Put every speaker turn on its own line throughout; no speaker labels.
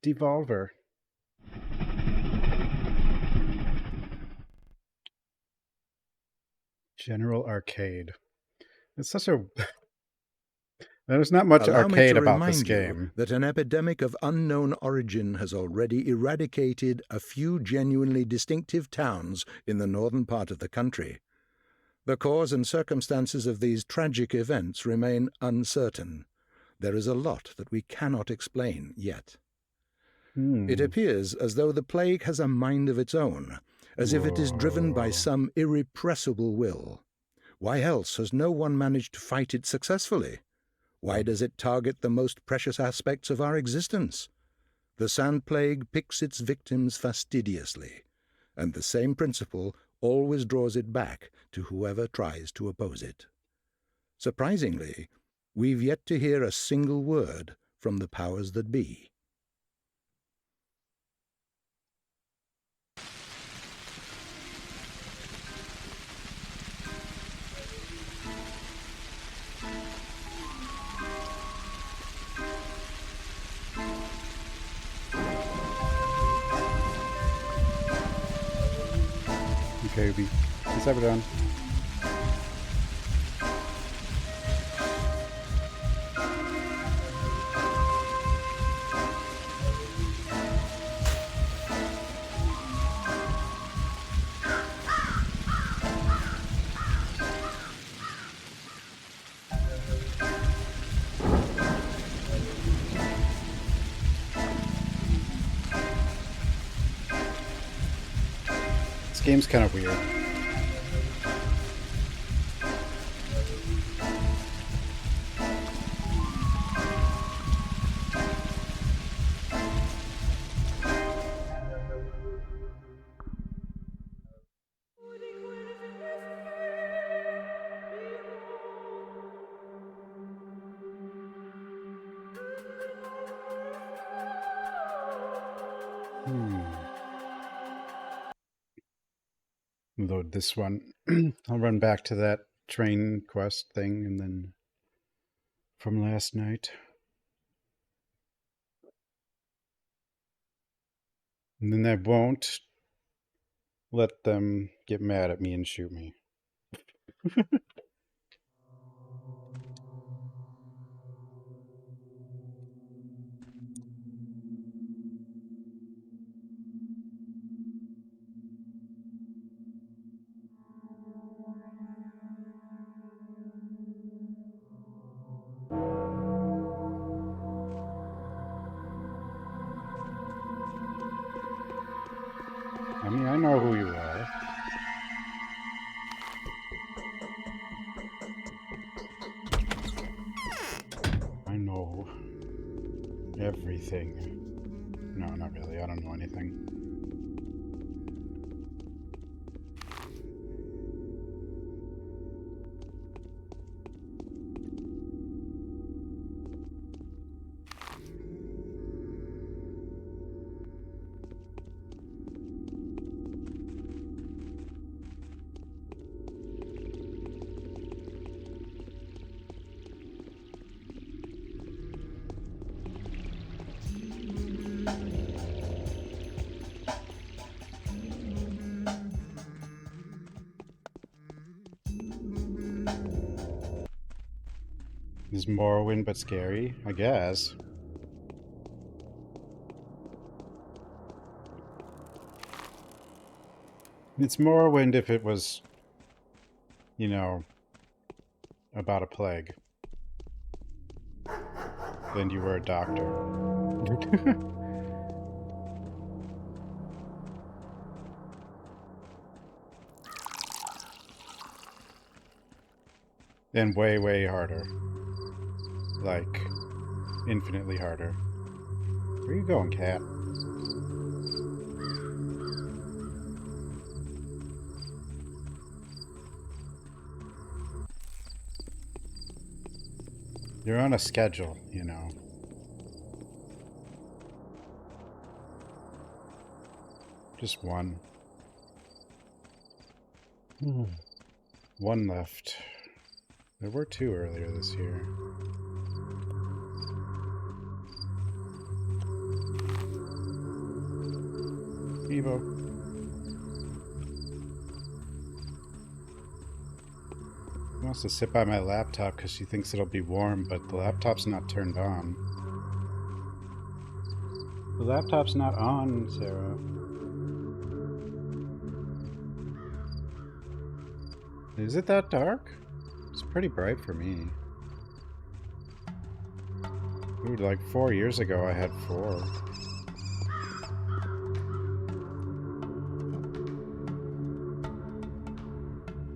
Devolver. General Arcade. It's such a... There's not much
Allow me
arcade
to
about this
remind you
game.
that an epidemic of unknown origin has already eradicated a few genuinely distinctive towns in the northern part of the country. The cause and circumstances of these tragic events remain uncertain. There is a lot that we cannot explain yet. It appears as though the plague has a mind of its own, as if it is driven by some irrepressible will. Why else has no one managed to fight it successfully? Why does it target the most precious aspects of our existence? The sand plague picks its victims fastidiously, and the same principle always draws it back to whoever tries to oppose it. Surprisingly, we've yet to hear a single word from the powers that be.
Okay, Ubi. Let's have it on. This game's kind of weird. Load this one. I'll run back to that train quest thing and then from last night. And then I won't let them get mad at me and shoot me. I mean, I know who you are. I know everything. No, not really. I don't know anything. Is Morrowind but scary? I guess. It's Morrowind if it was, you know, about a plague. Then you were a doctor. And way, way harder. Like, infinitely harder. Where are you going, cat? You're on a schedule, you know. Just one. One left. There were two earlier this year. Evo. She wants to sit by my laptop because she thinks it'll be warm, but the laptop's not turned on. The laptop's not on, Sarah. Is it that dark? It's pretty bright for me. Ooh, like 4 years ago I had 4.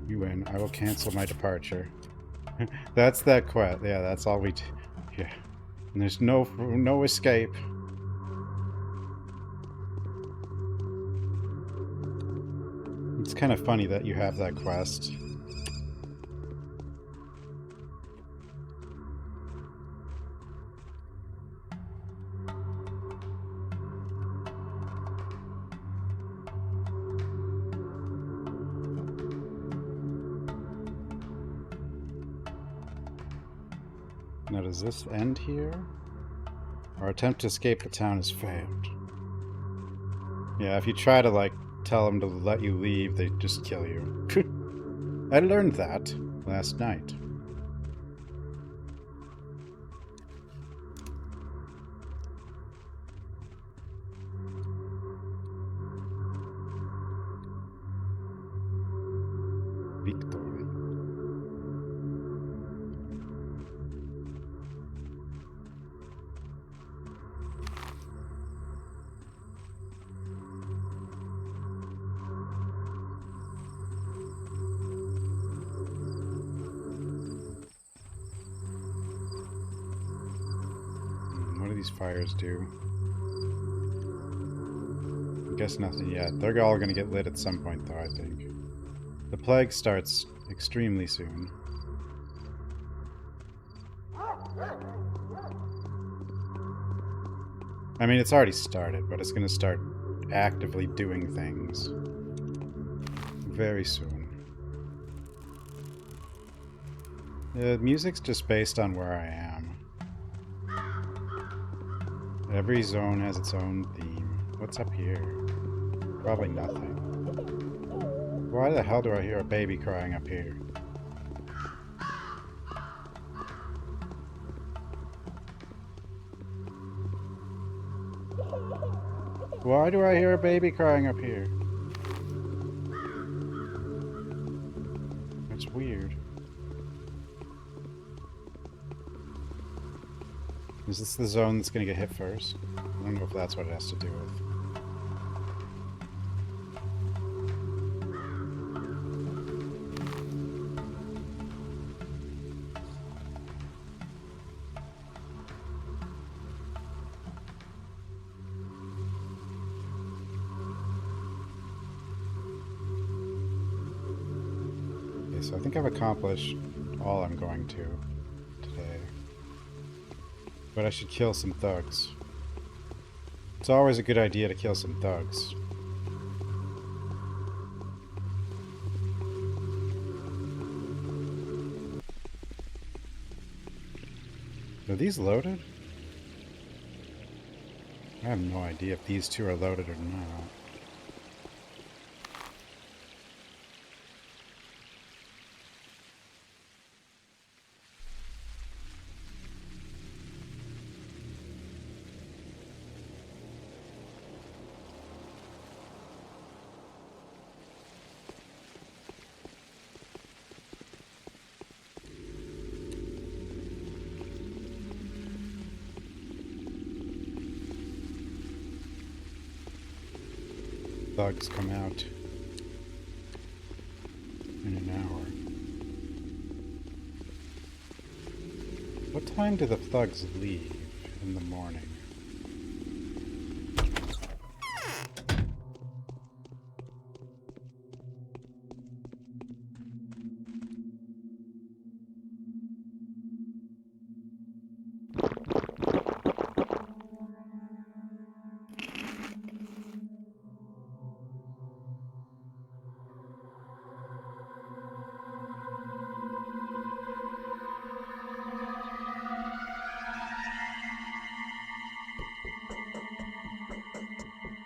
You win. I will cancel my departure. That's that quest. Yeah, that's all we do. Yeah. And there's no escape. It's kind of funny that you have that quest. Now, does this end here? Our attempt to escape the town has failed. Yeah, if you try to, like, tell them to let you leave, they just kill you. I learned that last night. Victor. What do these fires do? I guess nothing yet. They're all gonna get lit at some point, though, I think. The plague starts extremely soon. I mean, it's already started, but it's gonna start actively doing things very soon. The music's just based on where I am. Every zone has its own theme. What's up here? Probably nothing. Why the hell do I hear a baby crying up here? Why do I hear a baby crying up here? It's weird. Is this the zone that's gonna get hit first? I don't know if that's what it has to do with. Okay, so I think I've accomplished all I'm going to today. But I should kill some thugs. It's always a good idea to kill some thugs. Are these loaded? I have no idea if these two are loaded or not. Thugs come out in an hour. What time do the thugs leave in the morning?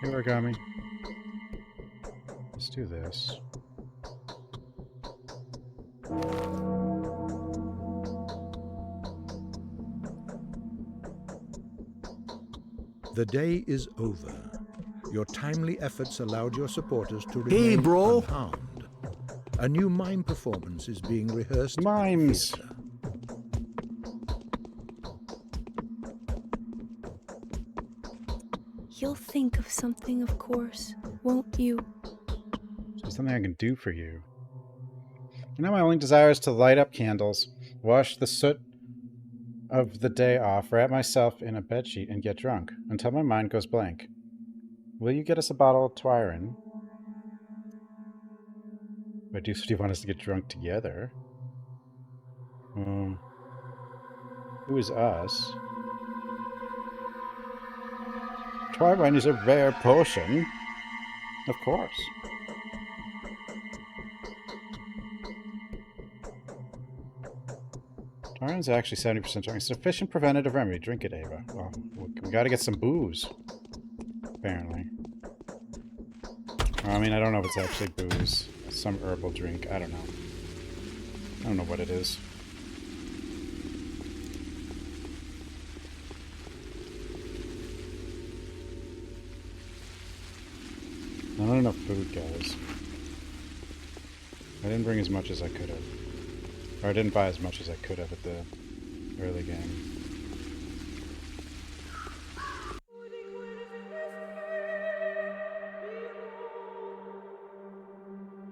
Hey, Origami. do this.
The day is over. Your timely efforts allowed your supporters to
Hey,
remain
bro.
unharmed. A new mime performance is being rehearsed
Mimes!
at the theatre.
You'll think of something, of course, won't you?
There's something I can do for you. Now my only desire is to light up candles, wash the soot of the day off, wrap myself in a bedsheet, and get drunk, until my mind goes blank. Will you get us a bottle of Twyron? But do you want us to get drunk together? Who is us? Twyron is a rare potion. Of course. Twyron's actually 70% strong. Sufficient preventative remedy. Drink it, Ava. Well, we gotta get some booze. Apparently. I mean, I don't know if it's actually booze. Some herbal drink. I don't know. I don't know what it is. Not enough food, guys. I didn't bring as much as I could have. Or I didn't buy as much as I could have at the early game.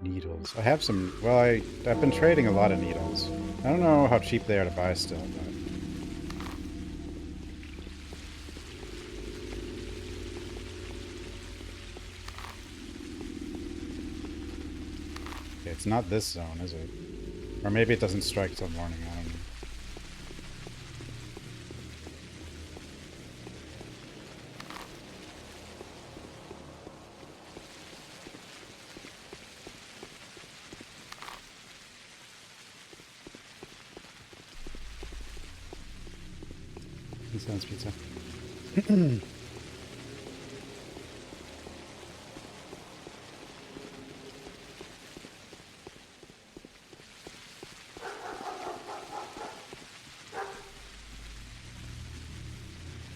Needles. I have some... Well, I've been trading a lot of needles. I don't know how cheap they are to buy still, but... Okay, it's not this zone, is it? Or maybe it doesn't strike till morning, I don't know. Sounds pizza.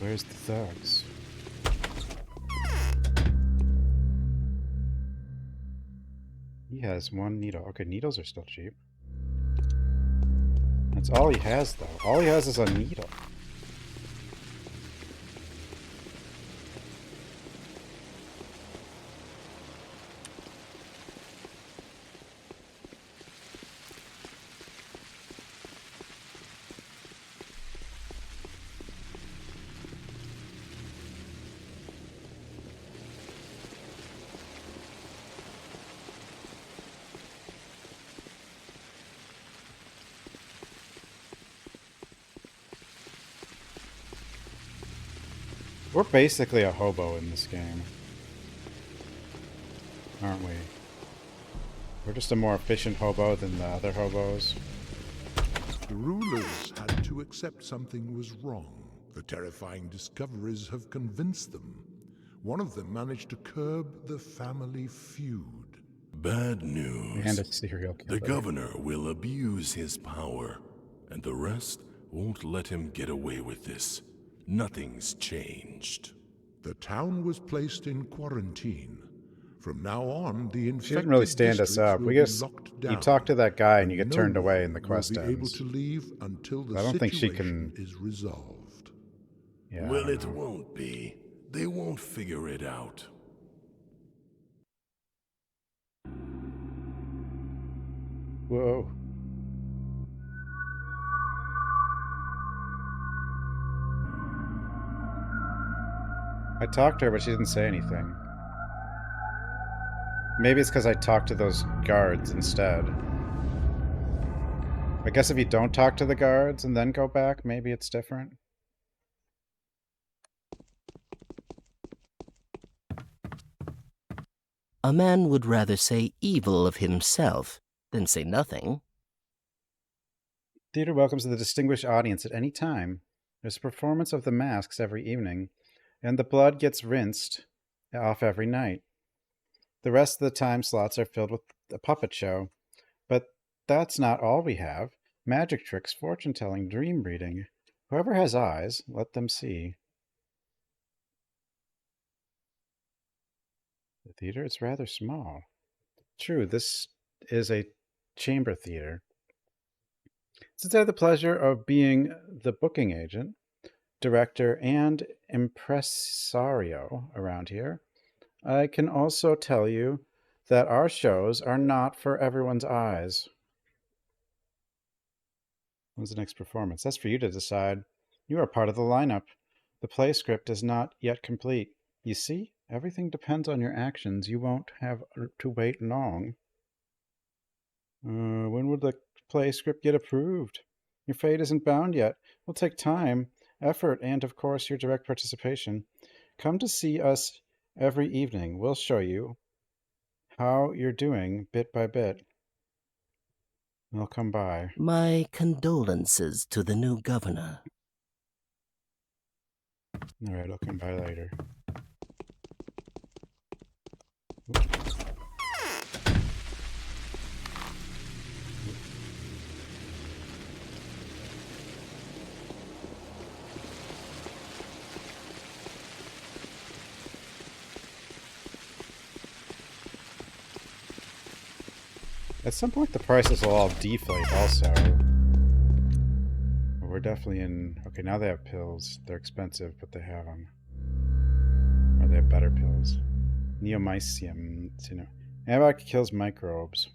Where's the thugs? He has one needle. Okay, needles are still cheap. That's all he has, though. All he has is a needle. We're basically a hobo in this game. Aren't we? We're just a more efficient hobo than the other hobos.
The rulers had to accept something was wrong. The terrifying discoveries have convinced them. One of them managed to curb the family feud.
Bad
And
news.
a serial killer.
The governor will abuse his power, and the rest won't let him get away with this. Nothing's changed.
The town was placed in quarantine. From now on, the infected
She didn't really stand us
districts
up.
will
We
be
just...
locked down,
You talk to that guy and you get
no
turned away
one
and the quest
will be able
ends.
to leave until the
I don't think she
situation
can...
is resolved.
Yeah,
Well,
I
it
don't know.
won't be. They won't figure it out.
Whoa. I talked to her, but she didn't say anything. Maybe it's because I talked to those guards instead. I guess if you don't talk to the guards and then go back, maybe it's different.
A man would rather say evil of himself than say nothing.
Theater welcomes the distinguished audience at any time. There's a performance of the masks every evening, and the blood gets rinsed off every night. The rest of the time slots are filled with a puppet show. But that's not all we have. Magic tricks, fortune telling, dream reading. Whoever has eyes, let them see. The theater? It's rather small. True, this is a chamber theater. Since I have the pleasure of being the booking agent, director, and impresario around here, I can also tell you that our shows are not for everyone's eyes. When's the next performance? That's for you to decide. You are part of the lineup. The play script is not yet complete. You see, everything depends on your actions. You won't have to wait long. When would the play script get approved? Your fate isn't bound yet. It'll take time, effort, and of course your direct participation. Come to see us every evening. We'll show you how you're doing bit by bit. I'll come by.
My condolences to the new governor.
All right, I'll come by later. At some point, the prices will all deflate also. We're definitely in... Okay, now they have pills. They're expensive, but they have them. Or they have better pills. Neomycium. You know, antibiotic kills microbes.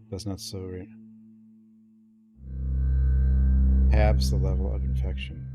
Does not slow it. Halves the level of infection.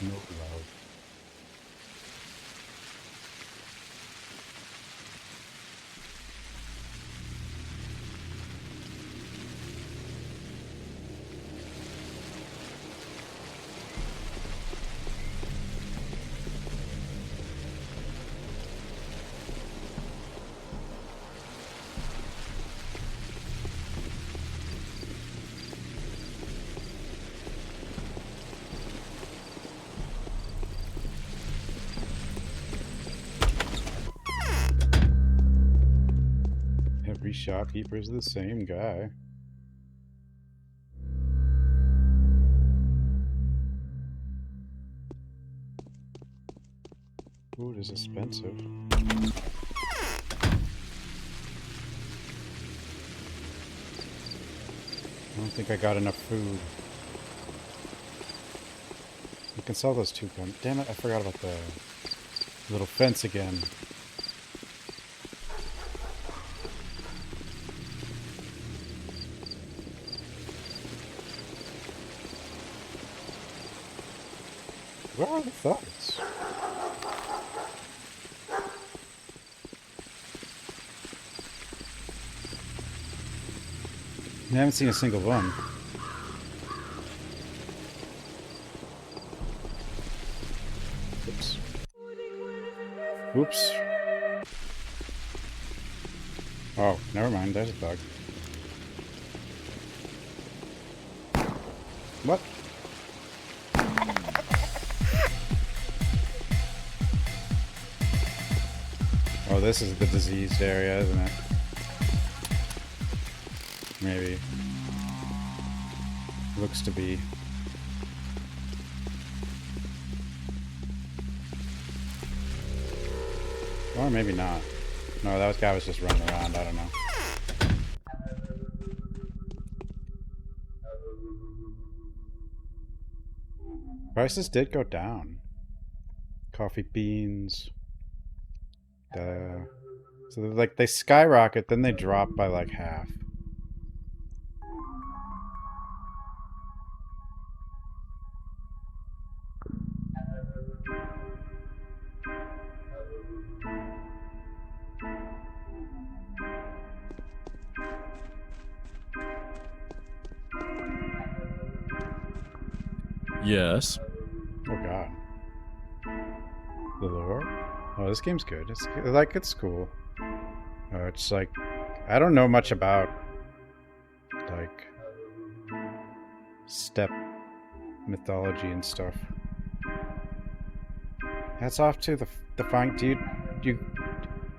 No love. Every shopkeeper is the same guy. Food is expensive. I don't think I got enough food. You can sell those two guns. Damn it, I forgot about the little fence again. Where are the thugs? I haven't seen a single one. Oops. Oops. Oh, never mind. There's a thug. What? Oh, this is the diseased area, isn't it? Maybe. Looks to be. Or maybe not. No, that guy was just running around. I don't know. Prices did go down. Coffee beans. So like they skyrocket, then they drop by like half.
Yes.
Oh god. The lore? Oh, this game's good. It's cool. It's like, I don't know much about, like, steppe mythology and stuff. Hats off to the fine dude. You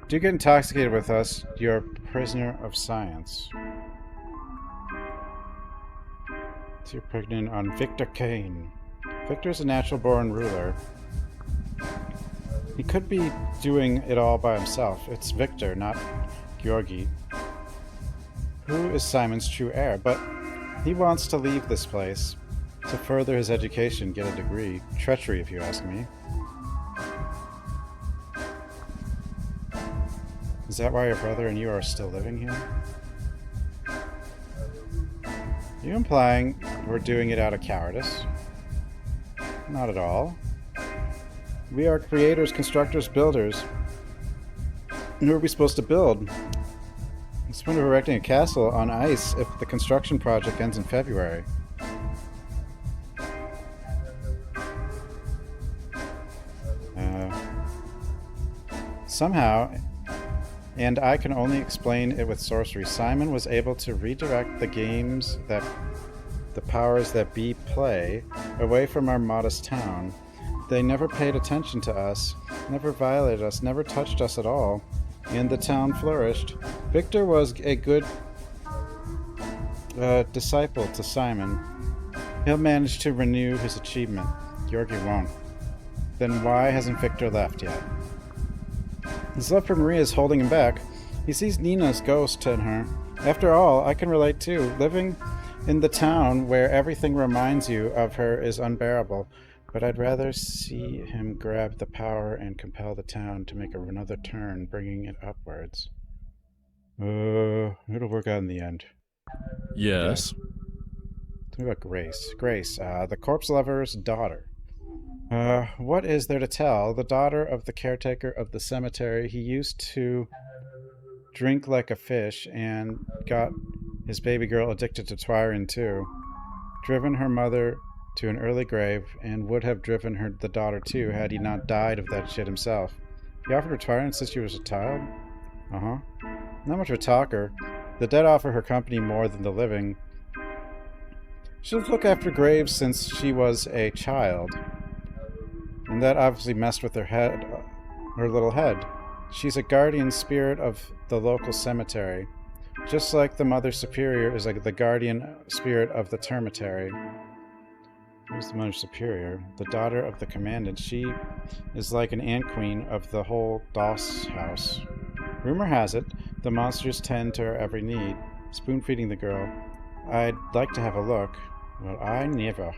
do get intoxicated with us. You're a prisoner of science. So you're pregnant on Victor Kane. Victor's a natural-born ruler. He could be doing it all by himself. It's Victor, not Georgi, who is Simon's true heir, but he wants to leave this place to further his education, get a degree. Treachery, if you ask me. Is that why your brother and you are still living here? Are you implying we're doing it out of cowardice? Not at all. We are creators, constructors, builders. Who are we supposed to build? It's the point of erecting a castle on ice if the construction project ends in February. Somehow, and I can only explain it with sorcery, Simon was able to redirect the games that the powers that be play away from our modest town. They never paid attention to us, never violated us, never touched us at all, and the town flourished. Victor was a good disciple to Simon. He'll manage to renew his achievement. Georgi won't. Then why hasn't Victor left yet? His love for Maria is holding him back. He sees Nina's ghost in her. After all, I can relate too. Living in the town where everything reminds you of her is unbearable. But I'd rather see him grab the power and compel the town to make another turn, bringing it upwards. It'll work out in the end.
Yes.
Tell me about Grace. Grace, the corpse lover's daughter. What is there to tell? The daughter of the caretaker of the cemetery. He used to drink like a fish and got his baby girl addicted to Twyrin too. Driven her mother to an early grave, and would have driven the daughter too had he not died of that shit himself. He offered her Twyrin since she was a child? Uh-huh. Not much of a talker. The dead offer her company more than the living. She'll look after graves since she was a child. And that obviously messed with her head, her little head. She's a guardian spirit of the local cemetery. Just like the Mother Superior is like the guardian spirit of the termitary. Who's the Mother Superior? The daughter of the Commandant. She is like an ant queen of the whole Doss house. Rumor has it, the monsters tend to her every need, spoon-feeding the girl. I'd like to have a look. Well, I never.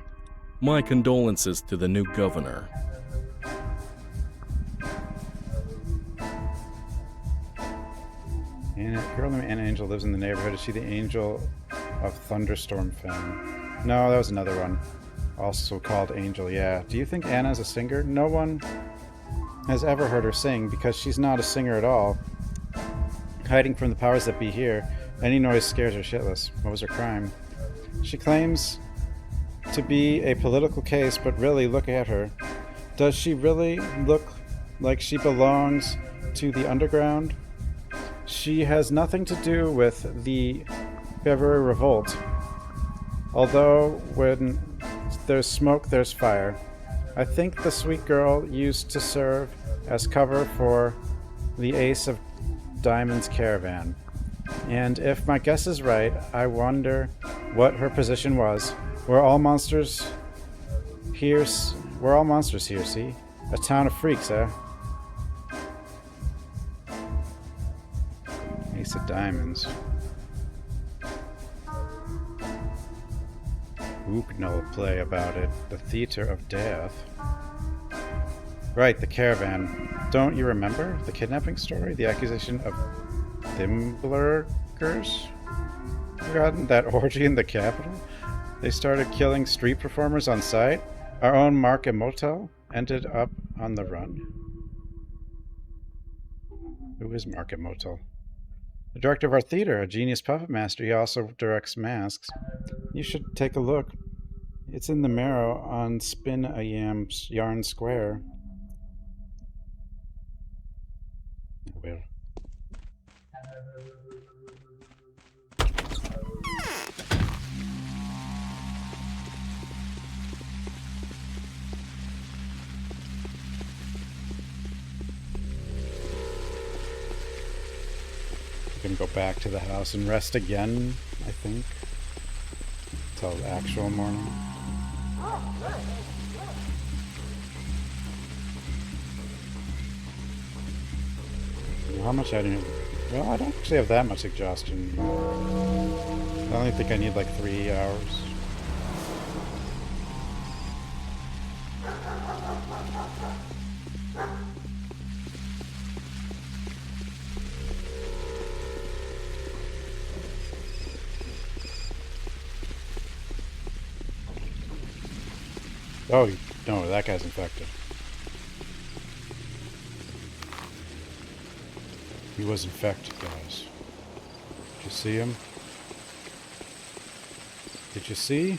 My condolences to the new governor.
And a girl named Anna Angel lives in the neighborhood. Is she the Angel of Thunderstorm fame? No, that was another one. Also called Angel, yeah. Do you think Anna's a singer? No one has ever heard her sing because she's not a singer at all. Hiding from the powers that be here, any noise scares her shitless. What was her crime? She claims to be a political case, but really, look at her. Does she really look like she belongs to the underground? She has nothing to do with the February Revolt. Although, when there's smoke, there's fire. I think the sweet girl used to serve as cover for the Ace of Diamonds caravan. And if my guess is right, I wonder what her position was. We're all monsters here, see? A town of freaks, eh? Ace of Diamonds. Who could know a play about it? The Theater of Death. Right, the caravan. Don't you remember the kidnapping story? The accusation of Thimblers? Forgotten that orgy in the capital? They started killing street performers on sight? Our own Mark and Motel ended up on the run. Who is Mark and Motel? The director of our theater, a genius puppet master. He also directs masks. You should take a look. It's in the marrow on Spin a Yarn Square. Where? We're gonna go back to the house and rest again, I think. Till the actual morning. How much I didn't... Well, I don't actually have that much exhaustion. I only think I need like 3 hours. Oh, no, that guy's infected. He was infected, guys. Did you see him? Did you see?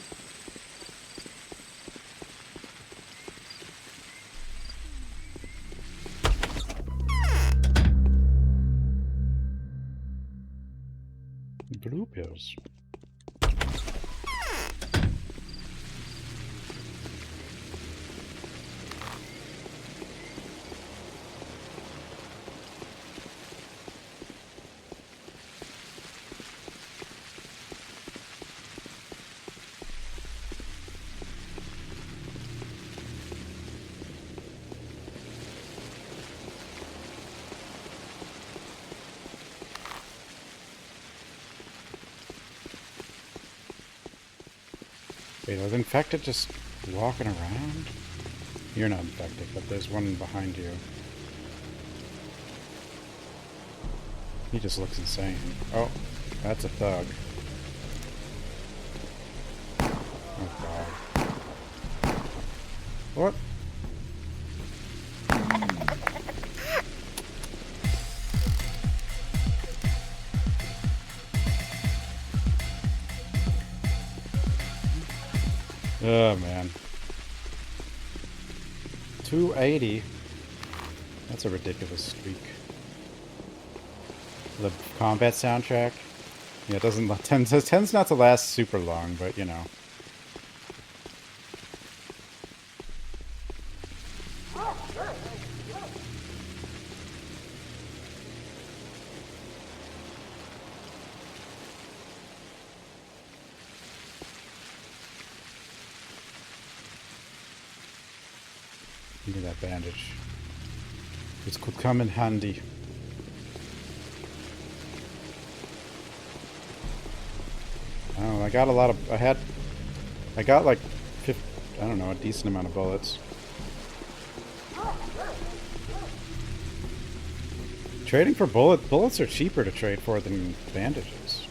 Blue pills. Wait, are the infected just walking around? You're not infected, but there's one behind you. He just looks insane. Oh, that's a thug. Oh god. What? Oh man. 280. That's a ridiculous streak. The combat soundtrack. Yeah, it doesn't tends not to last super long, but you know. Give me that bandage. It could come in handy. Oh, I got a lot of... I got like... I don't know, a decent amount of bullets. Trading for bullets are cheaper to trade for than bandages.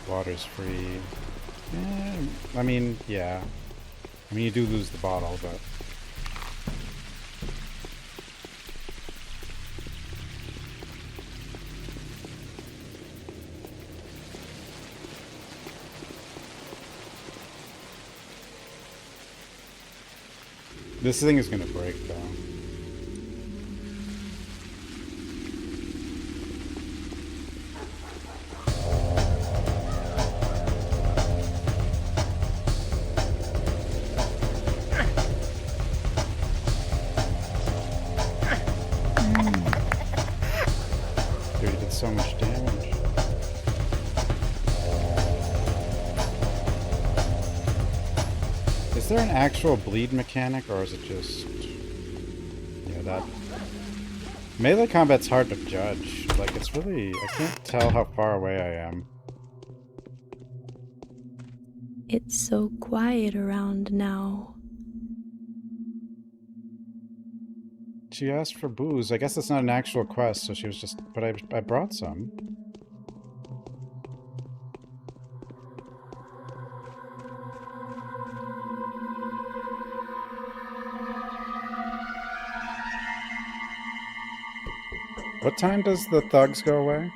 Water's free. I mean, yeah. I mean, you do lose the bottle, but... This thing is gonna break, though. Dude, he did so much damage. Is there an actual bleed mechanic, or is it just... Yeah, that... Melee combat's hard to judge. Like, it's really... I can't tell how far away I am.
It's so quiet around now.
She asked for booze. I guess that's not an actual quest, so she was just... But I brought some. What time does the thugs go away?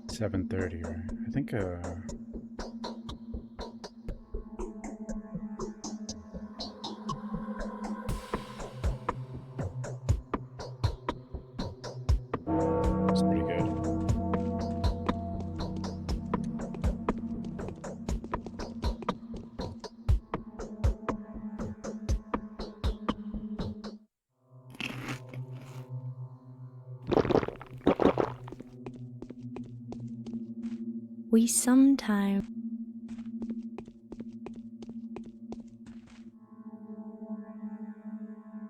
$7:30, right? I think it's pretty good.
We sometimes.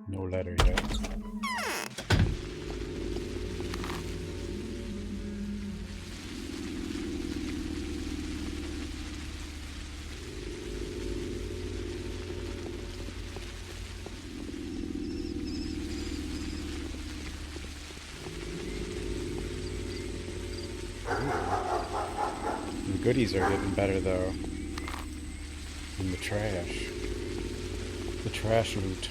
No letter yet. The goodies are getting better though. And the trash. The trash route.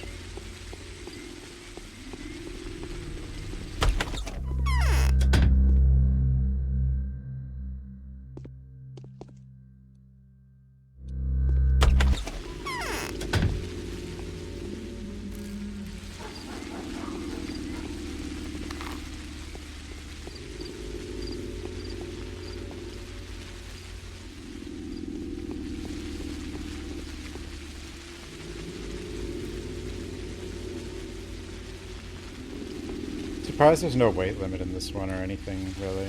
Surprised there's no weight limit in this one or anything, really.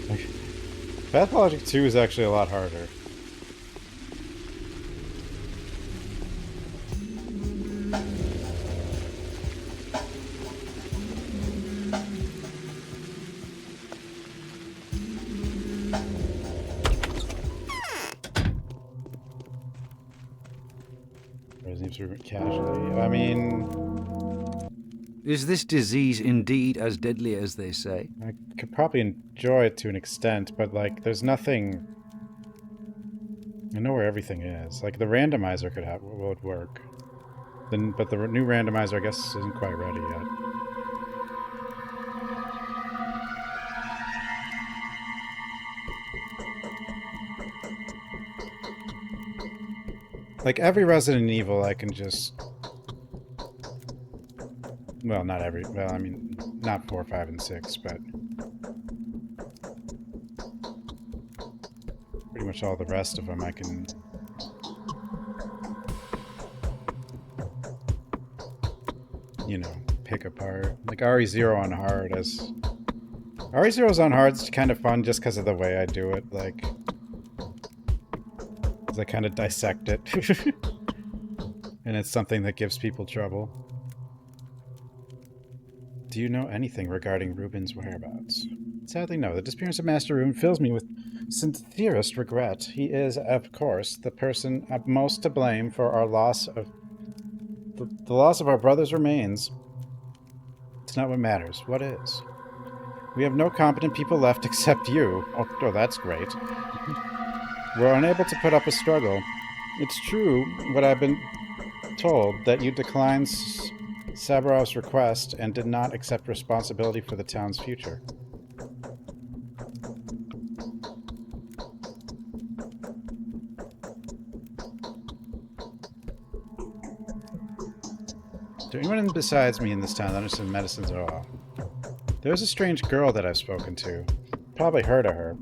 Like, Pathologic 2 is actually a lot harder. Seems to be casually. I mean,
is this disease indeed as deadly as they say?
I could probably enjoy it to an extent, but like, there's nothing. I know where everything is. Like the randomizer would work. But the new randomizer, I guess, isn't quite ready yet. Like every Resident Evil, I can just. Well, not every. Well, I mean, not 4, 5, and 6, but pretty much all the rest of them I can. You know, pick apart. Like RE0 on hard as. RE0's on hard's kind of fun just because of the way I do it. Like, because I kind of dissect it, and it's something that gives people trouble. Do you know anything regarding Reuben's whereabouts? Sadly, no. The disappearance of Master Reuben fills me with sincerest regret. He is, of course, the person most to blame for our loss of... The loss of our brother's remains. It's not what matters. What is? We have no competent people left except you. Oh, that's great. We're unable to put up a struggle. It's true what I've been told, that you declined Sabarov's request and did not accept responsibility for the town's future. To anyone besides me in this town that understands medicines at all? There's a strange girl that I've spoken to. Probably heard of her.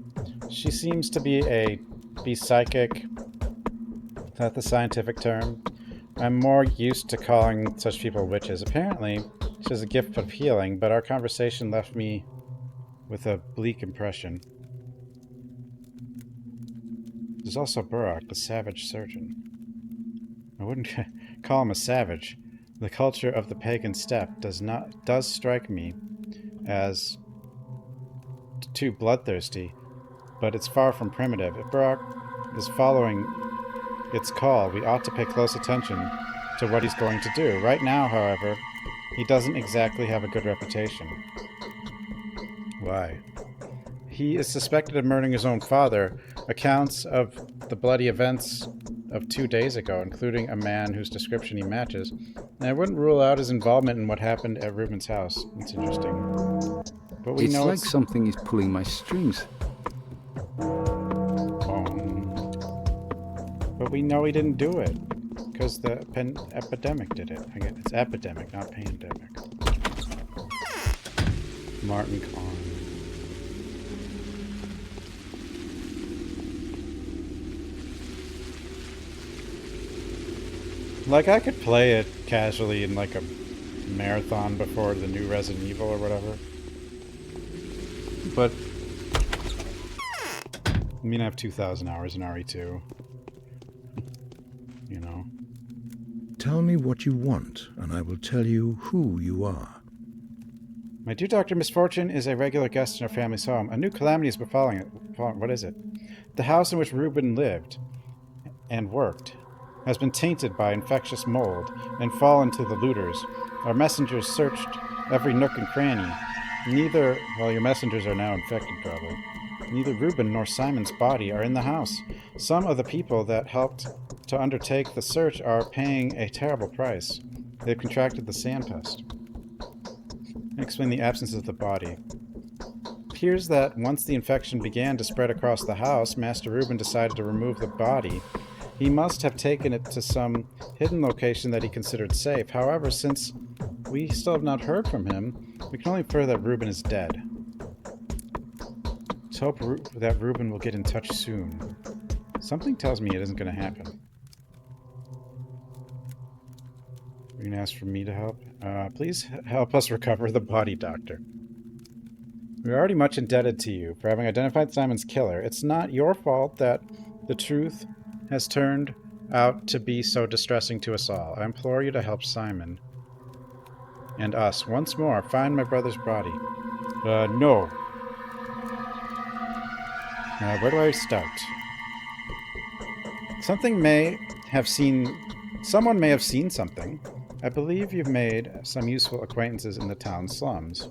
She seems to be psychic. Is that the scientific term? I'm more used to calling such people witches. Apparently, she has a gift of healing, but our conversation left me with a bleak impression. There's also Burrock, the savage surgeon. I wouldn't call him a savage. The culture of the pagan steppe does strike me as too bloodthirsty, but it's far from primitive. If Burrock is following its call, we ought to pay close attention to what he's going to do. Right now, however, he doesn't exactly have a good reputation. Why? He is suspected of murdering his own father. Accounts of the bloody events of 2 days ago, including a man whose description he matches. And I wouldn't rule out his involvement in what happened at Ruben's house. It's interesting. But we
It's
know
like something is pulling my strings.
But we know he didn't do it. Because the epidemic did it. It's epidemic, not pandemic. Martin Kahn. Like, I could play it casually in, like, a marathon before the new Resident Evil or whatever. But I mean, I have 2,000 hours in RE2. You know.
Tell me what you want, and I will tell you who you are.
My dear Dr. Misfortune is a regular guest in our family's home. A new calamity is befalling it. What is it? The house in which Reuben lived and worked has been tainted by infectious mold and fallen to the looters. Our messengers searched every nook and cranny. Well, your messengers are now infected, probably. Neither Reuben nor Simon's body are in the house. Some of the people that helped to undertake the search are paying a terrible price. They've contracted the sand pest. Explain the absence of the body. Appears that once the infection began to spread across the house, Master Reuben decided to remove the body. He must have taken it to some hidden location that he considered safe. However, since we still have not heard from him, we can only infer that Reuben is dead. Let's hope that Reuben will get in touch soon. Something tells me it isn't going to happen. You're going to ask for me to help? Please help us recover the body, Doctor. We're already much indebted to you for having identified Simon's killer. It's not your fault that the truth has turned out to be so distressing to us all. I implore you to help Simon and us once more find my brother's body. No. Where do I start? Someone may have seen something. I believe you've made some useful acquaintances in the town slums.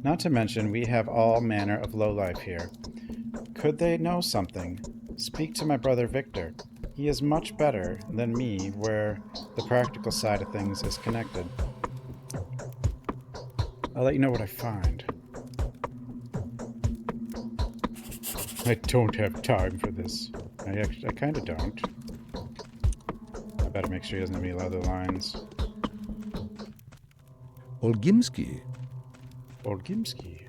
Not to mention, we have all manner of lowlife here. Could they know something? Speak to my brother Victor. He is much better than me where the practical side of things is connected. I'll let you know what I find. I don't have time for this. I kind of don't. I better make sure he doesn't have any other lines.
Olgimsky.
Olgimsky.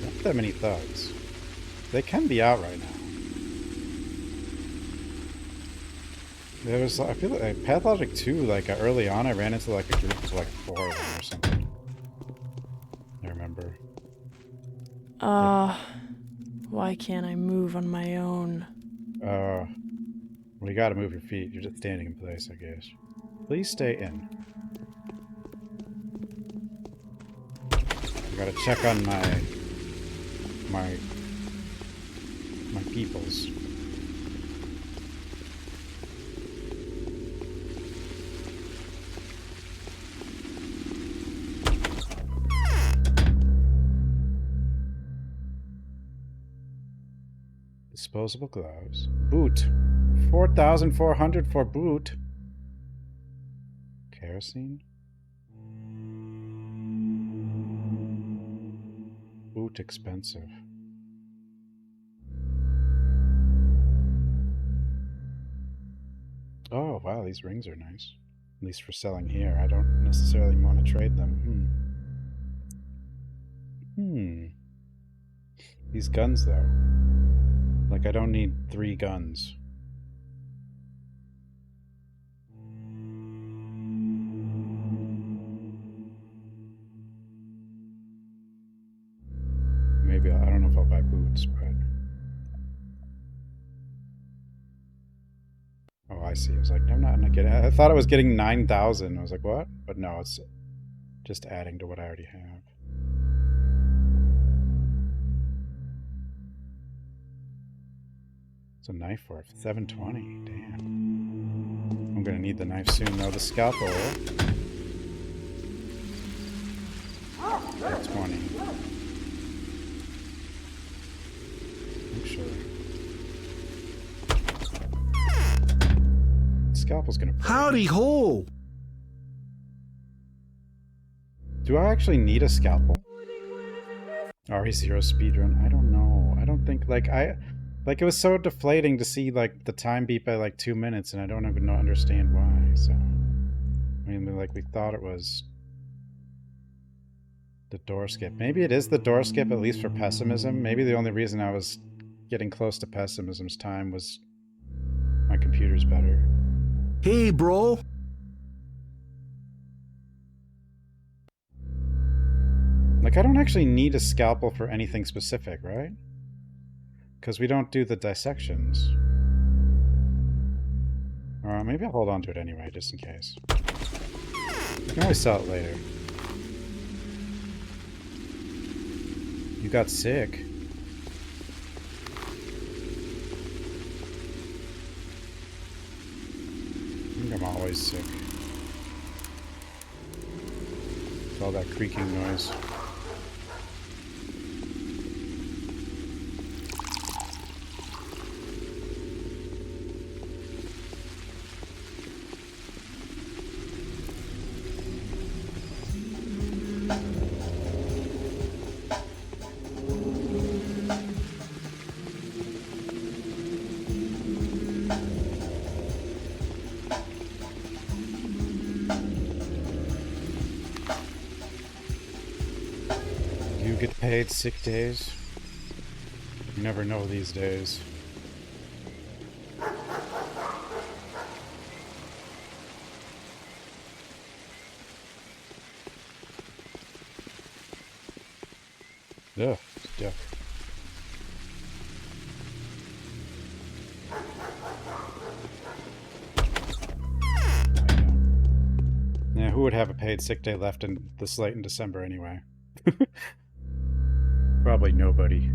Not that many thugs. They can be out right now. There was, I feel like Pathologic 2, like early on, I ran into like a group of like 4 of them or something. I remember.
Why can't I move on my own?
Well, you gotta move your feet. You're just standing in place, I guess. Please stay in. I gotta check on my peoples. Disposable gloves. Boot. 4,400 for boot. Kerosene? Boot expensive. Oh, wow, these rings are nice. At least for selling here. I don't necessarily want to trade them. These guns, though. Like, I don't need 3 guns. Maybe, I don't know if I'll buy boots, but... Oh, I see. I was like, I'm not getting... I thought I was getting 9,000. I was like, what? But no, it's just adding to what I already have. What's a knife for? 720. Damn. I'm gonna need the knife soon though. The scalpel. For 20. Actually. Scalpel's gonna break.
Howdy ho!
Do I actually need a scalpel? RE0 speedrun? I don't know. I don't think, like, it was so deflating to see, like, the time beat by, like, 2 minutes, and I don't even understand why, so. I mean, like, we thought it was the door skip. Maybe it is the door skip, at least for pessimism. Maybe the only reason I was getting close to pessimism's time was my computer's better.
Hey, bro!
Like, I don't actually need a scalpel for anything specific, right? Because we don't do the dissections. Or maybe I'll hold on to it anyway, just in case. We can always sell it later. You got sick. I think I'm always sick. It's all that creaking noise. Get paid sick days? You never know these days. Ugh, duck. Yeah, who would have a paid sick day left in this late in December anyway? Probably nobody.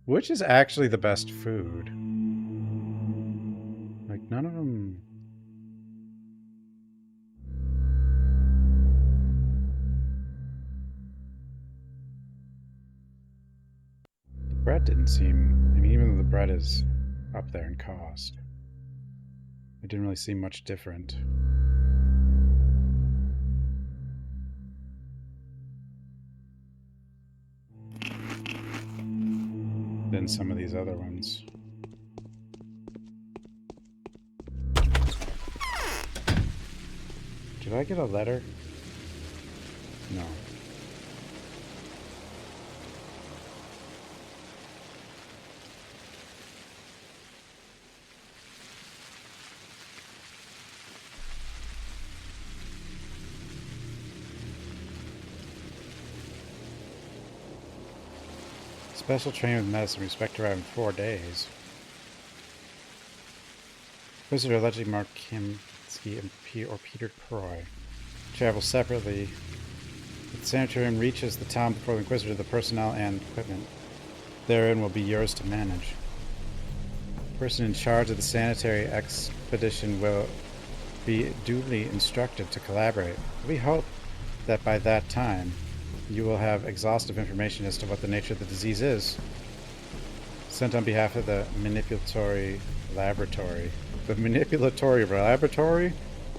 Which is actually the best food? Like, none of them... The bread didn't seem... I mean, even though the bread is up there in cost, it didn't really seem much different. Than some of these other ones. Did I get a letter? No. Special training with medicine. We expect to arrive in 4 days. Visitor allegedly Mark Kimsky and Peter Croy travel separately. The sanitarium reaches the town before the Inquisitor. The personnel and equipment therein will be yours to manage. The person in charge of the sanitary expedition will be duly instructed to collaborate. We hope that by that time you will have exhaustive information as to what the nature of the disease is. Sent on behalf of the manipulatory laboratory. The manipulatory laboratory?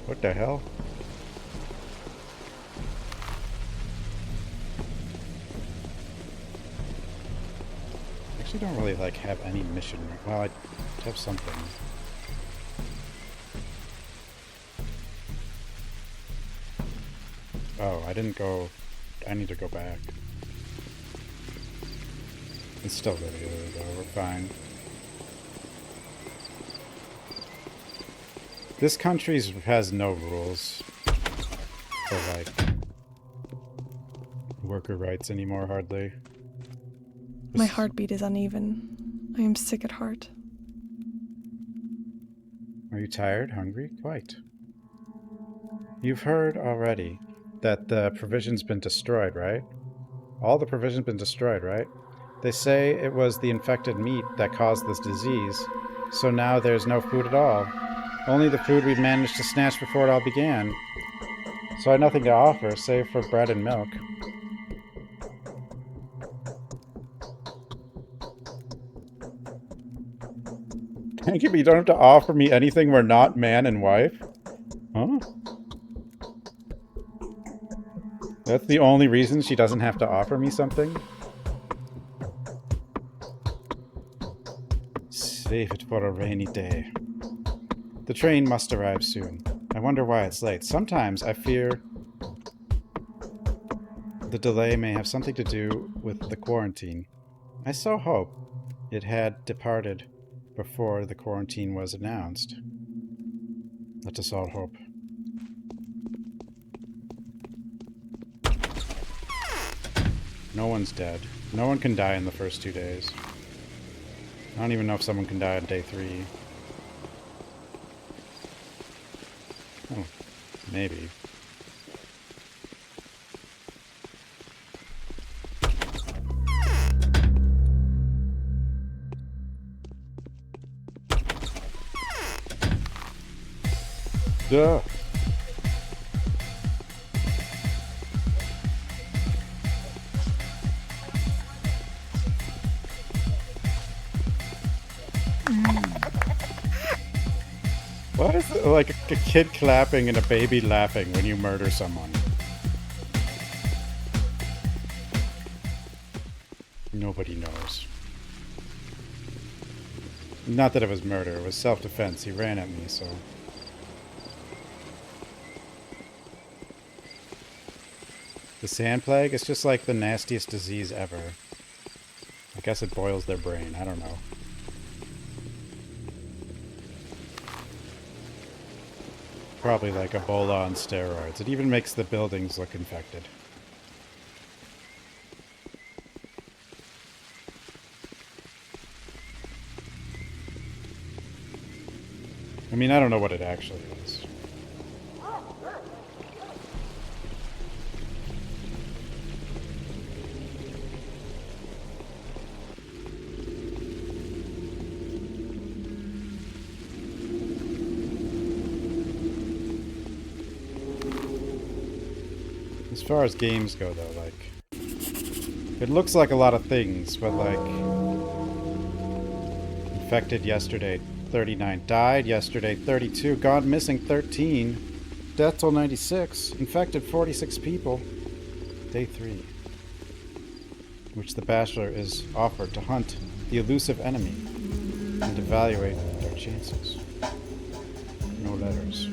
What the hell? I actually don't really like have any mission. Well, I have something. Oh, I didn't go... I need to go back. It's still really early though, we're fine. This country has no rules for, like, worker rights anymore, hardly.
My heartbeat is uneven. I am sick at heart.
Are you tired? Hungry? Quite. You've heard already that the provision's been destroyed, right? All the provision's been destroyed, right? They say it was the infected meat that caused this disease, so now there's no food at all. Only the food we'd managed to snatch before it all began. So I had nothing to offer, save for bread and milk. Thank you, but you don't have to offer me anything we're not man and wife? Huh? That's the only reason she doesn't have to offer me something? Save it for a rainy day. The train must arrive soon. I wonder why it's late. Sometimes I fear the delay may have something to do with the quarantine. I so hope it had departed before the quarantine was announced. Let us all hope. No one's dead. No one can die in the first 2 days. I don't even know if someone can die on day 3. Oh, maybe. Duh. Why is it like a kid clapping and a baby laughing when you murder someone? Nobody knows. Not that it was murder, it was self-defense. He ran at me, so... The sand plague is just like the nastiest disease ever. I guess it boils their brain, I don't know. Probably like Ebola on steroids. It even makes the buildings look infected. I mean, I don't know what it actually is. As far as games go, though, like... It looks like a lot of things, but like... Infected yesterday, 39. Died yesterday, 32. Gone missing, 13. Death toll, 96. Infected, 46 people. Day 3. Which the Bachelor is offered to hunt the elusive enemy and evaluate their chances. No letters.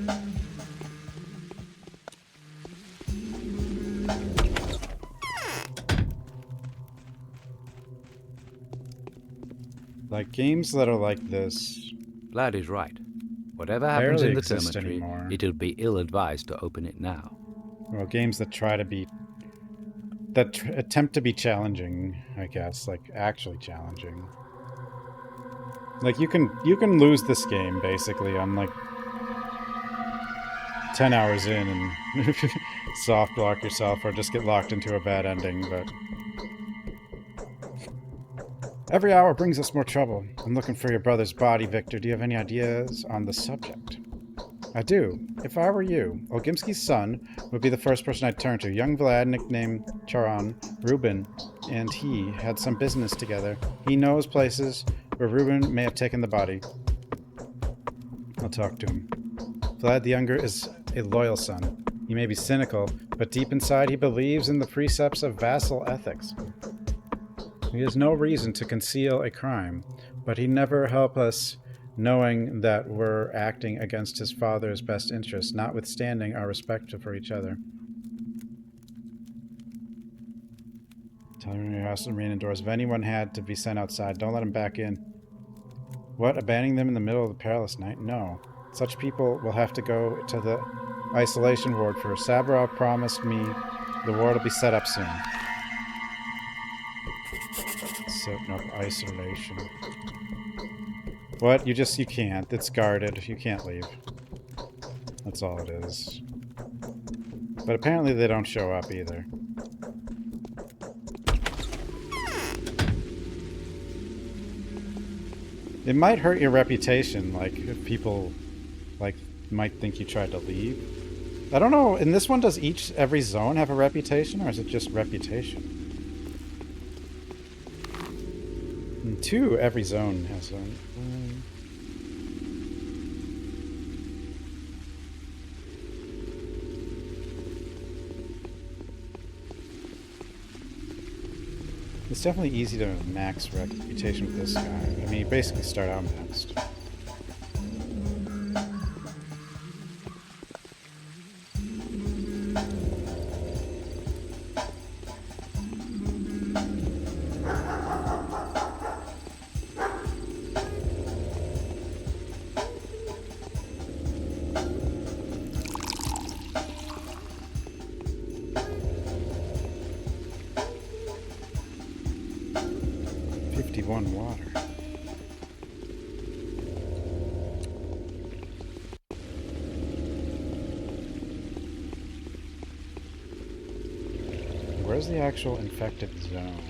Like, games that are like this...
Vlad is right. Whatever happens in the dormitory,
anymore.
it'll be ill-advised to open it now.
Well, games that try to be... That attempt to be challenging, I guess. Like, actually challenging. Like, you can lose this game, basically, on, like... 10 hours in and soft block yourself or just get locked into a bad ending, but... Every hour brings us more trouble. I'm looking for your brother's body, Victor. Do you have any ideas on the subject? I do. If I were you, Olgimski's son would be the first person I'd turn to. Young Vlad, nicknamed Charon, Ruben, and he had some business together. He knows places where Ruben may have taken the body. I'll talk to him. Vlad the Younger is a loyal son. He may be cynical, but deep inside he believes in the precepts of vassal ethics. He has no reason to conceal a crime, but he never help us knowing that we're acting against his father's best interests, notwithstanding our respect for each other. Tell him your house to remain indoors. If anyone had to be sent outside, don't let him back in. What, abandoning them in the middle of the perilous night? No. Such people will have to go to the isolation ward first. Saburov promised me the ward will be set up soon. Setting up isolation. What? You can't. It's guarded. You can't leave. That's all it is. But apparently they don't show up either. It might hurt your reputation, like, if people, like, might think you tried to leave. I don't know, in this one, does every zone have a reputation, or is it just reputation? In 2, every zone has one. 'It's definitely easy to max reputation with this guy. I mean, you basically start out maxed. Water. Where's the actual infected zone?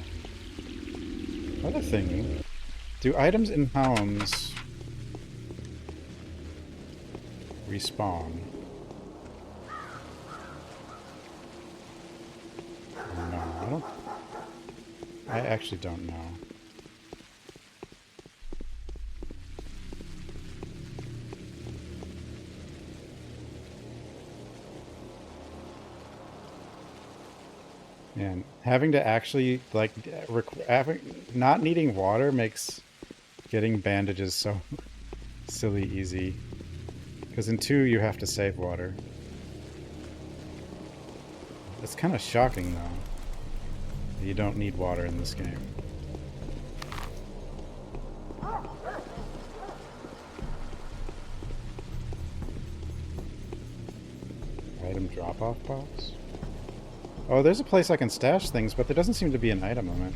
Other thing. Do items in homes respawn? No, I actually don't know. And having to actually, like, not needing water makes getting bandages so silly easy. Because in 2, you have to save water. It's kind of shocking, though. You don't need water in this game. Item drop-off box? Oh, there's a place I can stash things, but there doesn't seem to be an item on it.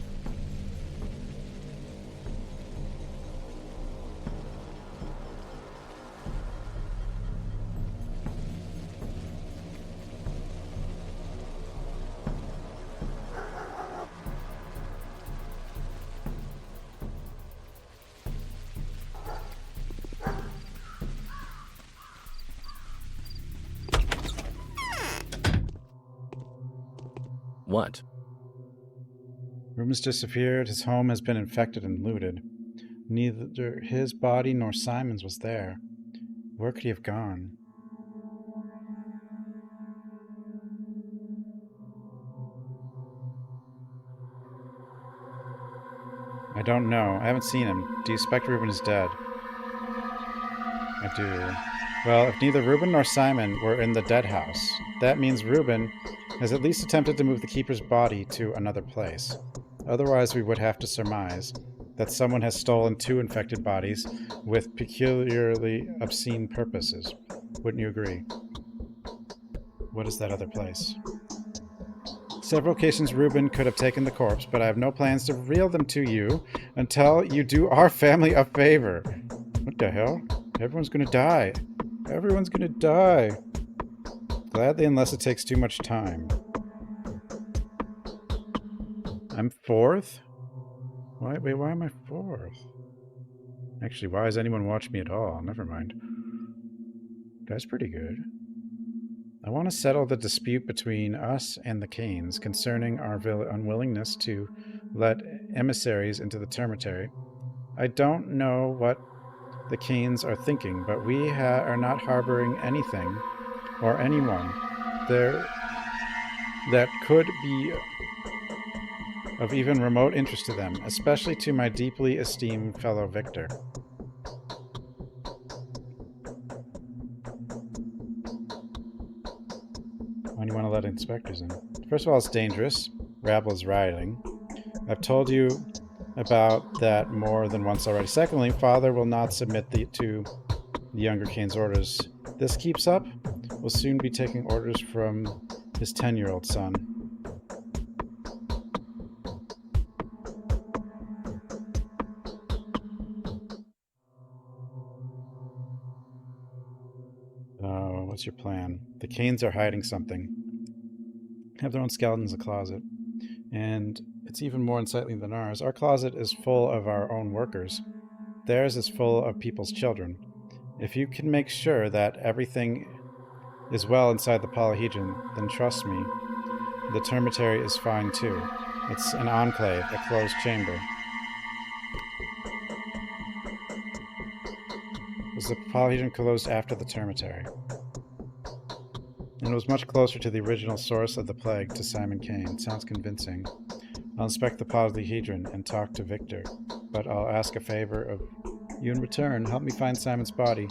What?
Ruben's disappeared. His home has been infected and looted. Neither his body nor Simon's was there. Where could he have gone? I don't know. I haven't seen him. Do you suspect Ruben is dead? I do. Well, if neither Ruben nor Simon were in the dead house, that means Ruben has at least attempted to move the keeper's body to another place. Otherwise, we would have to surmise that someone has stolen 2 infected bodies with peculiarly obscene purposes. Wouldn't you agree? What is that other place? Several occasions Ruben could have taken the corpse, but I have no plans to reveal them to you until you do our family a favor. What the hell? Everyone's gonna die. Everyone's gonna die. Gladly, unless it takes too much time. I'm 4th? Wait, why am I 4th? Actually, why is anyone watching me at all? Never mind. That's pretty good. I want to settle the dispute between us and the Canes concerning our unwillingness to let emissaries into the Termitary. I don't know what the Canes are thinking, but we are not harboring anything or anyone there that could be of even remote interest to them, especially to my deeply esteemed fellow Victor. Why do you want to let inspectors in? First of all, it's dangerous. Rabble is rioting. I've told you about that more than once already. Secondly, Father will not submit to the younger Cain's orders. This keeps up, we'll soon be taking orders from his 10-year-old son. Oh, what's your plan? The Cains are hiding something. Have their own skeletons in the closet. And it's even more unsightly than ours. Our closet is full of our own workers. theirs is full of people's children. If you can make sure that everything is well inside the polyhedron, then trust me, the termitary is fine too. It's an enclave, a closed chamber. Was the polyhedron closed after the termitary? And it was much closer to the original source of the plague, to Simon Kane. Sounds convincing. I'll inspect the polyhedron and talk to Victor, but I'll ask a favor of you in return. Help me find Simon's body.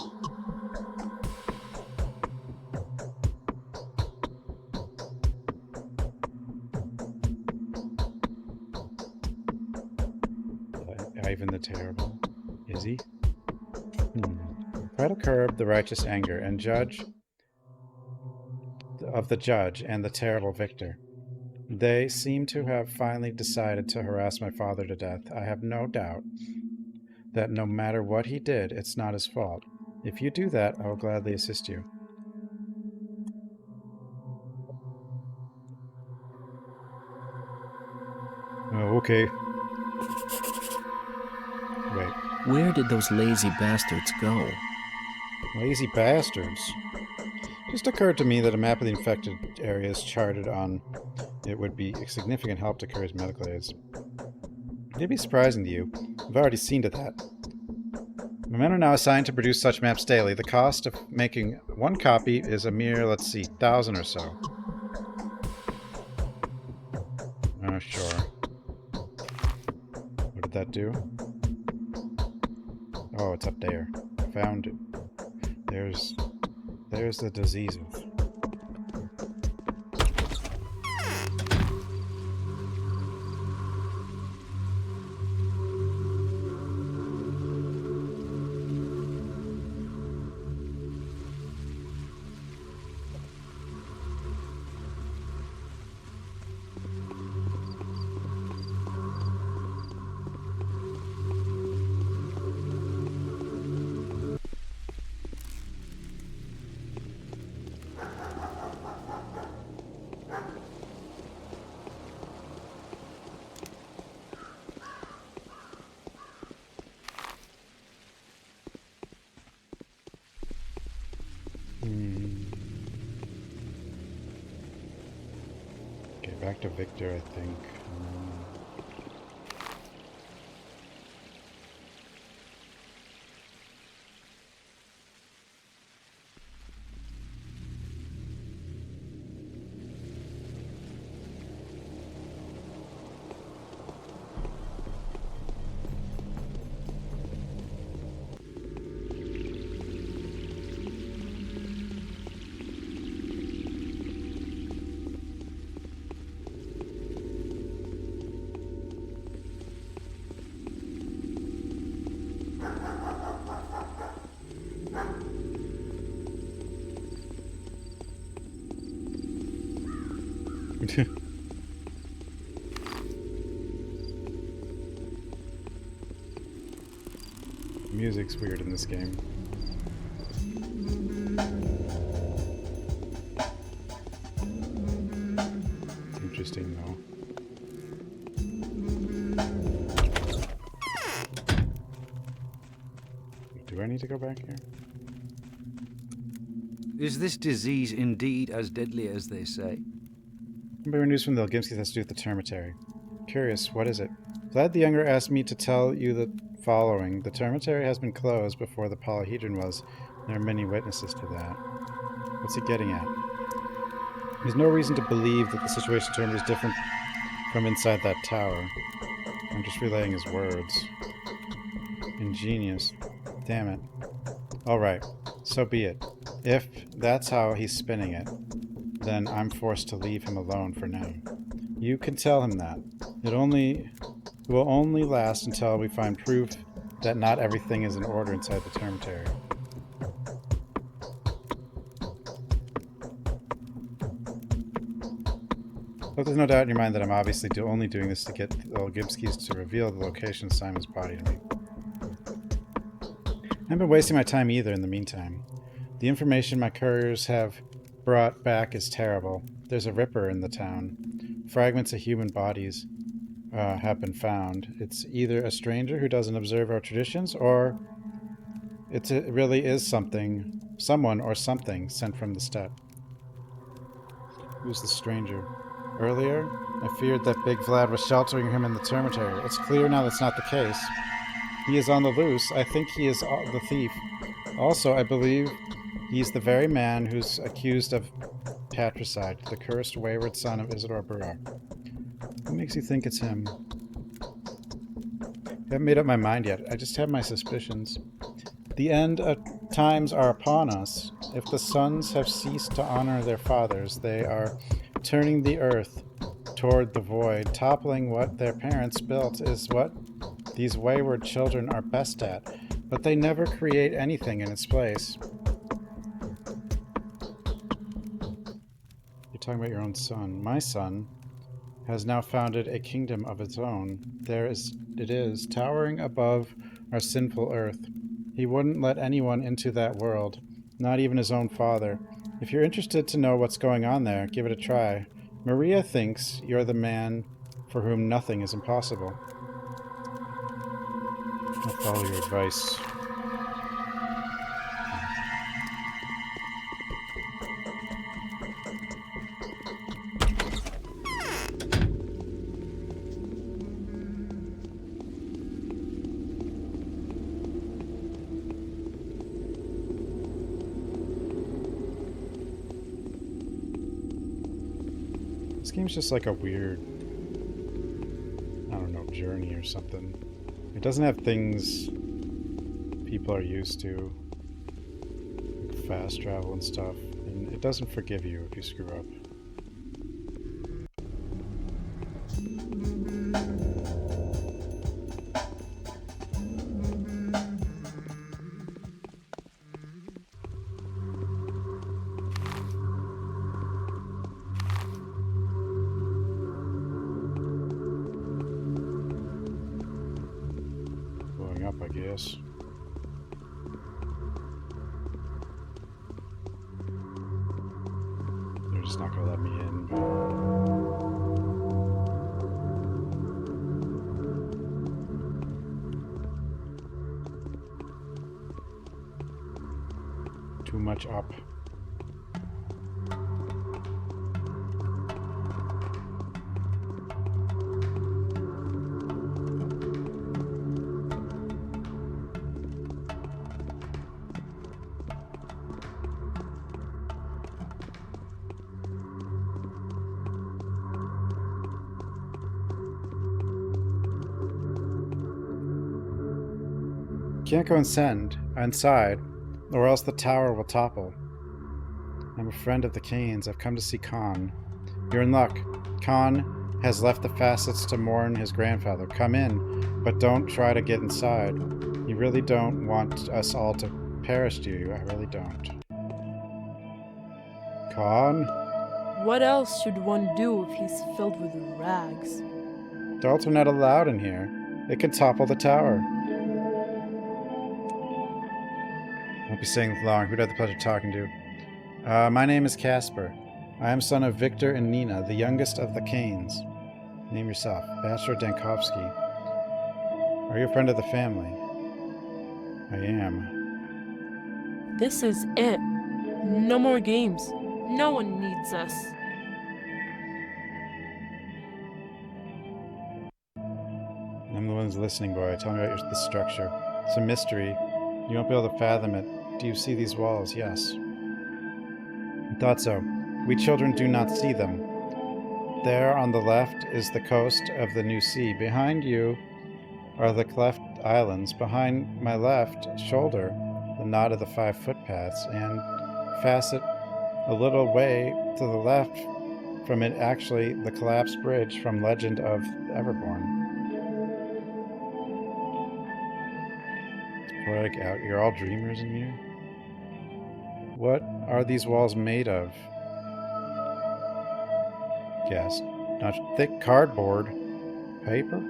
Ivan the Terrible. Is he? Try to curb the righteous anger and judge of the judge and the terrible Victor. They seem to have finally decided to harass my father to death. I have no doubt that no matter what he did, it's not his fault. If you do that, I will gladly assist you. Oh, okay. Wait.
Where did those lazy bastards go?
Lazy bastards. Just occurred to me that a map of the infected areas charted on it would be a significant help to Curry's medical aids. It'd be surprising to you. I've already seen to that. My men are now assigned to produce such maps daily. The cost of making one copy is a mere, let's see, 1,000 or so. Oh, sure. What did that do? Oh, it's up there. I found it. There's the diseases. Okay, back to Victor, I think. Music's weird in this game. It's interesting though. Do I need to go back here?
Is this disease indeed as deadly as they say?
Remember news from the Legimskis has to do with the termitary. Curious, what is it? Glad the Younger asked me to tell you the following. The termitary has been closed before the polyhedron was. There are many witnesses to that. What's he getting at? There's no reason to believe that the situation in termitary is different from inside that tower. I'm just relaying his words. Ingenious. Damn it. Alright, so be it. If that's how he's spinning it, then I'm forced to leave him alone for now. You can tell him that. It will only last until we find proof that not everything is in order inside the termitary. But there's no doubt in your mind that I'm obviously only doing this to get the Legimskis to reveal the location of Simon's body to me. I haven't been wasting my time either in the meantime. The information my couriers have brought back is terrible. There's a Ripper in the town. Fragments of human bodies. have been found. It's either a stranger who doesn't observe our traditions, or it really is someone or something sent from the steppe. Who's the stranger? Earlier, I feared that Big Vlad was sheltering him in the termitary. It's clear now that's not the case. He is on the loose. I think he is the thief. Also, I believe he's the very man who's accused of patricide, the cursed, wayward son of Isidore Barak. What makes you think it's him? I haven't made up my mind yet. I just have my suspicions. The end of times are upon us. If the sons have ceased to honor their fathers, they are turning the earth toward the void. Toppling what their parents built is what these wayward children are best at, but they never create anything in its place. You're talking about your own son. My son has now founded a kingdom of its own. It is, towering above our sinful earth. He wouldn't let anyone into that world, not even his own father. If you're interested to know what's going on there, give it a try. Maria thinks you're the man for whom nothing is impossible. I'll follow your advice. This game's just like a weird, I don't know, journey or something. It doesn't have things people are used to, like fast travel and stuff, and it doesn't forgive you if you screw up. Up, I guess. They're just not gonna let me in. Too much up. Can't go inside, or else the tower will topple. I'm a friend of the Kanes. I've come to see Khan. You're in luck. Khan has left the facets to mourn his grandfather. Come in, but don't try to get inside. You really don't want us all to perish, do you? I really don't. Khan?
What else should one do if he's filled with rags?
Adults are not allowed in here. It could topple the tower. Won't be staying long. Who'd I have the pleasure of talking to? My name is Casper. I am son of Victor and Nina, the youngest of the Kanes. Name yourself. Bachelor Dankovsky. Are you a friend of the family? I am.
This is it. No more games. No one needs us.
I'm the one who's listening, boy. Tell me about the structure. It's a mystery. You won't be able to fathom it. Do you see these walls? Yes. I thought so. We children do not see them. There on the left is the coast of the new sea. Behind you are the cleft islands. Behind my left shoulder, the knot of the 5 footpaths, and facet a little way to the left from it, actually the collapsed bridge from Legend of Everborn. Poetic out. You're all dreamers in here? What are these walls made of? Guess. Not thick cardboard. Paper?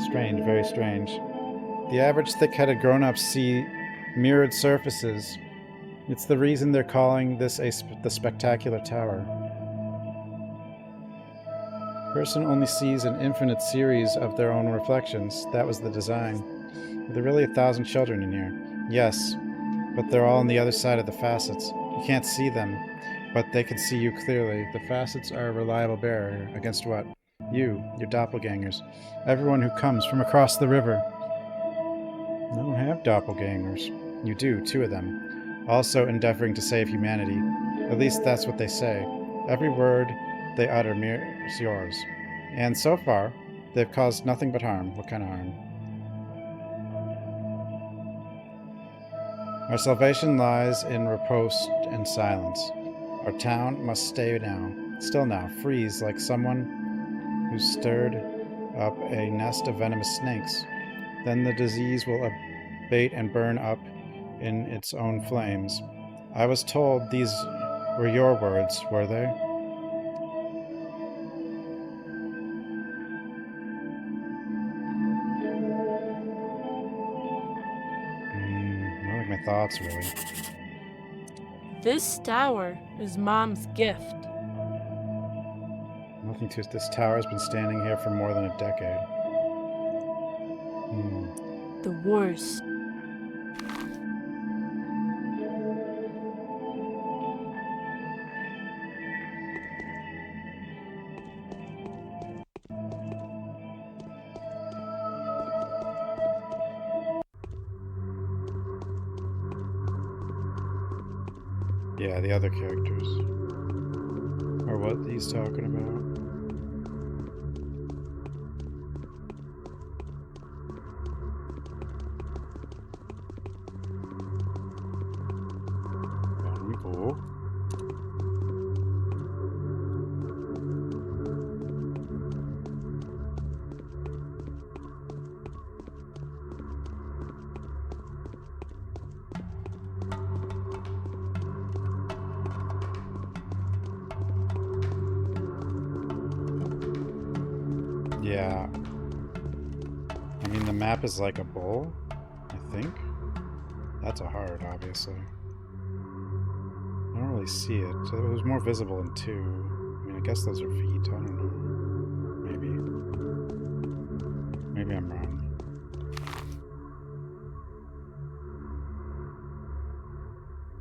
Strange, very strange. The average thick-headed grown-ups see mirrored surfaces. It's the reason they're calling this the Spectacular Tower. Person only sees an infinite series of their own reflections. That was the design. Are there really 1,000 children in here? Yes, but they're all on the other side of the facets. You can't see them, but they can see you clearly. The facets are a reliable barrier. Against what? You, your doppelgangers. Everyone who comes from across the river. I don't have doppelgangers. You do, 2 of them. Also endeavoring to save humanity. At least that's what they say. Every word they utter mirrors yours. And so far, they've caused nothing but harm. What kind of harm? Our salvation lies in repose and silence. Our town must stay now, still now, freeze like someone who stirred up a nest of venomous snakes. Then the disease will abate and burn up in its own flames. I was told these were your words, were they? I like my thoughts, really.
This tower is Mom's gift.
Nothing to this tower has been standing here for more than a decade.
The worst.
Yeah, the other characters. Or what he's talking about. Cool. Yeah. I mean, the map is like a bowl, I think. That's a heart, obviously. I don't really see it. So it was more visible in 2. I mean, I guess those are feet. I don't know. Maybe. Maybe I'm wrong.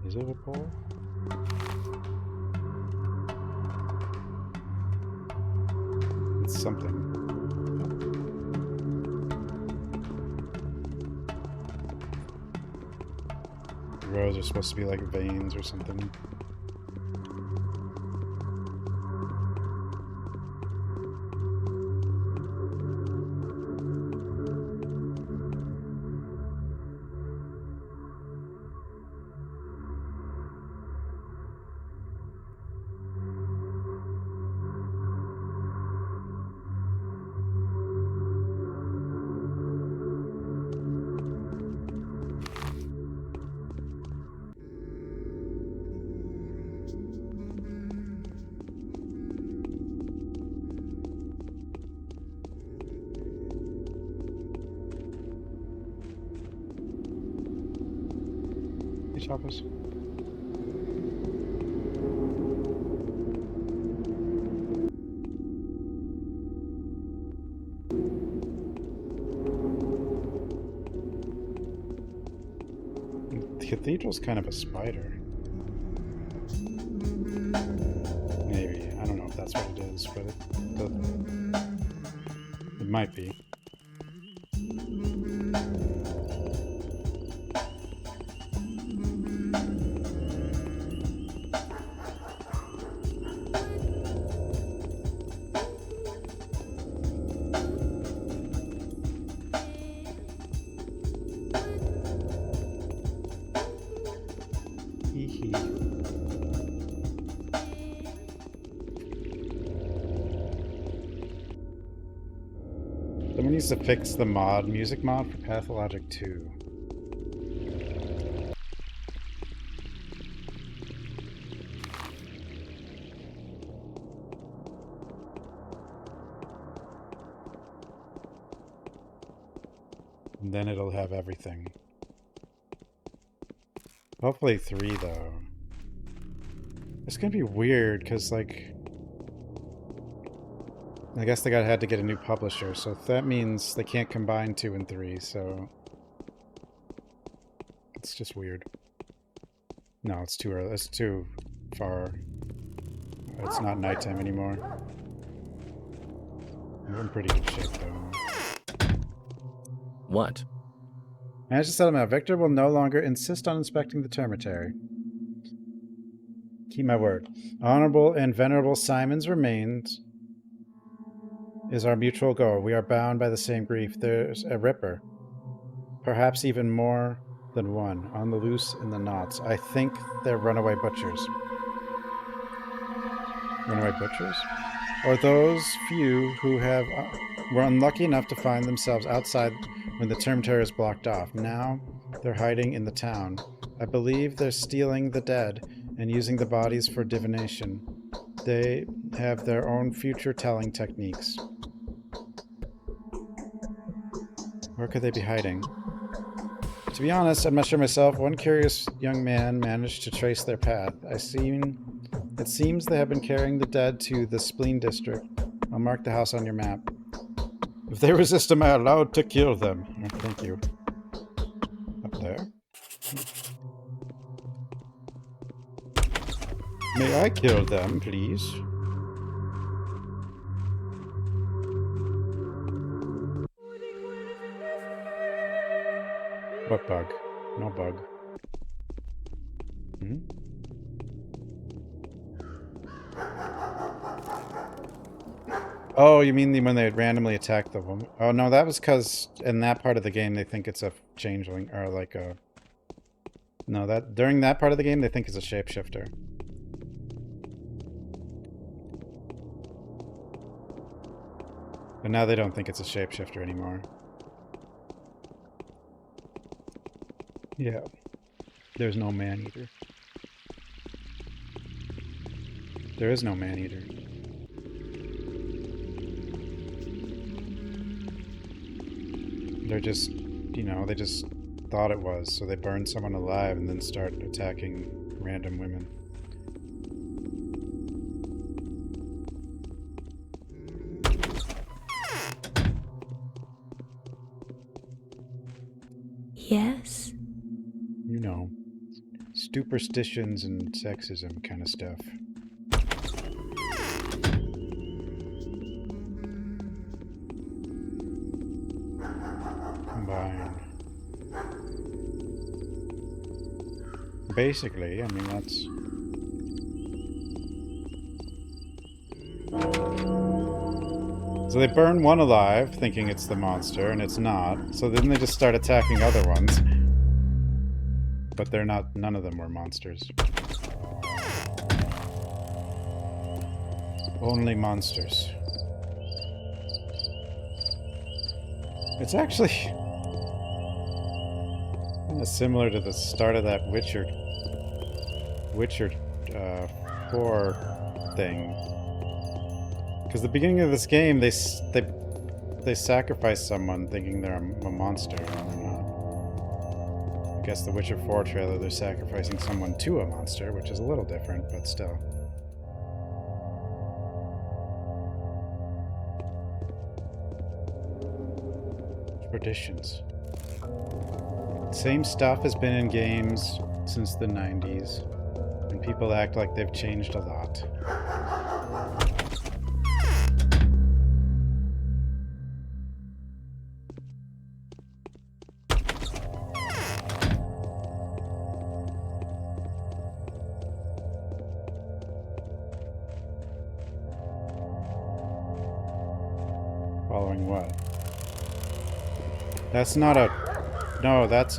Is it a bowl? It's something. The rows are supposed to be like veins or something. Choppers. The cathedral's kind of a spider. Maybe. I don't know if that's what it is, but it might be. Someone needs to fix the music mod for Pathologic 2. And then it'll have everything. Hopefully 3, though. It's gonna be weird, because, like... I guess they had to get a new publisher, so that means they can't combine 2 and 3, so... It's just weird. No, it's too early. It's too far. It's not nighttime anymore. We're in pretty good shape, though.
What?
Managed to settle out. Victor will no longer insist on inspecting the termitary. Keep my word. Honorable and venerable Simon's remains is our mutual goal. We are bound by the same grief. There's a Ripper. Perhaps even more than one. On the loose in the knots. I think they're runaway butchers. Runaway butchers? Or those few who were unlucky enough to find themselves outside when the termitary is blocked off. Now they're hiding in the town. I believe they're stealing the dead and using the bodies for divination. They have their own future-telling techniques. Where could they be hiding? To be honest, I'm not sure myself. One curious young man managed to trace their path. It seems they have been carrying the dead to the Spleen District. I'll mark the house on your map. If they resist, am I allowed to kill them? Oh, thank you. Up there? May I kill them, please? What bug? No bug. Hmm? Oh, you mean when they randomly attack the woman? Oh, no, that was because in that part of the game they think it's a changeling, or like a... No, during that part of the game they think it's a shapeshifter. But now they don't think it's a shapeshifter anymore. Yeah. There's no man-eater. There is no man-eater. They're just, you know, they just thought it was, so they burn someone alive and then start attacking random women.
Yes?
You know, superstitions and sexism kind of stuff. Combine. Basically, I mean, that's... So they burn one alive, thinking it's the monster, and it's not. So then they just start attacking other ones. But they're not, none of them were monsters. Only monsters. It's actually kind of similar to the start of that Witcher 4 thing. Because the beginning of this game, they sacrifice someone thinking they're a monster, and they're not. I guess the Witcher 4 trailer, they're sacrificing someone to a monster, which is a little different, but still. Traditions. Same stuff has been in games since the 90s, and people act like they've changed a lot. Following what? That's not a... No, that's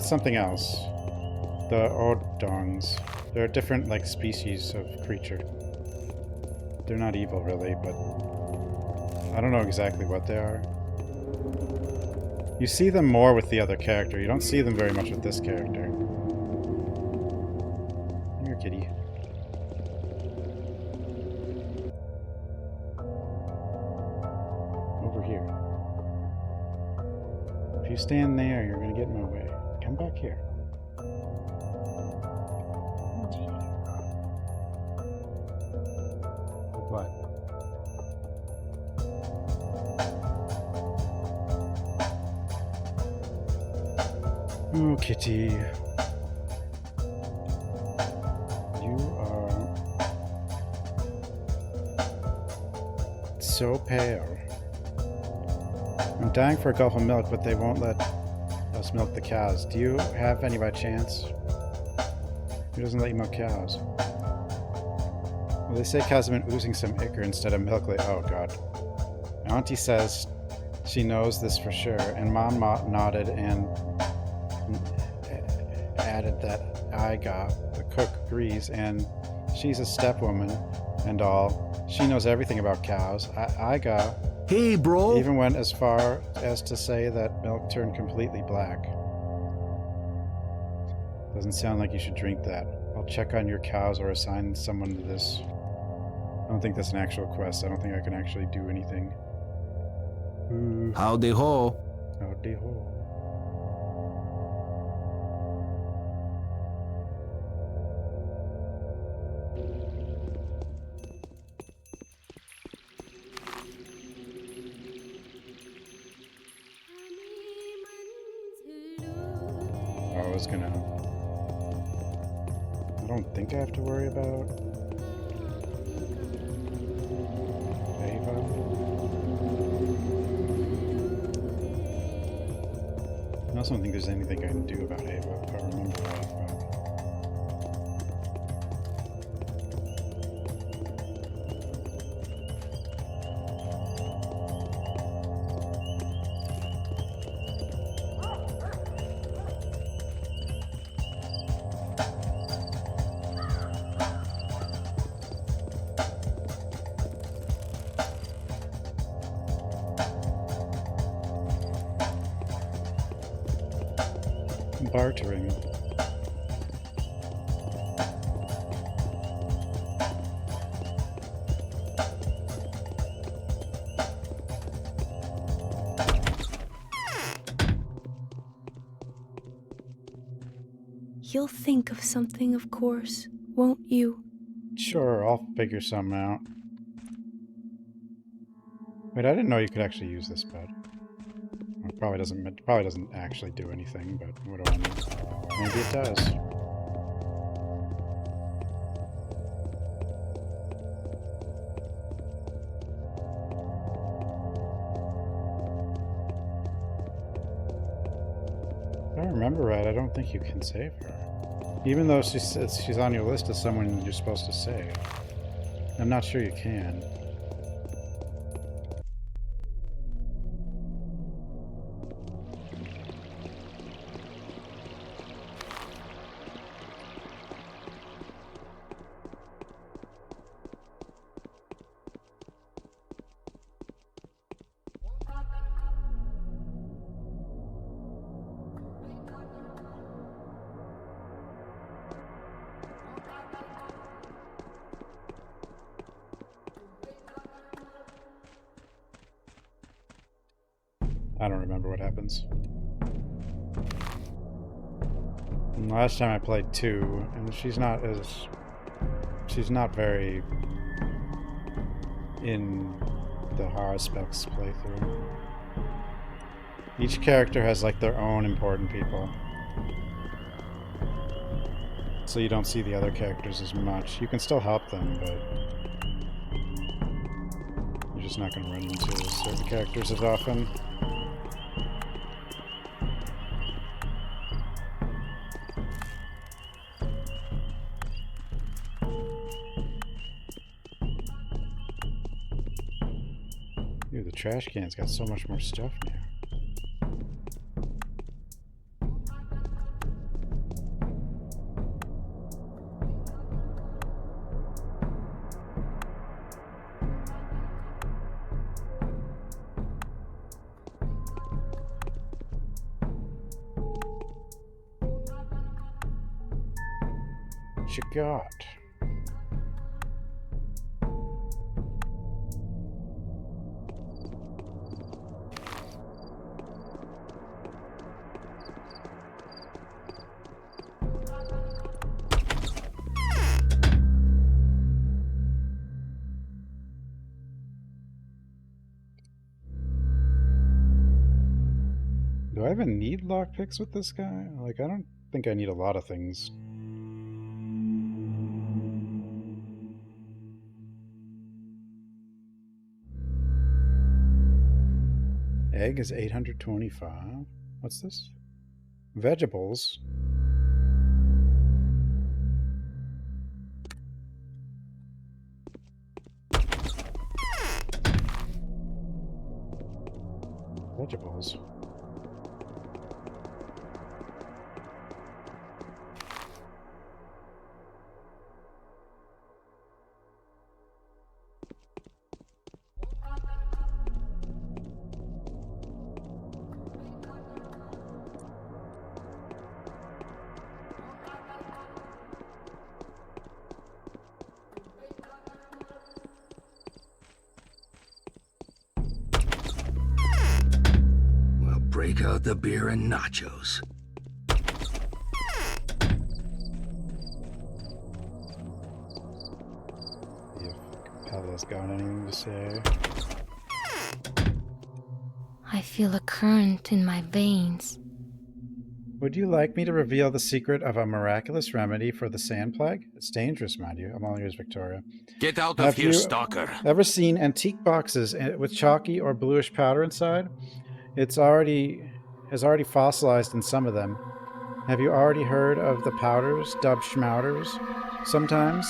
something else. The Odongs. They're a different, like, species of creature. They're not evil, really, but... I don't know exactly what they are. You see them more with the other character. You don't see them very much with this character. Come here, kitty. Over here. If you stand there, you're gonna get in my way. Come back here. What? Oh, Kitty. You are so pale. I'm dying for a gulp of milk, but they won't let us milk the cows. Do you have any by chance? Who doesn't let you milk cows? Well, they say cows have been oozing some ichor instead of milk lately. Oh, God. Auntie says she knows this for sure, and Mom nodded and added that Iga, the cook, agrees, and she's a stepwoman and all. She knows everything about cows. Iga
Hey, bro!
even went as far as to say that milk turned completely black. Doesn't sound like you should drink that. I'll check on your cows or assign someone to this. I don't think that's an actual quest. I don't think I can actually do anything. Ooh.
Howdy ho!
Howdy ho. I was gonna... I don't think I have to worry about... Ava. I also don't think there's anything I can do about Ava, if I remember right, but... Bartering.
You'll think of something, of course, won't you?
Sure, I'll figure something out. Wait, I didn't know you could actually use this bed. Well, it probably doesn't actually do anything, but what do I know? Maybe it does. If I remember right, I don't think you can save her. Even though she's on your list as someone you're supposed to save. I'm not sure you can. I don't remember what happens. And last time I played 2, and she's not very in the Haruspex playthrough. Each character has like their own important people. So you don't see the other characters as much. You can still help them, but you're just not going to run into certain characters as often. Dude, the trash can's got so much more stuff now. What you got? Do I even need lockpicks with this guy? Like, I don't think I need a lot of things. Egg is 825. What's this? Vegetables. Vegetables.
We'll break out the beer and nachos.
See if Capella's got anything to say.
I feel a current in my veins.
Would you like me to reveal the secret of a miraculous remedy for the sand plague? It's dangerous, mind you. I'm all ears, Victoria.
Get out
Have
of here,
you
stalker.
ever seen antique boxes with chalky or bluish powder inside? Has already fossilized in some of them. Have you already heard of the powders, dubbed schmouters? Sometimes.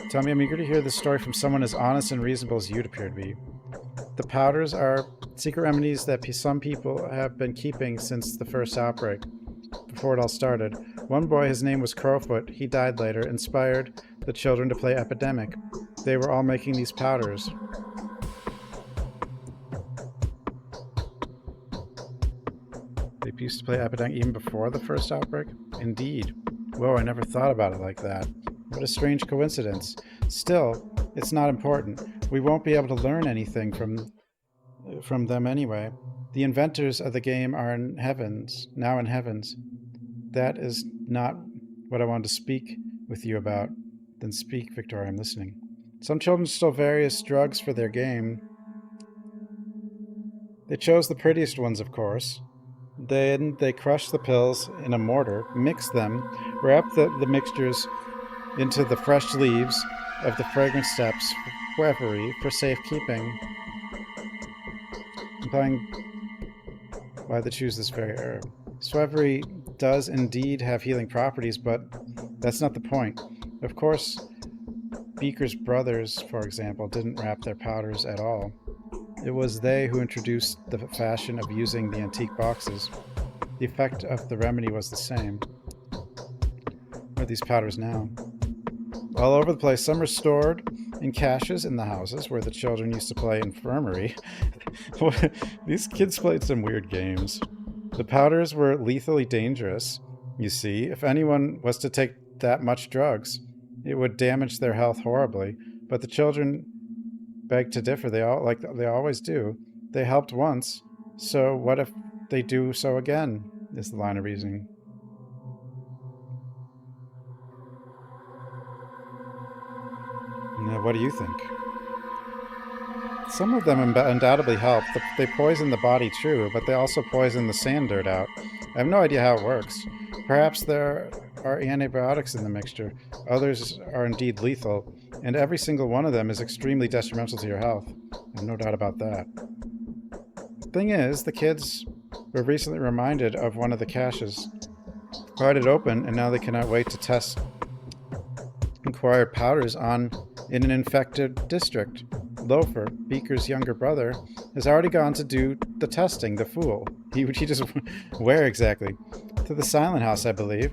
Tell me, I'm eager to hear this story from someone as honest and reasonable as you'd appear to be. The powders are secret remedies that some people have been keeping since the first outbreak, before it all started. One boy, his name was Crowfoot, he died later, inspired the children to play Epidemic. They were all making these powders. They used to play Epidemic even before the first outbreak? Indeed. Whoa, I never thought about it like that. What a strange coincidence. Still, it's not important. We won't be able to learn anything from them anyway. The inventors of the game are in heavens, now in heavens. That is not what I wanted to speak with you about. Then speak, Victoria, I'm listening. Some children stole various drugs for their game. They chose the prettiest ones, of course. Then they crushed the pills in a mortar, mixed them, wrapped the mixtures into the fresh leaves of the fragrant steps, Weavery, for safekeeping, implying why they choose this very herb. Swevery does indeed have healing properties, but that's not the point. Of course, Beaker's brothers, for example, didn't wrap their powders at all. It was they who introduced the fashion of using the antique boxes. The effect of the remedy was the same. Where are these powders now? All over the place. Some are stored in caches in the houses where the children used to play infirmary. These kids played some weird games. The powders were lethally dangerous, you see. If anyone was to take that much drugs, it would damage their health horribly. But the children begged to differ. They always do. They helped once, so what if they do so again, is the line of reasoning. Now, what do you think? Some of them undoubtedly help. They poison the body, true, but they also poison the sand dirt out. I have no idea how it works. Perhaps there are antibiotics in the mixture. Others are indeed lethal, and every single one of them is extremely detrimental to your health. I have no doubt about that. The thing is, the kids were recently reminded of one of the caches. Pried it open, and now they cannot wait to test acquired powders in an infected district. Loafer, Beaker's younger brother, has already gone to do the testing, the fool. He just... Where exactly? To the Silent House, I believe.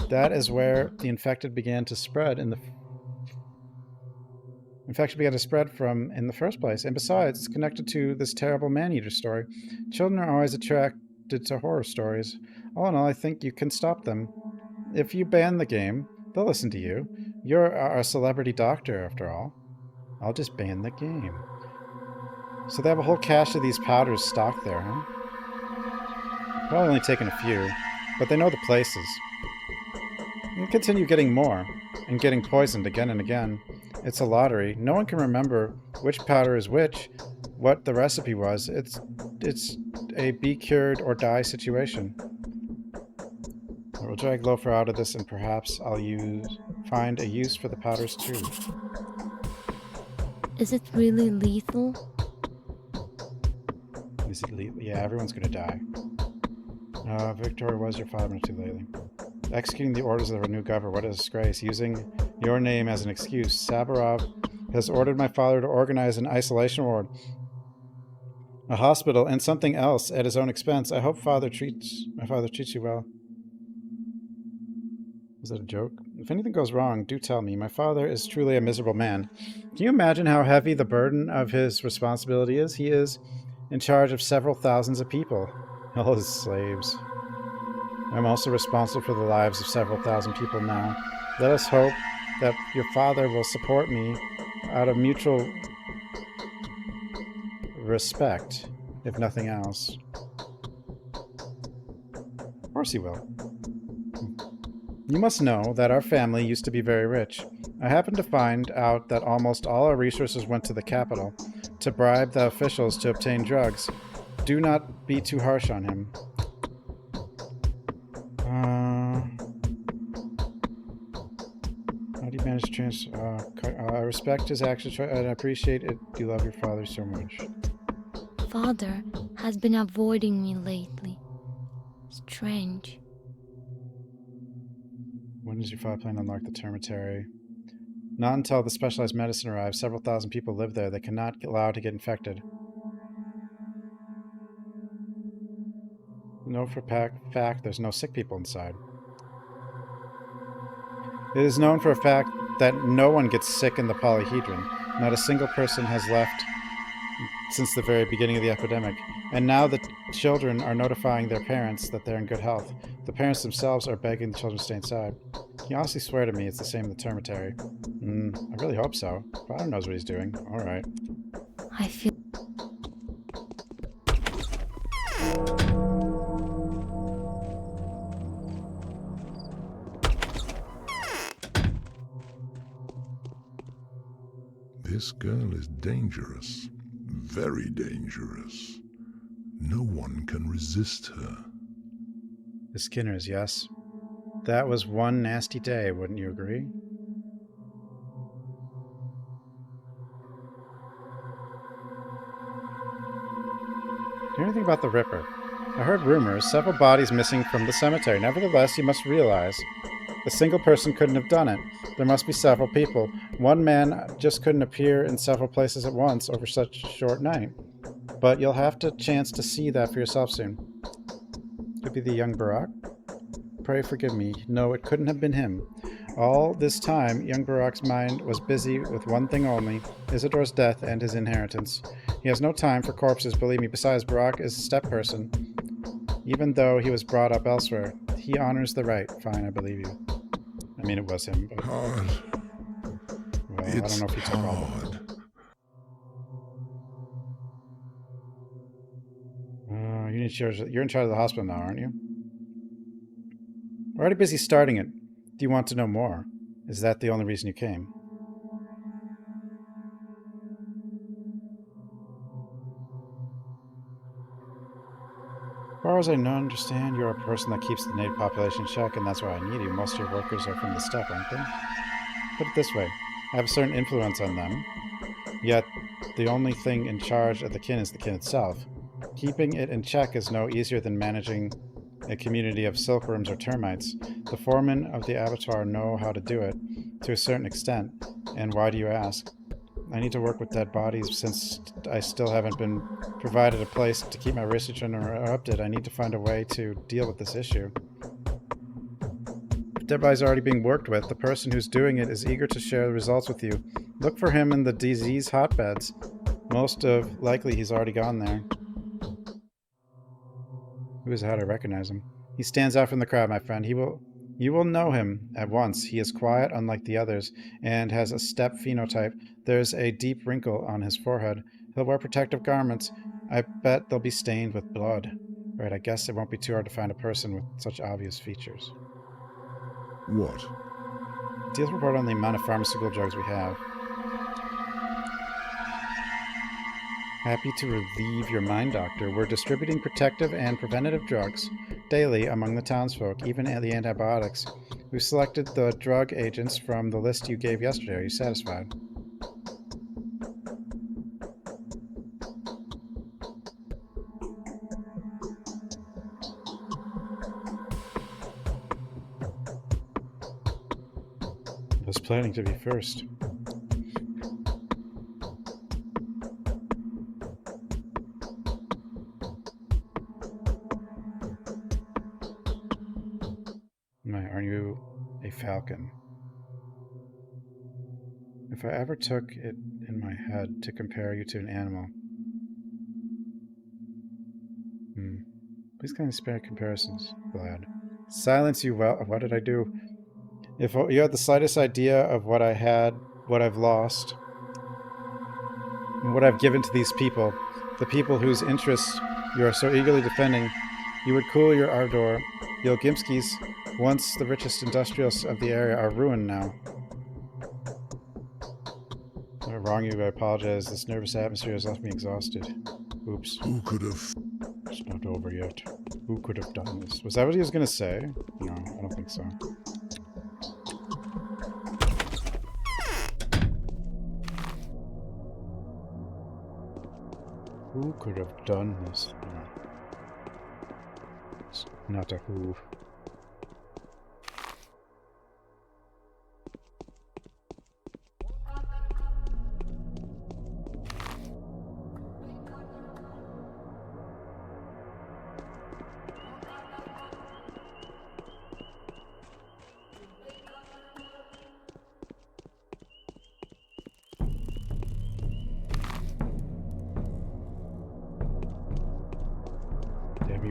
That is where the infected began to spread from in the first place. And besides, it's connected to this terrible man-eater story. Children are always attracted to horror stories. All in all, I think you can stop them. If you ban the game, they'll listen to you. You're a celebrity doctor, after all. I'll just ban the game. So they have a whole cache of these powders stocked there, huh? Probably only taken a few, but they know the places. And continue getting more, and getting poisoned again and again. It's a lottery. No one can remember which powder is which what the recipe was. It's a be cured or die situation. I will drag Loafer out of this, and perhaps I'll find a use for the powders too.
Is it really lethal?
Is it lethal? Yeah, everyone's gonna die. Victoria was your 5 minutes too lately. Executing the orders of the new governor, what a disgrace. Using your name as an excuse. Saburov has ordered my father to organize an isolation ward, a hospital, and something else at his own expense. I hope my father treats you well. Is that a joke? If anything goes wrong, do tell me. My father is truly a miserable man. Can you imagine how heavy the burden of his responsibility is? He is in charge of several thousands of people, all his slaves. I'm also responsible for the lives of several thousand people now. Let us hope that your father will support me out of mutual respect, if nothing else. Of course he will. You must know that our family used to be very rich. I happened to find out that almost all our resources went to the capital to bribe the officials to obtain drugs. Do not be too harsh on him. How do you manage to I respect his actions and I appreciate it. You love your father so much.
Father has been avoiding me lately. Strange.
When does your father plan to unlock the termitary? Not until the specialized medicine arrives. Several thousand people live there. They cannot get allowed to get infected. Know for fact there's no sick people inside. It is known for a fact that no one gets sick in the polyhedron. Not a single person has left since the very beginning of the epidemic. And now the children are notifying their parents that they're in good health. The parents themselves are begging the children to stay inside. Can you honestly swear to me it's the same in the termitary? I really hope so. Father knows what he's doing. Alright.
I feel...
This girl is dangerous. Very dangerous. No one can resist her.
The Skinners, yes. That was one nasty day, wouldn't you agree? Do you know anything about the Ripper? I heard rumors, several bodies missing from the cemetery. Nevertheless, you must realize, a single person couldn't have done it. There must be several people. One man just couldn't appear in several places at once over such a short night. But you'll have a chance to see that for yourself soon. Could be the young Barak? Pray forgive me. No, it couldn't have been him. All this time, young Barak's mind was busy with one thing only, Isidore's death and his inheritance. He has no time for corpses, believe me. Besides, Barak is a step person. Even though he was brought up elsewhere, he honors the right. Fine, I believe you. I mean, it was him, but...
Hard.
Well, I don't know if he took all of it. You're in charge of the hospital now, aren't you? We're already busy starting it. Do you want to know more? Is that the only reason you came? As far as I understand, you're a person that keeps the native population in check, and that's why I need you. Most of your workers are from the steppe, aren't they? Put it this way. I have a certain influence on them, yet the only thing in charge of the kin is the kin itself. Keeping it in check is no easier than managing a community of silkworms or termites. The foremen of the abattoir know how to do it, to a certain extent. And why do you ask? I need to work with dead bodies since I still haven't been provided a place to keep my research uninterrupted. I need to find a way to deal with this issue. If dead bodies are already being worked with, the person who's doing it is eager to share the results with you. Look for him in the disease hotbeds. Most of likely he's already gone there. Who is how to recognize him? He stands out from the crowd, my friend. You will know him at once. He is quiet, unlike the others, and has a steppe phenotype. There's a deep wrinkle on his forehead. He'll wear protective garments. I bet they'll be stained with blood. Right, I guess it won't be too hard to find a person with such obvious features.
What?
Deals report on the amount of pharmaceutical drugs we have. Happy to relieve your mind, Doctor. We're distributing protective and preventative drugs daily among the townsfolk, even the antibiotics. We've selected the drug agents from the list you gave yesterday. Are you satisfied? I was planning to be first. Aren't you a falcon? If I ever took it in my head to compare you to an animal. Please kindly spare comparisons, Glad. Silence you well. What did I do? If you had the slightest idea of what I had, what I've lost, and what I've given to these people, the people whose interests you are so eagerly defending, you would cool your ardor. The Olgimskis, once the richest industrialists of the area, are ruined now. I wrong you, I apologize. This nervous atmosphere has left me exhausted. Oops.
Who could have...
It's not over yet. Who could have done this? Was that what he was going to say? No, I don't think so. Who could have done this? No. It's not a who.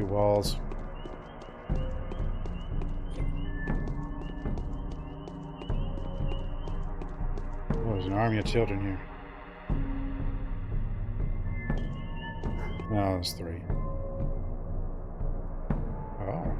Walls. Oh, there's an army of children here. No, there's 3. Oh.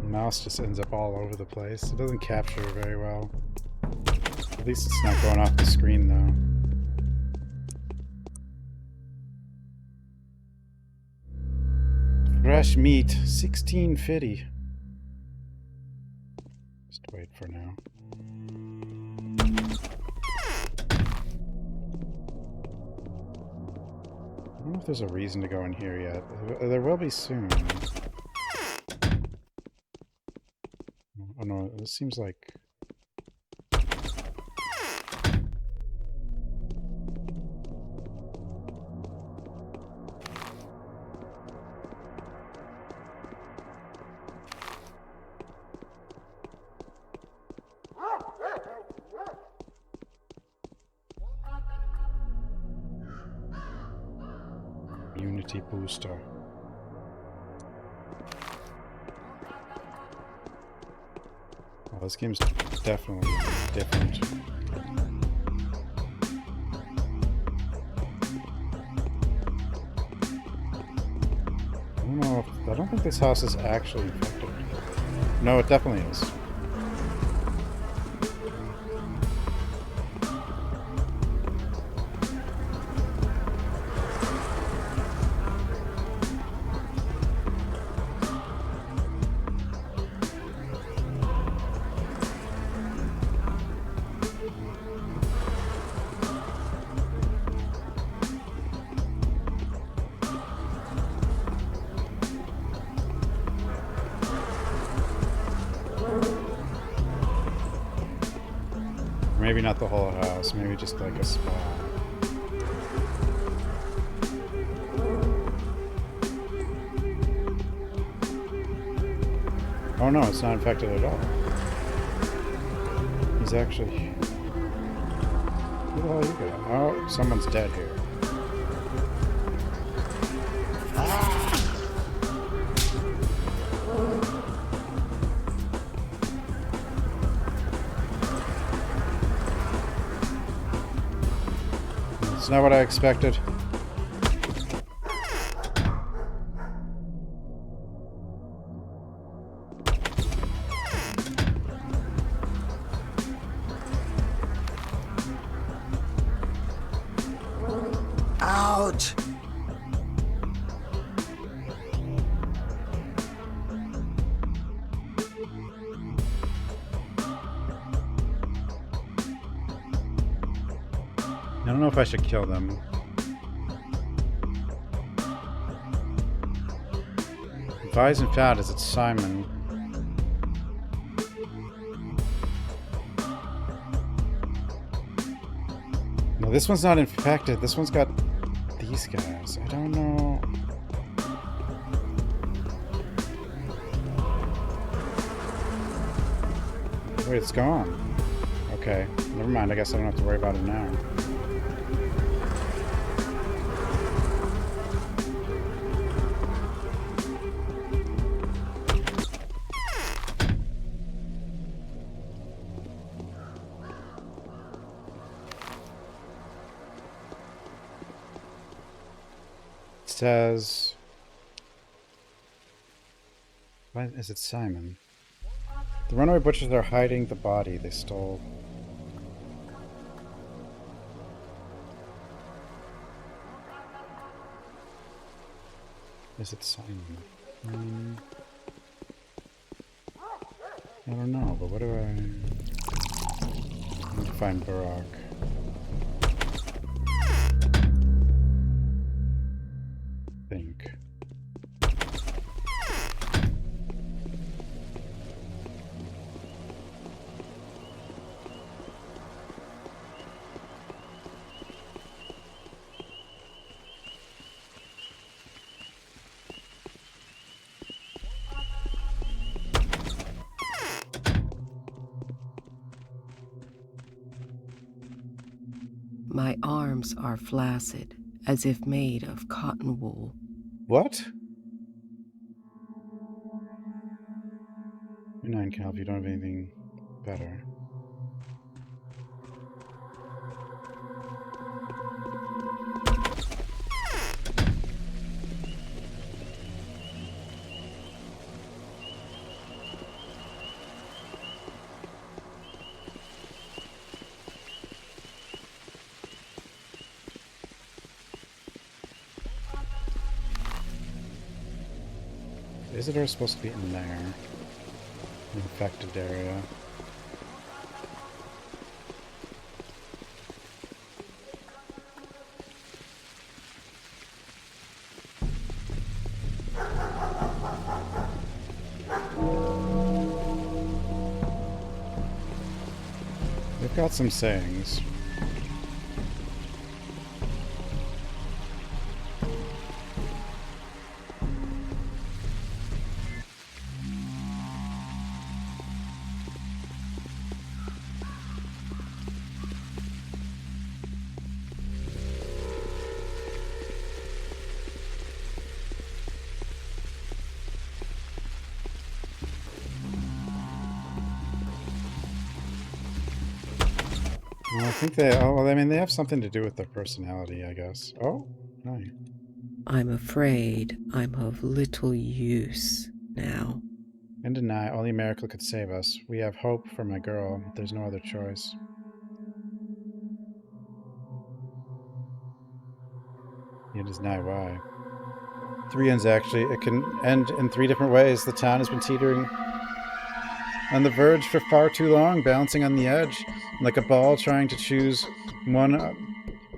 Mouse just ends up all over the place. It doesn't capture it very well. At least it's not going off the screen though. Fresh meat, 1650. Just wait for now. I don't know if there's a reason to go in here yet. There will be soon. Oh no, this seems like... Unity booster. Well, this game's definitely different. I don't think this house is actually infected. No, it definitely is. Maybe not the whole house, maybe just like a spot. Oh no, it's not infected at all. He's actually... Who the hell are you going? Oh, someone's dead here. It's not what I expected.
Ouch!
I don't know if I should kill them. Advise and found as it's Simon. No, this one's not infected. This one's got these guys. I don't know. Wait, it's gone. Okay, never mind. I guess I don't have to worry about it now. Says, why is it Simon? The runaway butchers are hiding the body they stole. Is it Simon? I don't know, but what do I need to find Barack? Think.
My arms are flaccid, as if made of cotton wool.
What? You're 9 Cal if you don't have anything better. Visitor's supposed to be in there. Infected area. They've got some sayings. Well, I think they... Oh, well, I mean, they have something to do with their personality, I guess. Oh, no.
I'm afraid I'm of little use now.
And deny, only a miracle could save us. We have hope for my girl. There's no other choice. It is not why. 3 ends, actually. It can end in 3 different ways. The town has been teetering on the verge for far too long, bouncing on the edge, like a ball trying to choose one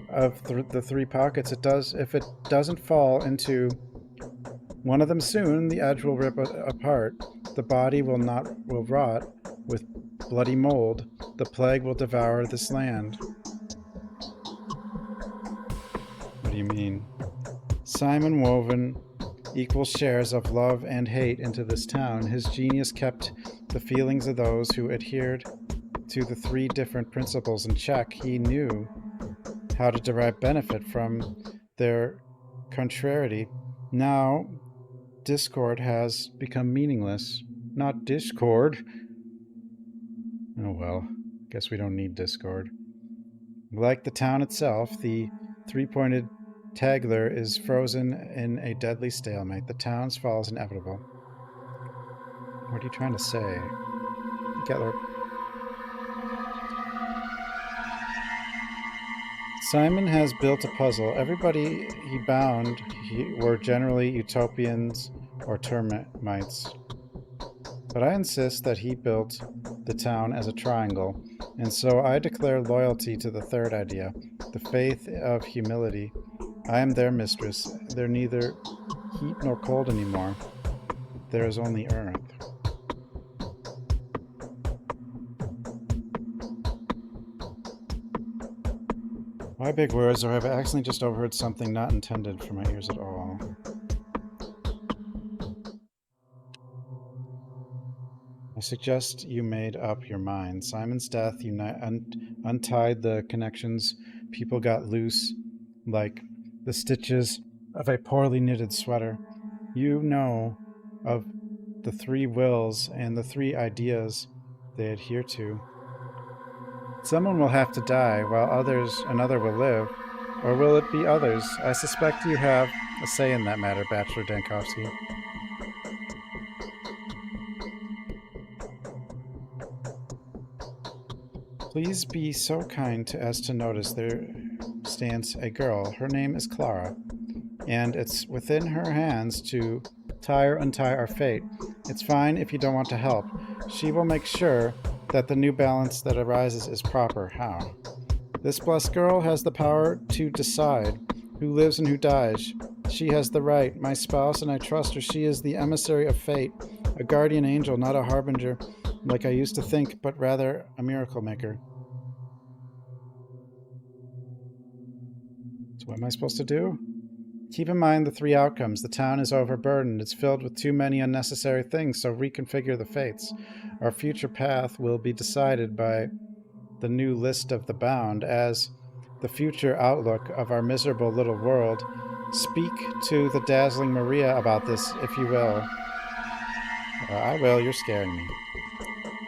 of the 3 pockets it does. If it doesn't fall into one of them soon, the edge will rip apart. The body will rot with bloody mold. The plague will devour this land. What do you mean? Simon woven equal shares of love and hate into this town. His genius kept the feelings of those who adhered to the 3 different principles in check. He knew how to derive benefit from their contrariety. Now, discord has become meaningless. Not discord. Oh well, guess we don't need discord. Like the town itself, the three-pointed Tagler is frozen in a deadly stalemate. The town's fall is inevitable. What are you trying to say? Getler. Simon has built a puzzle. Everybody he bound were generally utopians or termites. But I insist that he built the town as a triangle, and so I declare loyalty to the third idea, the faith of humility. I am their mistress. They're neither heat nor cold anymore. There is only earth. Why big words, or have I accidentally just overheard something not intended for my ears at all? I suggest you made up your mind. Simon's death untied the connections. People got loose, like the stitches of a poorly knitted sweater. You know of the three wills and the three ideas they adhere to. Someone will have to die, while another will live. Or will it be others? I suspect you have a say in that matter, Bachelor Dankovsky. Please be so kind as to notice there stands a girl. Her name is Clara, and it's within her hands to tie or untie our fate. It's fine if you don't want to help. She will make sure that the new balance that arises is proper. How? This blessed girl has the power to decide who lives and who dies. She has the right, my spouse, and I trust her. She is the emissary of fate, a guardian angel, not a harbinger, like I used to think, but rather a miracle maker. So what am I supposed to do? Keep in mind the three outcomes. The town is overburdened. It's filled with too many unnecessary things, so reconfigure the fates. Our future path will be decided by the new list of the bound as the future outlook of our miserable little world. Speak to the dazzling Maria about this, if you will. I will. You're scaring me.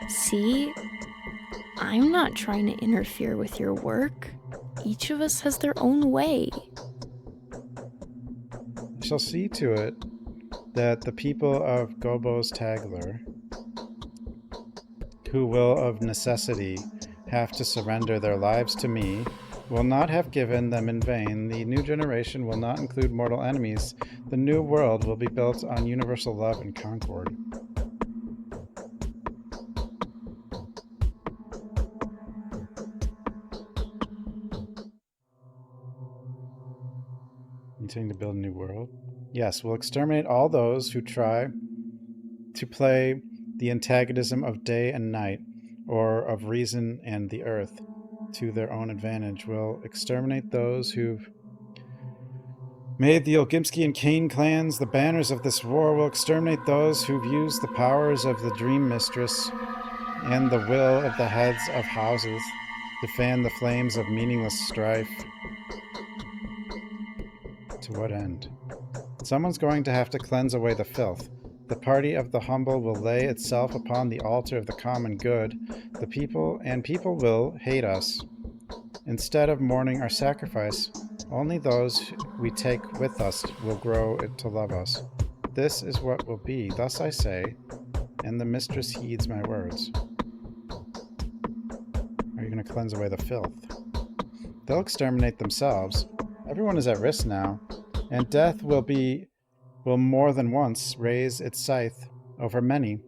See? I'm not trying to interfere with your work. Each of us has their own way.
I shall see to it that the people of Gobos Tagler, who will of necessity have to surrender their lives to me, will not have given them in vain. The new generation will not include mortal enemies. The new world will be built on universal love and concord. Intending to build a new world? Yes, we'll exterminate all those who try to play the antagonism of day and night, or of reason and the earth, to their own advantage. We'll exterminate those who've made the Olgimsky and Kane clans the banners of this war. We'll exterminate those who've used the powers of the Dream Mistress and the will of the heads of houses to fan the flames of meaningless strife. To what end? Someone's going to have to cleanse away the filth. The party of the humble will lay itself upon the altar of the common good. The people will hate us. Instead of mourning our sacrifice, only those we take with us will grow to love us. This is what will be. Thus I say, and the mistress heeds my words. Are you going to cleanse away the filth? They'll exterminate themselves. Everyone is at risk now, and death will more than once raise its scythe over many.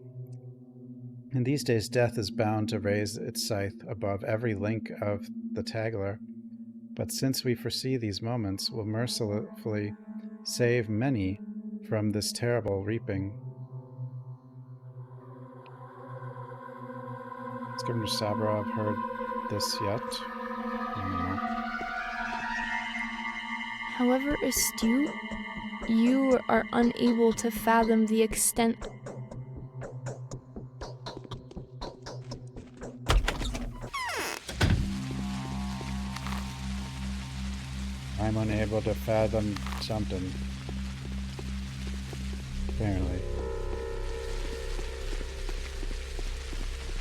In these days, death is bound to raise its scythe above every link of the Tagler. But since we foresee these moments, we'll mercifully save many from this terrible reaping. Has Governor Sabrov heard this yet? I don't know.
However astute, you are unable to fathom the extent.
able to fathom something. Apparently.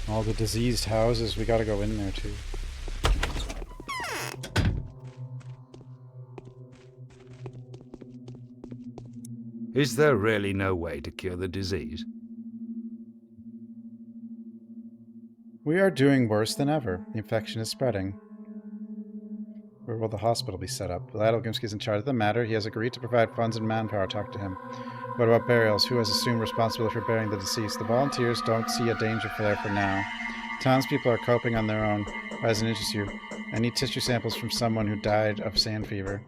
All the diseased houses, we gotta go in there too.
Is there really no way to cure the disease?
We are doing worse than ever. The infection is spreading. Where will the hospital be set up? Vlad Olgimsky is in charge of the matter. He has agreed to provide funds and manpower. Talk to him. What about burials? Who has assumed responsibility for burying the deceased? The volunteers don't see a danger there for now. Townspeople are coping on their own. Why does it interest you? I need tissue samples from someone who died of sand fever.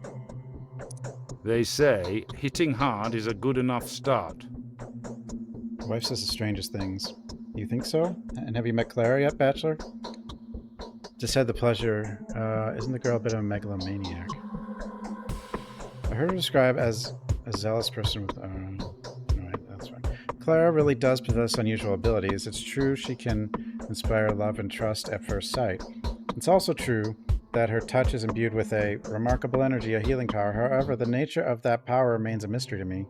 They say hitting hard is a good enough start.
The wife says the strangest things. You think so? And have you met Clara yet, Bachelor? Just had the pleasure. Isn't the girl a bit of a megalomaniac? I heard her described as a zealous person with... Right, that's fine. Clara really does possess unusual abilities. It's true she can inspire love and trust at first sight. It's also true that her touch is imbued with a remarkable energy, a healing power. However, the nature of that power remains a mystery to me.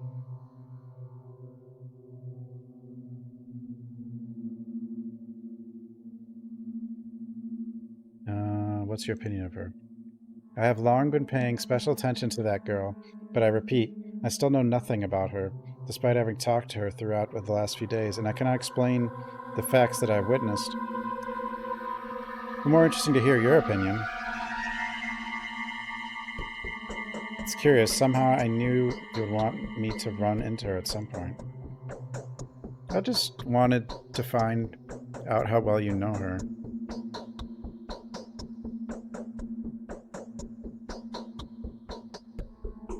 What's your opinion of her? I have long been paying special attention to that girl, but I repeat, I still know nothing about her, despite having talked to her throughout the last few days, and I cannot explain the facts that I've witnessed. More interesting to hear your opinion. It's curious, somehow I knew you would want me to run into her at some point. I just wanted to find out how well you know her.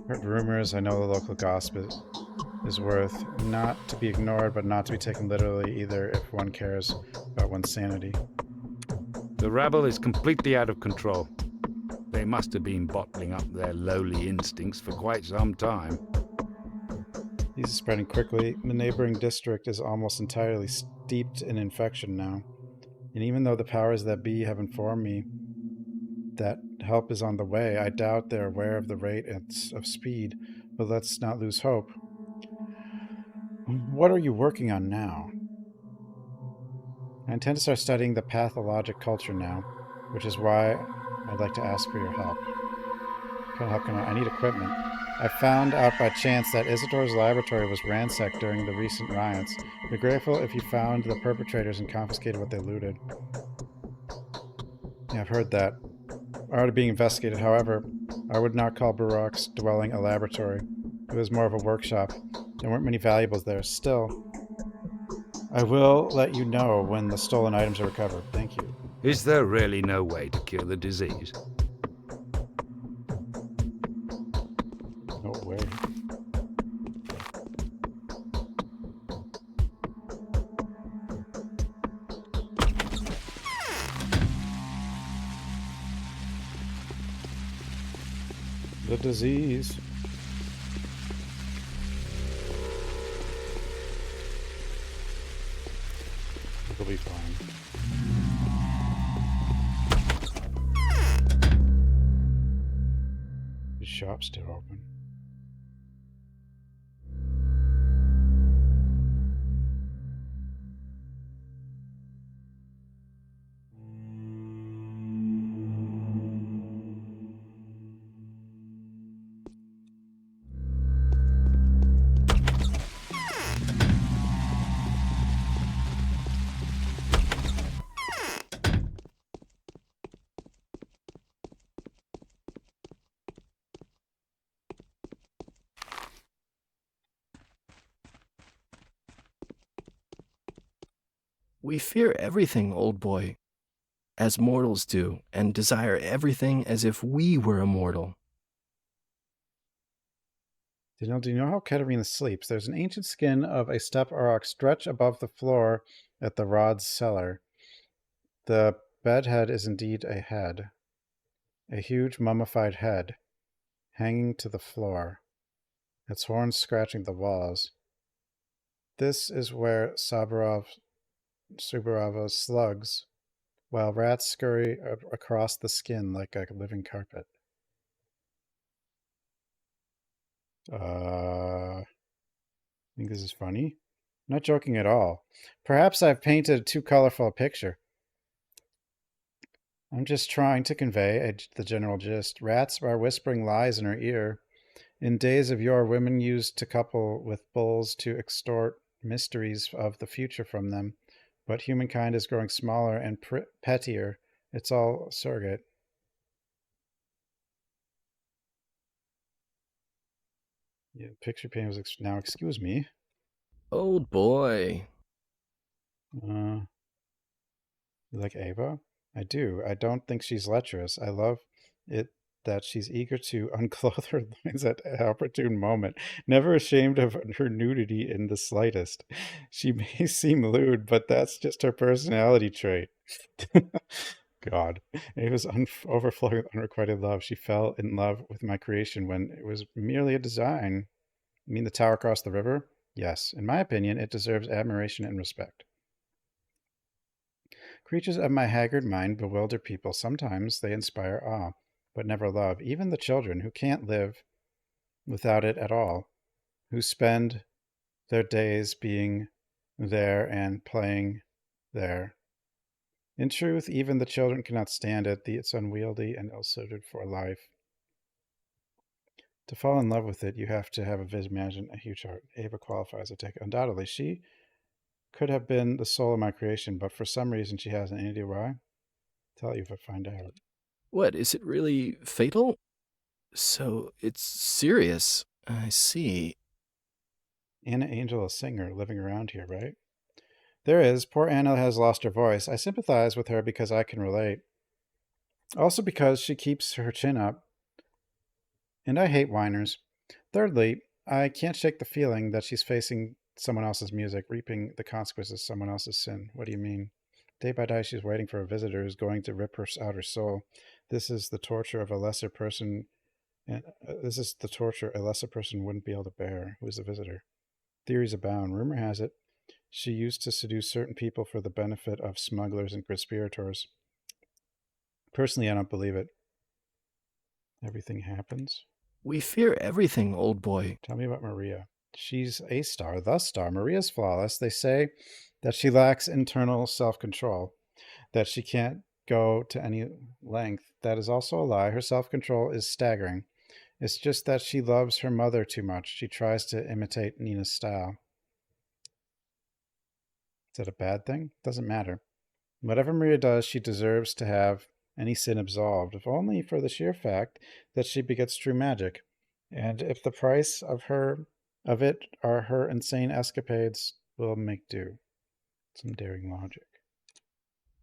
Heard rumors, I know the local gossip is worth not to be ignored, but not to be taken literally either if one cares about one's sanity.
The rabble is completely out of control. They must have been bottling up their lowly instincts for quite some time.
These are spreading quickly. The neighboring district is almost entirely steeped in infection now. And even though the powers that be have informed me that help is on the way, I doubt they're aware of the rate of speed, but let's not lose hope. What are you working on now? I intend to start studying the pathologic culture now, which is why I'd like to ask for your help. How can I need equipment. I found out by chance that Isidore's laboratory was ransacked during the recent riots. Be grateful if you found the perpetrators and confiscated what they looted. Yeah, I've heard that. Already being investigated, however, I would not call Barak's dwelling a laboratory. It was more of a workshop. There weren't many valuables there. Still, I will let you know when the stolen items are recovered. Thank you.
Is there really no way to cure the disease?
No way. The disease. It'll be fine. The shop's still open.
We fear everything, old boy, as mortals do, and desire everything as if we were immortal.
Do you know how Katerina sleeps? There's an ancient skin of a steppe auroch stretched above the floor at the rod's cellar. The bedhead is indeed a head. A huge mummified head, hanging to the floor, its horns scratching the walls. This is where Subarava slugs, while rats scurry across the skin like a living carpet. I think this is funny. I'm not joking at all. Perhaps I've painted too colorful a picture. I'm just trying to convey the general gist. Rats are whispering lies in her ear. In days of yore, women used to couple with bulls to extort mysteries of the future from them. But humankind is growing smaller and pettier. It's all surrogate. Yeah, picture painting was now. Excuse me.
Old boy.
You like Ava? I do. I don't think she's lecherous. I love it that she's eager to unclothe her loins at an opportune moment, never ashamed of her nudity in the slightest. She may seem lewd, but that's just her personality trait. God. Ava's overflowing with unrequited love. She fell in love with my creation when it was merely a design. You mean the tower across the river? Yes. In my opinion, it deserves admiration and respect. Creatures of my haggard mind bewilder people. Sometimes they inspire awe, but never love. Even the children who can't live without it at all, who spend their days being there and playing there. In truth, even the children cannot stand it. It's unwieldy and ill-suited for life. To fall in love with it, you have to have a vision, imagine a huge heart. Ava qualifies, I take it. Undoubtedly, she could have been the soul of my creation, but for some reason she hasn't. Any idea why? Tell you if I find out.
What, is it really fatal? So it's serious. I see.
Anna Angel, a singer, living around here, right? There is. Poor Anna has lost her voice. I sympathize with her because I can relate. Also because she keeps her chin up. And I hate whiners. Thirdly, I can't shake the feeling that she's facing someone else's music, reaping the consequences of someone else's sin. What do you mean? Day by day, she's waiting for a visitor who's going to rip her out her soul. This is the torture of a lesser person. And this is the torture a lesser person wouldn't be able to bear. Who's the visitor? Theories abound. Rumor has it she used to seduce certain people for the benefit of smugglers and conspirators. Personally, I don't believe it. Everything happens.
We fear everything, old boy.
Tell me about Maria. She's a star, the star. Maria's flawless. They say that she lacks internal self-control, that she can't go to any length. That is also a lie. Her self-control is staggering. It's just that she loves her mother too much. She tries to imitate Nina's style. Is that a bad thing? Doesn't matter. Whatever Maria does, she deserves to have any sin absolved, if only for the sheer fact that she begets true magic. And if the price of it are her insane escapades, we'll make do. Some daring logic.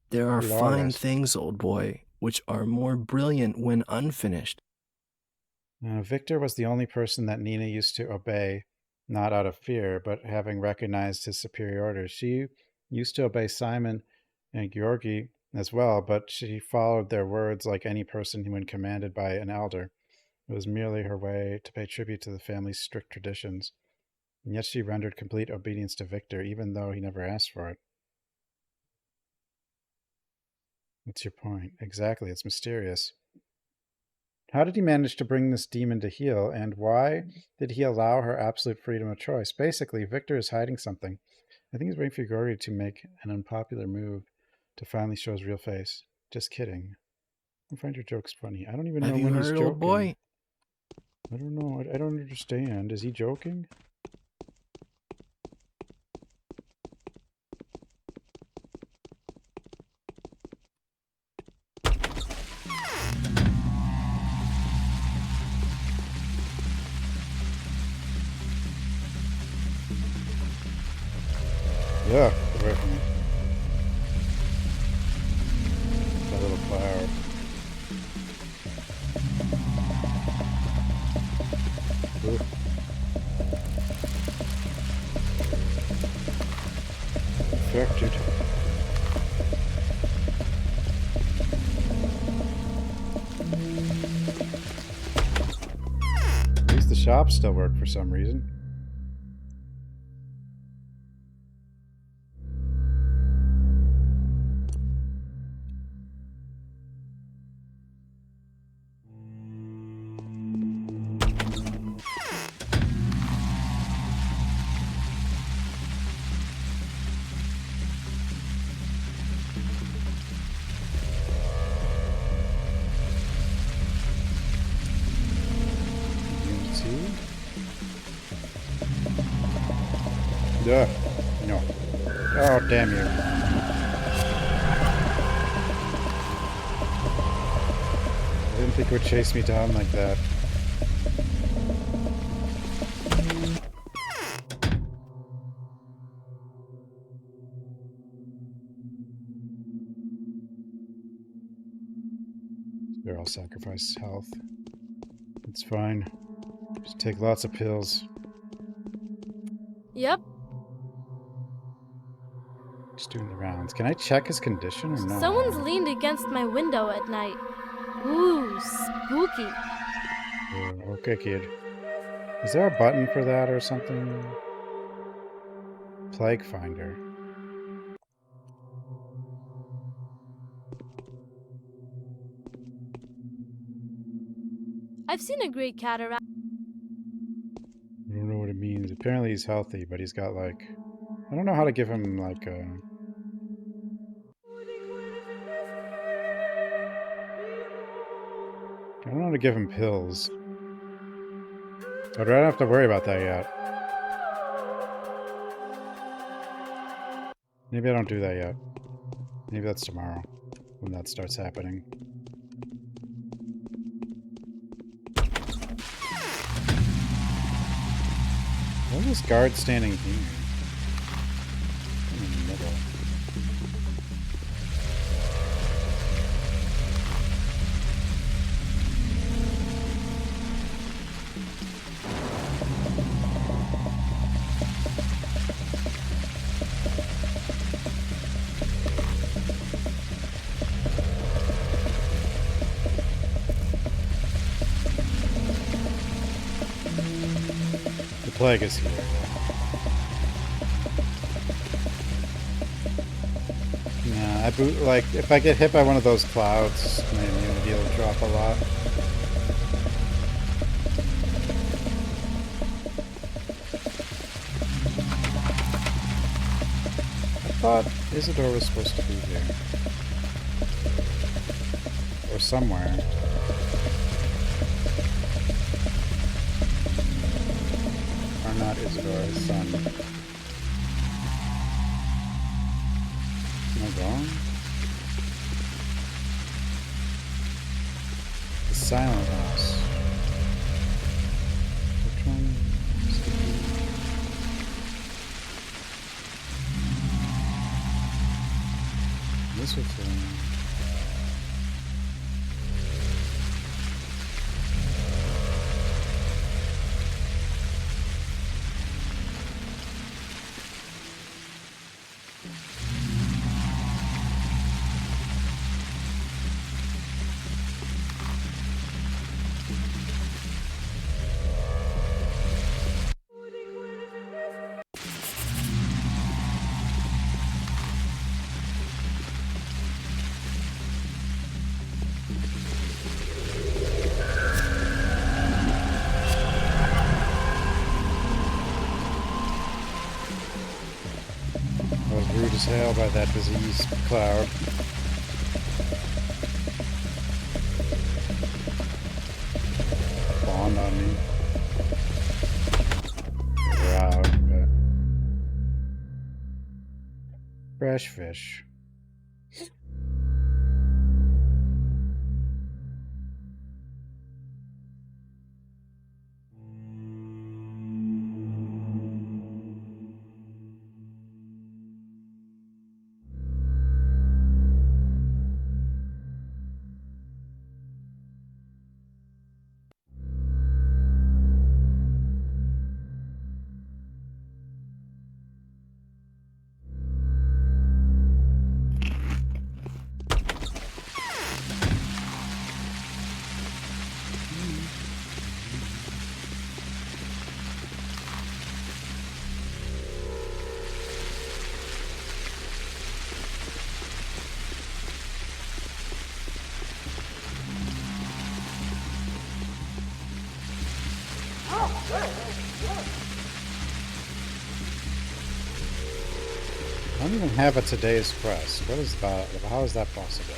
There are
Flawless.
fine things, old boy, which are more brilliant when unfinished.
Victor was the only person that Nina used to obey, not out of fear, but having recognized his superiority. She used to obey Simon and Georgi as well, but she followed their words like any person when commanded by an elder. It was merely her way to pay tribute to the family's strict traditions. And yet she rendered complete obedience to Victor, even though he never asked for it. What's your point? Exactly, it's mysterious. How did he manage to bring this demon to heel, and why did he allow her absolute freedom of choice? Basically, Victor is hiding something. I think he's waiting for Georgi to make an unpopular move to finally show his real face. Just kidding. I find your jokes funny. I don't even know when he's joking.
Old boy?
I don't know. I don't understand. Is he joking? Yeah, get away from me. That little flower. Ooh. Infected. At least the shops still work for some reason. Ugh. No. Oh, damn you. I didn't think it would chase me down like that. Here, I'll sacrifice health. It's fine. Just take lots of pills.
Yep.
Just doing the rounds. Can I check his condition or no?
Someone's leaned against my window at night. Ooh, spooky.
Okay, kid. Is there a button for that or something? Plague finder.
I've seen a gray cat around.
I don't know what it means. Apparently he's healthy, but he's got like... I don't know how to give him like a... I don't know how to give him pills. But I don't have to worry about that yet. Maybe I don't do that yet. Maybe that's tomorrow, when that starts happening. Why is this guard standing here? In the middle. The plague is here. Nah, like, if I get hit by one of those clouds, my immunity will drop a lot. I thought Isidore was supposed to be here. Or somewhere. Or not Isidore, his son. Am I wrong? The Silent House. Which one is the This was the rude as hell by that disease cloud. Spawned on me. They're out, but... Fresh fish. I don't even have a today's quest. What is that? How is that possible?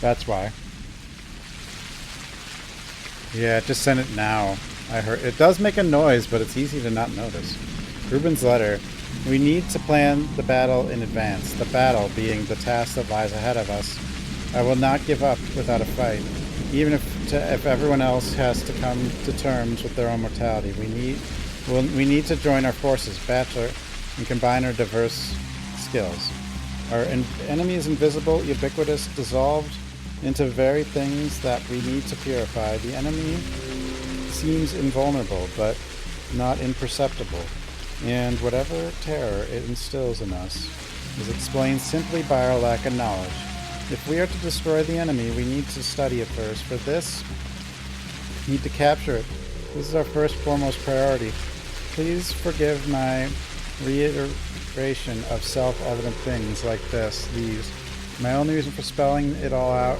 That's why. Yeah, just send it now. I heard it does make a noise, but it's easy to not notice. Ruben's letter. We need to plan the battle in advance. The battle being the task that lies ahead of us. I will not give up without a fight, even if everyone else has to come to terms with their own mortality. We need to join our forces, bachelor, and combine our diverse skills. Our enemy is invisible, ubiquitous, dissolved into very things that we need to purify. The enemy seems invulnerable, but not imperceptible, and whatever terror it instills in us is explained simply by our lack of knowledge. If we are to destroy the enemy, we need to study it first. For this, we need to capture it. This is our foremost priority. Please forgive my reiteration of self-evident things like these. My only reason for spelling it all out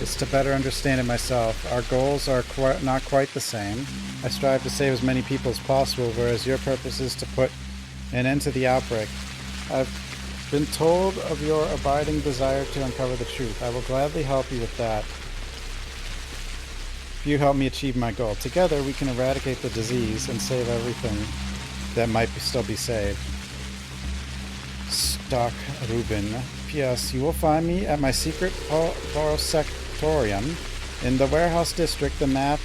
is to better understand it myself. Our goals are not quite the same. I strive to save as many people as possible, whereas your purpose is to put an end to the outbreak. I've been told of your abiding desire to uncover the truth. I will gladly help you with that. If you help me achieve my goal. Together we can eradicate the disease and save everything that might still be saved. Stock Ruben. P.S. You will find me at my secret Porosectorium in the warehouse district, the map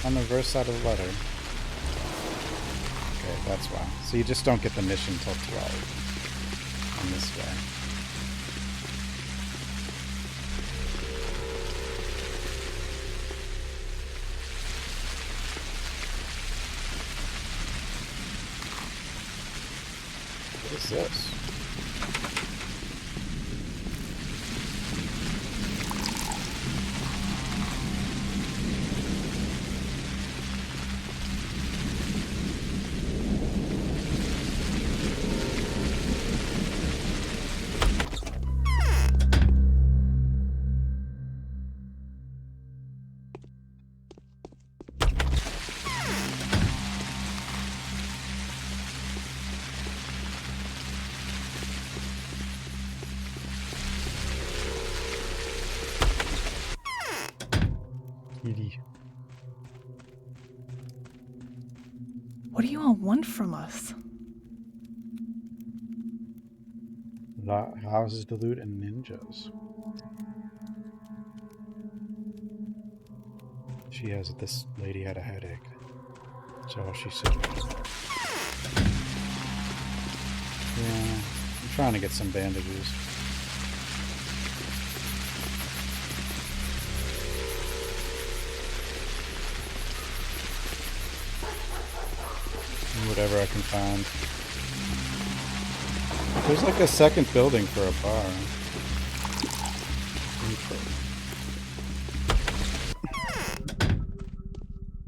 on the reverse side of the letter. Okay, that's why. So you just don't get the mission till 12. On this guy. What is this?
What do you all want from us?
Houses to loot and ninjas. This lady had a headache. That's all she said. Yeah, I'm trying to get some bandages. Whatever I can find. There's like a second building for a bar.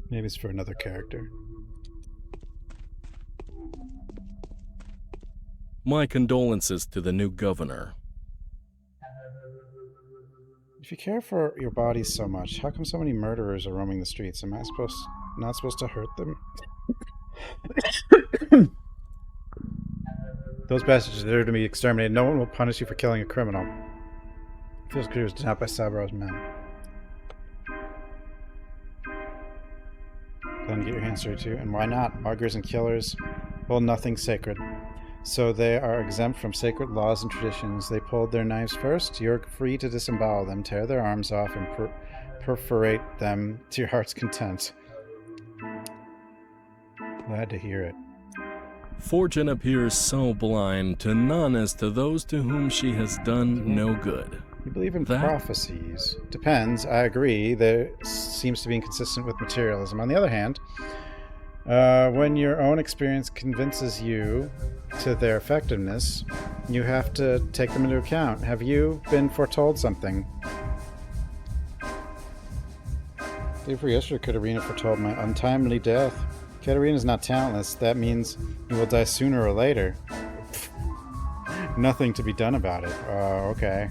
Maybe it's for another character.
My condolences to the new governor.
If you care for your bodies so much, how come so many murderers are roaming the streets? Am I not supposed to hurt them? Those bastards deserve to be exterminated. No one will punish you for killing a criminal. It feels clear it was done by Sabro's men. Then get your hands dirty too. And why not? Muggers and killers hold nothing sacred. So they are exempt from sacred laws and traditions. They pulled their knives first. You're free to disembowel them, tear their arms off, and perforate them to your heart's content. Glad to hear it.
Fortune appears so blind to none as to those to whom she has done no good.
You believe in prophecies. Depends, I agree. There seems to be inconsistent with materialism. On the other hand, when your own experience convinces you to their effectiveness, you have to take them into account. Have you been foretold something? Day before yesterday, Katerina foretold my untimely death. Katerina's not talentless. That means you will die sooner or later. Nothing to be done about it. Okay.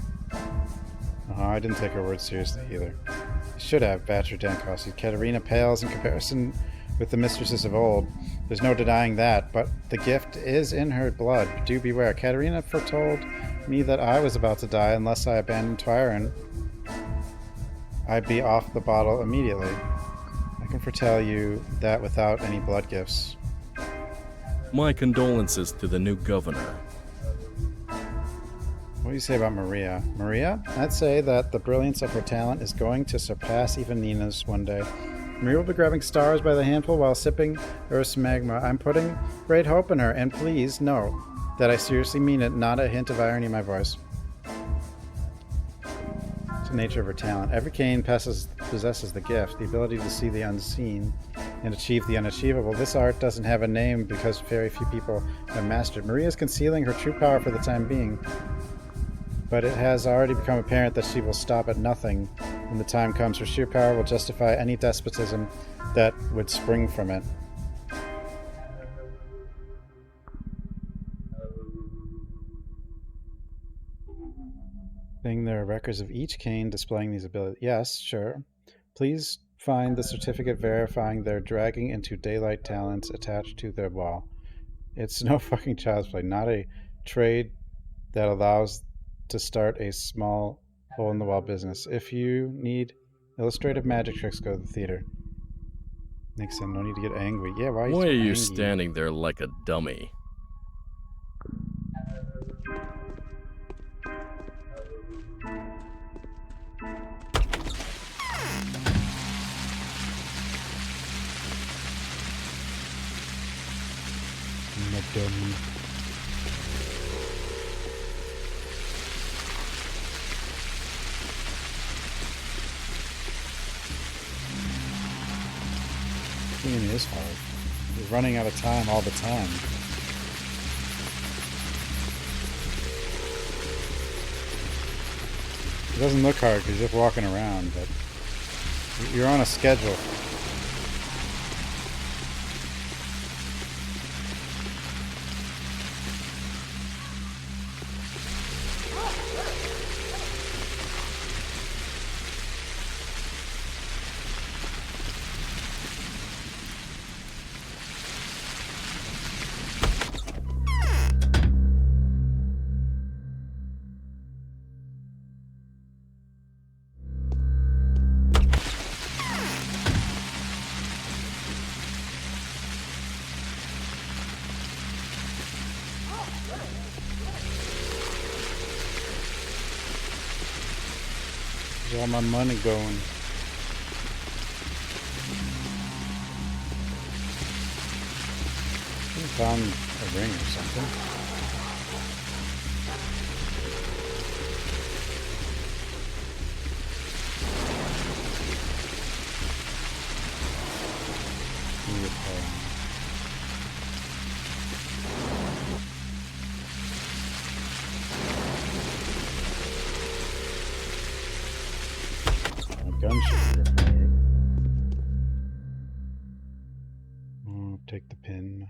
I didn't take her words seriously either. I should have, Bachelor Dankossi. Katerina pales in comparison with the mistresses of old. There's no denying that, but the gift is in her blood. Do beware. Katerina foretold me that I was about to die unless I abandoned Twyron. I'd be off the bottle immediately. I can foretell you that without any blood gifts.
My condolences to the new governor.
What do you say about Maria? Maria? I'd say that the brilliance of her talent is going to surpass even Nina's one day. Maria will be grabbing stars by the handful while sipping Earth's magma. I'm putting great hope in her, and please know that I seriously mean it, not a hint of irony in my voice. It's the nature of her talent. Every Kane possesses the gift, the ability to see the unseen and achieve the unachievable. This art doesn't have a name because very few people have mastered it. Maria is concealing her true power for the time being, but it has already become apparent that she will stop at nothing when the time comes. Her sheer power will justify any despotism that would spring from it. There are records of each Kane displaying these abilities. Yes, sure. Please find the certificate verifying their dragging into daylight talents attached to their wall. It's no fucking child's play, not a trade that allows to start a small hole-in-the-wall business. If you need illustrative magic tricks, go to the theater. Nixon, no need to get angry. Yeah, why
Why are you
angry?
standing there like a dummy?
Dummy. It is hard. You're running out of time all the time. It doesn't look hard because you're just walking around, but you're on a schedule. Where's all my money going? I found a ring or something. Gun should be repaired. Take the pin.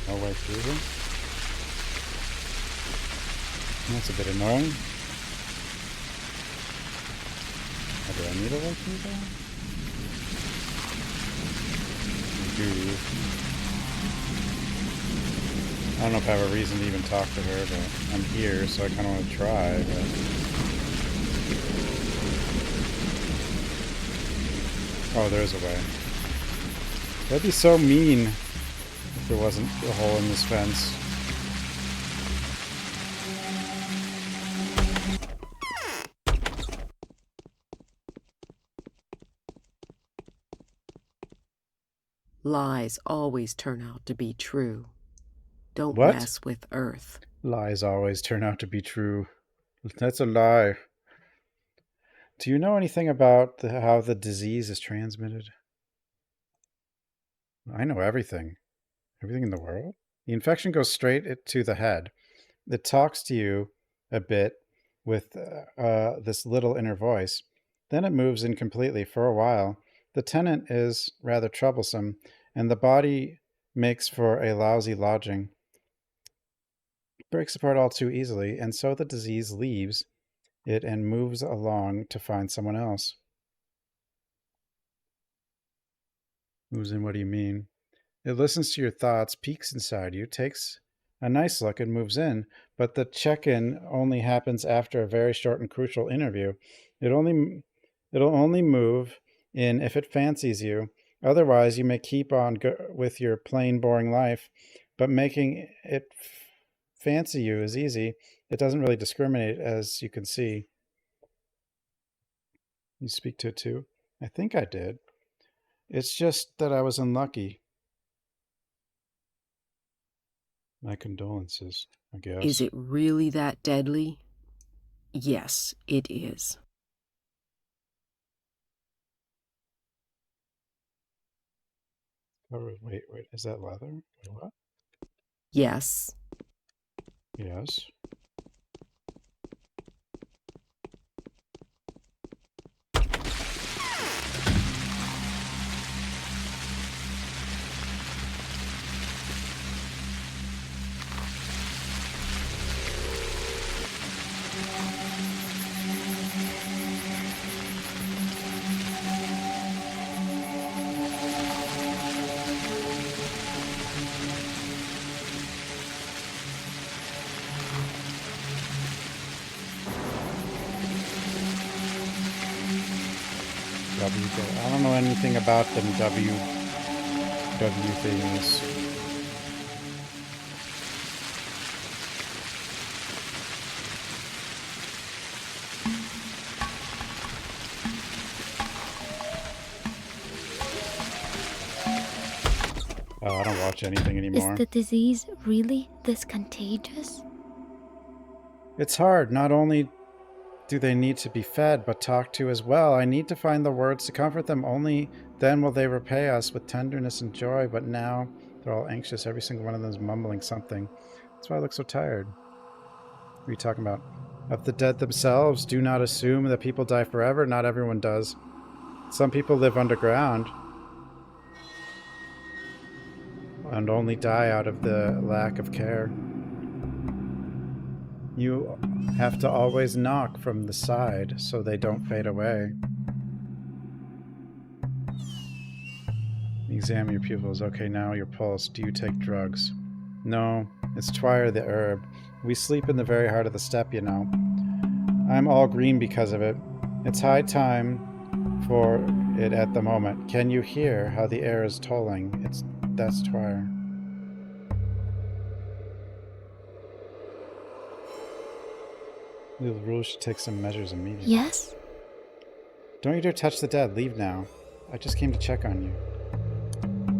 No way through them. That's a bit annoying. Oh, do I need a way through there? I do. I don't know if I have a reason to even talk to her, but I'm here, so I kind of want to try. But oh, there's a way. That'd be so mean if there wasn't a hole in this fence.
Lies always turn out to be true. Don't
What?
mess with Earth.
Lies always turn out to be true. That's a lie. Do you know anything about how the disease is transmitted? I know everything. Everything in the world? The infection goes straight to the head. It talks to you a bit with this little inner voice. Then it moves in completely for a while. The tenant is rather troublesome, and the body makes for a lousy lodging. It breaks apart all too easily, and so the disease leaves it and moves along to find someone else. Moves in, what do you mean? It listens to your thoughts, peeks inside you, takes a nice look, and moves in, but the check-in only happens after a very short and crucial interview. It'll only move in if it fancies you. Otherwise, you may keep on with your plain, boring life, but making it fancy you is easy. It doesn't really discriminate, as you can see. You speak to it too? I think I did. It's just that I was unlucky. My condolences, I guess.
Is it really that deadly? Yes, it is.
Oh, wait, is that leather? Wait, what?
Yes.
Yes. I don't know anything about them W things. I don't watch anything anymore.
Is the disease really this contagious?
It's hard. Not only do they need to be fed, but talked to as well. I need to find the words to comfort them. Only then will they repay us with tenderness and joy. But now they're all anxious. Every single one of them is mumbling something. That's why I look so tired. What are you talking about? Of the dead themselves, do not assume that people die forever. Not everyone does. Some people live underground and only die out of the lack of care. You have to always knock from the side so they don't fade away. Examine your pupils. Okay, now your pulse. Do you take drugs? No, it's Twire the herb. We sleep in the very heart of the steppe, you know. I'm all green because of it. It's high time for it at the moment. Can you hear how the air is tolling? That's Twire. The rules should take some measures immediately.
Yes?
Don't you dare touch the dead. Leave now. I just came to check on you.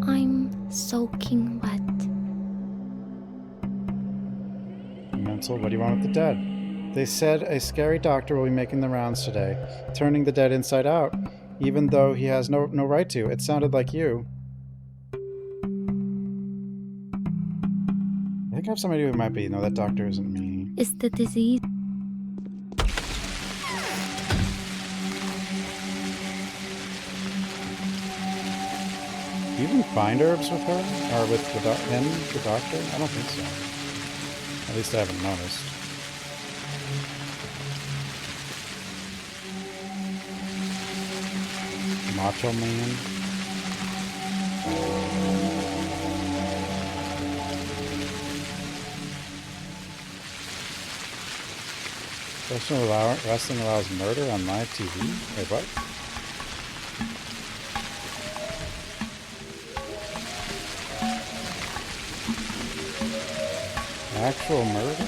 I'm soaking wet.
Mental, what do you want with the dead? They said a scary doctor will be making the rounds today, turning the dead inside out, even though he has no right to. It sounded like you. I think I have some idea who it might be. No, that doctor isn't me.
Is the disease...
Do you even find herbs with her? Or with the doctor? I don't think so. At least I haven't noticed. Macho Man. Professional wrestling allows murder on live TV? Wait, what? Actual murder?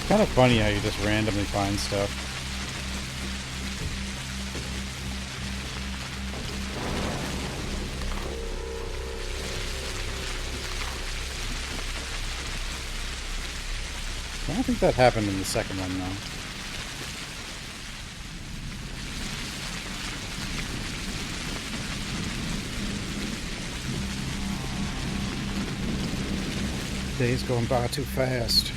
Kind of funny how you just randomly find stuff. I don't think that happened in the second one, though. Days going by too fast.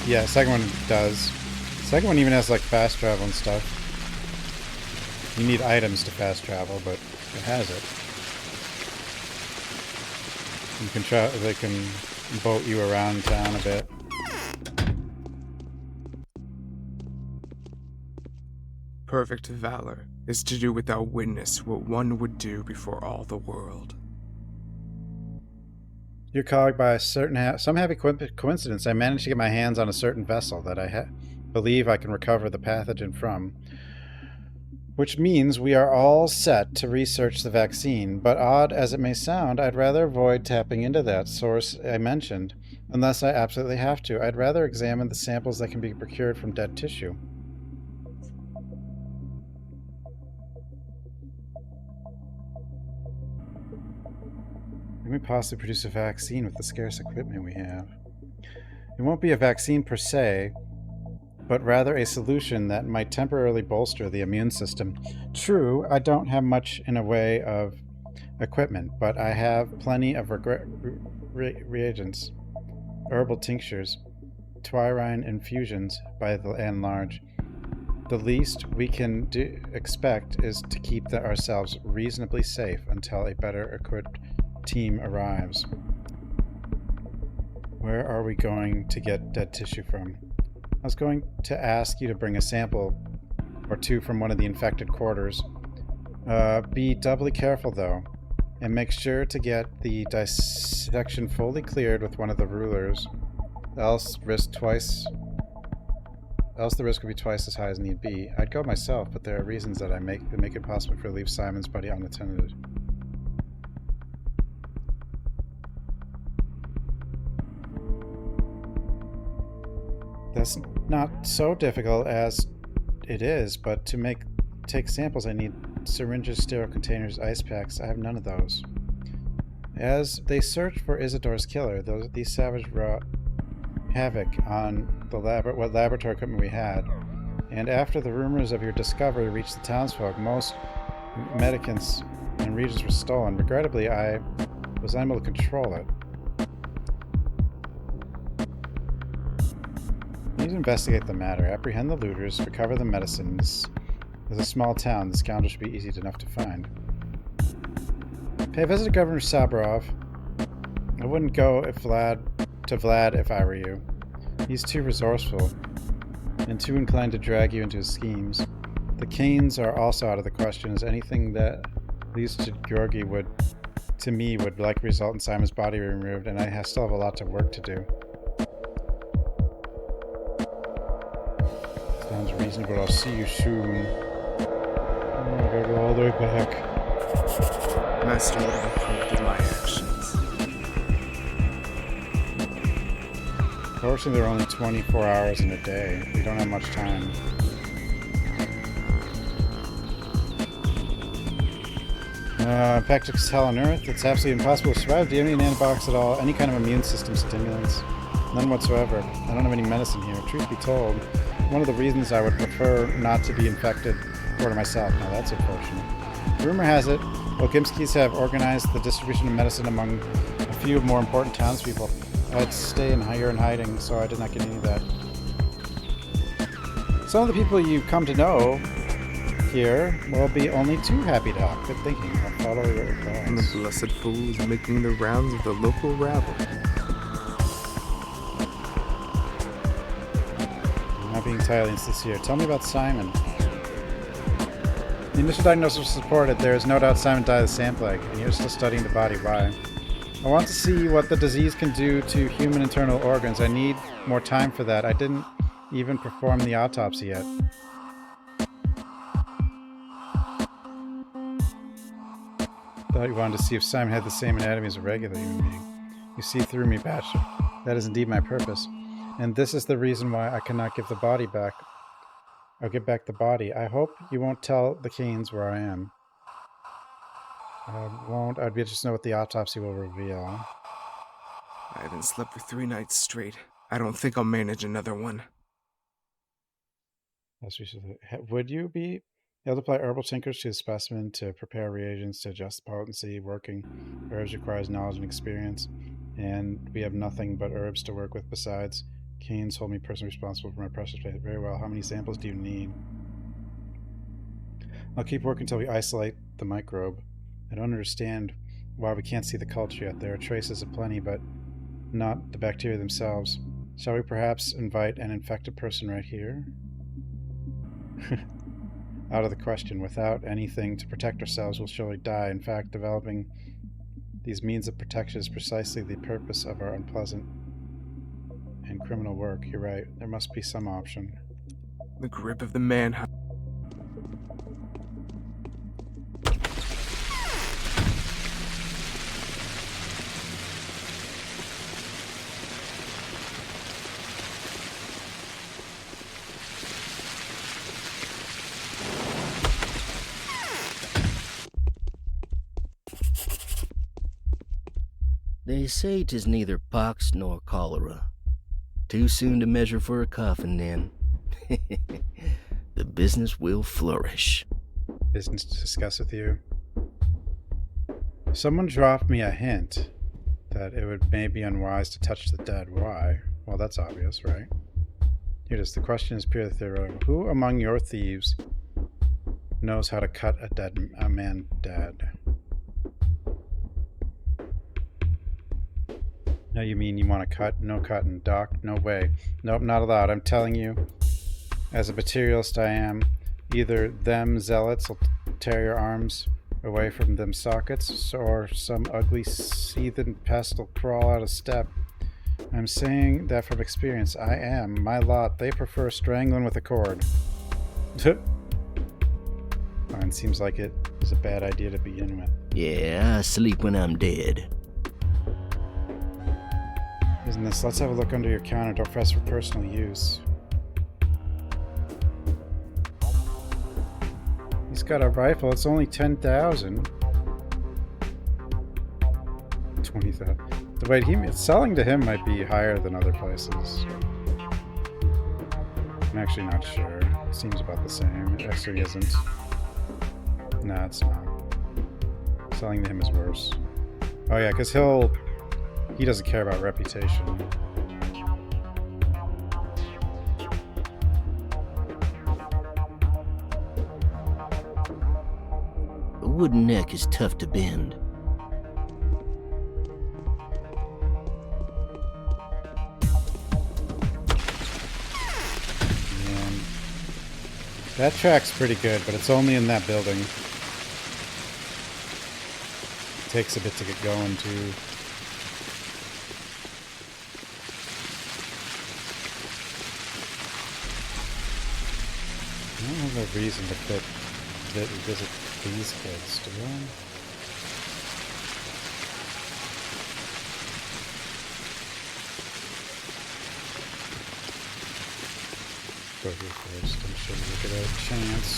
Yeah, second one does. Second one even has like fast travel and stuff. You need items to fast travel, but it has it. You can try. They can boat you around town a bit.
Perfect valor is to do without witness what one would do before all the world.
You're called by a certain some happy coincidence. I managed to get my hands on a certain vessel that I believe I can recover the pathogen from, which means we are all set to research the vaccine. But odd as it may sound, I'd rather avoid tapping into that source I mentioned, unless I absolutely have to. I'd rather examine the samples that can be procured from dead tissue. Can we possibly produce a vaccine with the scarce equipment we have? It won't be a vaccine per se, but rather a solution that might temporarily bolster the immune system. True, I don't have much in a way of equipment, but I have plenty of reagents, herbal tinctures, twirine infusions by and large. The least we can expect is to keep ourselves reasonably safe until a better equipped team arrives. Where are we going to get dead tissue from? I was going to ask you to bring a sample or two from one of the infected quarters. Be doubly careful though, and make sure to get the dissection fully cleared with one of the rulers, else the risk would be twice as high as need be. I'd go myself, but there are reasons that make it possible for leave Simon's body unattended. That's not so difficult as it is, but to take samples I need syringes, sterile containers, ice packs. I have none of those. As they searched for Isidore's killer, these savages wrought havoc on what laboratory equipment we had, and after the rumors of your discovery reached the townsfolk, most medicaments and reagents were stolen. Regrettably, I was unable to control it. Please investigate the matter, apprehend the looters, recover the medicines. As a small town, the scoundrel should be easy enough to find. Pay a visit to Governor Sabrov. I wouldn't go to Vlad if I were you. He's too resourceful, and too inclined to drag you into his schemes. The Canes are also out of the question, as anything that leads to Georgi would like result in Simon's body removed, and I still have a lot of work to do. Sounds reasonable. I'll see you soon. Oh, I gotta go all the way back.
Master would have approved of my actions.
Fortunately, there are only 24 hours in a day. We don't have much time. Infectious hell on Earth. It's absolutely impossible to survive. Do you have any antibiotics at all? Any kind of immune system stimulants? None whatsoever. I don't have any medicine here. Truth be told, one of the reasons I would prefer not to be infected for myself. Now that's unfortunate. Rumor has it, Okimskis have organized the distribution of medicine among a few more important townspeople. I'd stay in hiding, so I did not get any of that. Some of the people you come to know here will be only too happy to help. Good thinking. I'll follow your advice.
And the blessed fools making the rounds of the local rabble.
Not being entirely insincere. Tell me about Simon. The initial diagnosis was supported. There is no doubt Simon died of the sand plague, and you're still studying the body. Why? I want to see what the disease can do to human internal organs. I need more time for that. I didn't even perform the autopsy yet. Thought you wanted to see if Simon had the same anatomy as a regular human being. You see through me, Bachelor. That is indeed my purpose. And this is the reason why I cannot give the body back. I'll give back the body. I hope you won't tell the Canes where I am. I won't. I'd be interested to know what the autopsy will reveal.
I haven't slept for 3 nights straight. I don't think I'll manage another one.
Would you be able to apply herbal tinctures to the specimen to prepare reagents to adjust the potency? Working herbs requires knowledge and experience, and we have nothing but herbs to work with besides. Canes hold me personally responsible for my precious faith. Very well. How many samples do you need? I'll keep working until we isolate the microbe. I don't understand why we can't see the culture yet. There are traces of plenty, but not the bacteria themselves. Shall we perhaps invite an infected person right here? Out of the question. Without anything to protect ourselves, we'll surely die. In fact, developing these means of protection is precisely the purpose of our unpleasant and criminal work. You're right. There must be some option.
The grip of the man.
They say 'tis neither pox nor cholera. Too soon to measure for a coffin, then. The business will flourish.
Business to discuss with you. Someone dropped me a hint that it would may be unwise to touch the dead. Why? Well, that's obvious, right? Here it is. The question is purely theoretical. Who among your thieves knows how to cut a man dead? No, you mean you want to cut? No cutting, Doc. No way. Nope, not allowed. I'm telling you, as a materialist I am, either them zealots will tear your arms away from them sockets, or some ugly seethin' pest will crawl out of step. I'm saying that from experience. I am. My lot. They prefer strangling with a cord. Fine, seems like it was a bad idea to begin with.
Yeah, I sleep when I'm dead.
Isn't this? Let's have a look under your counter. Don't press for personal use. He's got a rifle. It's only 10,000. 20,000. Wait, selling to him might be higher than other places. I'm actually not sure. It seems about the same. It actually isn't. No, it's not. Selling to him is worse. Oh yeah, because he doesn't care about reputation.
A wooden neck is tough to bend.
Man, that track's pretty good, but it's only in that building. It takes a bit to get going, too. I don't have a reason to visit these kids, do I? Go here first. I'm sure we'll get a chance.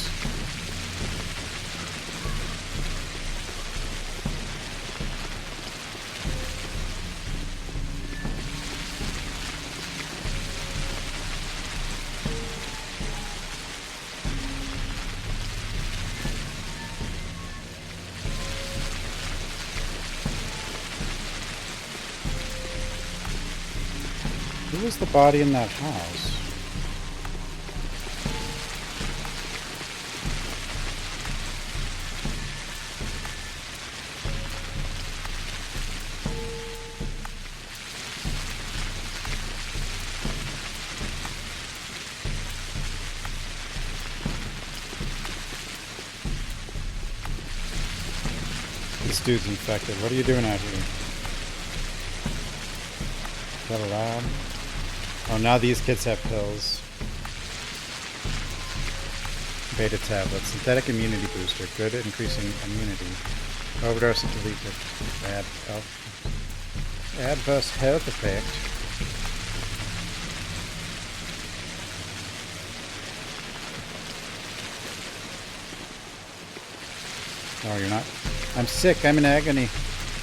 Who was the body in that house? This dude's infected. What are you doing out here? Is that allowed? Oh, now these kids have pills. Beta tablet. Synthetic immunity booster. Good at increasing immunity. Overdose and deleted. Adverse health effect. Oh, you're not? I'm sick. I'm in agony.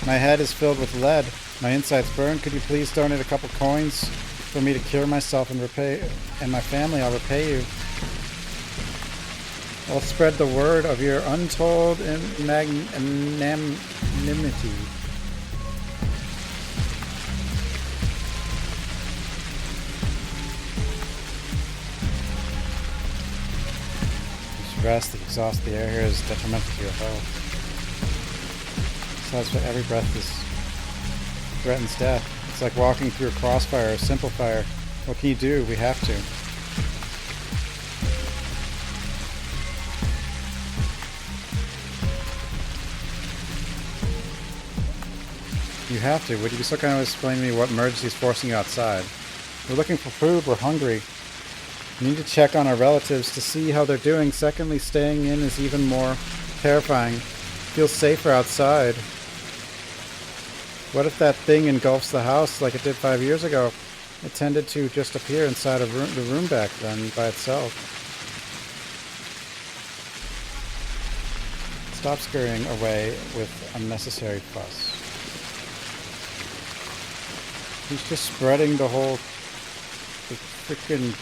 My head is filled with lead. My insides burn. Could you please donate a couple coins for me to cure myself and my family? I'll repay you. I'll spread the word of your untold magnanimity. Rest, the exhaust, the air here is detrimental to your health. Besides, for every breath threatens death. It's like walking through a crossfire or simple fire. What can you do? We have to. You have to. Would you be so kind of explain to me what emergency is forcing you outside? We're looking for food. We're hungry. We need to check on our relatives to see how they're doing. Secondly, staying in is even more terrifying. Feels safer outside. What if that thing engulfs the house like it did 5 years ago? It tended to just appear inside of the room back then by itself. Stop scurrying away with unnecessary fuss. He's just spreading the frickin'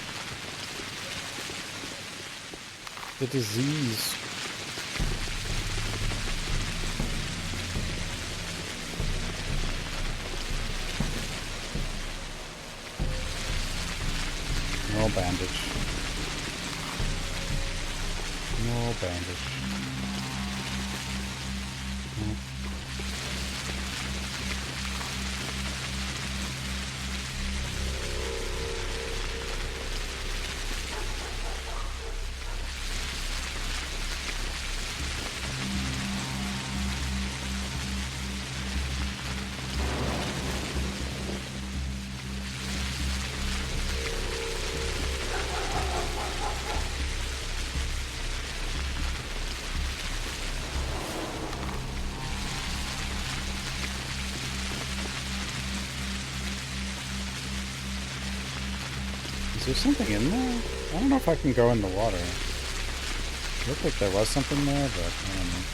the disease. No bandage. No bandage. No. Is there something in there? I don't know if I can go in the water. It looked like there was something there, but I don't know.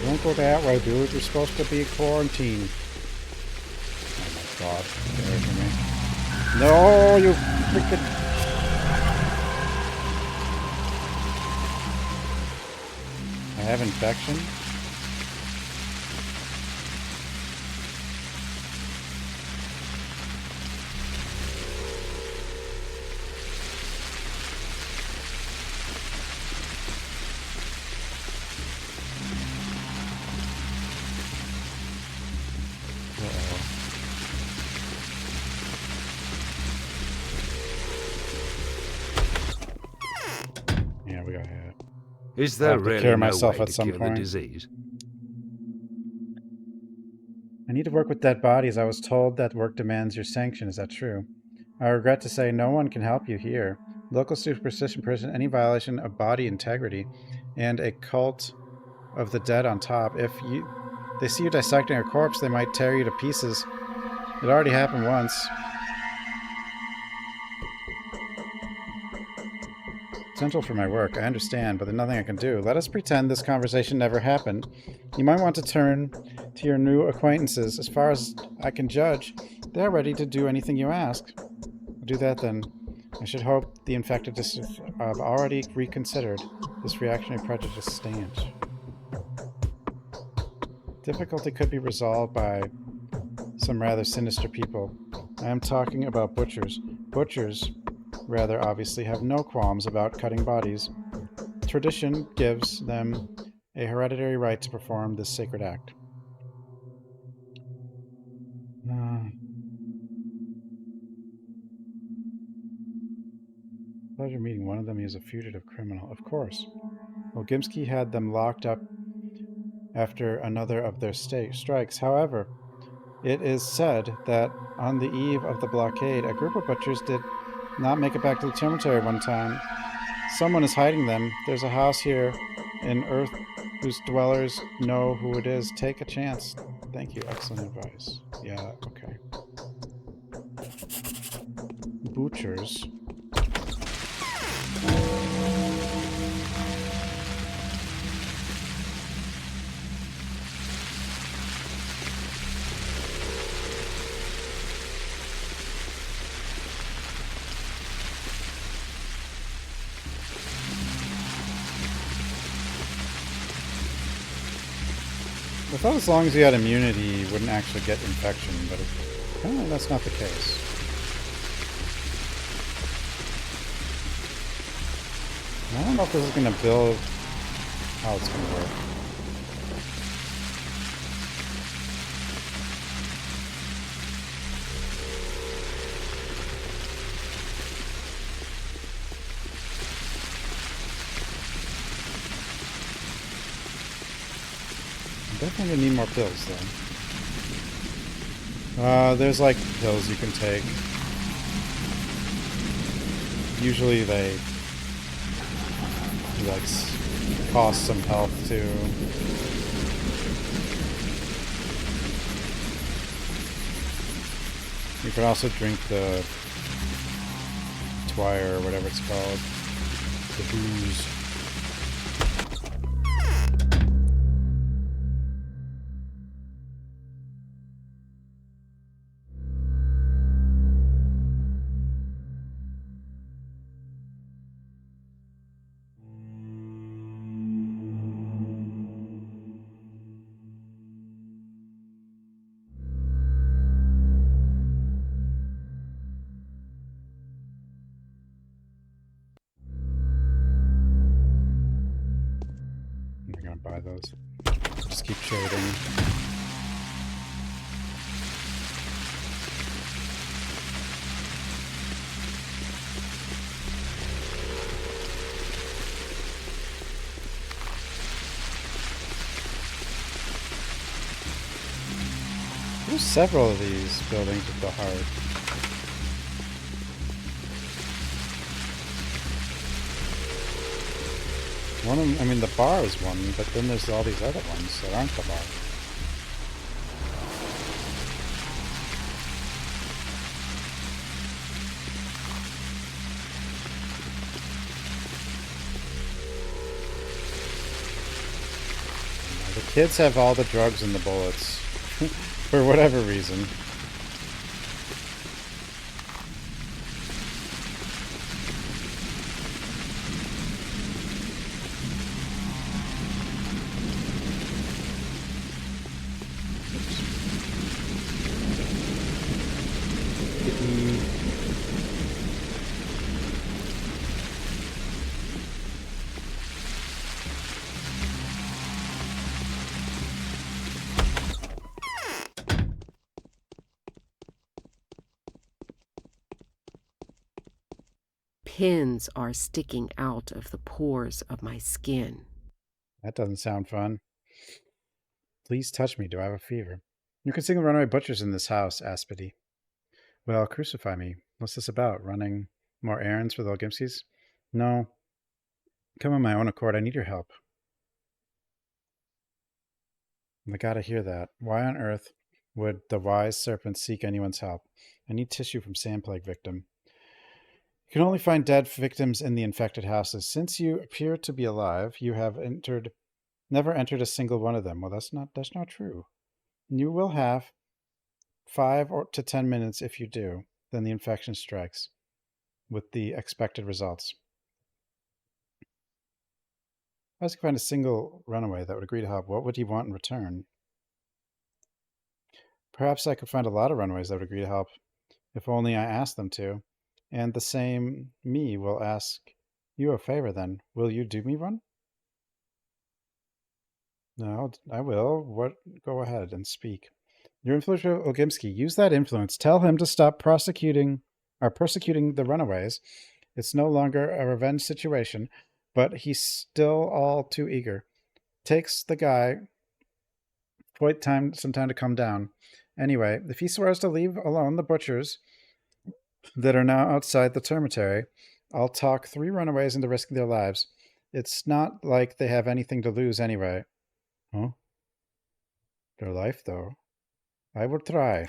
Don't go that way, dude. You're supposed to be quarantined. Oh my god. Get away from me. No, you freaking... I have infection? Yeah, we got hit.
Is
I
there
have to
really
cure
no
myself
way
at
to
some
cure the
point.
disease?
I need to work with dead bodies. I was told that work demands your sanction. Is that true? I regret to say no one can help you here. Local superstition prison any violation of body integrity, and a cult of the dead on top. If they see you dissecting a corpse, they might tear you to pieces. It already happened once. It's essential for my work. I understand, but there's nothing I can do. Let us pretend this conversation never happened. You might want to turn to your new acquaintances. As far as I can judge, they're ready to do anything you ask. I'll do that then. I should hope the infected have already reconsidered this reactionary prejudice stance. Difficulty could be resolved by some rather sinister people. I am talking about butchers. Butchers, rather obviously, have no qualms about cutting bodies. Tradition gives them a hereditary right to perform this sacred act. Pleasure meeting one of them. He is a fugitive criminal. Of course. Olgimsky had them locked up after another of their strikes. However, it is said that on the eve of the blockade, a group of butchers did not make it back to the cemetery one time. Someone is hiding them. There's a house here in Earth whose dwellers know who it is. Take a chance. Thank you. Excellent advice. Yeah, okay. Butchers. I thought as long as you had immunity, you wouldn't actually get infection, but apparently that's not the case. I don't know if this is going to build how it's going to work. Definitely gonna need more pills, though. There's like pills you can take. Usually they like cost some health too. You can also drink the Twire or whatever it's called, the booze. Buy those. Just keep trading. There's several of these buildings with the heart. One of them, I mean, the bar is one, but then there's all these other ones that aren't the bar. The kids have all the drugs and the bullets, for whatever reason.
Pins are sticking out of the pores of my skin.
That doesn't sound fun. Please touch me. Do I have a fever? You can see the runaway butchers in this house, Aspity. Well, crucify me. What's this about? Running more errands for the Olgimskys? No. Come on my own accord. I need your help. I gotta hear that. Why on earth would the wise serpent seek anyone's help? I need tissue from sand plague victim. You can only find dead victims in the infected houses. Since you appear to be alive, you have never entered a single one of them. Well, that's not true. You will have 5 to 10 minutes if you do. Then the infection strikes with the expected results. If I was to find a single runaway that would agree to help, what would he want in return? Perhaps I could find a lot of runaways that would agree to help, if only I asked them to. And the same me will ask you a favor then. Will you do me one? No, I will. What? Go ahead and speak. Your influencer Ogimsky, use that influence. Tell him to stop persecuting the runaways. It's no longer a revenge situation, but he's still all too eager. Takes the guy quite some time to come down. Anyway, if he swears to leave alone the butchers that are now outside the termitary, I'll talk 3 runaways into risking their lives. It's not like they have anything to lose anyway. Huh? Their life, though. I will try.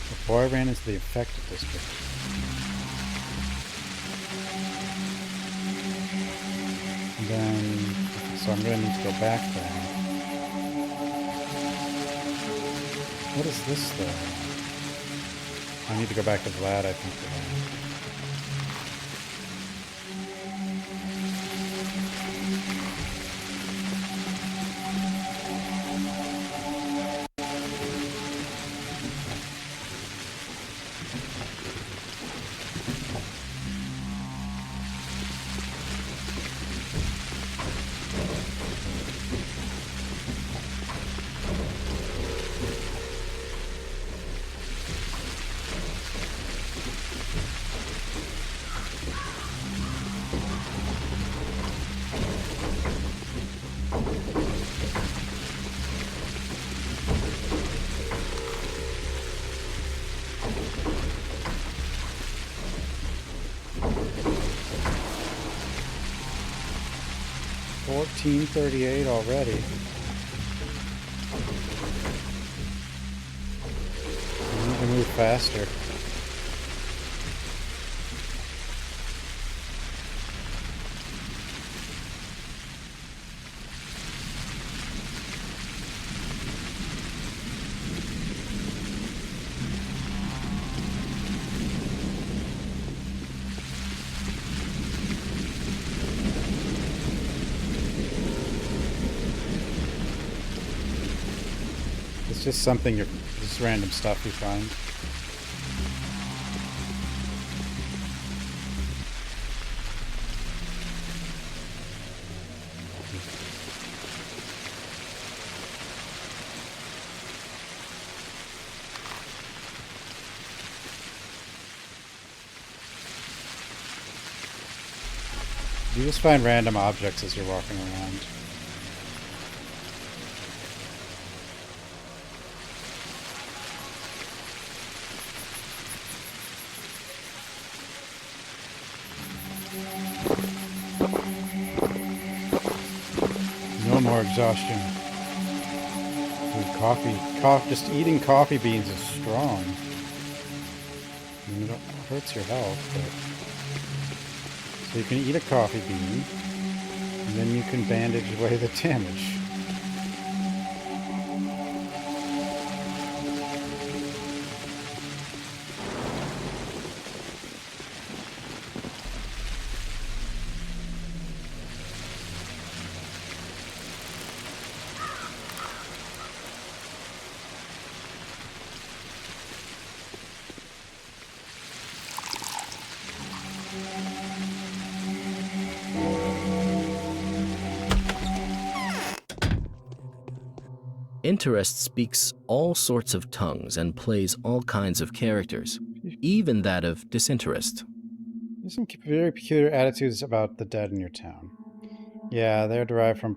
The boy ran into the infected district. And then, so I'm going to need to go back there. What is this, though? I need to go back to Vlad, I think. $14.38 already. I need to move faster. It's just something just random stuff you find. You just find random objects as you're walking around. No more exhaustion. Ooh, coffee. Just eating coffee beans is strong. I mean, it hurts your health, but... So you can eat a coffee bean, and then you can bandage away the damage.
Interest speaks all sorts of tongues and plays all kinds of characters, even that of disinterest.
There's some very peculiar attitudes about the dead in your town. Yeah, they're derived from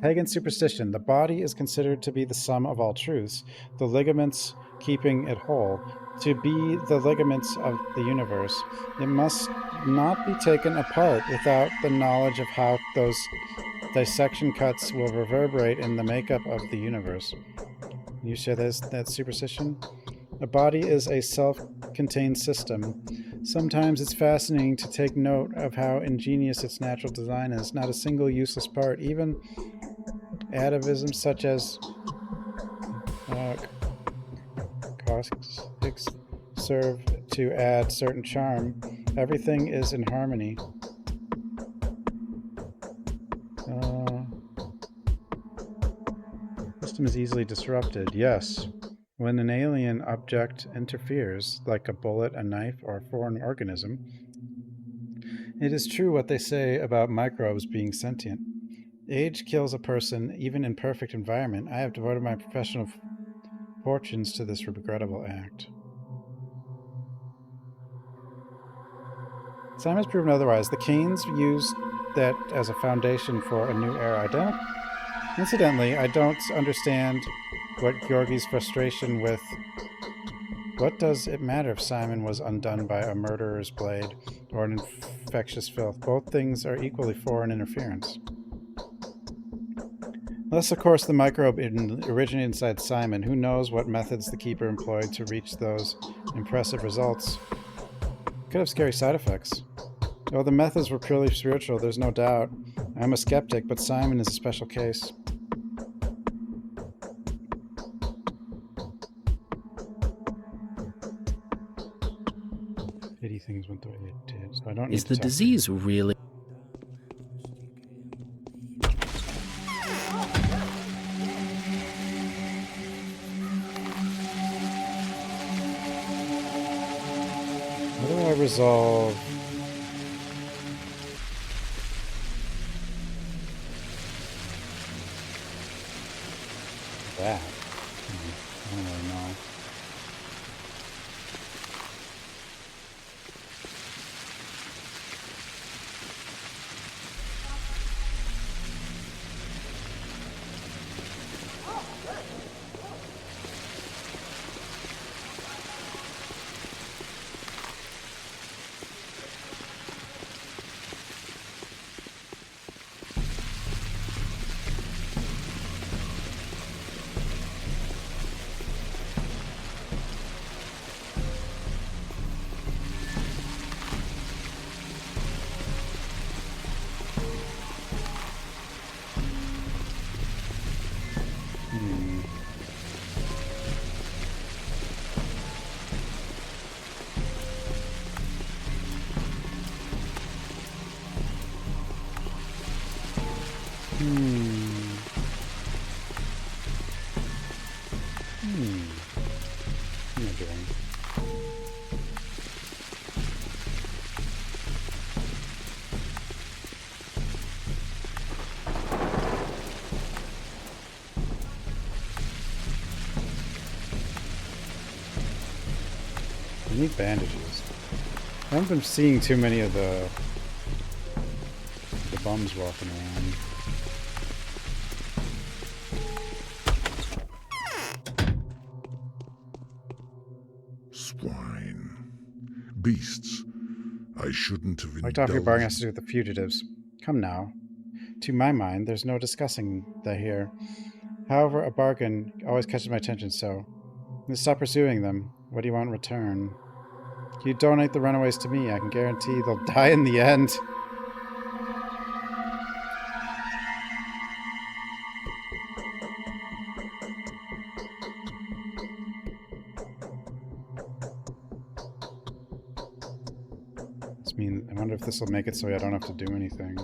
Pagan superstition. The body is considered to be the sum of all truths, the ligaments keeping it whole. To be the ligaments of the universe, it must not be taken apart without the knowledge of how those dissection cuts will reverberate in the makeup of the universe. You share that superstition? A body is a self-contained system. Sometimes it's fascinating to take note of how ingenious its natural design is. Not a single useless part. Even atavisms such as caustics serve to add certain charm. Everything is in harmony. System is easily disrupted. Yes. When an alien object interferes, like a bullet, a knife, or a foreign organism, it is true what they say about microbes being sentient. Age kills a person, even in perfect environment. I have devoted my professional fortunes to this regrettable act. Simon's proven otherwise. The Canes used that as a foundation for a new era. Incidentally, I don't understand what Georgi's frustration with... What does it matter if Simon was undone by a murderer's blade or an infectious filth? Both things are equally foreign interference. Unless, of course, the microbe originated inside Simon. Who knows what methods the Keeper employed to reach those impressive results? Could have scary side effects. Though the methods were purely spiritual, there's no doubt. I'm a skeptic, but Simon is a special case. Pity things went the way they did, so I don't need
Is
to
the
talk to
disease
him.
really...
How do I resolve... that? I don't really know. What am I doing? I need bandages. I haven't been seeing too many of the bums walking around.
Swine. Beasts. I shouldn't have
Like off your
indulged.
bargain has to do with the fugitives. Come now. To my mind, there's no discussing that here. However, a bargain always catches my attention, so... Let's stop pursuing them. What do you want in return? You donate the runaways to me, I can guarantee they'll die in the end. I wonder if this will make it so I don't have to do anything.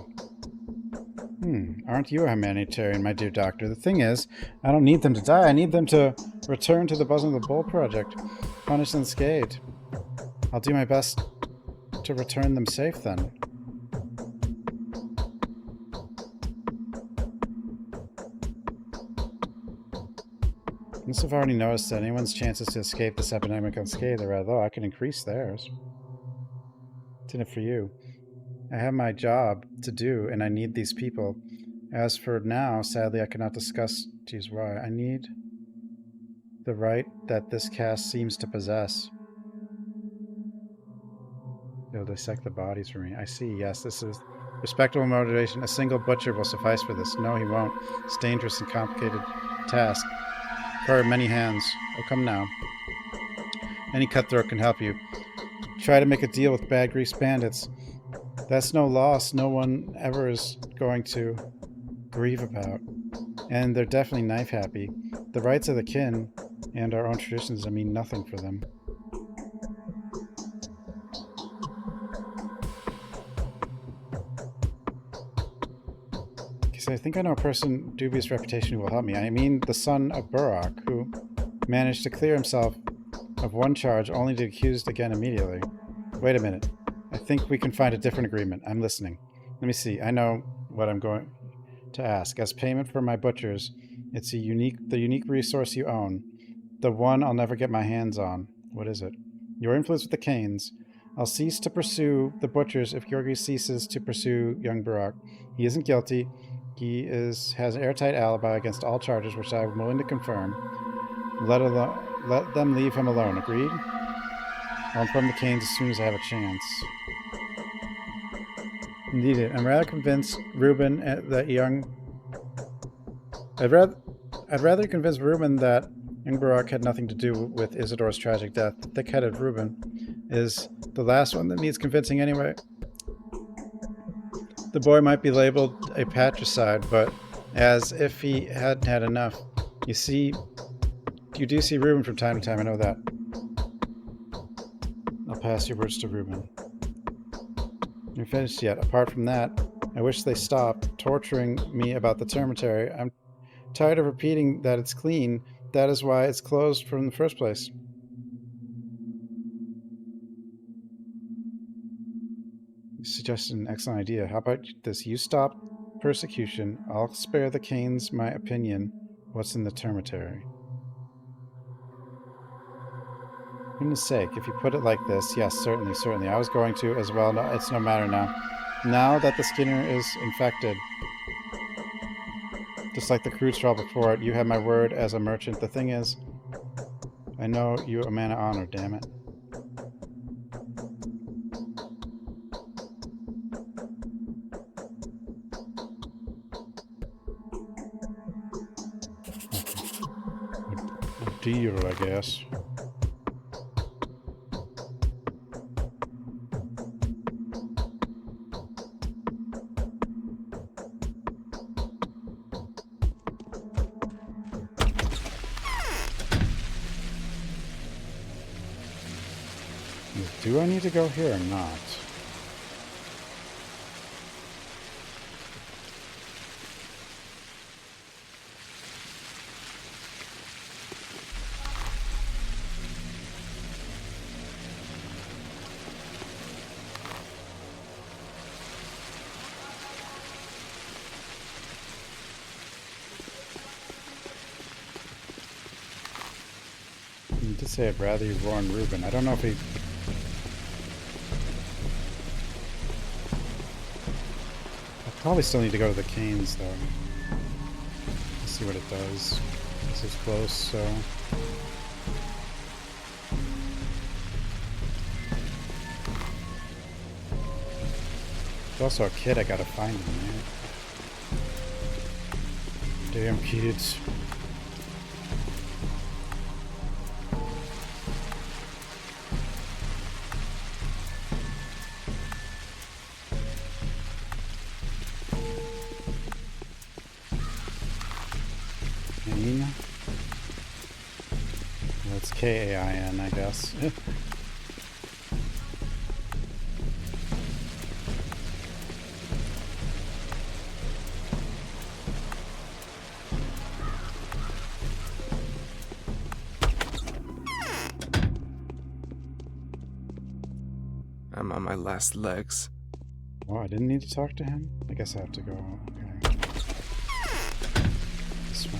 Aren't you a humanitarian, my dear doctor? The thing is, I don't need them to die. I need them to return to the bosom of the Bull Project, punished and unscathed. I'll do my best to return them safe, then. I must have already noticed that anyone's chances to escape this epidemic unscathed are rather low. I can increase theirs. It's in it for you. I have my job to do, and I need these people. As for now, sadly, I cannot discuss to you why. I need the right that this caste seems to possess. They'll dissect the bodies for me. I see, yes, this is respectable motivation. A single butcher will suffice for this. No, he won't. It's a dangerous and complicated task. Require many hands. Oh, come now. Any cutthroat can help you. Try to make a deal with bad grease bandits. That's no loss. No one ever is going to grieve about. And they're definitely knife happy. The rights of the kin and our own traditions mean nothing for them. I think I know a person dubious reputation who will help me. I mean the son of Burrock, who managed to clear himself of one charge only to be accused again immediately. Wait a minute. I think we can find a different agreement. I'm listening. Let me see. I know what I'm going to ask. As payment for my butchers, it's the unique resource you own. The one I'll never get my hands on. What is it? Your influence with the Canes. I'll cease to pursue the butchers if Georgi ceases to pursue young Burrock. He isn't guilty. He has an airtight alibi against all charges, which I'm willing to confirm. Let them leave him alone. Agreed? I'll inform the Canes as soon as I have a chance. Indeed, I'm rather convinced Reuben that I'd rather convince Reuben that young Burrock had nothing to do with Isidore's tragic death. The thick-headed Reuben is the last one that needs convincing anyway. The boy might be labeled a patricide, but as if he hadn't had enough. You do see Reuben from time to time, I know that. I'll pass your words to Reuben. You're finished yet. Apart from that, I wish they stopped torturing me about the termitary. I'm tired of repeating that it's clean. That is why it's closed from the first place. You suggested an excellent idea. How about this? You stop persecution. I'll spare the Canes my opinion. What's in the termitary? For goodness sake, if you put it like this, yes, certainly. I was going to as well. No, it's no matter now. Now that the Skinner is infected, just like the crude straw before it, you have my word as a merchant. The thing is, I know you a man of honor, damn it. A deal, I guess. Do I need to go here or not? I did say I'd rather you warn Reuben. I don't know if he... Probably still need to go to the Canes, though. Let's see what it does. This is close, so... There's also a kid I gotta find in there. Damn kids. Well, it's K-A-I-N, I guess.
I'm on my last legs.
Oh, I didn't need to talk to him? I guess I have to go. Okay. This way.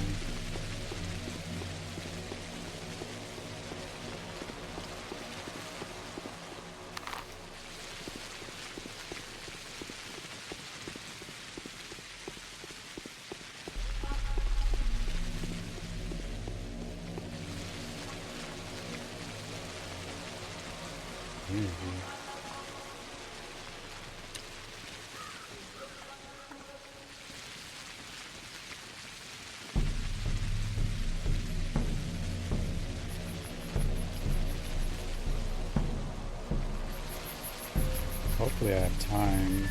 Hopefully I have time.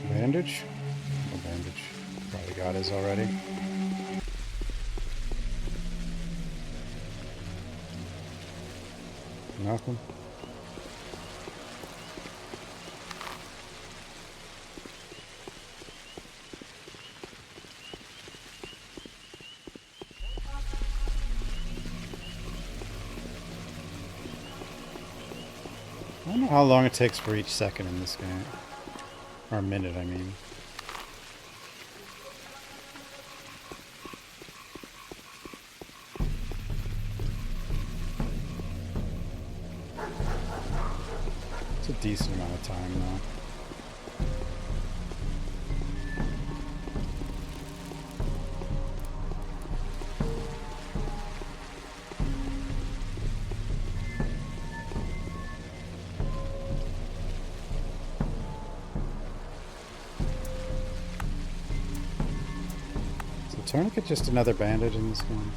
Bandage? No bandage. Probably got his already. Nothing. I don't know how long it takes for each second in this game. Or minute, I mean. It's a decent amount of time, though. Tourniquet, just another bandage in this one.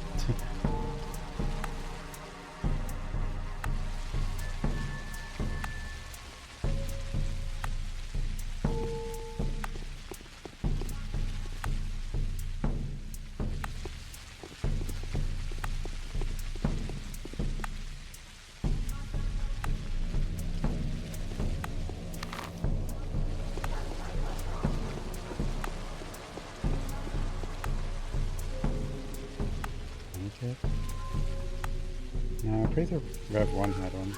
No, I'm pretty sure Rev 1 had one.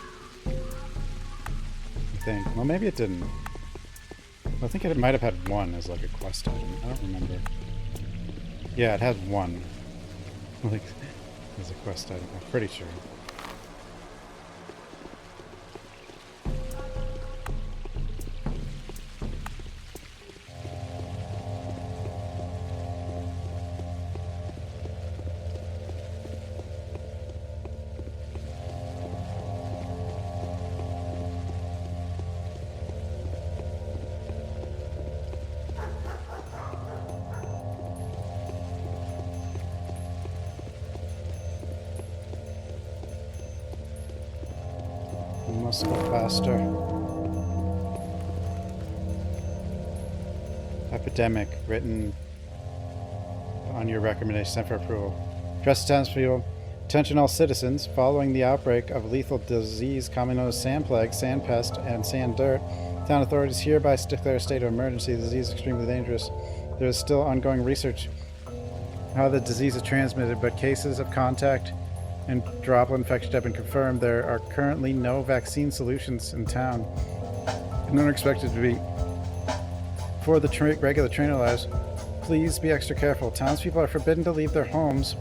I think. Well, maybe it didn't. I think it might have had one as like a quest item. I don't remember. Yeah, it had one. Like, as a quest item. I'm pretty sure. Must go faster. Epidemic, written on your recommendation, sent for approval. Address townspeople. Attention all citizens. Following the outbreak of lethal disease commonly known as sand plague, sand pest, and sand dirt, town authorities hereby declare a state of emergency. The disease is extremely dangerous. There is still ongoing research how the disease is transmitted, but cases of contact and droplet infection have been confirmed. There are currently no vaccine solutions in town. None are expected to be for the regular trainer lives. Please be extra careful. Townspeople are forbidden to leave their homes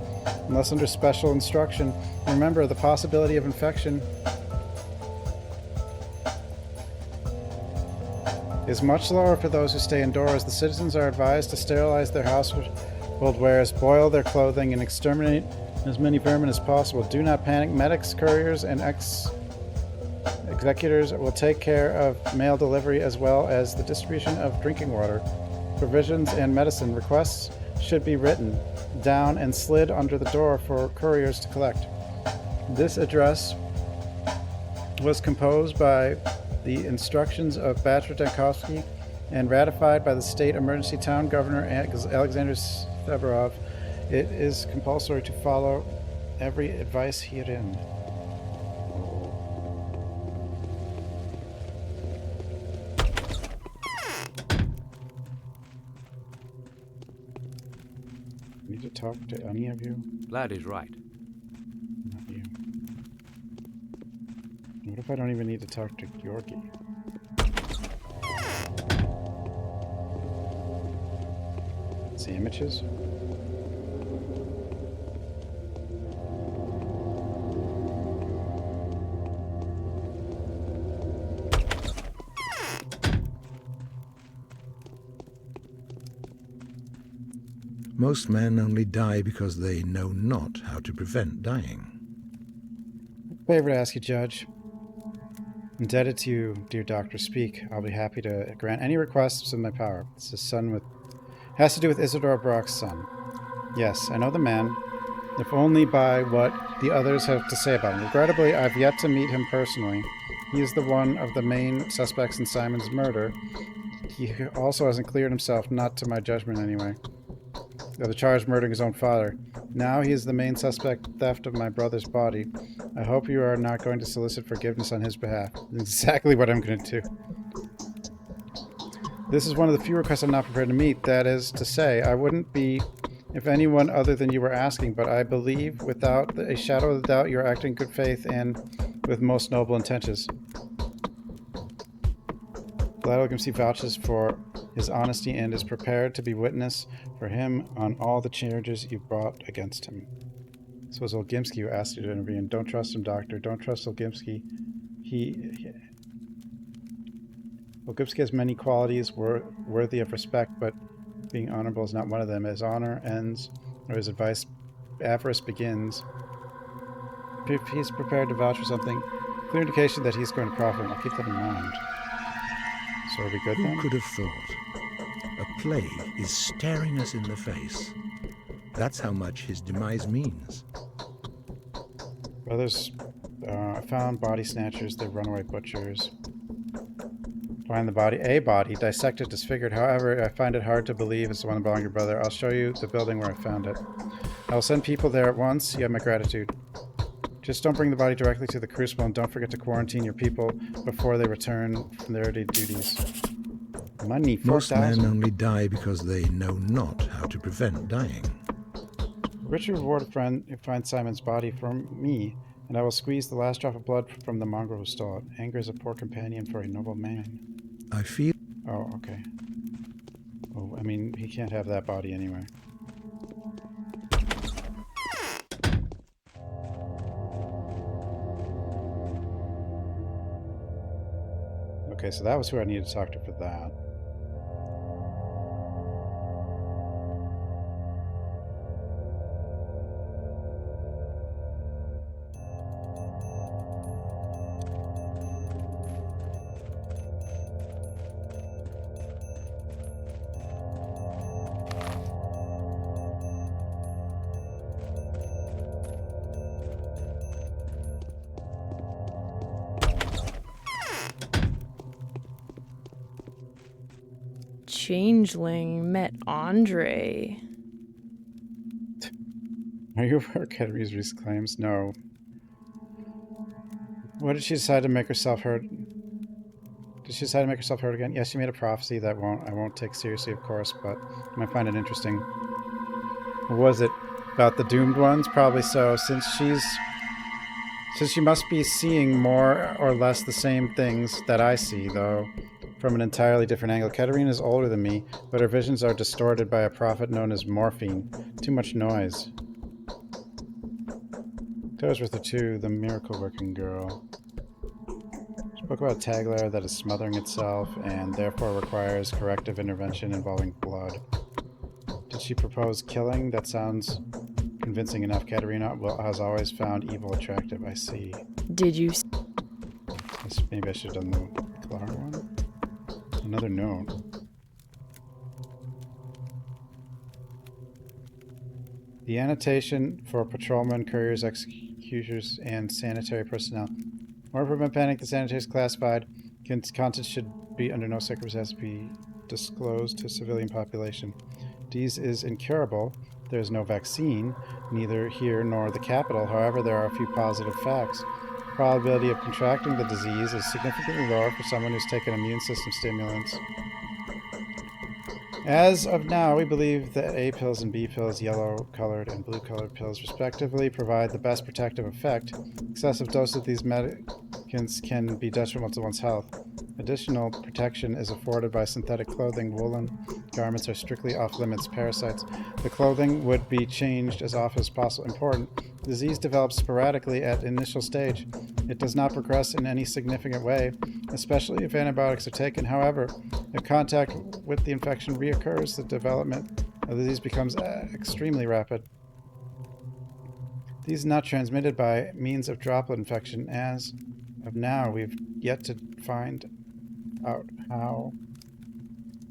unless under special instruction. Remember, the possibility of infection is much lower for those who stay indoors. The citizens are advised to sterilize their household wares, boil their clothing, and exterminate as many vermin as possible. Do not panic. Medics, couriers, and executors will take care of mail delivery as well as the distribution of drinking water, provisions, and medicine. Requests should be written down and slid under the door for couriers to collect. This address was composed by the instructions of Batra Dankovsky and ratified by the State Emergency Town Governor Alexander Severov. It is compulsory to follow every advice herein. Need to talk to any of you?
Lad is right.
Not you. What if I don't even need to talk to Yorkie? See images?
Most men only die because they know not how to prevent dying.
Favor to ask you, Judge. Indebted to you, dear doctor. Speak. I'll be happy to grant any requests in my power. It's his son with... Has to do with Isidore Brock's son. Yes, I know the man, if only by what the others have to say about him. Regrettably, I've yet to meet him personally. He is the one of the main suspects in Simon's murder. He also hasn't cleared himself, not to my judgment anyway, of the charge of murdering his own father. Now he is the main suspect theft of my brother's body. I hope you are not going to solicit forgiveness on his behalf. That's exactly what I'm going to do. This is one of the few requests I'm not prepared to meet. That is to say, I wouldn't be if anyone other than you were asking, but I believe without a shadow of a doubt you're acting in good faith and with most noble intentions. Vladimir Gimsky vouches for his honesty and is prepared to be witness for him on all the charges you brought against him. This was Olgimsky who asked you to intervene. Don't trust him, Doctor. Don't trust Olgimsky. Olgimsky has many qualities worthy of respect, but being honorable is not one of them. His honor ends, or his avarice begins. If he's prepared to vouch for something, clear indication that he's going to profit. I'll keep that in mind. So are we good then?
Who could have thought? A plague is staring us in the face. That's how much his demise means.
Brothers, I found body snatchers, they're runaway butchers. Find the body, a body, dissected, disfigured. However, I find it hard to believe it's the one belonging to your brother. I'll show you the building where I found it. I will send people there at once. You have my gratitude. Just don't bring the body directly to the crucible, and don't forget to quarantine your people before they return from their duties. Money, 4,000.
Most men only die because they know not how to prevent dying.
Richard reward a friend who finds Simon's body from me, and I will squeeze the last drop of blood from the mongrel who stole it. Anger is a poor companion for a noble man.
I feel...
Oh, okay. Oh, I mean, he can't have that body anyway. Okay, so that was who I needed to talk to for that.
Changeling met Andre.
Are you aware of Ketery's recent claims? No. What did she decide to make herself heard? Did she decide to make herself heard again? Yes, she made a prophecy that I won't take seriously, of course, but I might find it interesting. What was it? About the doomed ones? Probably so, since she must be seeing more or less the same things that I see, though from an entirely different angle. Katerina is older than me, but her visions are distorted by a prophet known as morphine. Too much noise. Goes with the two, the miracle-working girl. Spoke about a taglair that is smothering itself and therefore requires corrective intervention involving blood. Did she propose killing? That sounds convincing enough. Katerina has always found evil attractive. I see.
Did you...
Maybe I should have done the Clara one? Another note. The annotation for patrolmen, couriers, executors, and sanitary personnel. More prevent panic, the sanitary is classified. Contents should be under no circumstances be disclosed to civilian population. Disease is incurable. There is no vaccine, neither here nor the capital. However, there are a few positive facts. The probability of contracting the disease is significantly lower for someone who's taken immune system stimulants. As of now, we believe that A pills and B pills, yellow-colored and blue-colored pills, respectively, provide the best protective effect. Excessive doses of these medicaments can be detrimental to one's health. Additional protection is afforded by synthetic clothing. Woolen garments are strictly off-limits parasites. The clothing would be changed as often as possible. Important. The disease develops sporadically at initial stage. It does not progress in any significant way, especially if antibiotics are taken. However, if contact with the infection reoccurs, the development of the disease becomes extremely rapid. These are not transmitted by means of droplet infection. As of now, we've yet to find out how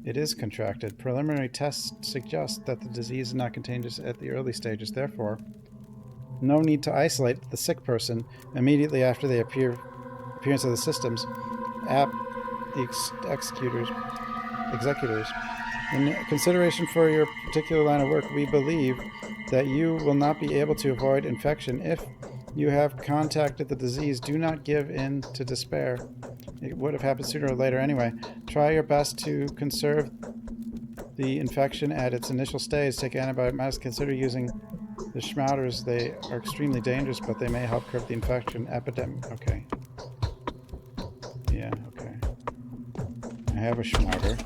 it is contracted. Preliminary tests suggest that the disease is not contagious at the early stages. Therefore, no need to isolate the sick person immediately after the appearance of the systems. Executors. In consideration for your particular line of work, we believe that you will not be able to avoid infection if you have contacted the disease. Do not give in to despair. It would have happened sooner or later anyway. Try your best to conserve the infection at its initial stage. Take antibiotics. Consider using the schmouters. They are extremely dangerous, but they may help curb the infection. Epidemic. Okay. Yeah, okay. I have a schmouter.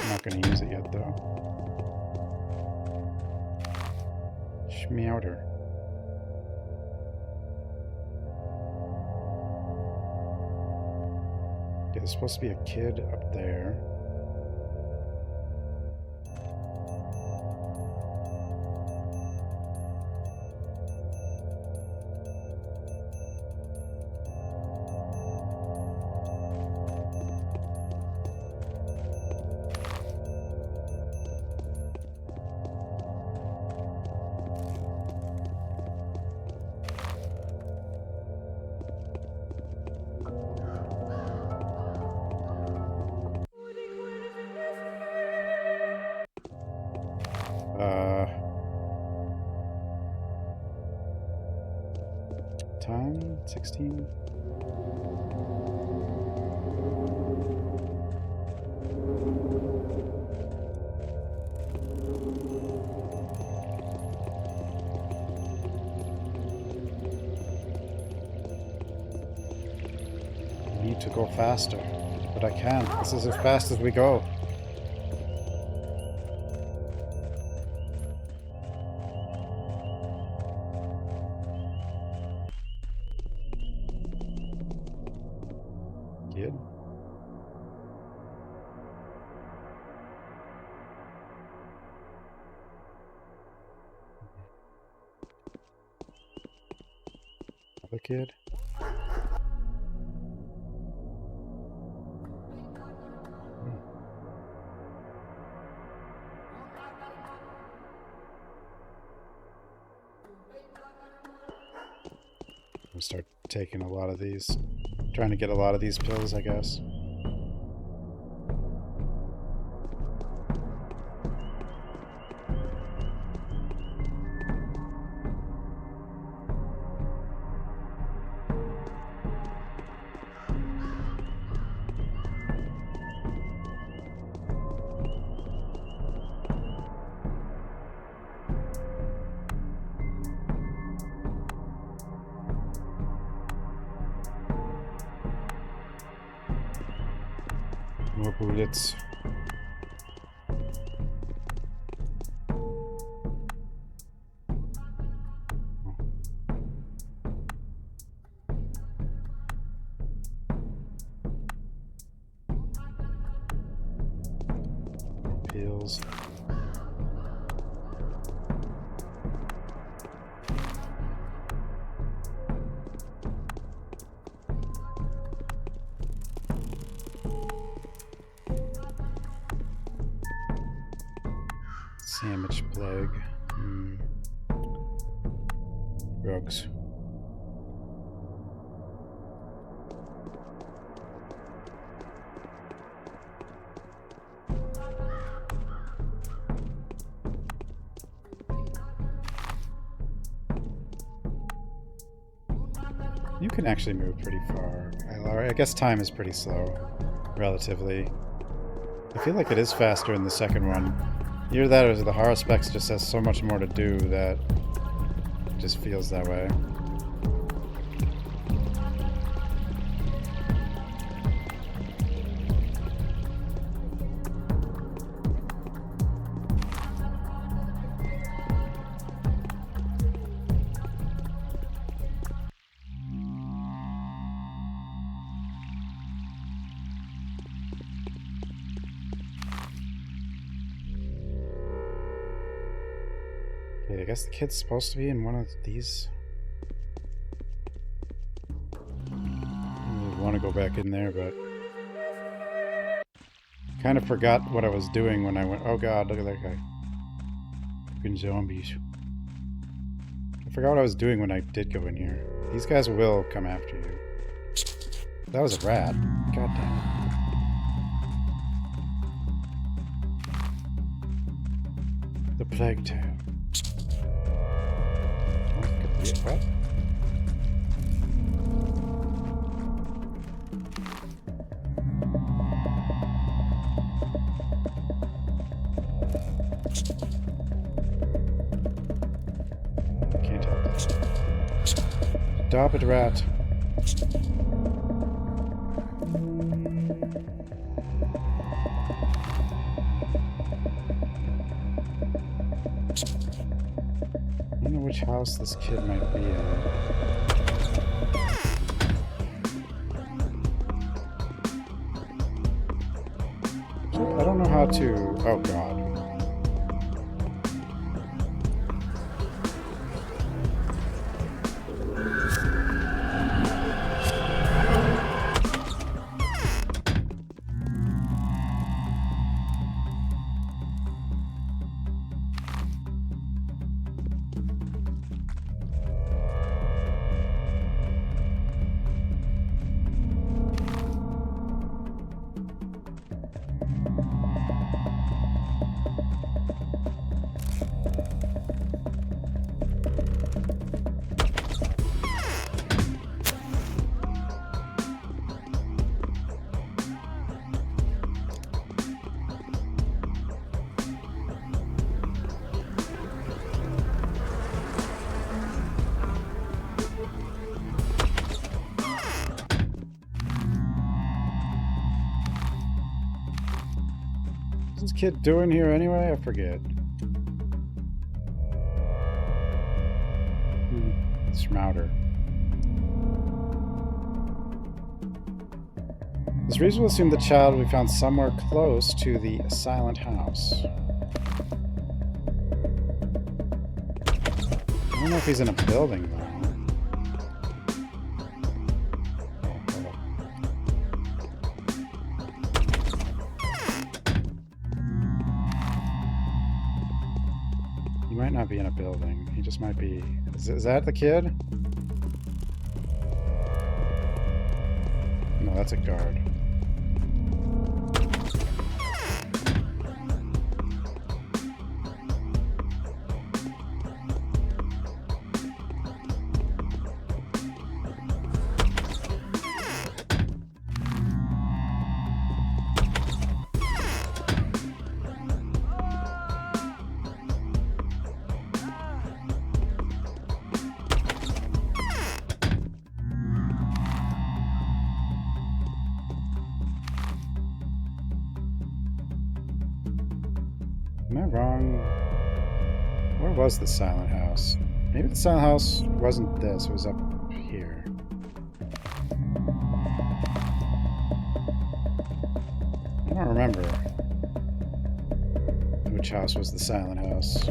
I'm not going to use it yet, though. Schmouter. Yeah, there's supposed to be a kid up there. Time? 16? I need to go faster, but I can't. This is as fast as we go. Kid? Other kid? I'll start taking a lot of these. Trying to get a lot of these pills, I guess. More bullets. Pills. Sandwich plague. Drugs. You can actually move pretty far. I guess time is pretty slow, relatively. I feel like it is faster in the second one. Either that or the horror specs just has so much more to do that it just feels that way. Okay, I guess the kid's supposed to be in one of these. I want to go go back in there, but kind of forgot what I was doing when I went. Oh god, look at that guy. Fucking zombies. I forgot what I was doing when I did go in here. These guys will come after you. That was a rat. God damn it. The plague tail. What? Can't help it. Stop it, rat. I don't know which house this kid might be in. I don't know how to... Oh god. What's this kid doing here anyway? I forget. Smouter. It's reasonable to assume the child will be found somewhere close to the silent house. I don't know if he's in a building, though. He might not be in a building. He just might be... Is that the kid? No, that's a guard. Am I wrong? Where was the silent house? Maybe the silent house wasn't this, it was up here. I don't remember which house was the silent house.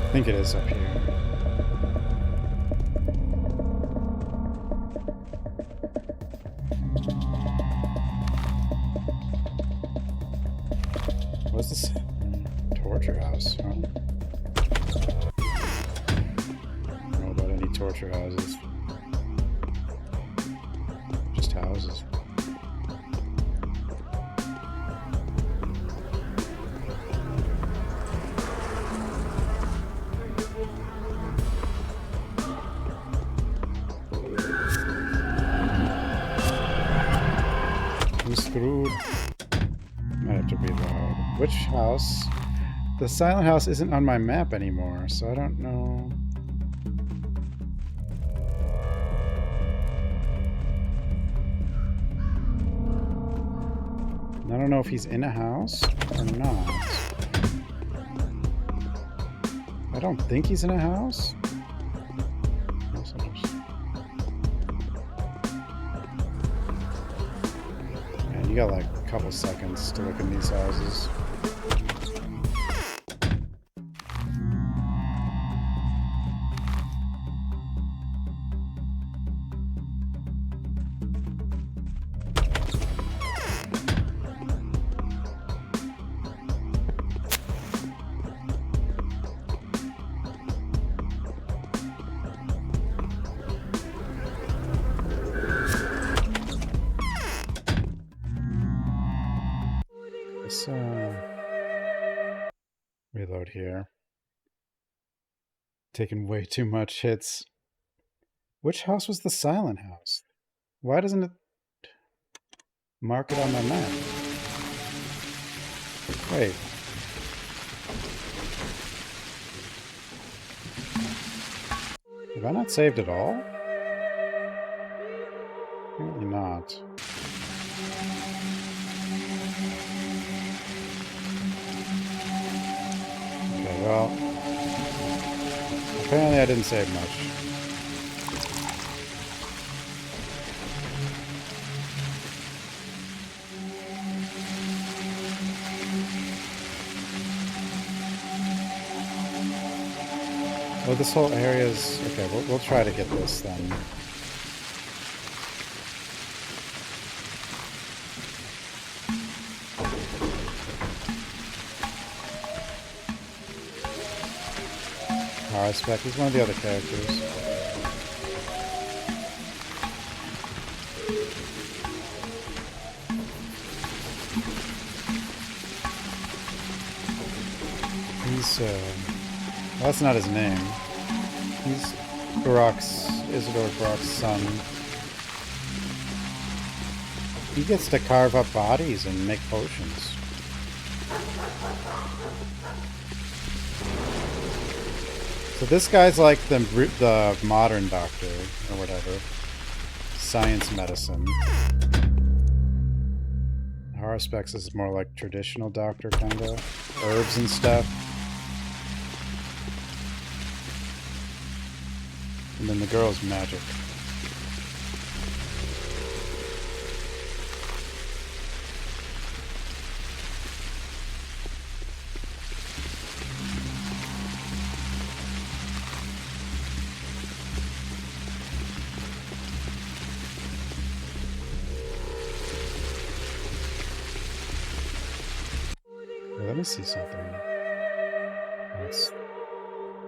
I think it is up here. What's this? Torture house, huh? I don't know about any torture houses. Just houses. Screwed. Might have to reload. Which house? The silent house isn't on my map anymore, so I don't know. I don't know if he's in a house or not. I don't think he's in a house. You got like a couple seconds to look in these houses. Reload here. Taking way too much hits. Which house was the silent house? Why doesn't it mark it on my map? Wait. Have I not saved at all? Apparently not. Okay, well, apparently I didn't save much. Oh, this whole area is... Okay, we'll try to get this then. Spec. He's one of the other characters. He's, well, that's not his name. He's Isidore Brock's son. He gets to carve up bodies and make potions. So this guy's like the modern doctor, or whatever. Science medicine. Haruspex is more like traditional doctor, kinda. Herbs and stuff. And then the girl's magic. Let me see something.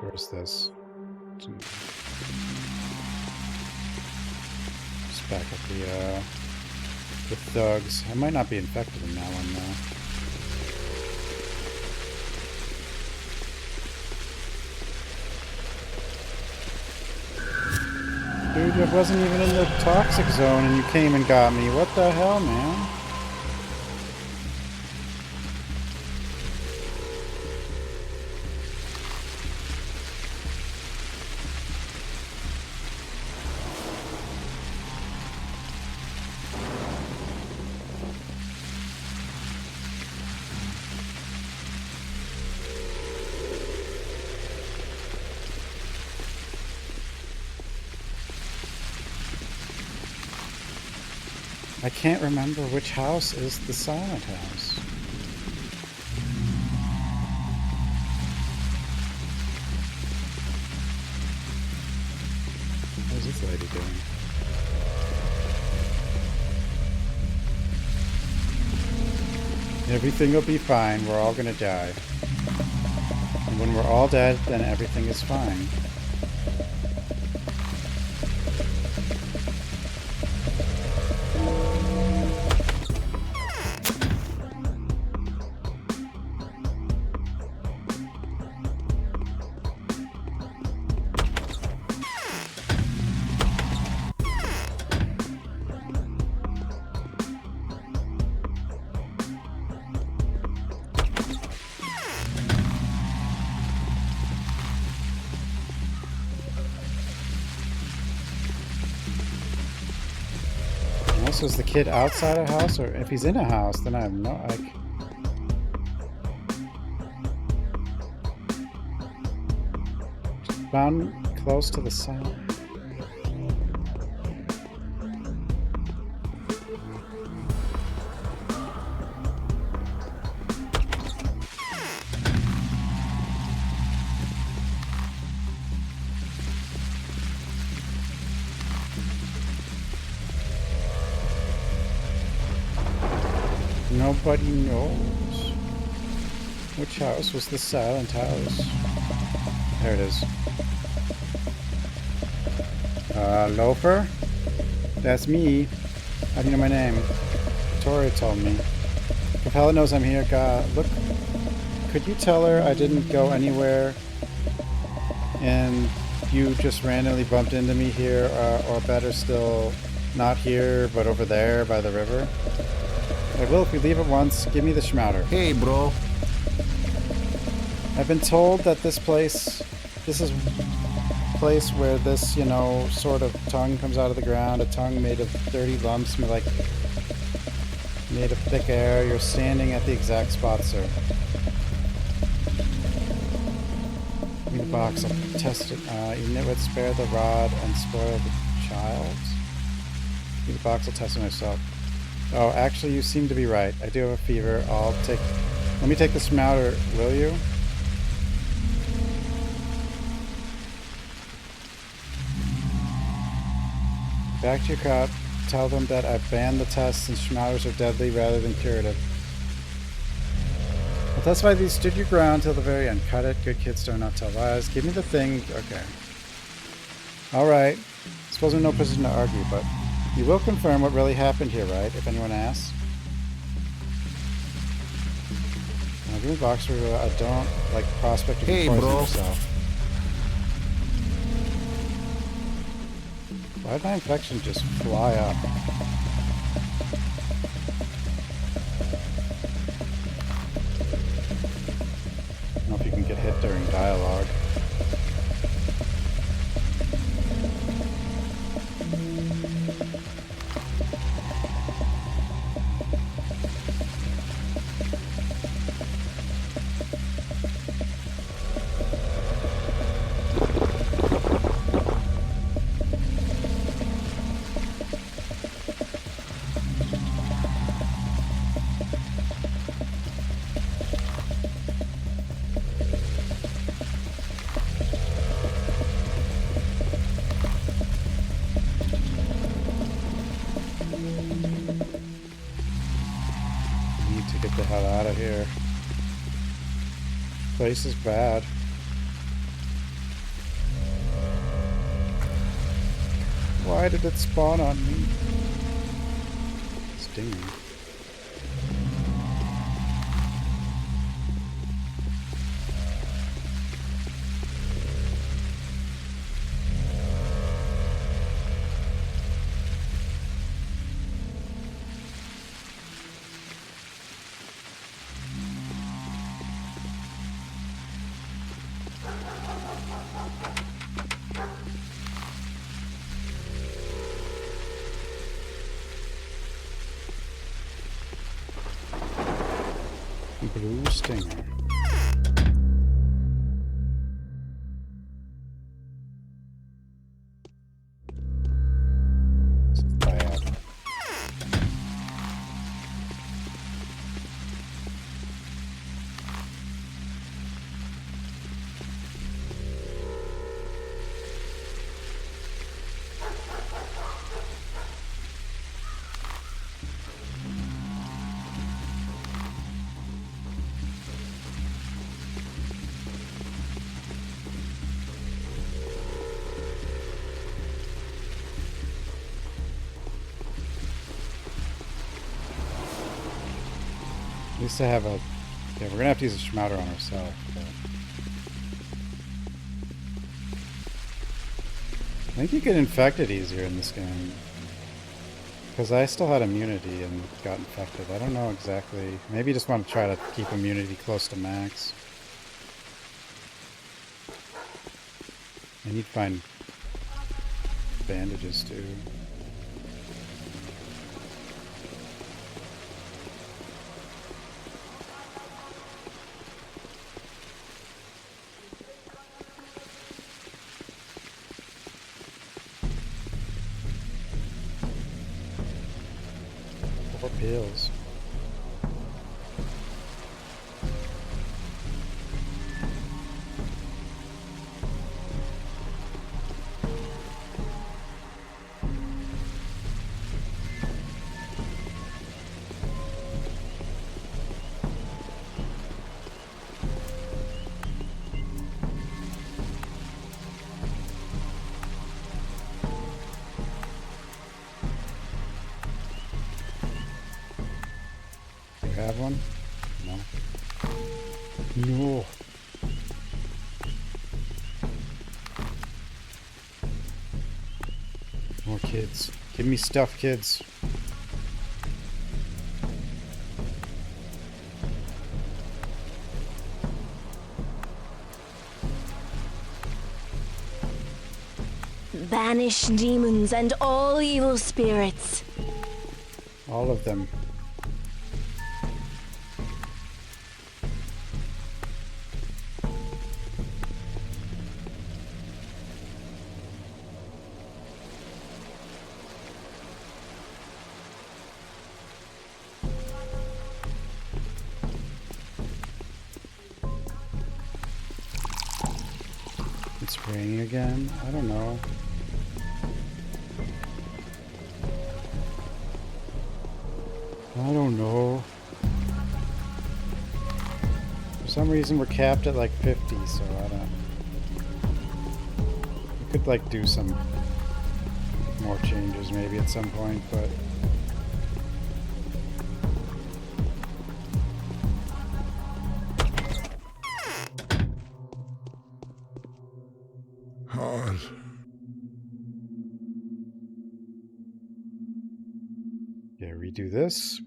Where's this? Just back up the thugs. I might not be infected in that one though. Dude, I wasn't even in the toxic zone and you came and got me. What the hell, man? I can't remember which house is the silent house. What is this lady doing? Everything will be fine. We're all gonna die. And when we're all dead, then everything is fine. So is the kid outside a house, or if he's in a house, then I have no, like... Found close to the silent. Nobody knows. Which house was the silent house? There it is. Loafer? That's me. How do you know my name? Tori told me. Capella knows I'm here. God, look. Could you tell her I didn't go anywhere and you just randomly bumped into me here, or better still, not here, but over there by the river? I will if you leave at once. Give me the schmouter.
Hey, bro.
I've been told that this is a place where this, you know, sort of tongue comes out of the ground, a tongue made of dirty lumps, made of thick air. You're standing at the exact spot, sir. Give me the box, I'll test it. You nitwit, spare the rod and spoil the child. Give me the box, I'll test it myself. Oh, actually, you seem to be right. I do have a fever. Let me take the smouter, will you? Back to your crowd. Tell them that I've banned the tests and schmouters are deadly rather than curative. Well, that's why these stood your ground till the very end. Cut it. Good kids do not tell lies. Give me the thing. Okay. Alright. Suppose I'm in no position to argue, but you will confirm what really happened here, right? If anyone asks. Now, give me the box where I don't like prospecting poison yourself. Why did my infection just fly up? I don't know if you can get hit during dialogue. Get the hell out of here. This place is bad. Why did it spawn on me? Stinging. Blue stinger. It's bad. At least I have a... Yeah, we're gonna have to use a schmouter on ourselves. I think you get infected easier in this game. Because I still had immunity and got infected. I don't know exactly. Maybe you just want to try to keep immunity close to max. I need to find bandages too. Pills. have one? No. No. More kids. Give me stuff, kids.
Banish demons and all evil spirits.
All of them. It's raining again? I don't know. I don't know. For some reason we're capped at like 50, so I don't... We could like do some more changes maybe at some point, but...
Hard.
Yeah, redo this.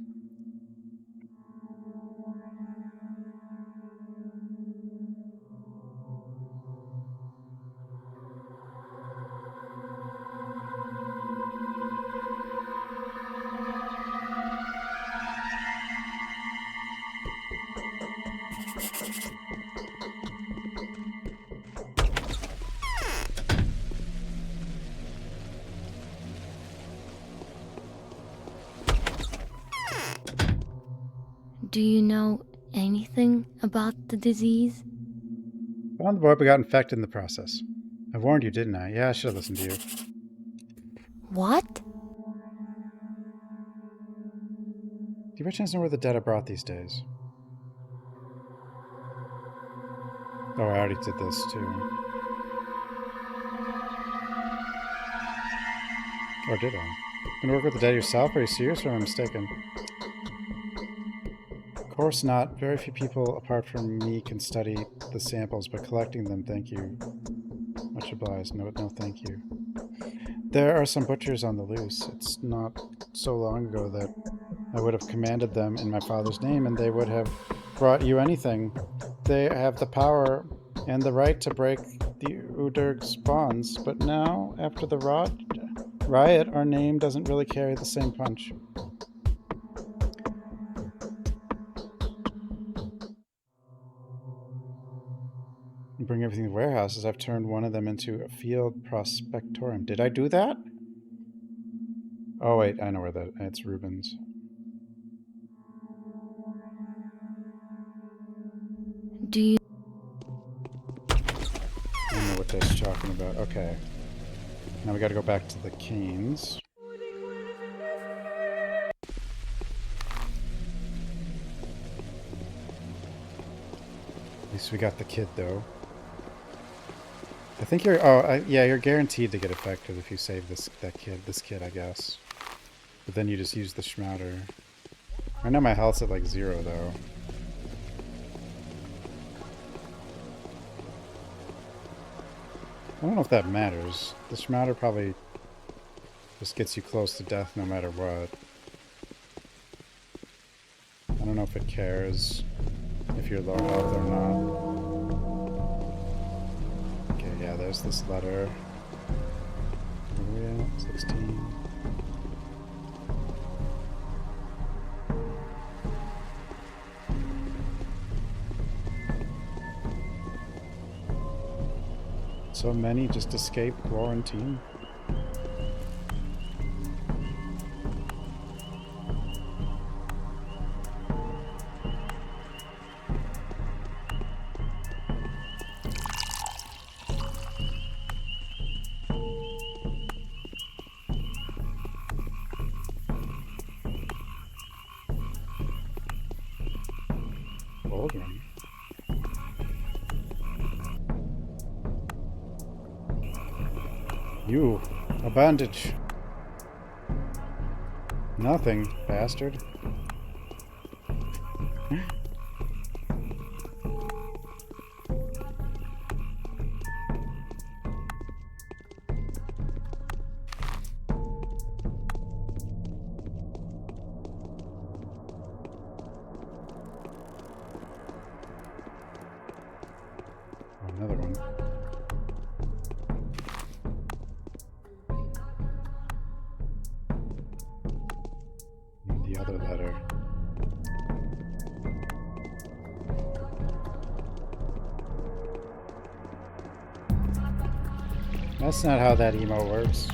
Do you know anything about the disease?
Found the boy but got infected in the process. I warned you, didn't I? Yeah, I should have listened to you.
What?
Do you by chance know where the dead are brought these days? Oh, I already did this too. Or did I? Gonna work with the dead yourself? Are you serious or am I mistaken? Of course not. Very few people apart from me can study the samples, but collecting them, thank you. Much obliged. No, thank you. There are some butchers on the loose. It's not so long ago that I would have commanded them in my father's name, and they would have brought you anything. They have the power and the right to break the Udurg's bonds, but now, after the riot, our name doesn't really carry the same punch. Bring everything to warehouses. I've turned one of them into a field prospectorium. Did I do that? Oh wait, I know where that. It's Rubens.
Do you...
I don't know what that's talking about. Okay. Now we gotta go back to the canes. At least we got the kid, though. I think you're... Oh, yeah, you're guaranteed to get affected if you save this kid, I guess. But then you just use the Schmouter. I know my health's at like 0, though. I don't know if that matters. The Schmouter probably just gets you close to death no matter what. I don't know if it cares if you're low health or not. Okay, yeah, there's this letter. Where are we at? 16. So many just escape quarantine. Old one. You, a bandage. Nothing, bastard. Another one. And the other letter. That's not how that emo works.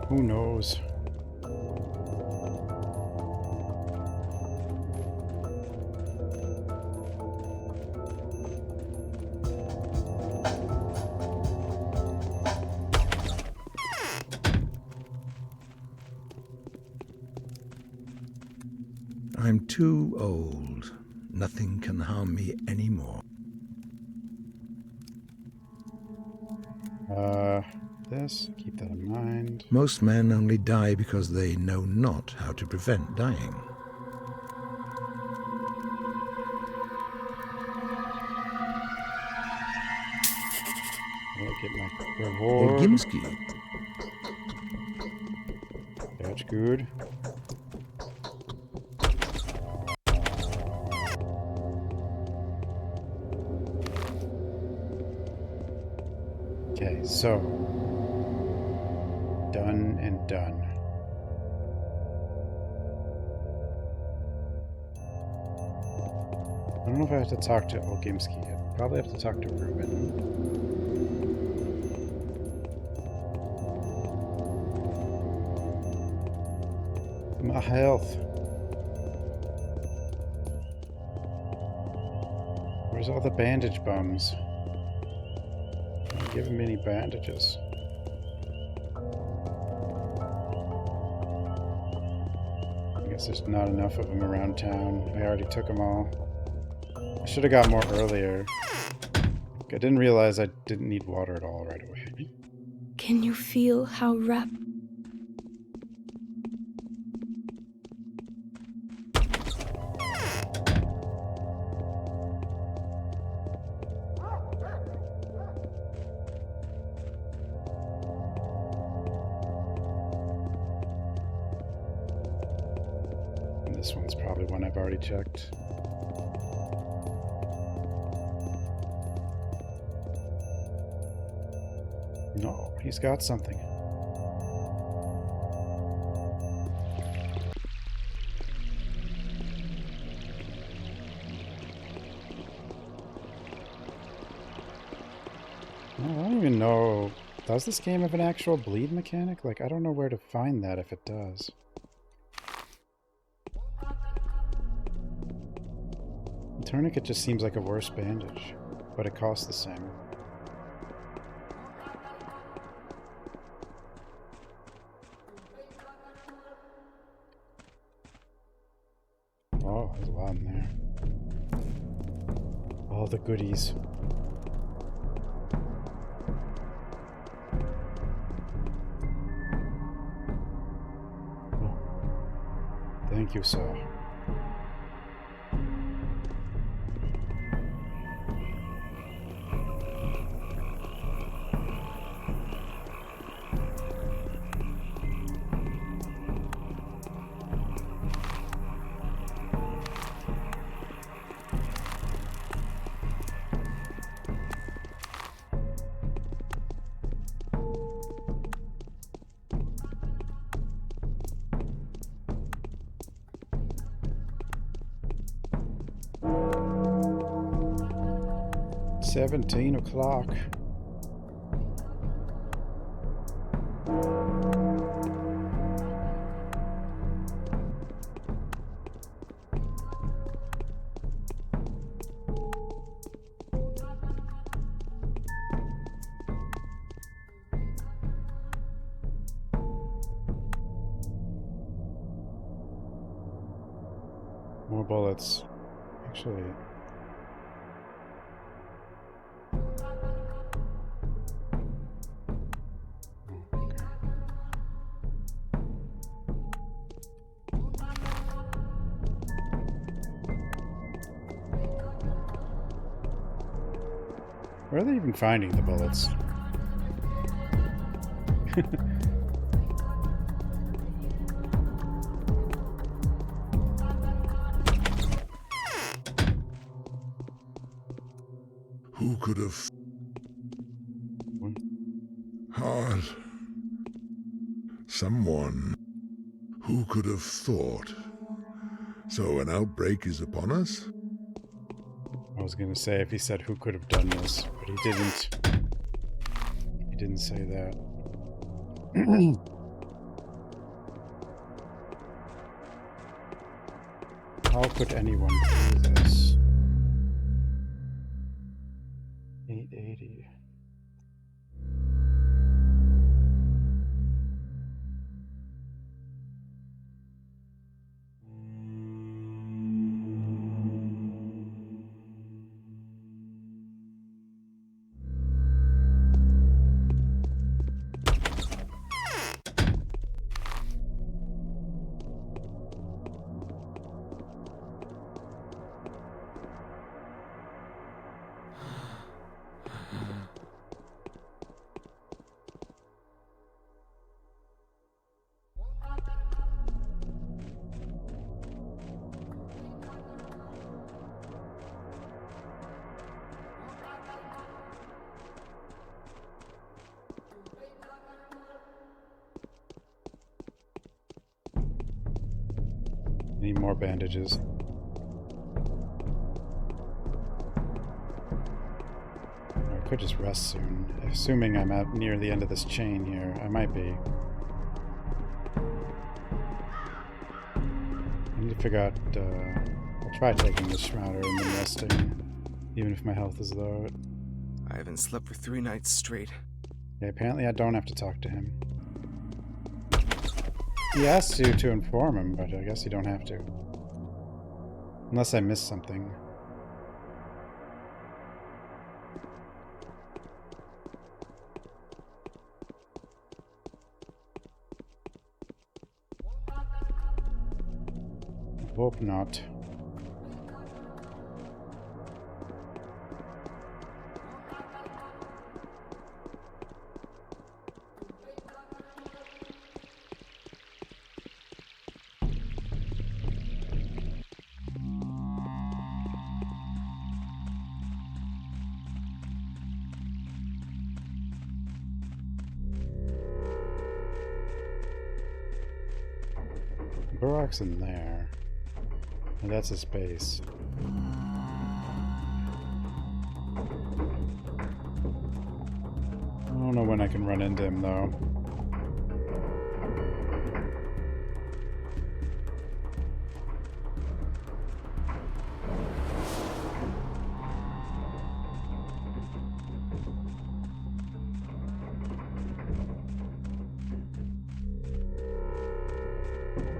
Who knows?
I'm too old. Nothing can harm me anymore.
This, keep that in mind.
Most men only die because they know not how to prevent dying.
I'll get my reward.
Gimski.
That's good. Okay, so done and done. I don't know if I have to talk to Olgimski. I probably have to talk to Ruben. My health. Where's all the bandage bums? Don't give him any bandages. I guess there's not enough of them around town. I already took them all. I should have got more earlier. I didn't realize I didn't need water at all right away.
Can you feel how
This one's probably one I've already checked. No, he's got something. I don't even know. Does this game have an actual bleed mechanic? Like, I don't know where to find that if it does. The tourniquet just seems like a worse bandage, but it costs the same. Oh, there's a lot in there. All the goodies. Oh. Thank you, sir. $17 o'clock. More bullets. Actually... Where are they even finding the bullets?
Who could have... Hard. Someone. Who could have thought? So an outbreak is upon us?
I was gonna say if he said who could have done this, but he didn't. He didn't say that. How could anyone do this? 880. Need more bandages. I could just rest soon. Assuming I'm out near the end of this chain here. I might be. I need to figure out... I'll try taking this Shrouder and then resting. Even if my health is low.
I haven't slept for 3 nights straight.
Yeah, apparently I don't have to talk to him. He asked you to inform him, but I guess you don't have to. Unless I missed something. Hope not. Burrock's in there. And that's his base. I don't know when I can run into him, though.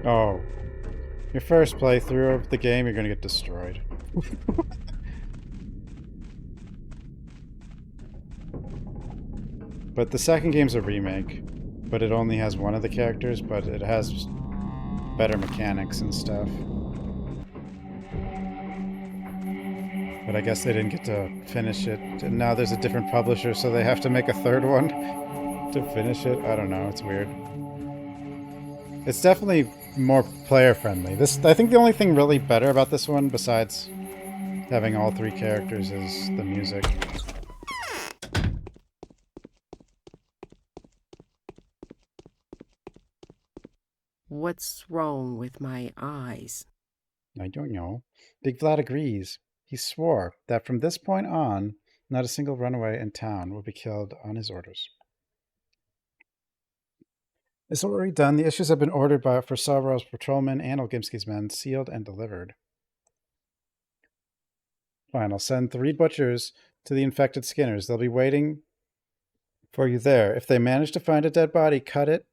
Oh. Your first playthrough of the game, you're gonna get destroyed. But the second game's a remake. But it only has one of the characters, but it has better mechanics and stuff. But I guess they didn't get to finish it. And now there's a different publisher, so they have to make a third one to finish it. I don't know, it's weird. It's definitely more player-friendly. I think the only thing really better about this one, besides having all 3 characters, is the music.
What's wrong with my eyes?
I don't know. Big Vlad agrees. He swore that from this point on, not a single runaway in town will be killed on his orders. It's already done. The issues have been ordered for Savarow's patrolmen and Olgimsky's men, sealed and delivered. Fine, I'll send 3 butchers to the infected skinners. They'll be waiting for you there. If they manage to find a dead body, cut it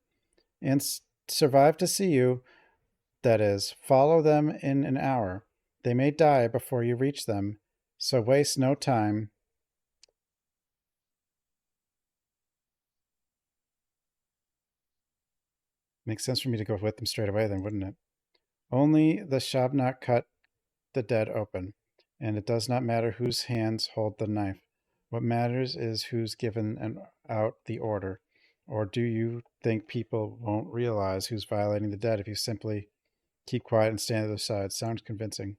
and survive to see you. That is, follow them in an hour. They may die before you reach them, so waste no time. Makes sense for me to go with them straight away then, wouldn't it? Only the Shabnak cut the dead open, and it does not matter whose hands hold the knife. What matters is who's given out the order. Or do you think people won't realize who's violating the dead if you simply keep quiet and stand at their side? Sounds convincing.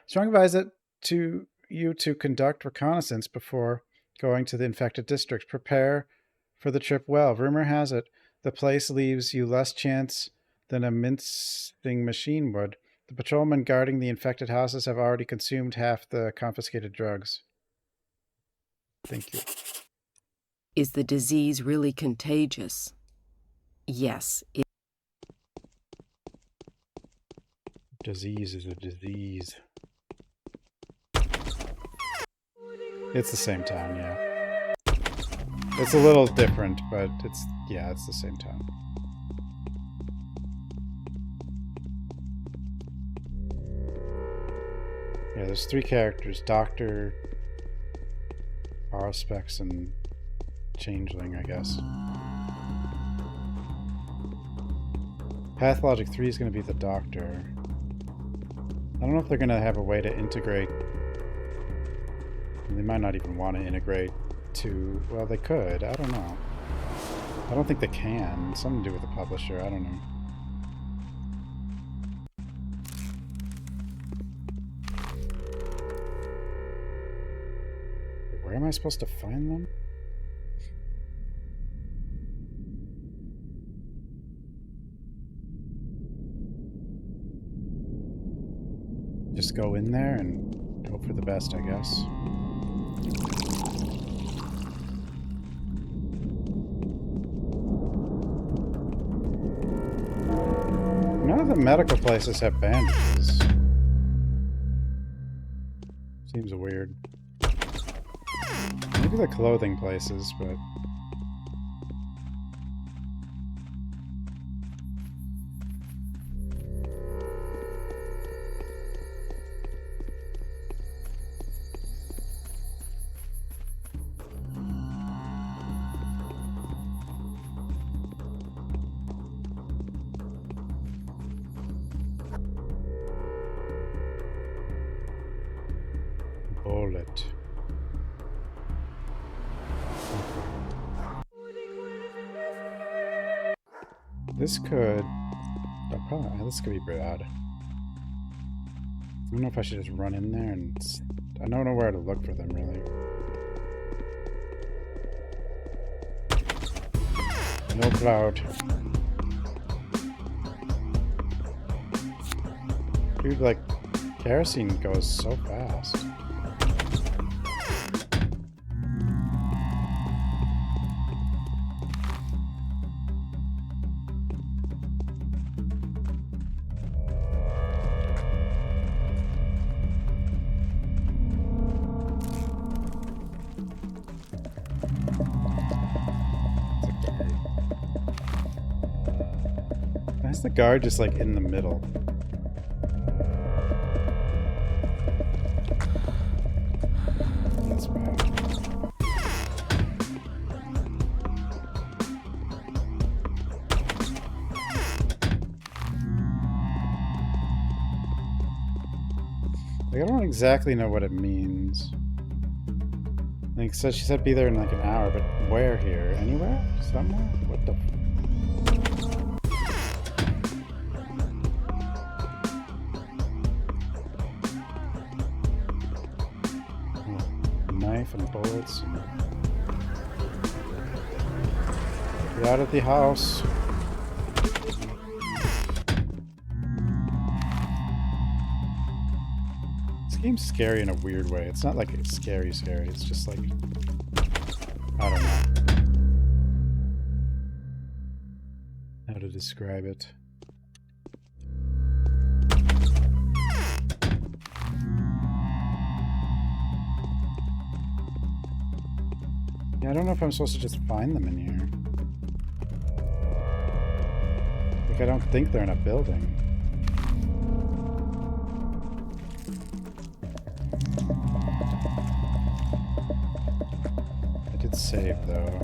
Strong advise it to you to conduct reconnaissance before going to the infected districts. Prepare for the trip well. Rumor has it the place leaves you less chance than a mincing machine would. The patrolmen guarding the infected houses have already consumed half the confiscated drugs. Thank you.
Is the disease really contagious? Yes.
Disease is a disease. It's the same town, yeah. It's a little different, but it's the same town. Yeah, there's 3 characters: Doctor, Auspex, and Changeling, I guess. Pathologic 3 is going to be the Doctor. I don't know if they're going to have a way to integrate. They might not even want to integrate to... Well, they could. I don't know. I don't think they can. Something to do with the publisher. I don't know. Where am I supposed to find them? Just go in there and hope for the best, I guess. None of the medical places have bandages. Seems weird. Maybe the clothing places, but... Bullet. This could... this could be bad. I don't know if I should just run in there and... I don't know where to look for them, really. No cloud. Dude, like, kerosene goes so fast. Why is the guard just like in the middle? That's bad. Like, I don't exactly know what it means. Like, so she said be there in like an hour, but where here? Anywhere? Somewhere? What the... Knife and bullets. Get out of the house. This game's scary in a weird way. It's not like it's scary. It's just like... I don't know how to describe it. I don't know if I'm supposed to just find them in here. Like, I don't think they're in a building. I did save, though.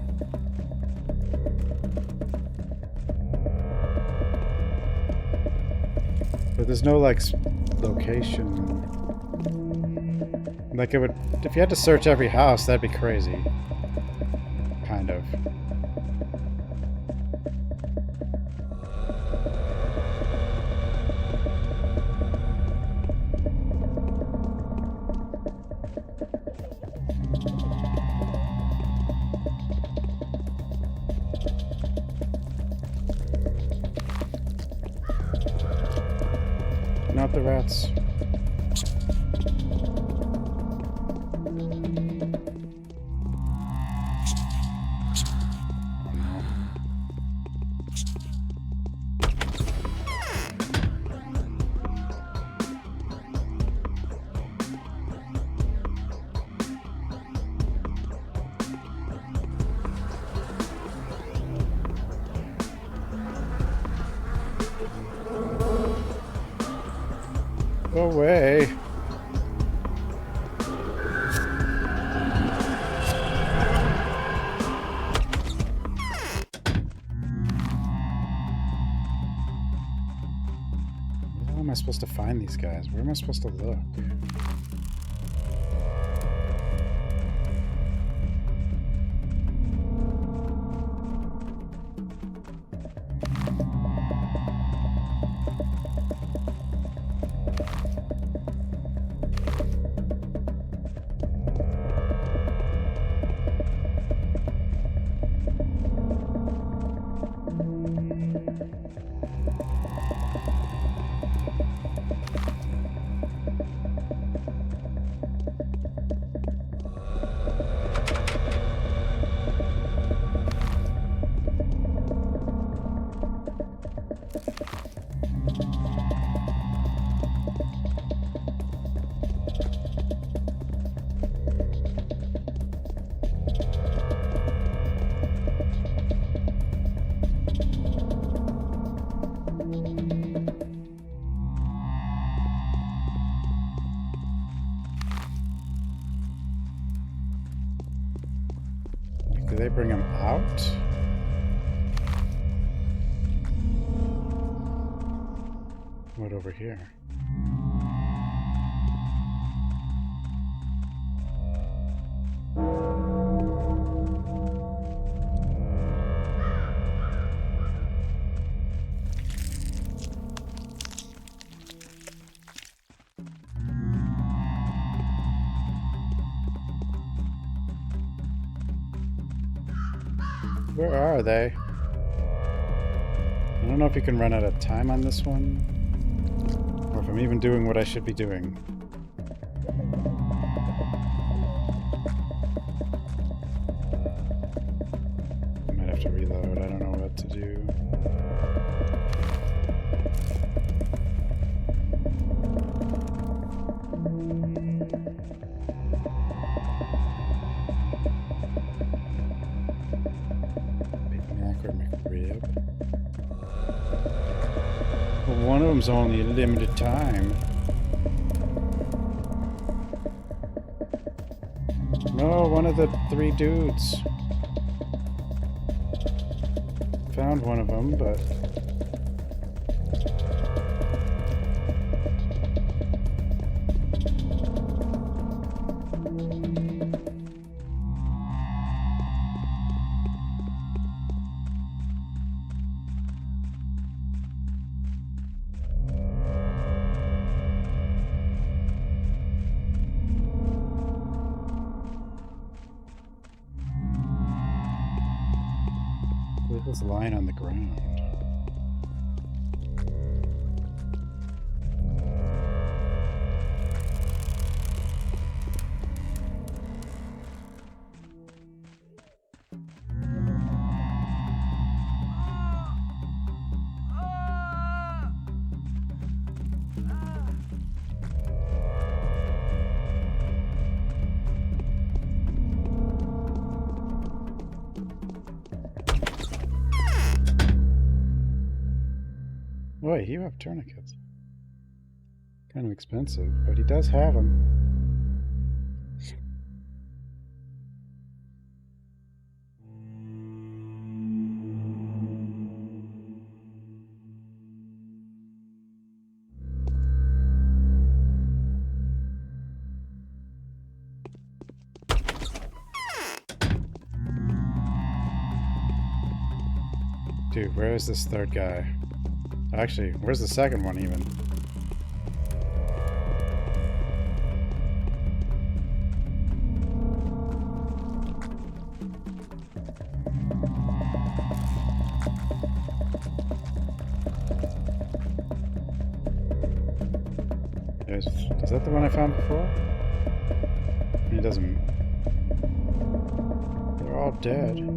But there's no, like, location. Like, it would... If you had to search every house, that'd be crazy. Kind of. Not the rats. Go away. How am I supposed to find these guys? Where am I supposed to look? Do they bring him out? What over here? Where are they? I don't know if you can run out of time on this one, or if I'm even doing what I should be doing. I might have to reload, I don't know what to do. One of them's only a limited time. No, one of the 3 dudes. Found one of them, but... This line on the ground. Wait, you have tourniquets. Kind of expensive, but he does have them. Dude, where is this third guy? Actually, where's the second one even? Is that the one I found before? He doesn't... They're all dead.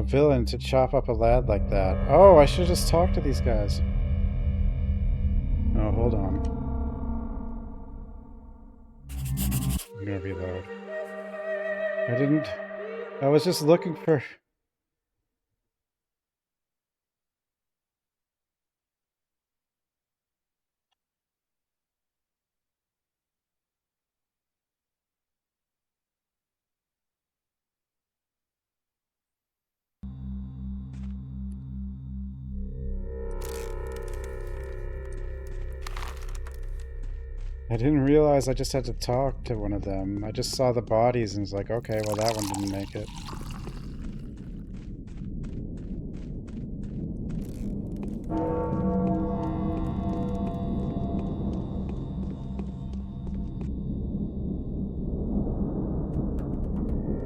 Villain to chop up a lad like that. Oh, I should just talk to these guys. Oh, hold on. I'm gonna reload. I was just looking for... I didn't realize I just had to talk to one of them. I just saw the bodies and was like, okay, well that one didn't make it.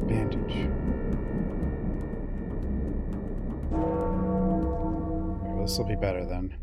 Bandage. Well, this will be better then.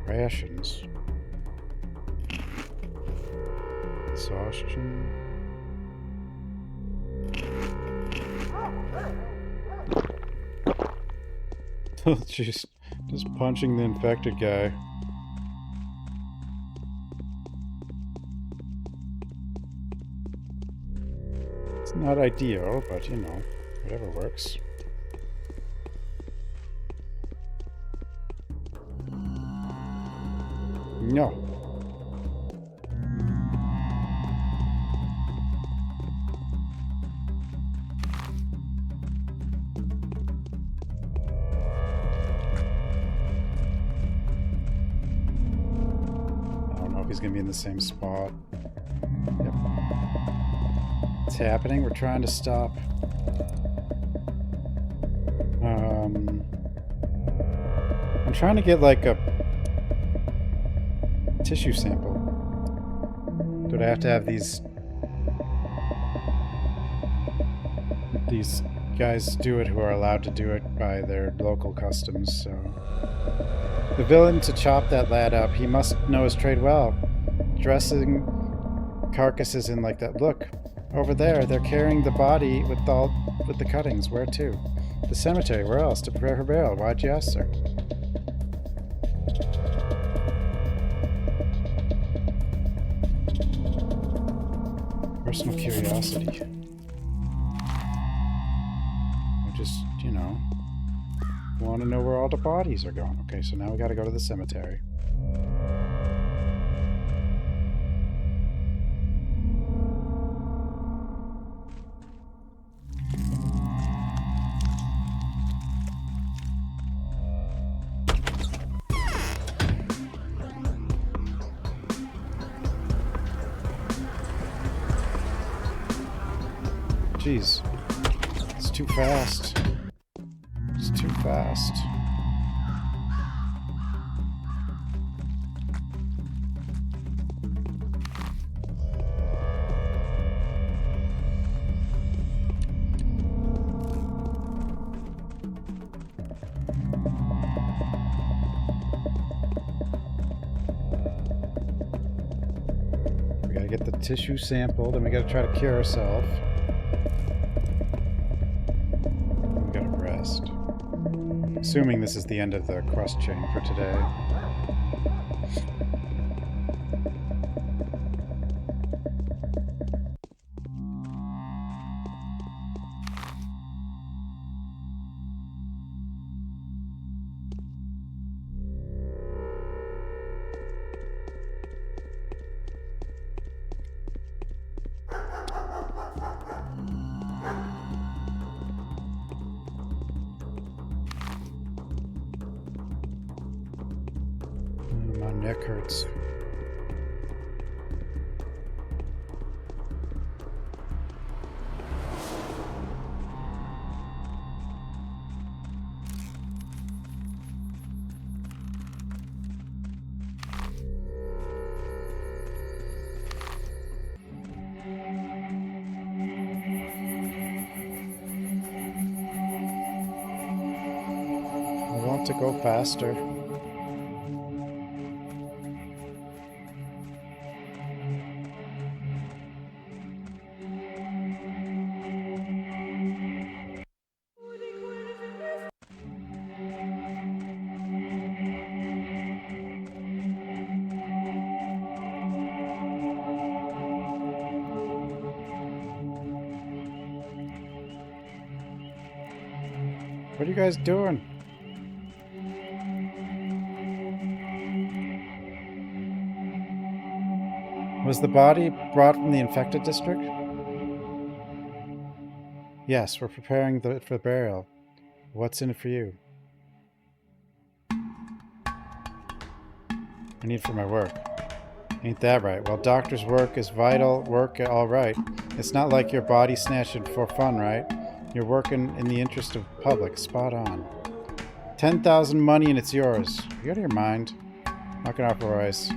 Rations. Exhaustion. Oh, jeez. Just punching the infected guy. It's not ideal, but you know, whatever works. No. I don't know if he's gonna be in the same spot. Yep. It's happening. We're trying to stop. I'm trying to get like a tissue sample. Do I have to have these guys do it who are allowed to do it by their local customs? So the villain to chop that lad up, he must know his trade well. Dressing carcasses in like that. Look, over there, they're carrying the body with the cuttings. Where to? The cemetery. Where else? To prepare her burial. Why'd you ask, sir? Personal curiosity. I just, you know, want to know where all the bodies are going. Okay, so now we gotta go to the cemetery. Jeez. It's too fast. It's too fast. We gotta get the tissue sampled, and we gotta try to cure ourselves. We gotta rest. Assuming this is the end of the cross chain for today. My neck hurts. I want to go faster. What are you guys doing? Was the body brought from the infected district? Yes, we're preparing for burial. What's in it for you? I need for my work. Ain't that right? Well, doctor's work is vital work, all right. It's not like your body snatching for fun, right? You're working in the interest of public. Spot on. 10,000 money and it's yours. You out of your mind? Knock it off, Royce.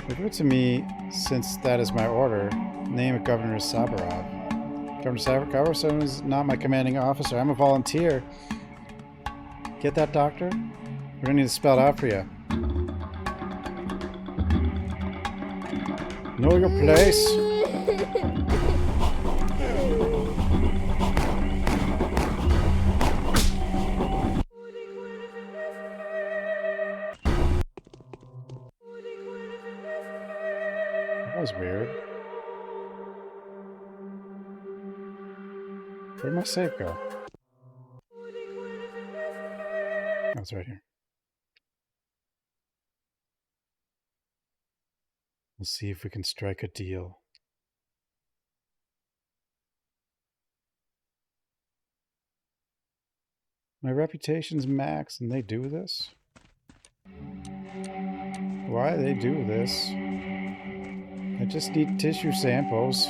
Give it to me, since that is my order. Name of Governor Sabarov. Governor Sabarov is not my commanding officer. I'm a volunteer. Get that, doctor? We don't need to spell it out for you. Know your place. That was weird. Where'd my save go? Oh, it's right here. We'll see if we can strike a deal. My reputation's max and they do this? Why they do this? I just need tissue samples.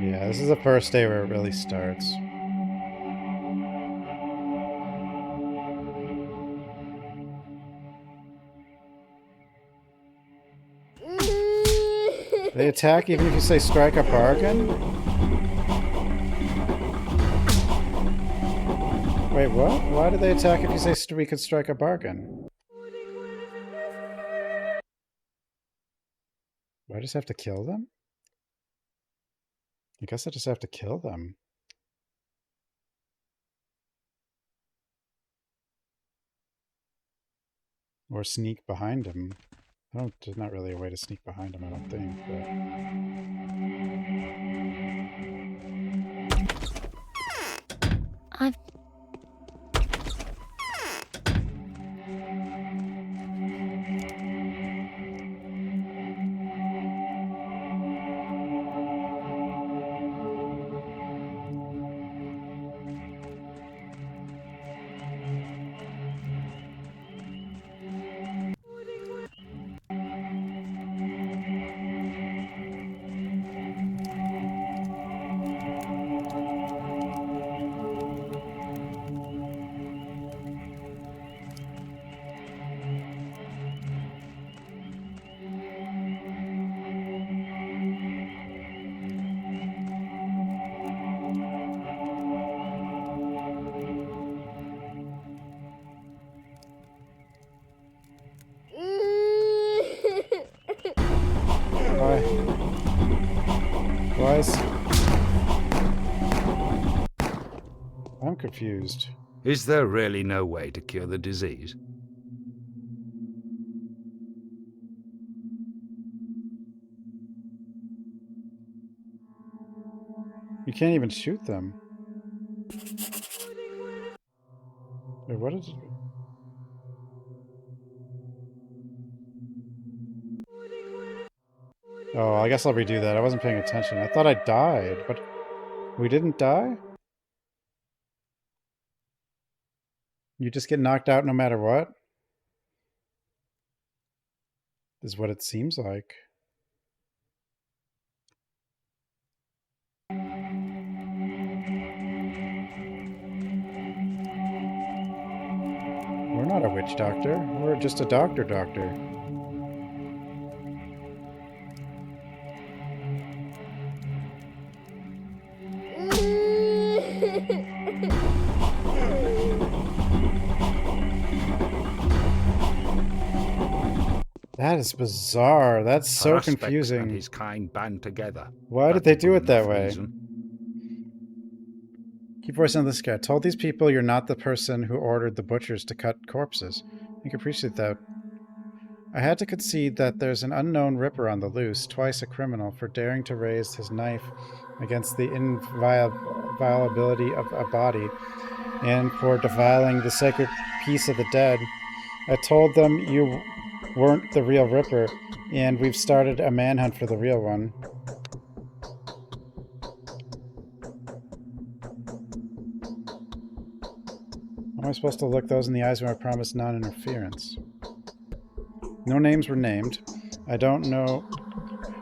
Yeah, this is the first day where it really starts. They attack even if you say strike a bargain? Wait, what? Why do they attack if you say we could strike a bargain? Do I just have to kill them? I guess I just have to kill them. Or sneak behind them. There's not really a way to sneak behind them, I don't think, but...
I've...
twice. I'm confused.
Is there really no way to cure the disease?
You can't even shoot them. Wait, what did you... Oh, I guess I'll redo that. I wasn't paying attention. I thought I died, but we didn't die? You just get knocked out no matter what? Is what it seems like. We're not a witch doctor. We're just a doctor. That is bizarre. That's so confusing.
And his kind band together.
Why did they do it that way? Keep voicing this guy. Told these people you're not the person who ordered the butchers to cut corpses. I can appreciate that. I had to concede that there's an unknown ripper on the loose, twice a criminal, for daring to raise his knife against the inviolability of a body, and for defiling the sacred peace of the dead. I told them you weren't the real Ripper, and we've started a manhunt for the real one. How am I supposed to look those in the eyes when I promised non-interference? No names were named. I don't know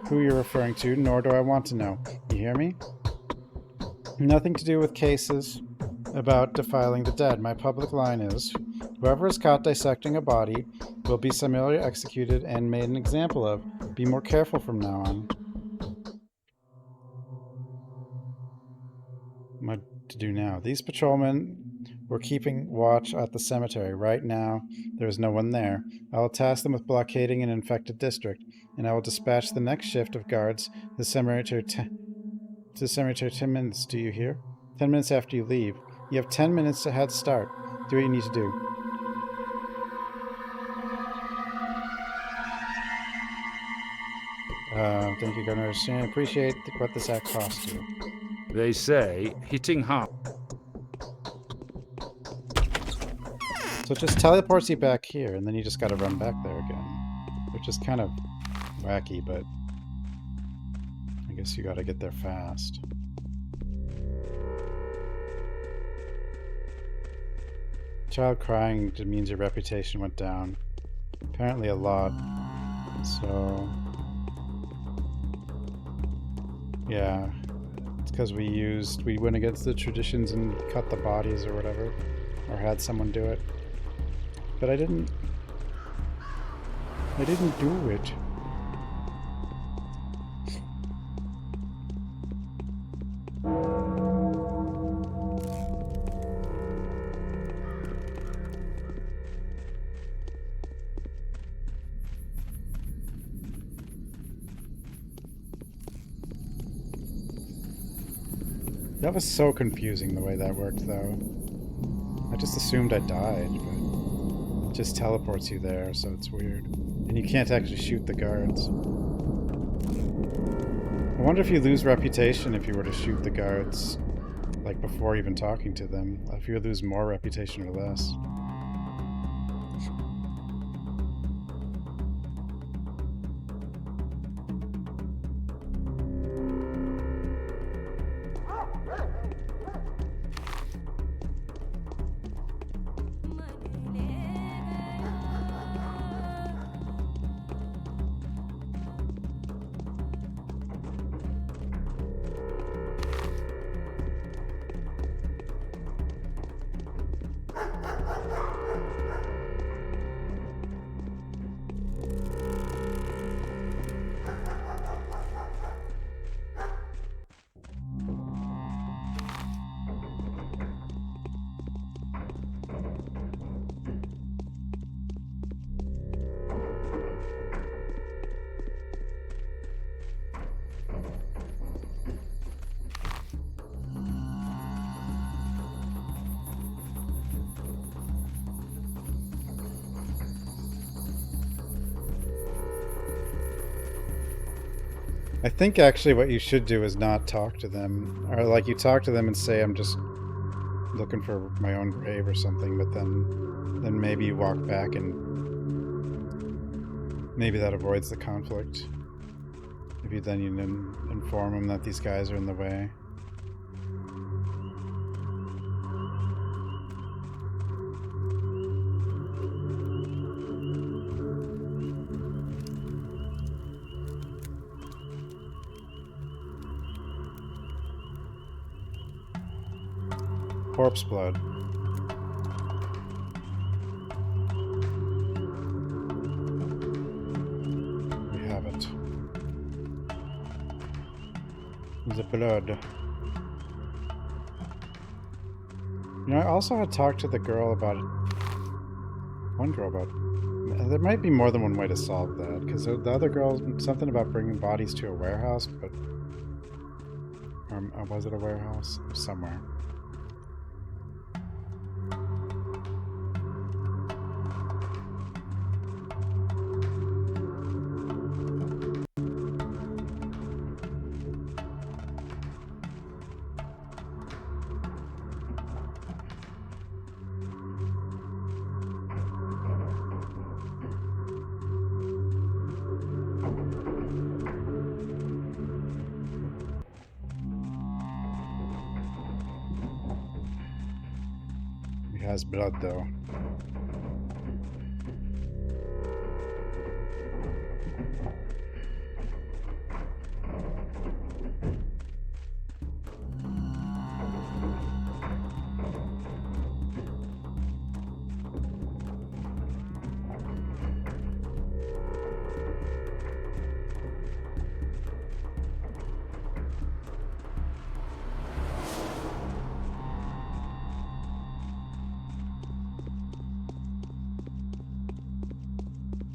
who you're referring to, nor do I want to know. You hear me? Nothing to do with cases about defiling the dead. My public line is, whoever is caught dissecting a body will be summarily executed and made an example of. Be more careful from now on. What to do now? These patrolmen were keeping watch at the cemetery. Right now, there is no one there. I will task them with blockading an infected district, and I will dispatch the next shift of guards to the cemetery 10 minutes. Do you hear? 10 minutes after you leave. You have 10 minutes to head start. Do what you need to do. Thank you, Governor. I appreciate what this act cost you.
They say hitting hard.
So it just teleports you back here, and then you just gotta run back there again. Which is kind of wacky, but I guess you gotta get there fast. Child crying means your reputation went down. Apparently a lot. So... yeah. It's because we went against the traditions and cut the bodies or whatever. Or had someone do it. But I didn't do it. That was so confusing the way that worked, though. I just assumed I died, but it just teleports you there, so it's weird. And you can't actually shoot the guards. I wonder if you lose reputation if you were to shoot the guards, like before even talking to them. If you lose more reputation or less. I think actually what you should do is not talk to them. Or like you talk to them and say, I'm just looking for my own grave or something, but then maybe you walk back and maybe that avoids the conflict. If you then inform them that these guys are in the way. Corpse blood. We have it. The blood. You know, I also had talked to the girl about it. One girl about it. There might be more than one way to solve that, because the other girl, something about bringing bodies to a warehouse, but... Or was it a warehouse? Somewhere. Has blood though.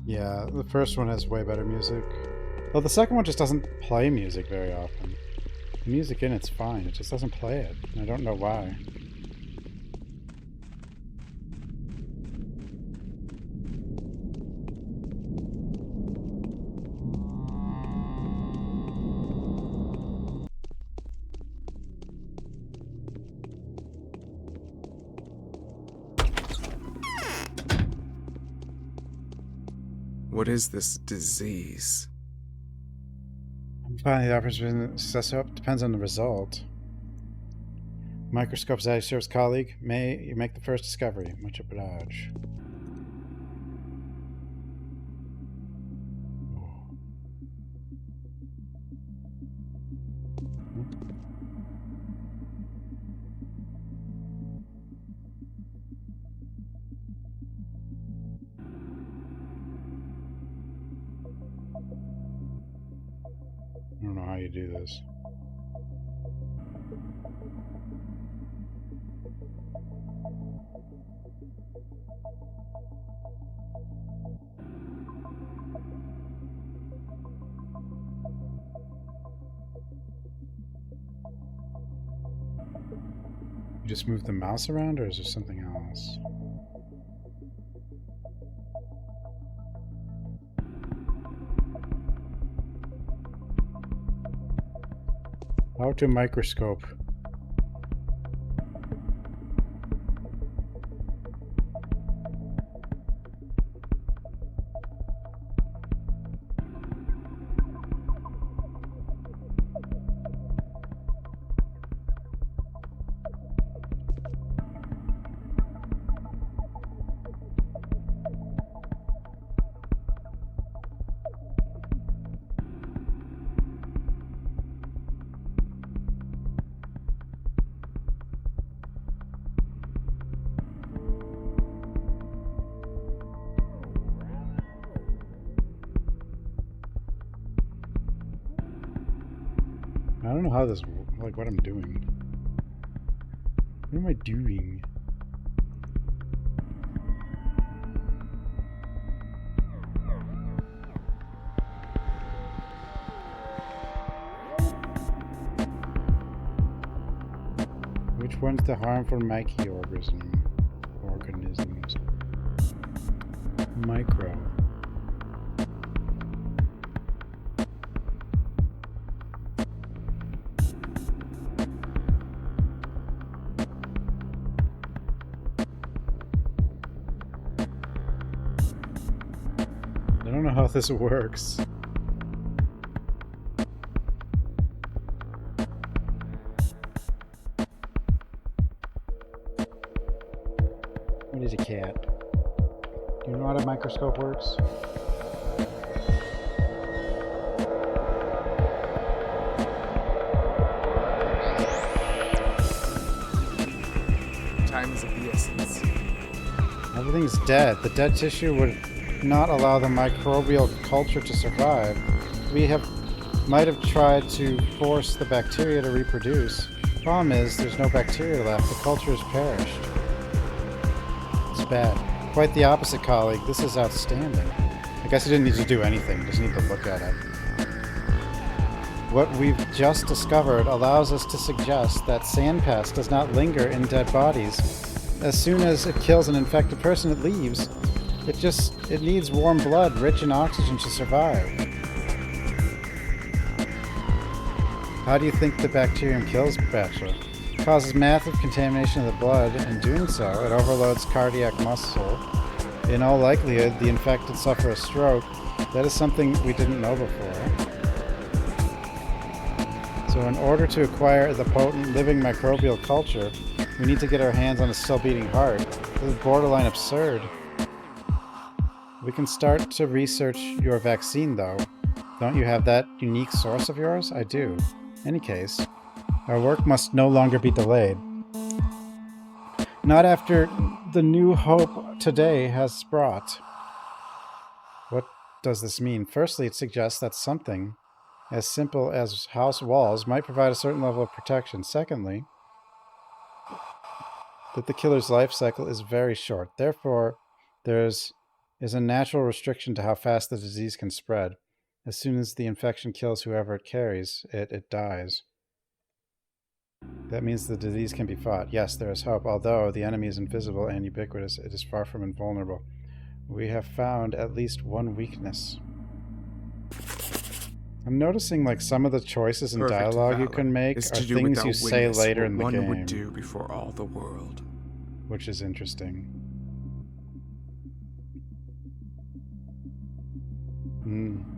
Yeah, the first one has way better music. Though the second one just doesn't play music very often. The music in it's fine, it just doesn't play it. And I don't know why.
What is this disease?
Finally, the operation's success depends on the result. Microscope's Service colleague, may you make the first discovery. Much obliged. I don't know how you do this. You just move the mouse around, or is there something else? How to microscope? I don't know how this, like, what I'm doing. What am I doing? Which one's the harmful microorganisms? Micro. don't know how this works. What is a cat? Do you know how a microscope works?
Time is of the essence.
Everything's dead. The dead tissue would not allow the microbial culture to survive. We might have tried to force the bacteria to reproduce. Problem is, there's no bacteria left. The culture has perished. It's bad. Quite the opposite, colleague. This is outstanding. I guess you didn't need to do anything. Just need to look at it. What we've just discovered allows us to suggest that sandpass does not linger in dead bodies. As soon as it kills an infected person, it leaves. It needs warm blood, rich in oxygen to survive. How do you think the bacterium kills, Bachelor? It causes massive contamination of the blood. In doing so, it overloads cardiac muscle. In all likelihood, the infected suffer a stroke. That is something we didn't know before. So in order to acquire the potent living microbial culture, we need to get our hands on a still beating heart. This is borderline absurd. We can start to research your vaccine, though. Don't you have that unique source of yours? I do. In any case, our work must no longer be delayed. Not after the new hope today has brought. What does this mean? Firstly, it suggests that something as simple as house walls might provide a certain level of protection. Secondly, that the killer's life cycle is very short. Therefore, there is a natural restriction to how fast the disease can spread. As soon as the infection kills whoever it carries, it dies. That means the disease can be fought. Yes, there is hope. Although the enemy is invisible and ubiquitous, it is far from invulnerable. We have found at least one weakness. I'm noticing like some of the choices in dialogue you can make are things you say later in the game.
One would do before all the world.
Which is interesting.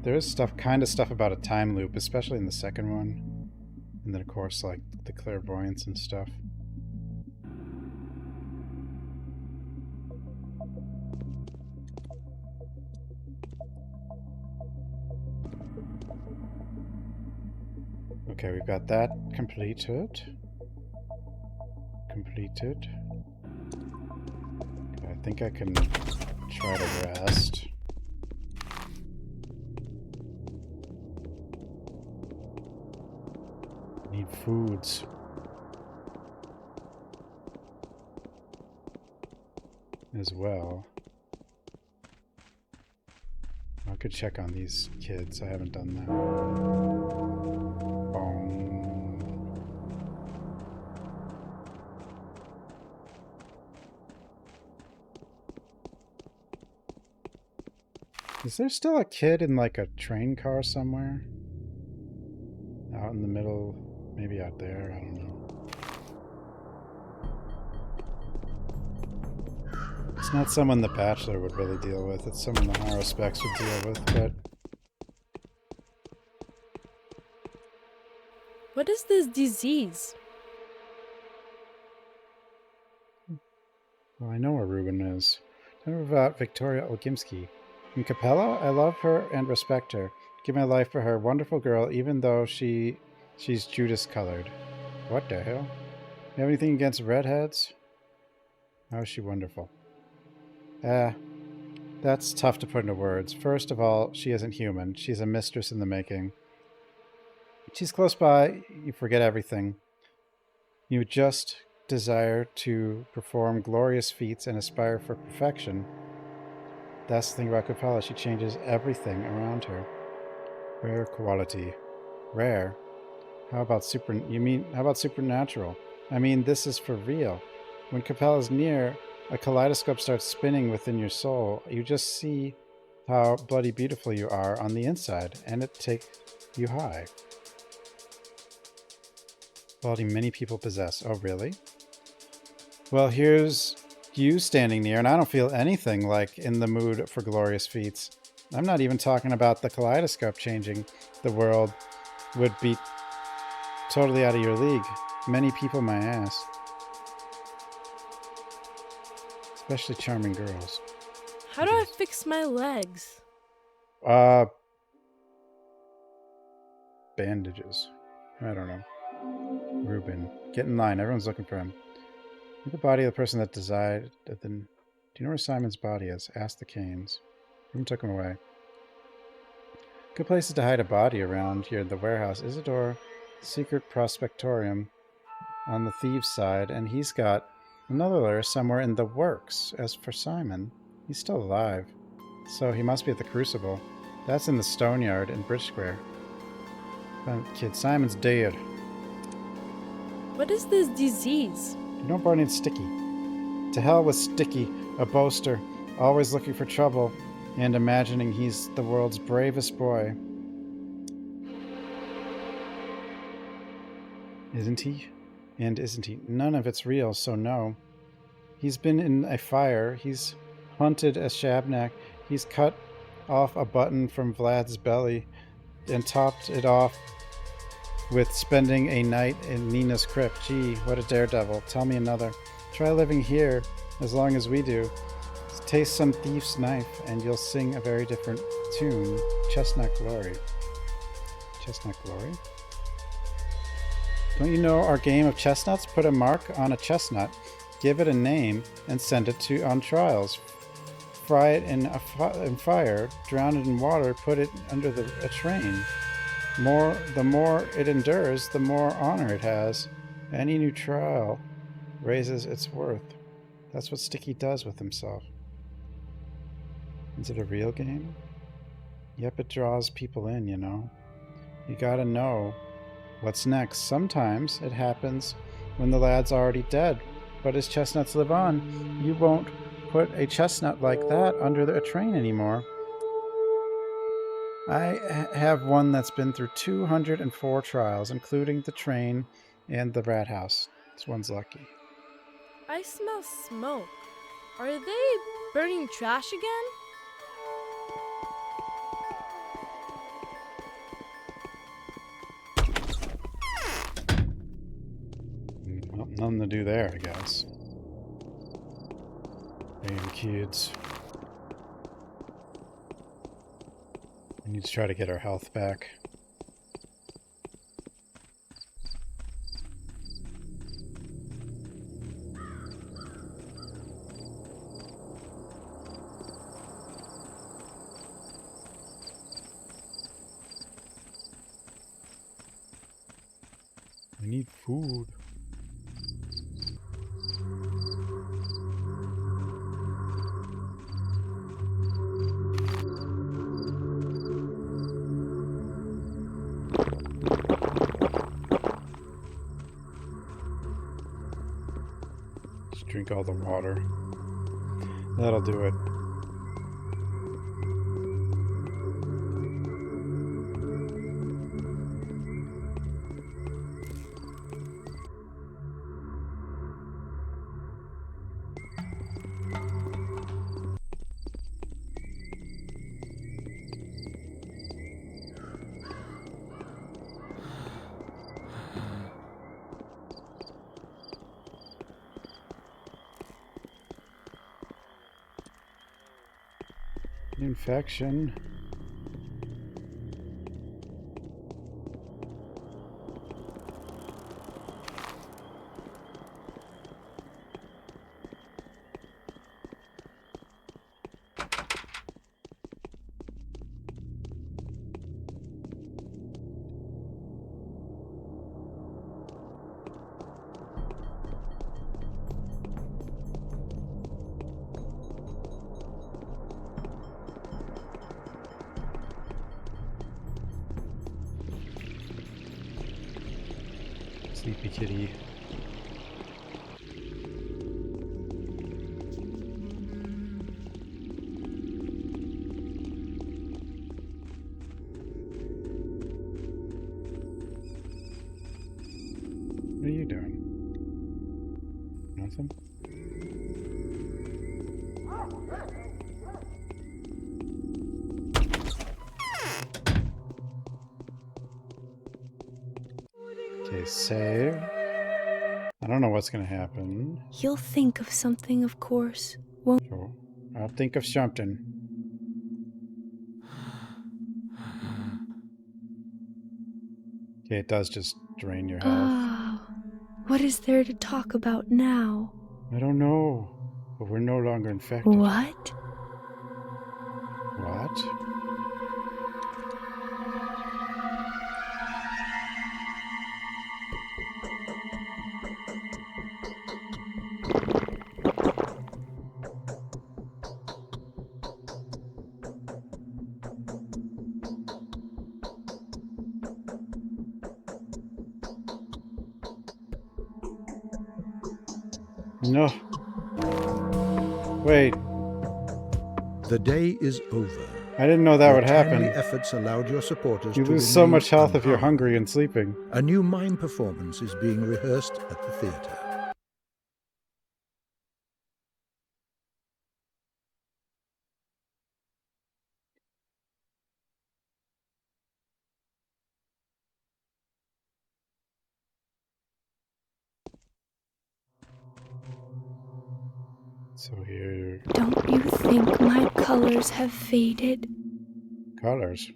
There is kind of stuff about a time loop, especially in the second one. And then of course like the clairvoyance and stuff. Okay, we've got that completed. I think I can try to rest. Need foods. As well. I could check on these kids. I haven't done that. Is there still a kid in like a train car somewhere? Out in the middle, maybe out there, I don't know. It's not someone the Bachelor would really deal with, it's someone the Higher Specs would deal with, but...
What is this disease?
Well, I know where Ruben is. Tell me about Victoria Olgimski. In Capella, I love her and respect her. Give my life for her. Wonderful girl, even though she's Judas-colored. What the hell? You have anything against redheads? How is she wonderful? That's tough to put into words. First of all, she isn't human. She's a mistress in the making. She's close by. You forget everything. You just desire to perform glorious feats and aspire for perfection. That's the thing about Capella. She changes everything around her. Rare quality. Rare? How about supernatural? I mean, this is for real. When Capella's near, a kaleidoscope starts spinning within your soul. You just see how bloody beautiful you are on the inside, and it takes you high. Quality many people possess. Oh, really? Well, here's you standing near, and I don't feel anything like in the mood for glorious feats. I'm not even talking about the kaleidoscope changing the world. Would be totally out of your league. Many people my ass. Especially charming girls.
How do I fix my legs?
Bandages. I don't know. Ruben. Get in line. Everyone's looking for him. The body of the person that died. Do you know where Simon's body is? Ask the Canes. Ruben took him away. Good places to hide a body around here. The warehouse. Isidore. Secret prospectorium on the thieves' side. And he's got another lair somewhere in the works. As for Simon, he's still alive. So he must be at the Crucible. That's in the Stone Yard in Bridge Square. Kid, Simon's dead.
What is this disease?
You know Barney's Sticky. To hell with Sticky, a boaster, always looking for trouble, and imagining he's the world's bravest boy. Isn't he? And isn't he? None of it's real, so no. He's been in a fire. He's hunted a Shabnak. He's cut off a button from Vlad's belly and topped it off with spending a night in Nina's crypt. Gee, what a daredevil. Tell me another. Try living here as long as we do. Taste some thief's knife and you'll sing a very different tune. Chestnut Glory. Chestnut Glory? Don't you know our game of chestnuts? Put a mark on a chestnut, give it a name, and send it on trials. Fry it in fire, drown it in water, put it under a train. The more it endures, the more honor it has. Any new trial raises its worth. That's what Sticky does with himself. Is it a real game? Yep, it draws people in, you know. You gotta know what's next. Sometimes it happens when the lad's already dead, but his chestnuts live on. You won't put a chestnut like that under a train anymore. I have one that's been through 204 trials, including the train and the rat house. This one's lucky.
I smell smoke. Are they burning trash again?
Well, nothing to do there, I guess. Damn kids. We need to try to get our health back. We need food. Just drink all the water. That'll do it. Infection. Sleepy kitty. What are you doing? Nothing? Okay, save. I don't know what's gonna happen.
You'll think of something, of course, won't you?
So, I'll think of something. Okay, it does just drain your health.
Oh, what is there to talk about now?
I don't know, but we're no longer infected.
What?
What? No. Wait.
The day is over.
I didn't know that
Your
would happen.
timely efforts allowed your supporters
You
to
lose so
remain
much health if you're
unharmed.
hungry and sleeping.
A new mime performance is being rehearsed at the theater.
So here...
Don't you think my colors have faded?
Colors?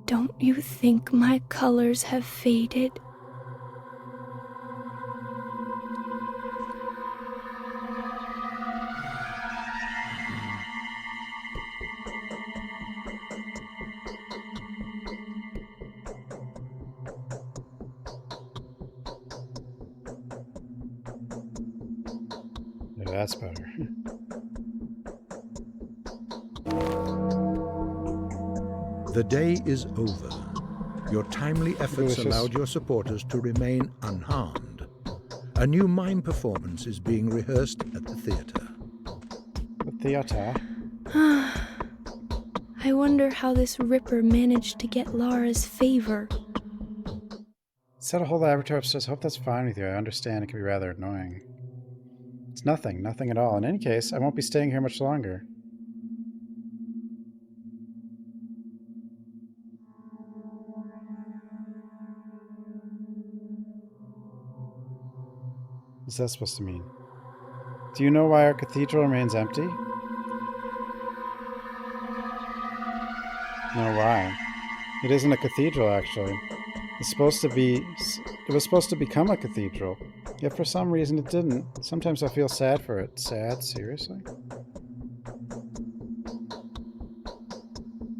Don't you think my colors have faded?
Yeah, that's better.
The day is over. Your timely efforts
Delicious.
allowed your supporters to remain unharmed. A new mime performance is being rehearsed at the theater.
The theater?
I wonder how this Ripper managed to get Lara's favor.
Set a whole laboratory upstairs. Hope that's fine with you. I understand it can be rather annoying. It's nothing. Nothing at all. In any case, I won't be staying here much longer. What's that supposed to mean? Do you know why our cathedral remains empty? No, why? It isn't a cathedral, actually. It's supposed to be... It was supposed to become a cathedral. Yet for some reason it didn't. Sometimes I feel sad for it. Sad? Seriously?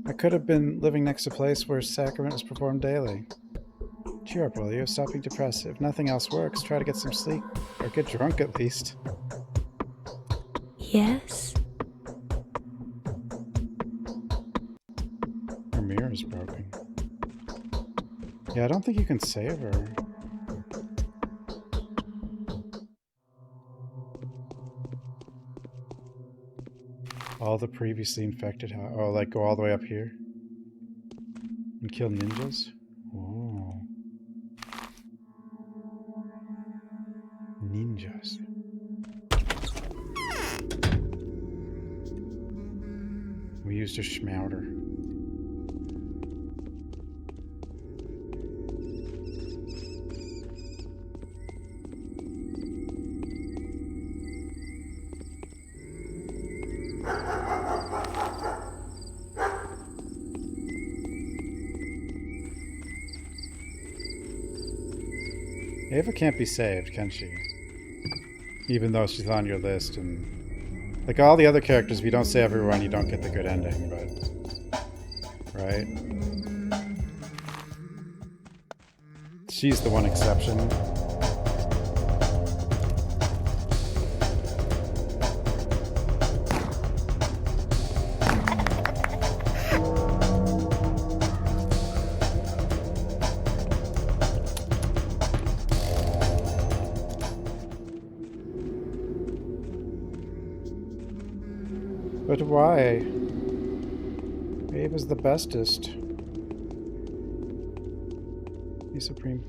I could have been living next to a place where sacrament was performed daily. Cheer up, will you? Stop being depressed. If nothing else works, try to get some sleep. Or get drunk, at least.
Yes?
Her mirror is broken. Yeah, I don't think you can save her. All the previously infected... Oh, like go all the way up here? And kill ninjas? Oh. Ninjas. We used a schmouter. Ava can't be saved, can she? Even though she's on your list, and... Like all the other characters, if you don't save everyone, you don't get the good ending, but... Right? She's the one exception. But why? Ava's the bestest. Be supreme.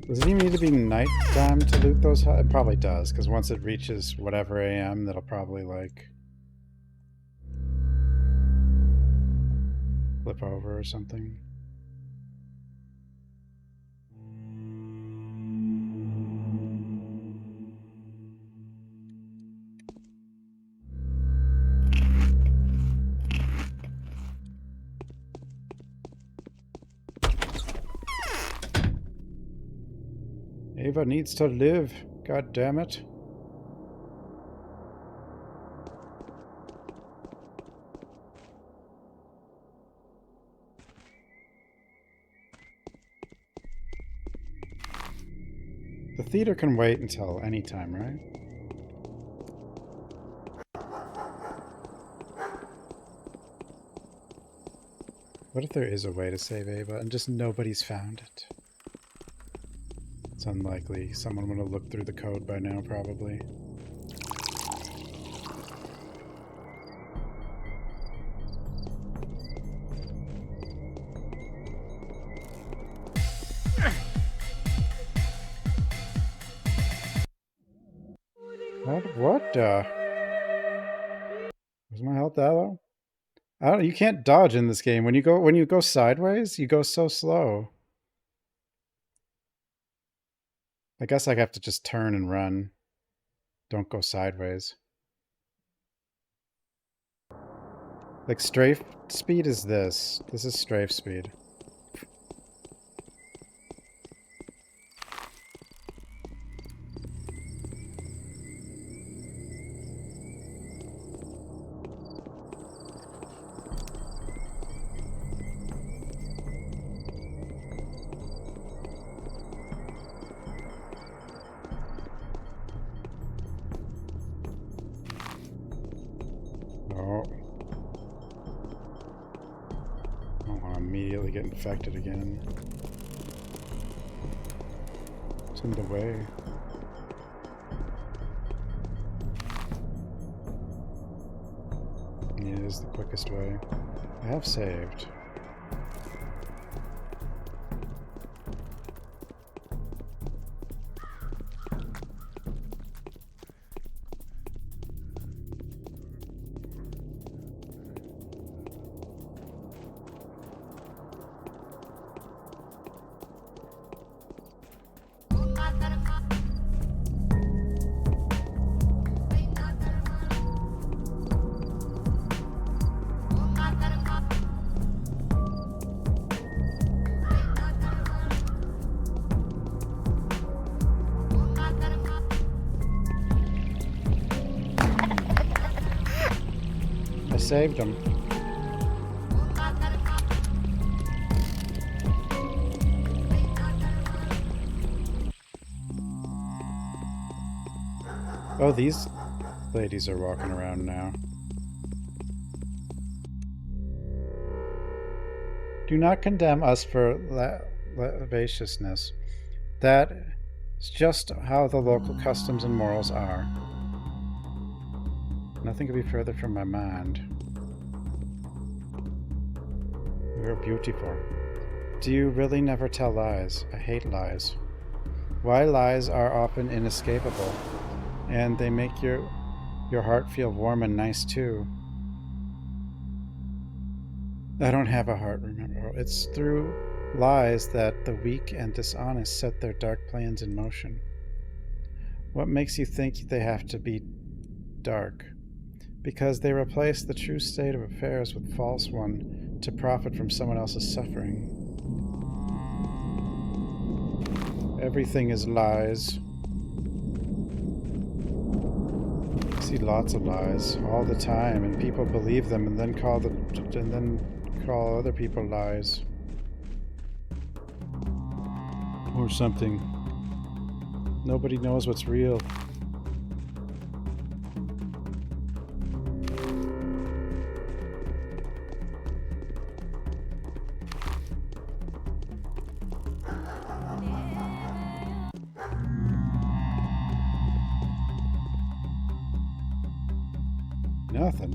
Does it even need to be nighttime to loot those? It probably does, because once it reaches whatever AM, that'll probably, like, flip over or something. Ava needs to live. God damn it. The theater can wait until any time, right? What if there is a way to save Ava and just nobody's found it? It's unlikely. Someone would have looked through the code by now, probably. What? Was my health that low? I don't. You can't dodge in this game. When you go sideways, you go so slow. I guess I have to just turn and run. Don't go sideways. Like strafe speed is this. This is strafe speed. Get infected again. It's in the way. Yeah, it is the quickest way. I have saved. Saved him. Oh, these ladies are walking around now. Do not condemn us for lasciviousness. That is just how the local customs and morals are. Nothing could be further from my mind. You're beautiful. Do you really never tell lies? I hate lies. Why lies are often inescapable, and they make your heart feel warm and nice too. I don't have a heart, remember. It's through lies that the weak and dishonest set their dark plans in motion. What makes you think they have to be dark? Because they replace the true state of affairs with a false one to profit from someone else's suffering. Everything is lies. I see lots of lies all the time, and people believe them and then call other people lies. Or something. Nobody knows what's real. Nothing.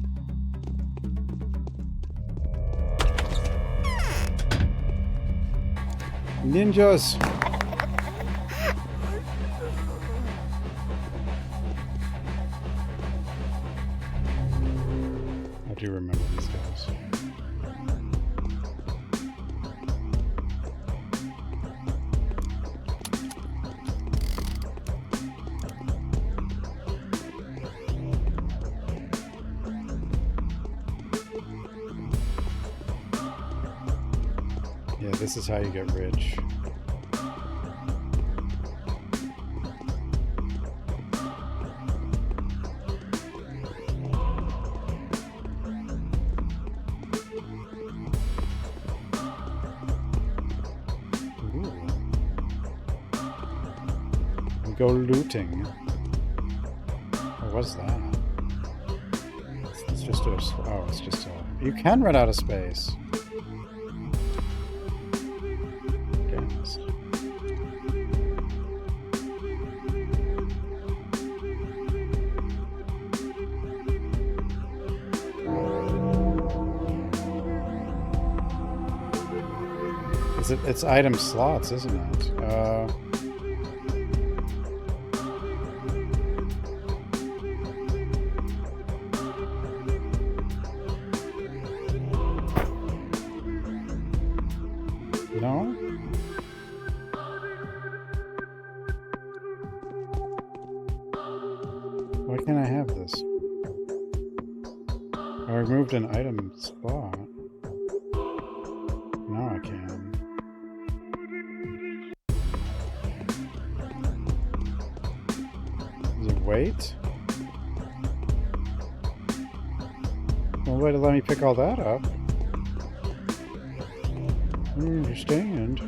Ninjas! Yeah, this is how you get rich. Go looting. What was that? It's just a... Oh, it's just a... You can run out of space. Gas. It's item slots, isn't it? No? Why can't I have this? I removed an item slot. Now I can. Is it wait? Well, way to let me pick all that up. I don't understand.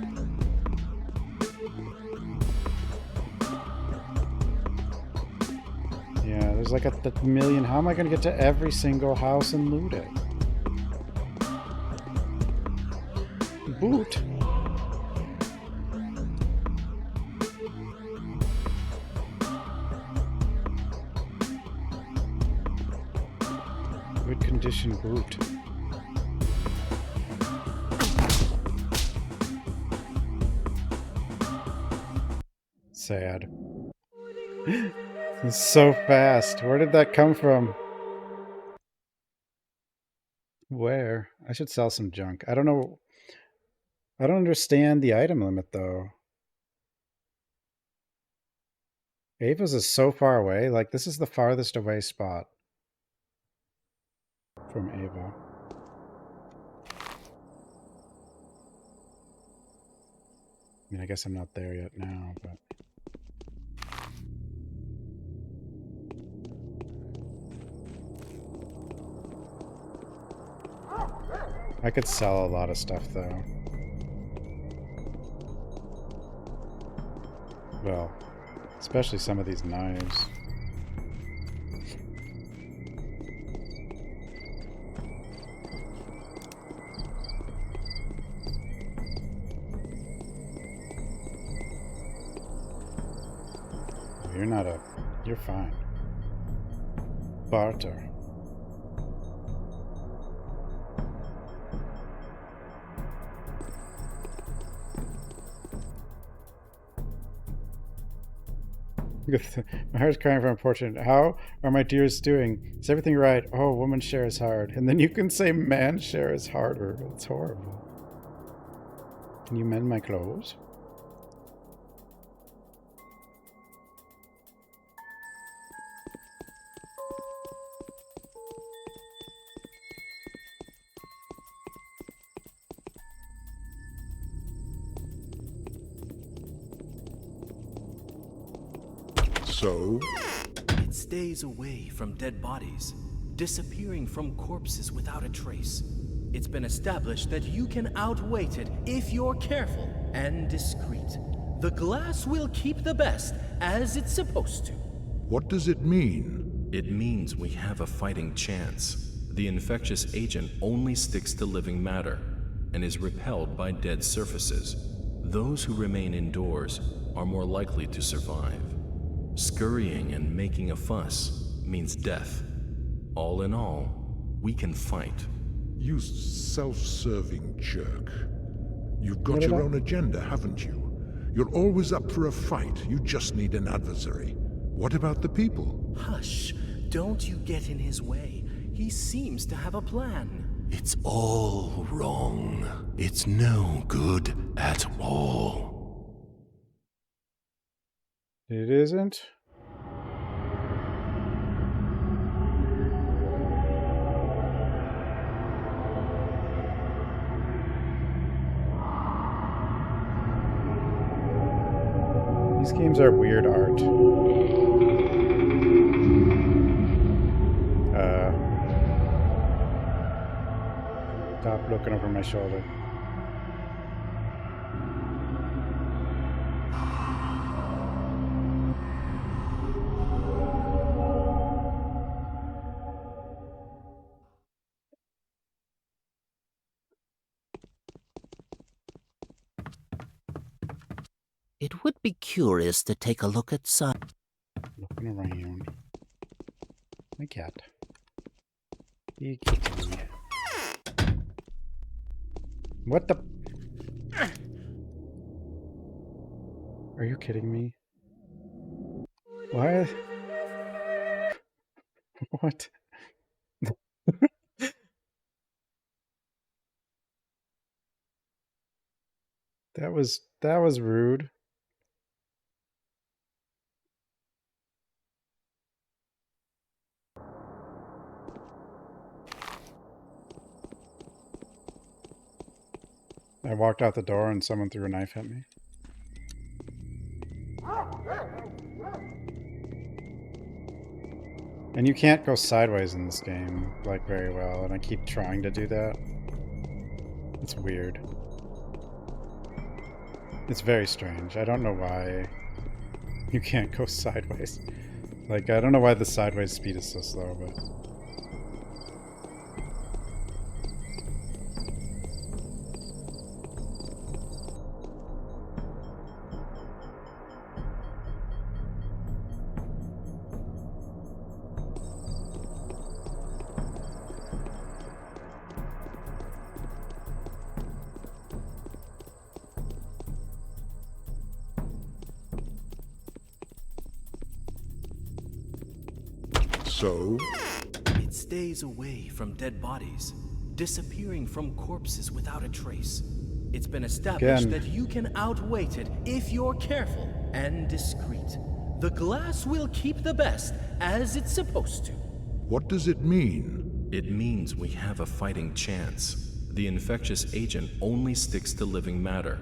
Yeah, there's like a million. How am I going to get to every single house and loot it? Boot. Good condition boot. Sad. It's so fast. Where did that come from? Where? I should sell some junk. I don't know. I don't understand the item limit though. Ava's is so far away. Like, this is the farthest away spot from Ava. I mean, I guess I'm not there yet now, but... I could sell a lot of stuff, though. Well, especially some of these knives. You're not a... You're fine. Barter. My heart's crying for unfortunate. How are my dears doing? Is everything right? Oh, woman's share is hard. And then you can say man's share is harder. That's horrible. Can you mend my clothes?
So?
It stays away from dead bodies, disappearing from corpses without a trace. It's been established that you can outweight it if you're careful and discreet. The glass will keep the best, as it's supposed to.
What does it mean?
It means we have a fighting chance. The infectious agent only sticks to living matter and is repelled by dead surfaces. Those who remain indoors are more likely to survive. Scurrying and making a fuss means death. All in all, we can fight.
You self-serving jerk. You've got your own agenda, haven't you? You're always up for a fight. You just need an adversary. What about the people?
Hush. Don't you get in his way. He seems to have a plan.
It's all wrong. It's no good at all.
It isn't? These games are weird art. Stop looking over my shoulder.
It would be curious to take a look at some.
Looking around. My cat. Hey, kitty. What the? Are you kidding me? Why? What? That was rude. I walked out the door and someone threw a knife at me. And you can't go sideways in this game, like, very well, and I keep trying to do that. It's weird. It's very strange. I don't know why you can't go sideways. Like, I don't know why the sideways speed is so slow, but...
So?
It stays away from dead bodies, disappearing from corpses without a trace. It's been established that you can outweight it if you're careful and discreet. The glass will keep the best, as it's supposed to.
What does it mean?
It means we have a fighting chance. The infectious agent only sticks to living matter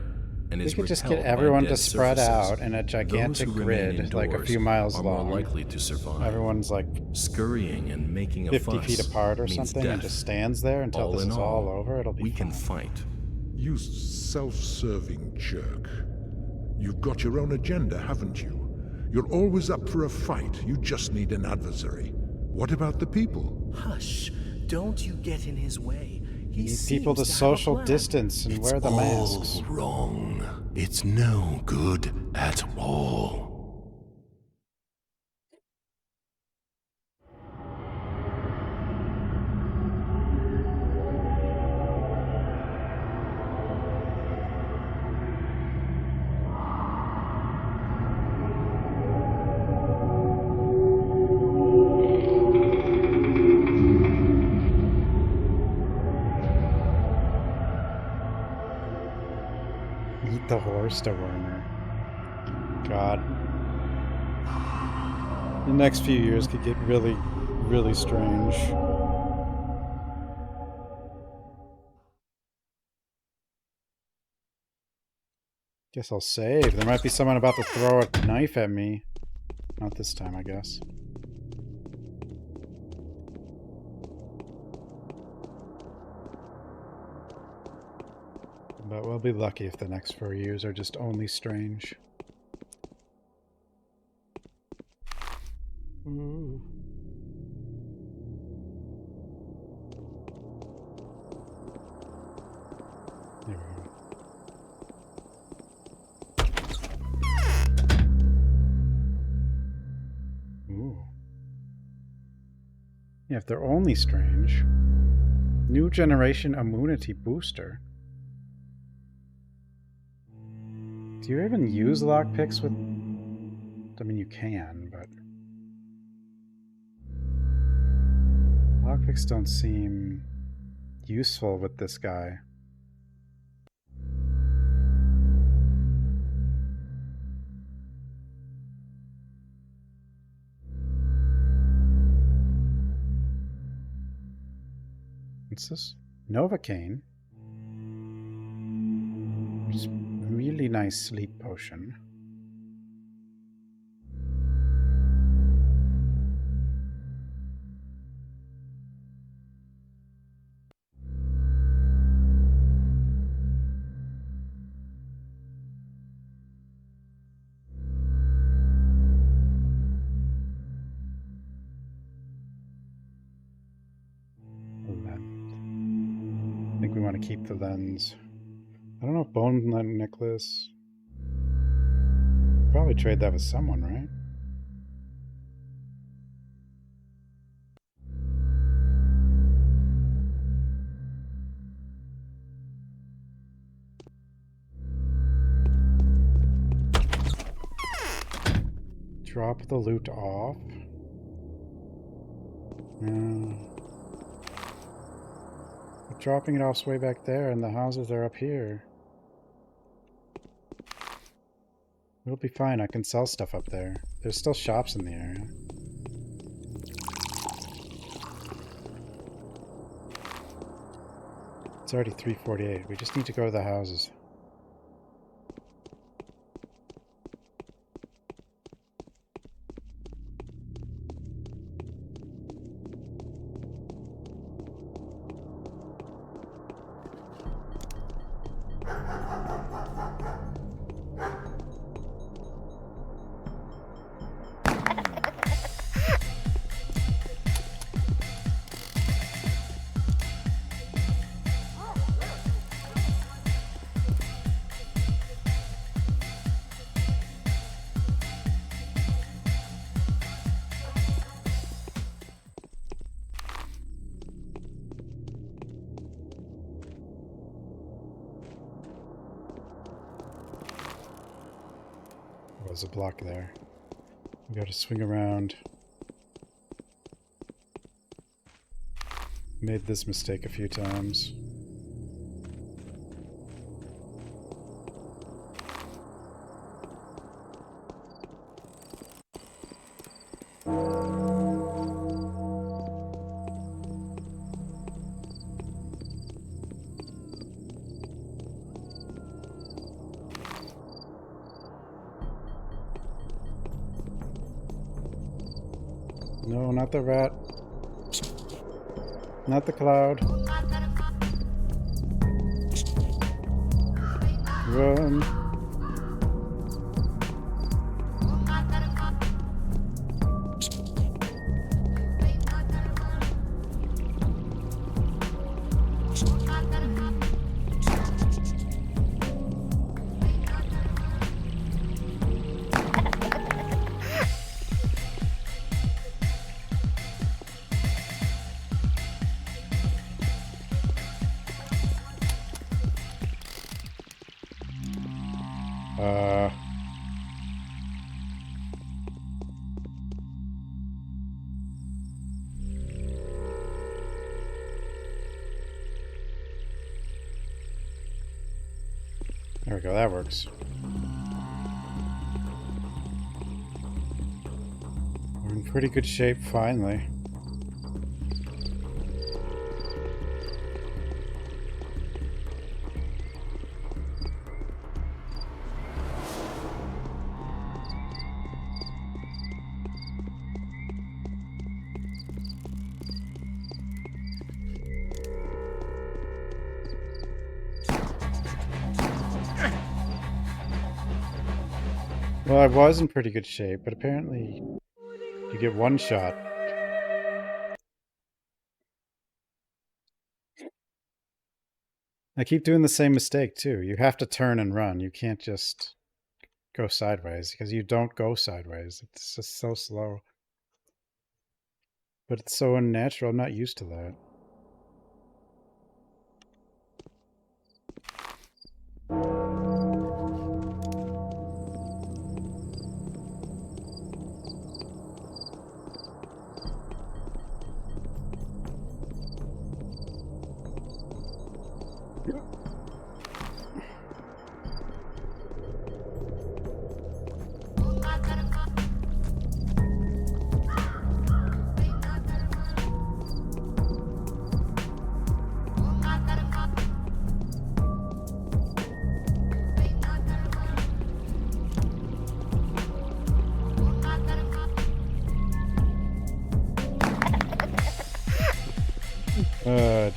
and is
we could just
repelled
get everyone
by
to
dead
spread
surfaces.
out in a gigantic
Those who remain
grid, like a
indoors
few miles
are
long.
more likely to survive.
Everyone's like
scurrying and making a
50
fuss
feet apart or
means
something
death.
and just stands there until
All
this
in
is all over. It'll be
we
fine.
can fight.
You self-serving jerk. You've got your own agenda, haven't you? You're always up for a fight. You just need an adversary. What about the people?
Hush. Don't you get in his way. He
Need people to social distance and wear the masks.
All wrong. It's no good at all.
Eat the horse to Werner. God. The next few years could get really, really strange. Guess I'll save. There might be someone about to throw a knife at me. Not this time, I guess. But we'll be lucky if the next 4 years are just only strange. Ooh. There we go. Ooh. Yeah, if they're only strange. New generation immunity booster. Do you even use lockpicks with... I mean, you can, but... Lockpicks don't seem useful with this guy. What's this? Novocaine. Just really nice sleep potion. keep the lens. I don't know if bone necklace. Probably trade that with someone, right? Drop the loot off. But dropping it off's way back there, and the houses are up here. It'll be fine. I can sell stuff up there. There's still shops in the area. It's already 3:48. We just need to go to the houses. There's a block there. We gotta swing around. Made this mistake a few times. No, not the rat. Not the cloud. Run. There we go, that works. We're in pretty good shape, finally. Well, I was in pretty good shape, but apparently you get one shot. I keep doing the same mistake, too. You have to turn and run. You can't just go sideways, because you don't go sideways. It's just so slow. But it's so unnatural. I'm not used to that.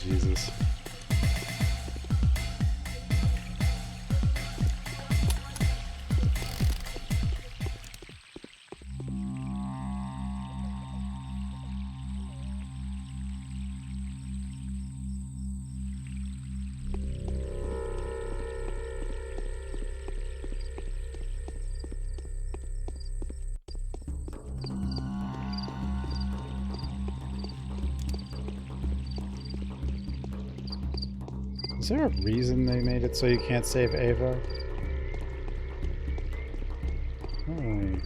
Jesus. Is there a reason they made it so you can't save Ava? Really?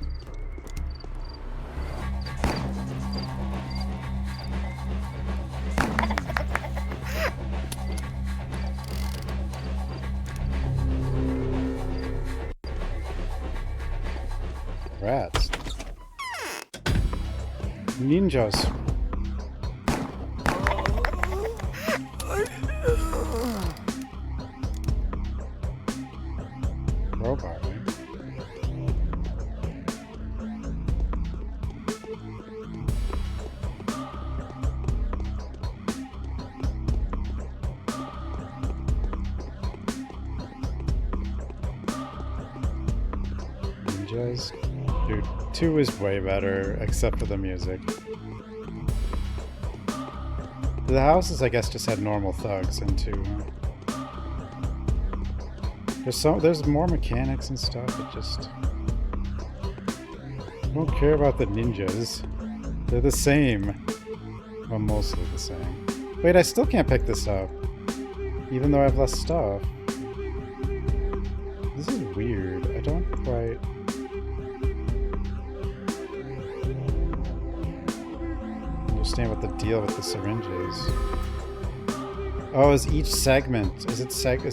Rats. Ninjas. Crowbar, right? Ninjas. Dude, 2 is way better, except for the music. The houses, I guess, just had normal thugs in 2. There's more mechanics and stuff. It just... I don't care about the ninjas. They're the same. Well, mostly the same. Wait, I still can't pick this up. Even though I have less stuff. This is weird. I don't quite... understand what the deal with the syringe is. Oh, is each segment... Is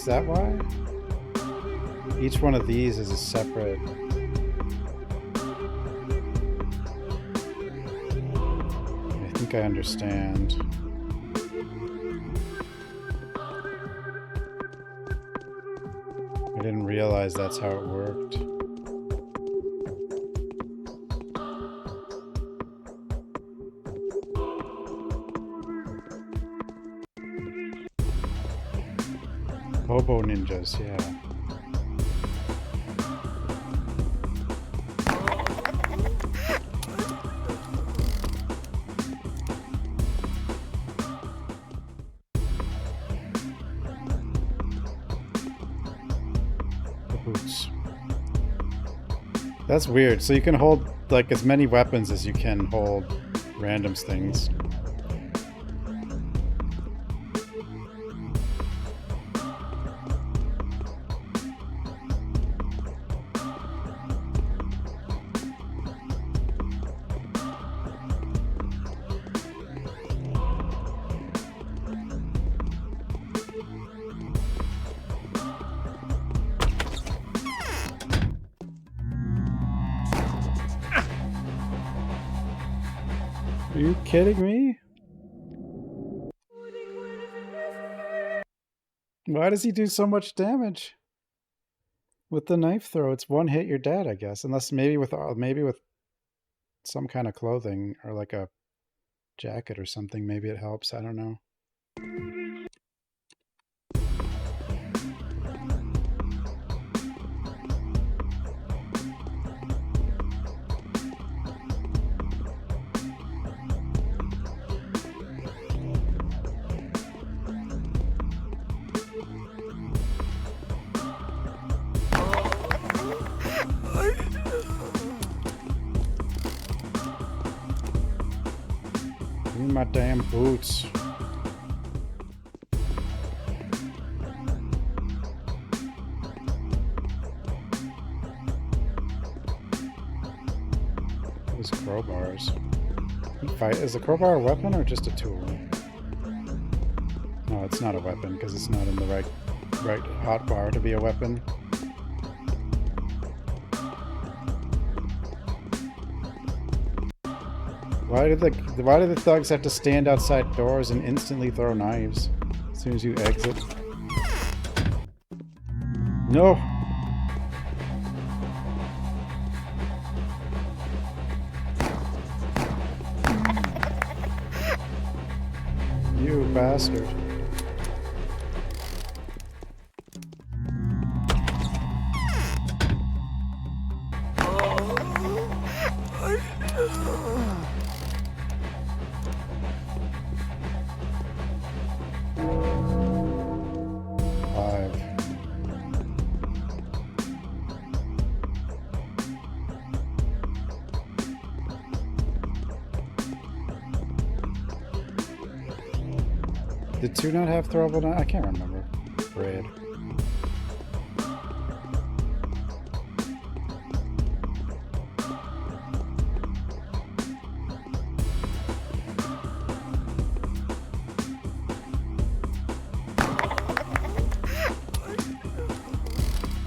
that why? Each one of these is a separate... I think I understand. I didn't realize that's how it worked. Hobo ninjas, yeah. Boots. That's weird. So you can hold like as many weapons as you can hold random things. Are you kidding me? Why does he do so much damage? With the knife throw, it's one hit, you're dead, I guess. Unless maybe with some kind of clothing or like a jacket or something, maybe it helps. I don't know. Give me my damn boots. These crowbars. Is a crowbar a weapon or just a tool? No, it's not a weapon because it's not in the right hotbar to be a weapon. Why do the thugs have to stand outside doors and instantly throw knives as soon as you exit? No! You bastard. Did 2 not have throwable knife? I can't remember. raid.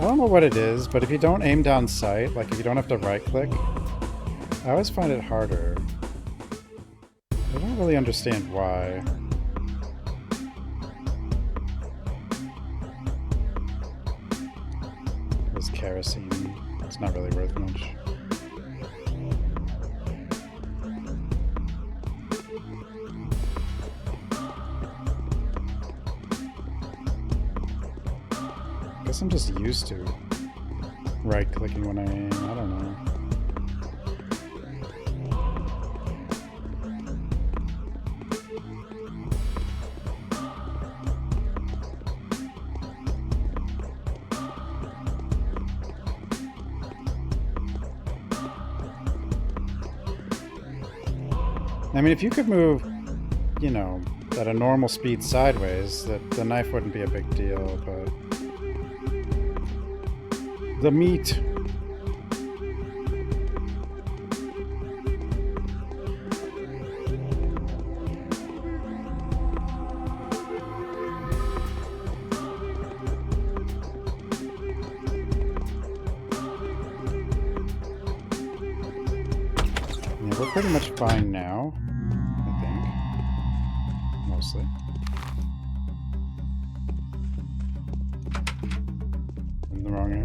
I don't know what it is, but if you don't aim down sight, like if you don't have to right click, I always find it harder. I don't really understand why. This kerosene, it's not really worth much. I guess I'm just used to right-clicking when I aim. I don't know. I mean, if you could move, you know, at a normal speed sideways, the knife wouldn't be a big deal, but... The meat! Yeah, we're pretty much fine now. Mostly. In the wrong area.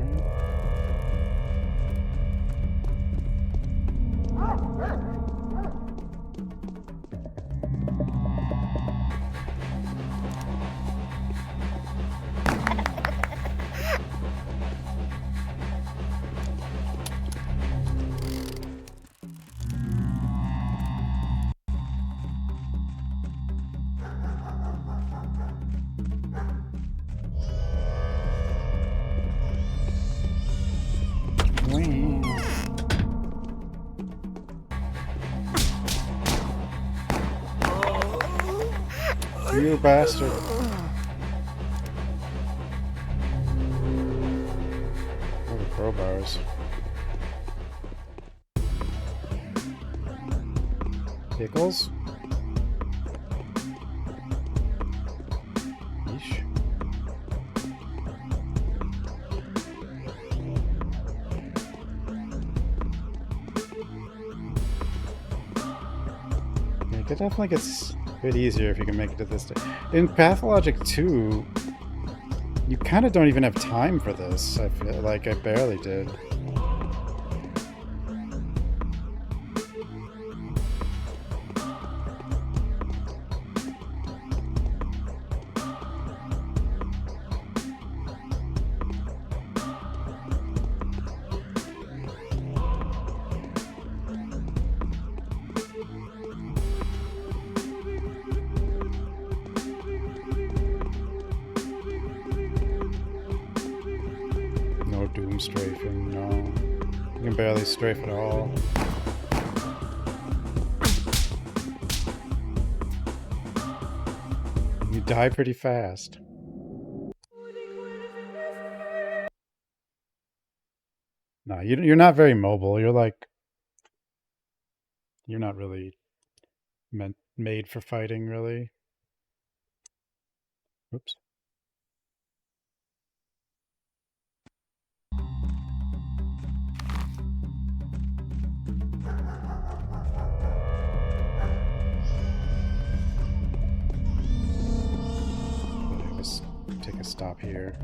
You bastard. Oh, the crowbars. Pickles? Yeesh. Yeah, it definitely gets a bit easier if you can make it to this day. In Pathologic 2, you kind of don't even have time for this. I feel like I barely did. Doom strafing, no. You can barely strafe at all. You die pretty fast. No, you're not very mobile. You're like... You're not really made for fighting, really. Oops. Take a stop here.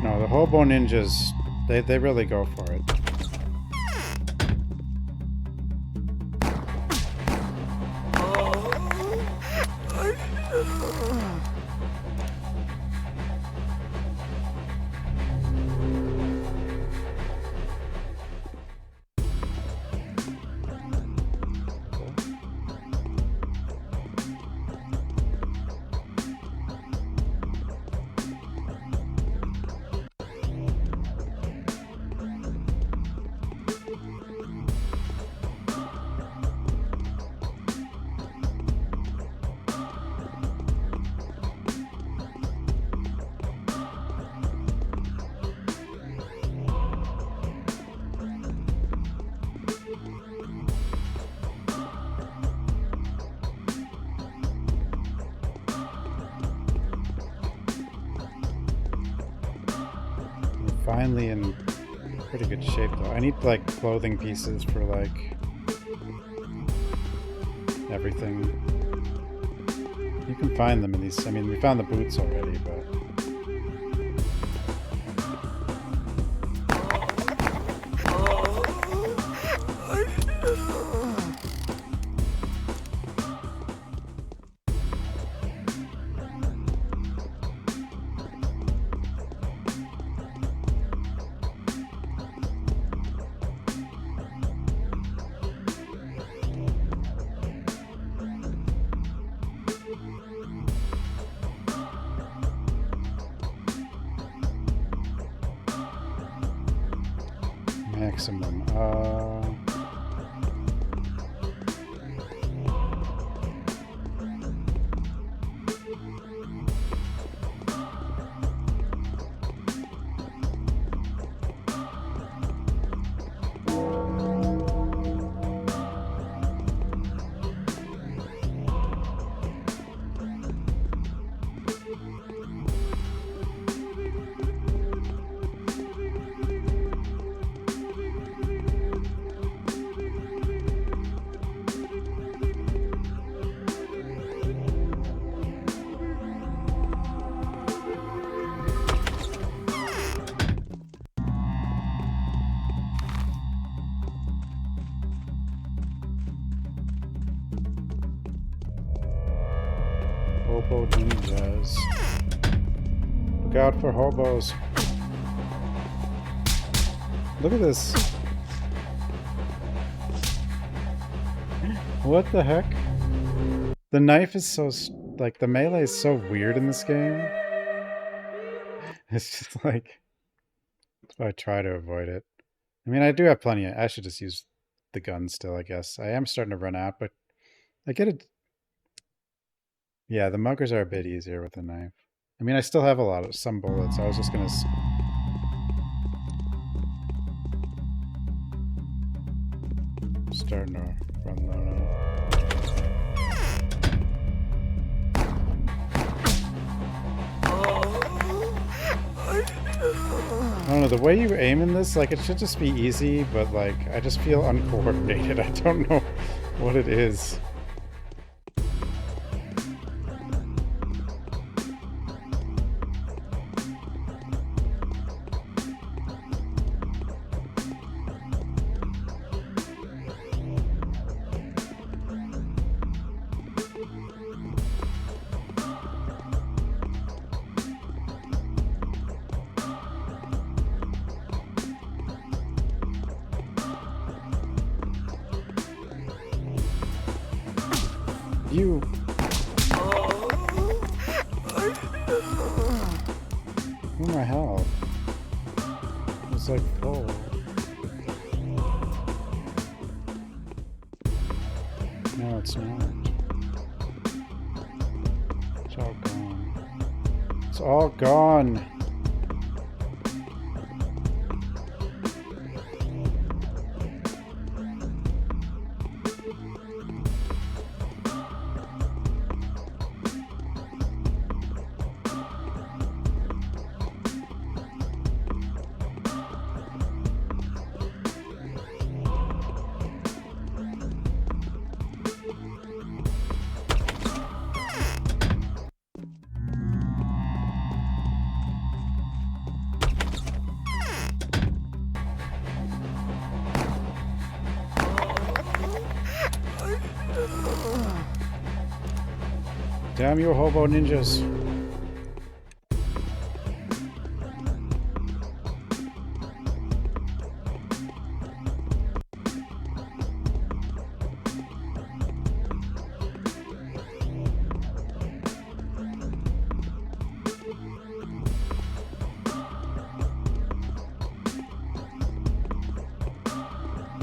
No, the hobo ninjas, they really go for it. Finally in pretty good shape though. I need like clothing pieces for like everything. You can find them in these. I mean, we found the boots already, but maximum. Hobo ninjas. Look out for hobos. Look at this. What the heck? The knife is so, like, the melee is so weird in this game. It's just like, that's why I try to avoid it. I mean, I do have plenty. I should just use the gun still, I guess. I am starting to run out, but I get it. Yeah, the muggers are a bit easier with the knife. I mean, I still have some bullets. I was just gonna... starting to run low now. I don't know, the way you aim in this, like, it should just be easy, but, like, I just feel uncoordinated. I don't know what it is. You... Oh my health. It's like full. No, it's not. It's all gone. It's all gone! Damn you, hobo ninjas.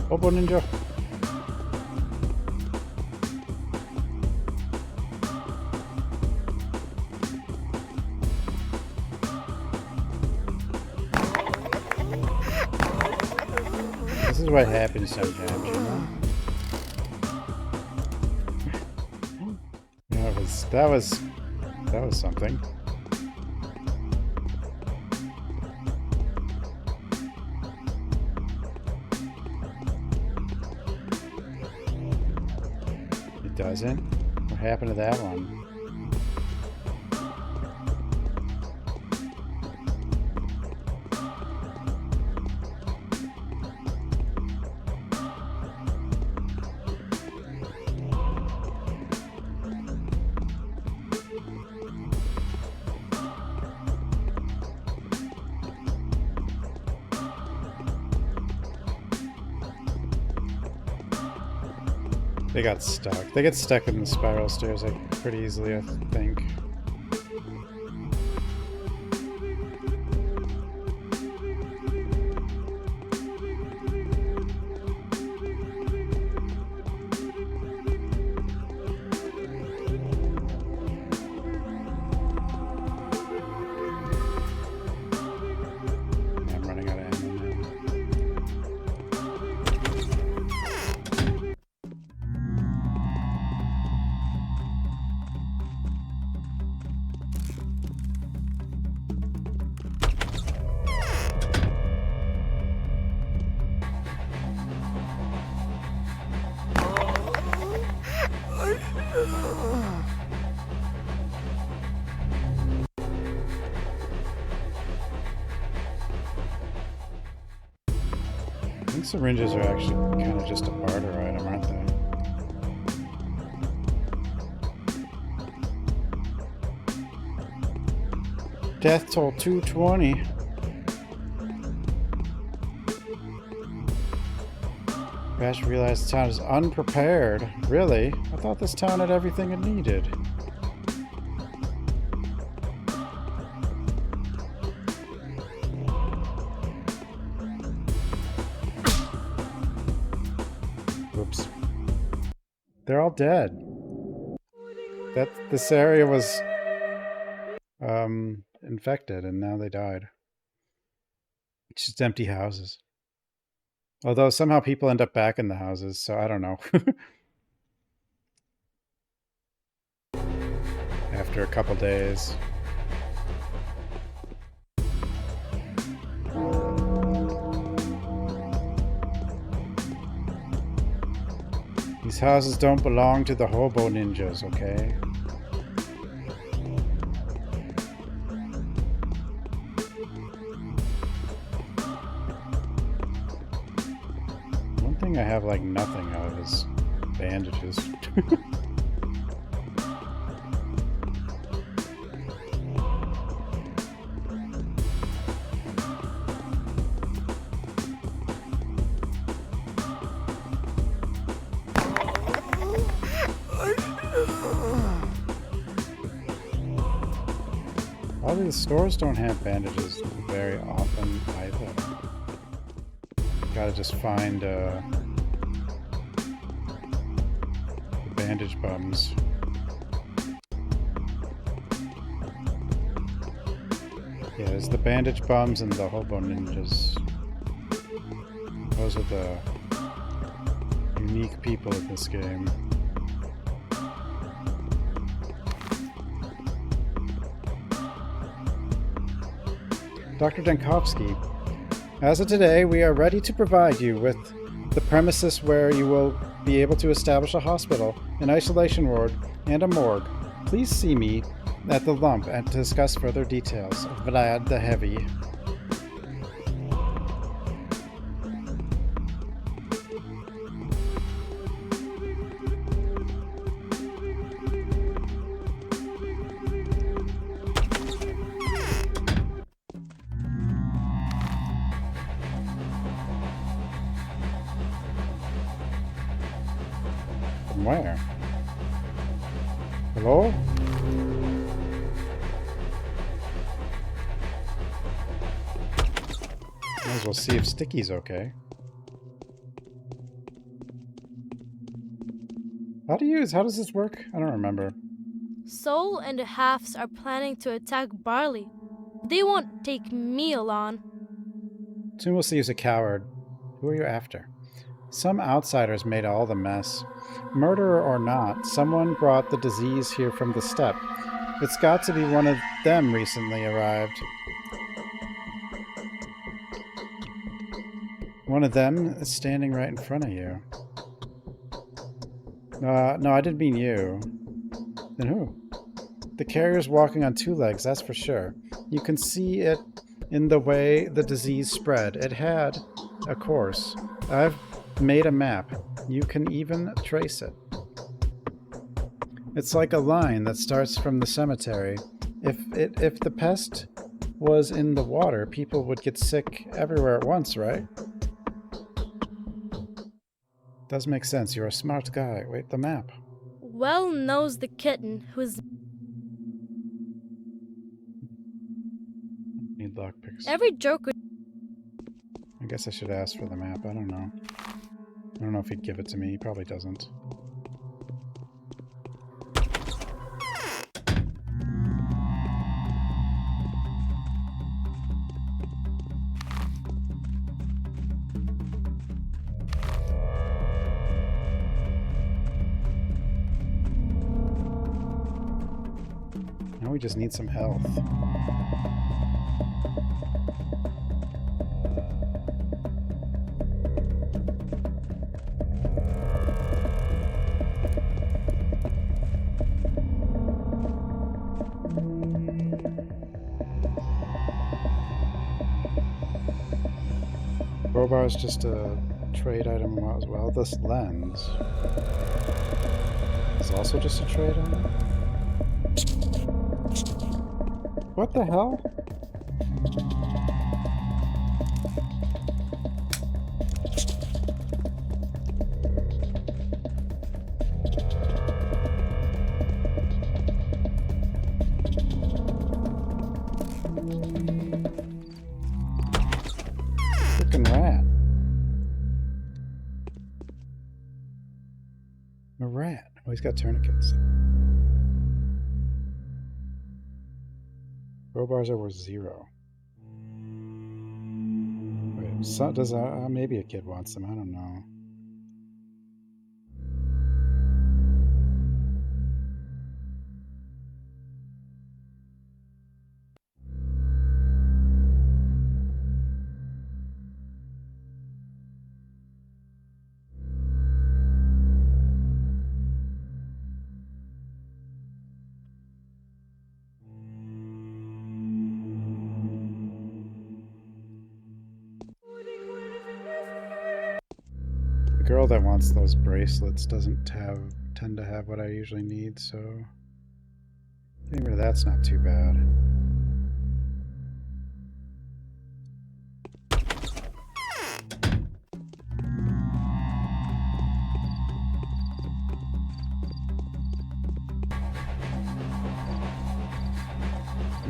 Hobo ninja. This is what happens sometimes, you know? That was something. It doesn't? What happened to that one? They got stuck. They get stuck in the spiral stairs like pretty easily, I think. I'm running out of ammo now. I think syringes are actually kind of just a barter item, aren't they? Death toll 220. Bash realized the town is unprepared. Really? I thought this town had everything it needed. Oops. They're all dead. This area was infected and now they died. It's just empty houses. Although somehow people end up back in the houses, so I don't know. After a couple days. These houses don't belong to the hobo ninjas, okay? One thing I have like nothing of is bandages. All these stores don't have bandages very often either. Gotta just find the bandage bums. Yeah, there's the bandage bums and the hobo ninjas. Those are the unique people in this game. Dr. Dankovsky, as of today, we are ready to provide you with the premises where you will be able to establish a hospital, an isolation ward, and a morgue. Please see me at the lump and discuss further details. Vlad the Heavy. From where? Hello? Might as well see if Sticky's okay. How does this work? I don't remember.
Soul and the Halves are planning to attack Barley. They won't take meal on.
Soon we'll see who's a coward. Who are you after? Some outsiders made all the mess. Murderer or not, someone brought the disease here from the steppe. It's got to be one of them recently arrived. One of them is standing right in front of you. No, I didn't mean you. Then who? The carrier's walking on two legs, that's for sure. You can see it in the way the disease spread. It had a course. I've made a map. You can even trace it. It's like a line that starts from the cemetery. If the pest was in the water, people would get sick everywhere at once, right? Does make sense. You're a smart guy. Wait, the map.
Well knows the kitten who's...
Need lockpicks.
Every joker...
I guess I should ask for the map. I don't know. I don't know if he'd give it to me. He probably doesn't. Now we just need some health. Crowbar is just a trade item as well. This lens is also just a trade item. What the hell? Freaking rat. A rat. Oh, he's got tourniquets. Crowbars are worth 0. Wait, so does maybe a kid wants them? I don't know. The girl that wants those bracelets doesn't tend to have what I usually need, so getting rid of that's not too bad.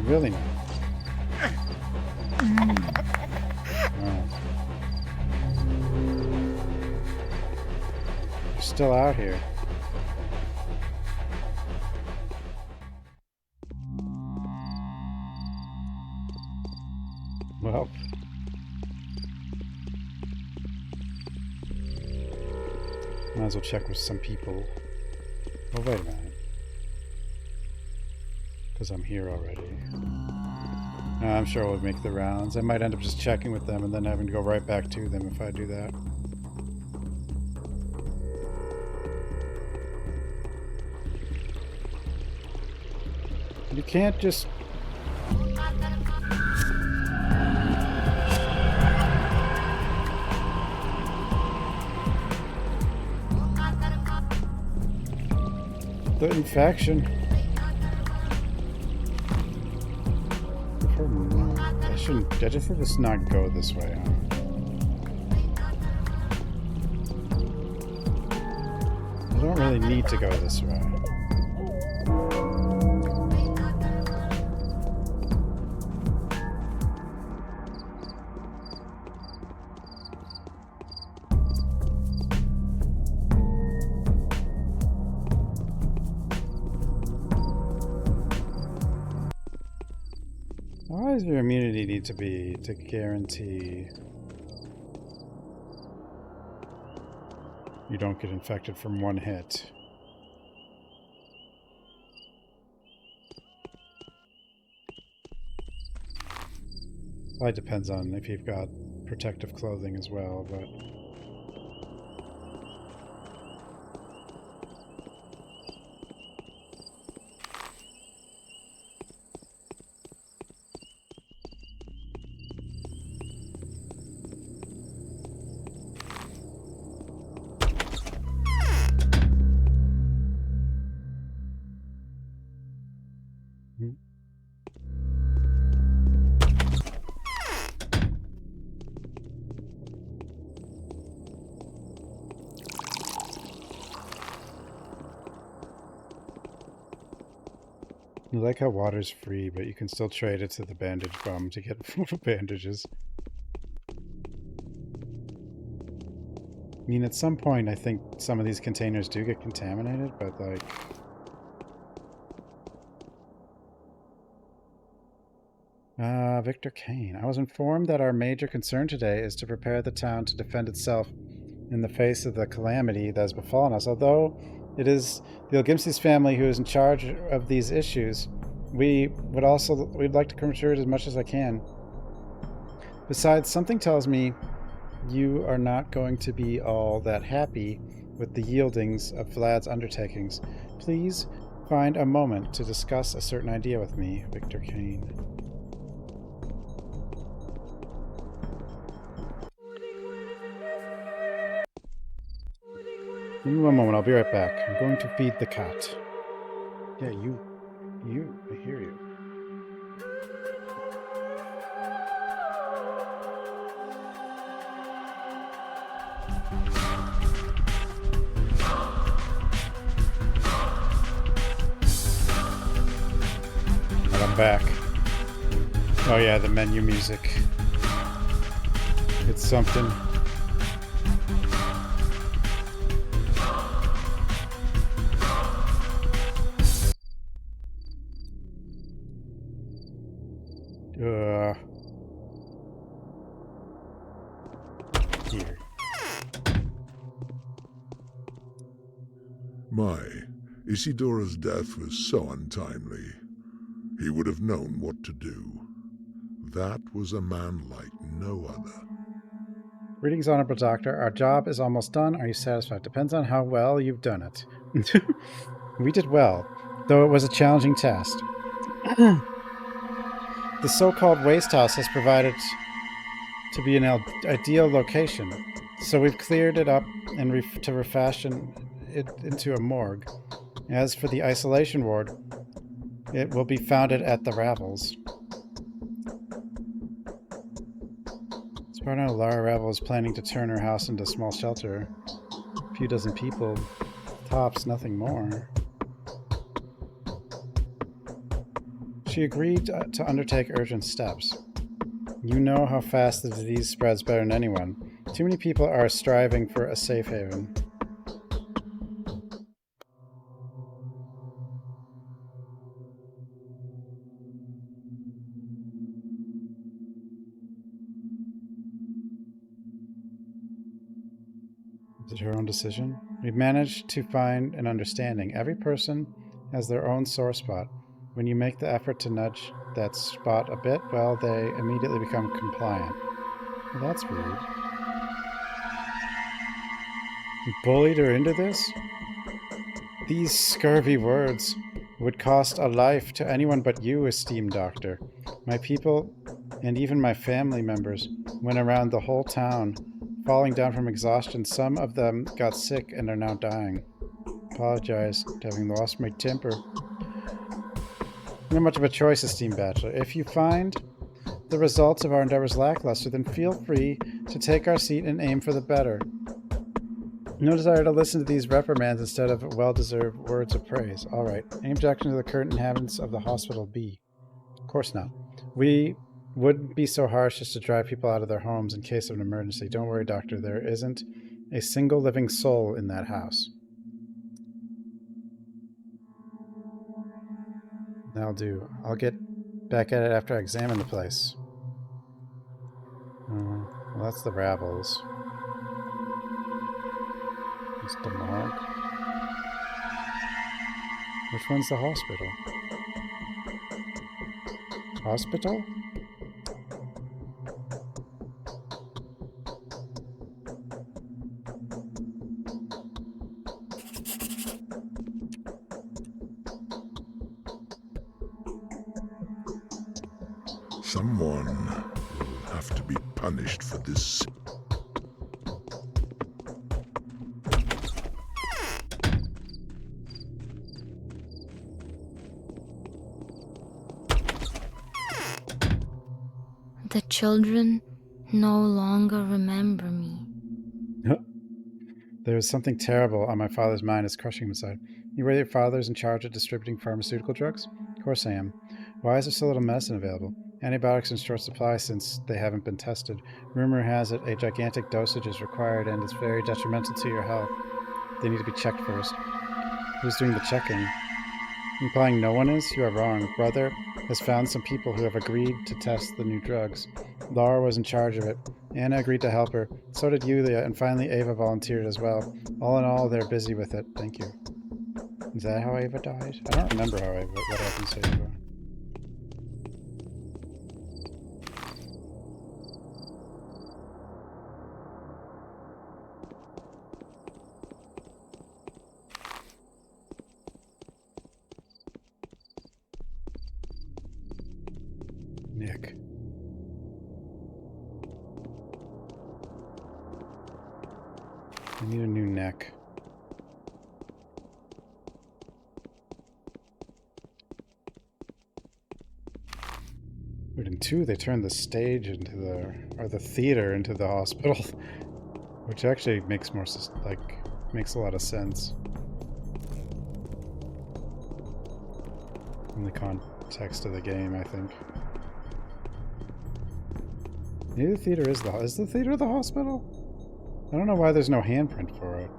Really not. Oh. You're still out here. Well. Might as well check with some people. Oh, wait a minute. Because I'm here already. No, I'm sure we'll make the rounds. I might end up just checking with them and then having to go right back to them if I do that. You can't just... The infection. I just think this not go this way, huh? don't really need to go this way. Why does your immunity need to be to guarantee you don't get infected from one hit? Probably depends on if you've got protective clothing as well, but... I like how water's free, but you can still trade it to the bandage bum to get more bandages. I mean, at some point, I think some of these containers do get contaminated, but like... Victor Kane. I was informed that our major concern today is to prepare the town to defend itself in the face of the calamity that has befallen us. Although it is the Ilgimsis family who is in charge of these issues, we'd like to contribute as much as I can. Besides, something tells me you are not going to be all that happy with the yieldings of Vlad's undertakings. Please find a moment to discuss a certain idea with me, Victor Kane. Give me one moment, I'll be right back. I'm going to feed the cat. Yeah, you, I hear you. And I'm back. Oh yeah, the menu music. It's something. Here.
My, Isidora's death was so untimely. He would have known what to do. That was a man like no other.
Greetings, Honorable Doctor. Our job is almost done. Are you satisfied? Depends on how well you've done it. We did well, though it was a challenging task. The so-called waste house has provided to be an ideal location, so we've cleared it up and to refashion it into a morgue. As for the isolation ward, it will be founded at the Ravels. As far as I know, Lara Ravel is planning to turn her house into a small shelter. A few dozen people, tops, nothing more. She agreed to undertake urgent steps. You know how fast the disease spreads better than anyone. Too many people are striving for a safe haven. Is it her own decision? We've managed to find an understanding. Every person has their own sore spot. When you make the effort to nudge that spot a bit, well, they immediately become compliant. Well, that's rude. You bullied her into this? These scurvy words would cost a life to anyone but you, esteemed doctor. My people, and even my family members, went around the whole town, falling down from exhaustion. Some of them got sick and are now dying. Apologize to having lost my temper. Not much of a choice, esteemed bachelor. If you find the results of our endeavors lackluster, then feel free to take our seat and aim for the better. No desire to listen to these reprimands instead of well-deserved words of praise. All right. Any objection to the current inhabitants of the hospital B? Of course not. We wouldn't be so harsh as to drive people out of their homes in case of an emergency. Don't worry, doctor. There isn't a single living soul in that house. That'll do. I'll get back at it after I examine the place. Well, that's the Ravels. It's the morgue. Which one's the hospital? Hospital?
Someone will have to be punished for this.
The children no longer remember me.
There is something terrible on my father's mind. It's crushing him inside. You were your father's in charge of distributing pharmaceutical drugs? Of course I am. Why is there so little medicine available? Antibiotics in short supply since they haven't been tested. Rumor has it a gigantic dosage is required and it's very detrimental to your health. They need to be checked first. Who's doing the checking? Implying no one is? You are wrong. Brother has found some people who have agreed to test the new drugs. Laura was in charge of it. Anna agreed to help her. So did Yulia, and finally Ava volunteered as well. All in all, they're busy with it. Thank you. Is that how Ava died? I don't remember what happened to Ava. Nick. I need a new neck. But in 2, they turned the stage into the theater into the hospital, which actually makes makes a lot of sense in the context of the game, I think. Maybe the theater is the theater the hospital? I don't know why there's no handprint for it.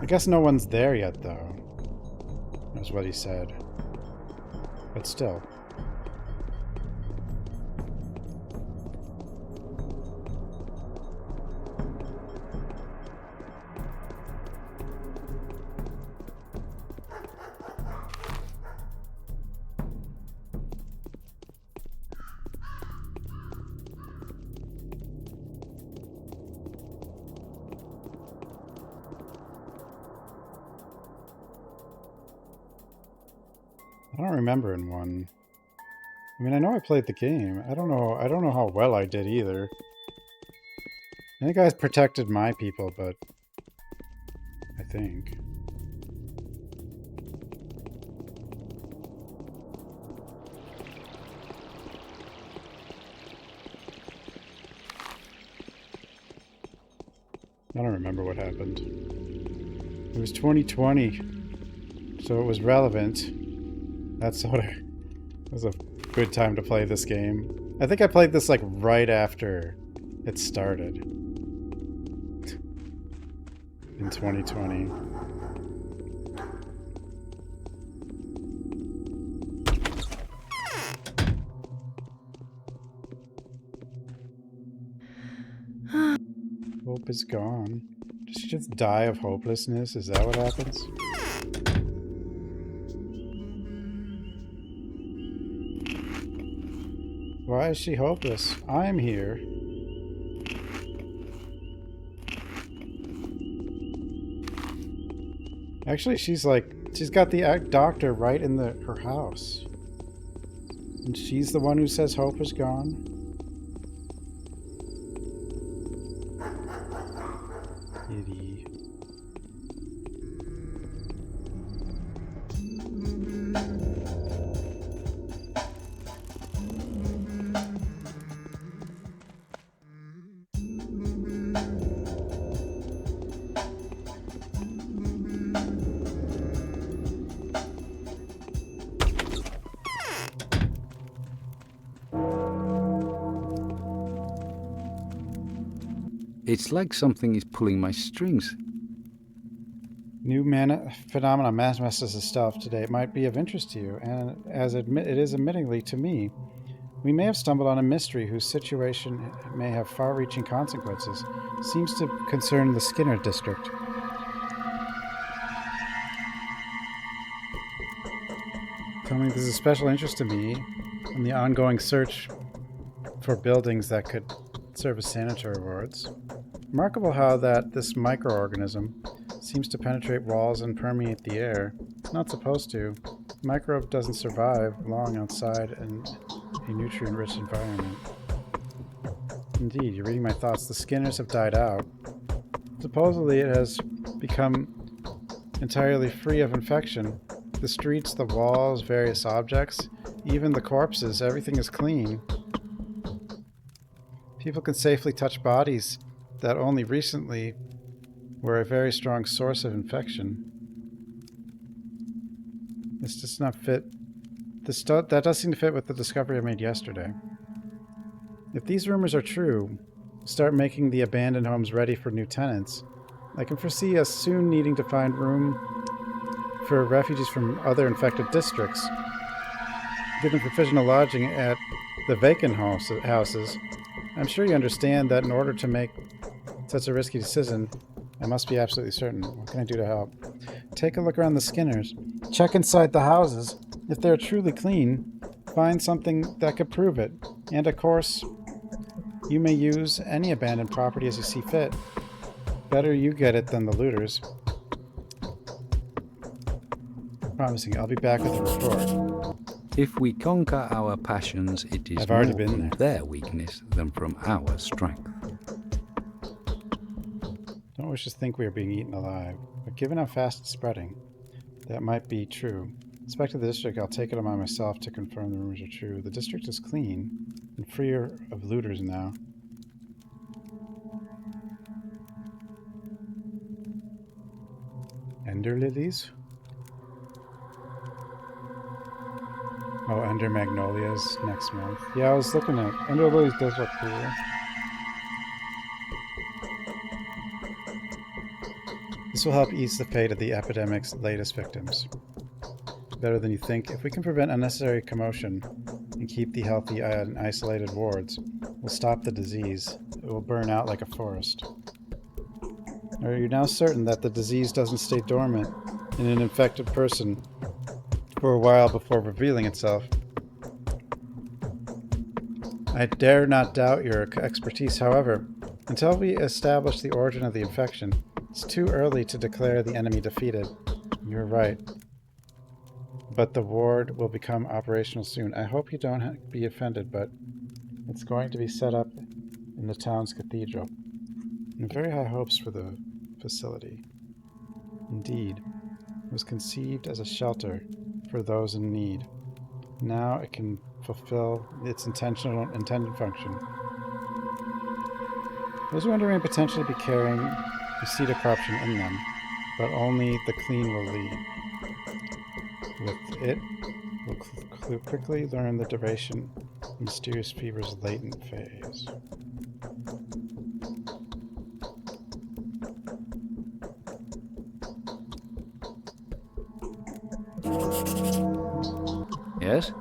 I guess no one's there yet, though. That's what he said. But still. I don't remember in 1. I mean, I know I played the game. I don't know how well I did either. I think I protected my people, but I think. I don't remember what happened. It was 2020, so it was relevant. That's sort of... It was a good time to play this game. I think I played this like right after it started. In 2020. Hope is gone. Does she just die of hopelessness? Is that what happens? Why is she hopeless? I'm here. Actually, she's got the doctor right in her house. And she's the one who says hope is gone. Kitty.
It's like something is pulling my strings.
New phenomena manifests itself today. It might be of interest to you, and it is admittingly to me. We may have stumbled on a mystery whose situation may have far-reaching consequences. Seems to concern the Skinner district. Tell me, this is of special interest to me in the ongoing search for buildings that could serve as sanitary wards. Remarkable how that this microorganism seems to penetrate walls and permeate the air. It's not supposed to. The microbe doesn't survive long outside in a nutrient-rich environment. Indeed, you're reading my thoughts. The Skinners have died out. Supposedly it has become entirely free of infection. The streets, the walls, various objects, even the corpses, everything is clean. People can safely touch bodies that only recently were a very strong source of infection. This does not fit. That does seem to fit with the discovery I made yesterday. If these rumors are true, we'll start making the abandoned homes ready for new tenants. I can foresee us soon needing to find room for refugees from other infected districts. Give them provisional lodging at the vacant houses. I'm sure you understand that in order to make such a risky decision, I must be absolutely certain. What can I do to help? Take a look around the Skinners. Check inside the houses. If they're truly clean, find something that could prove it. And of course, you may use any abandoned property as you see fit. Better you get it than the looters. Promising, I'll be back with a report.
If we conquer our passions, it is
I've already
more
been
from
there.
their weakness than from our strength.
Don't wish to think we are being eaten alive, but given how fast it's spreading, that might be true. Inspector the district, I'll take it upon myself to confirm the rumors are true. The district is clean and freer of looters now. Ender lilies? Oh, Ender magnolias next month. Yeah, I was looking at Ender lilies. Does look cool. This will help ease the fate of the epidemic's latest victims. Better than you think. If we can prevent unnecessary commotion and keep the healthy and isolated wards, we'll stop the disease. It will burn out like a forest. Are you now certain that the disease doesn't stay dormant in an infected person for a while before revealing itself? I dare not doubt your expertise, however. Until we establish the origin of the infection, it's too early to declare the enemy defeated. You're right. But the ward will become operational soon. I hope you don't be offended, but it's going to be set up in the town's cathedral. And very high hopes for the facility. Indeed, it was conceived as a shelter for those in need. Now it can fulfill its intended function. Those who enter may potentially be carrying the seed of corruption in them, but only the clean will leave. With it, we'll quickly learn the duration of mysterious fever's latent phase.
Yes?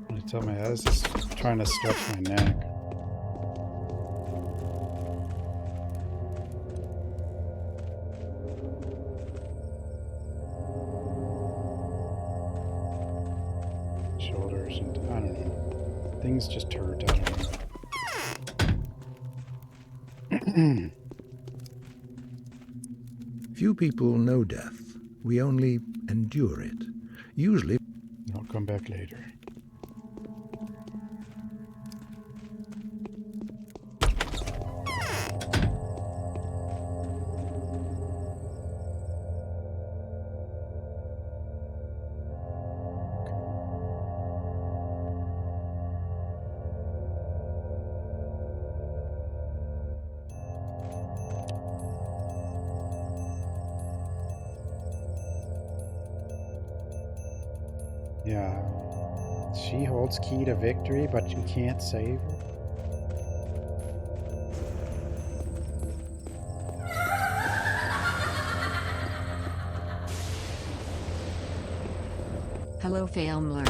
I tell my head is just trying to stretch my neck. Shoulders and I don't know. Things just hurt. I don't know.
Few people know death. We only endure it. Usually,
I'll come back later. Yeah. She holds key to victory, but you can't save her.
Hello, Failmore.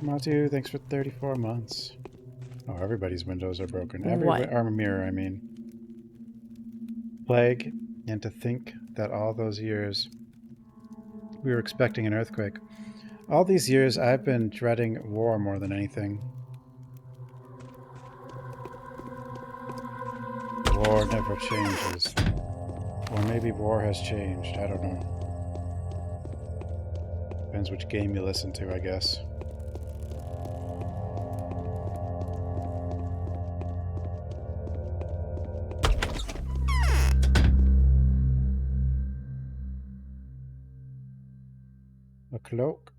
Matu, thanks for 34 months. Oh, everybody's windows are broken.
What?
Our mirror, I mean. Plague, and to think that all those years we were expecting an earthquake. All these years I've been dreading war more than anything. War never changes. Or maybe war has changed, I don't know. Depends which game you listen to, I guess. A cloak.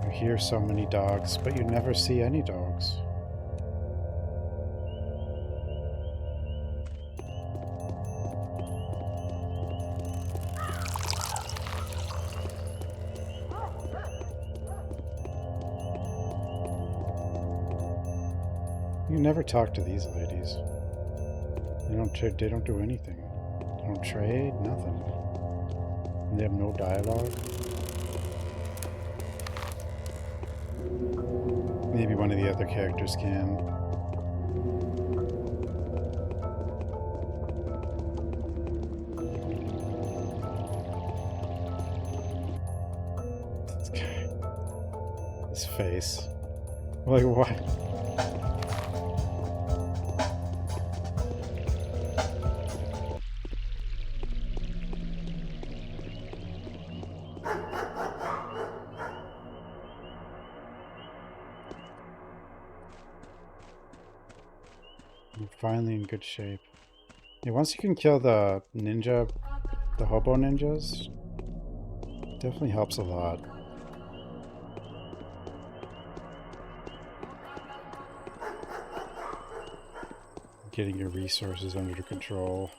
You hear so many dogs, but you never see any dogs. You never talk to these ladies. They don't do anything. They don't trade, nothing. They have no dialogue. Maybe one of the other characters can. This guy. His face. Like, what? I'm finally in good shape. Yeah, once you can kill the ninja, the hobo ninjas, definitely helps a lot. Getting your resources under control.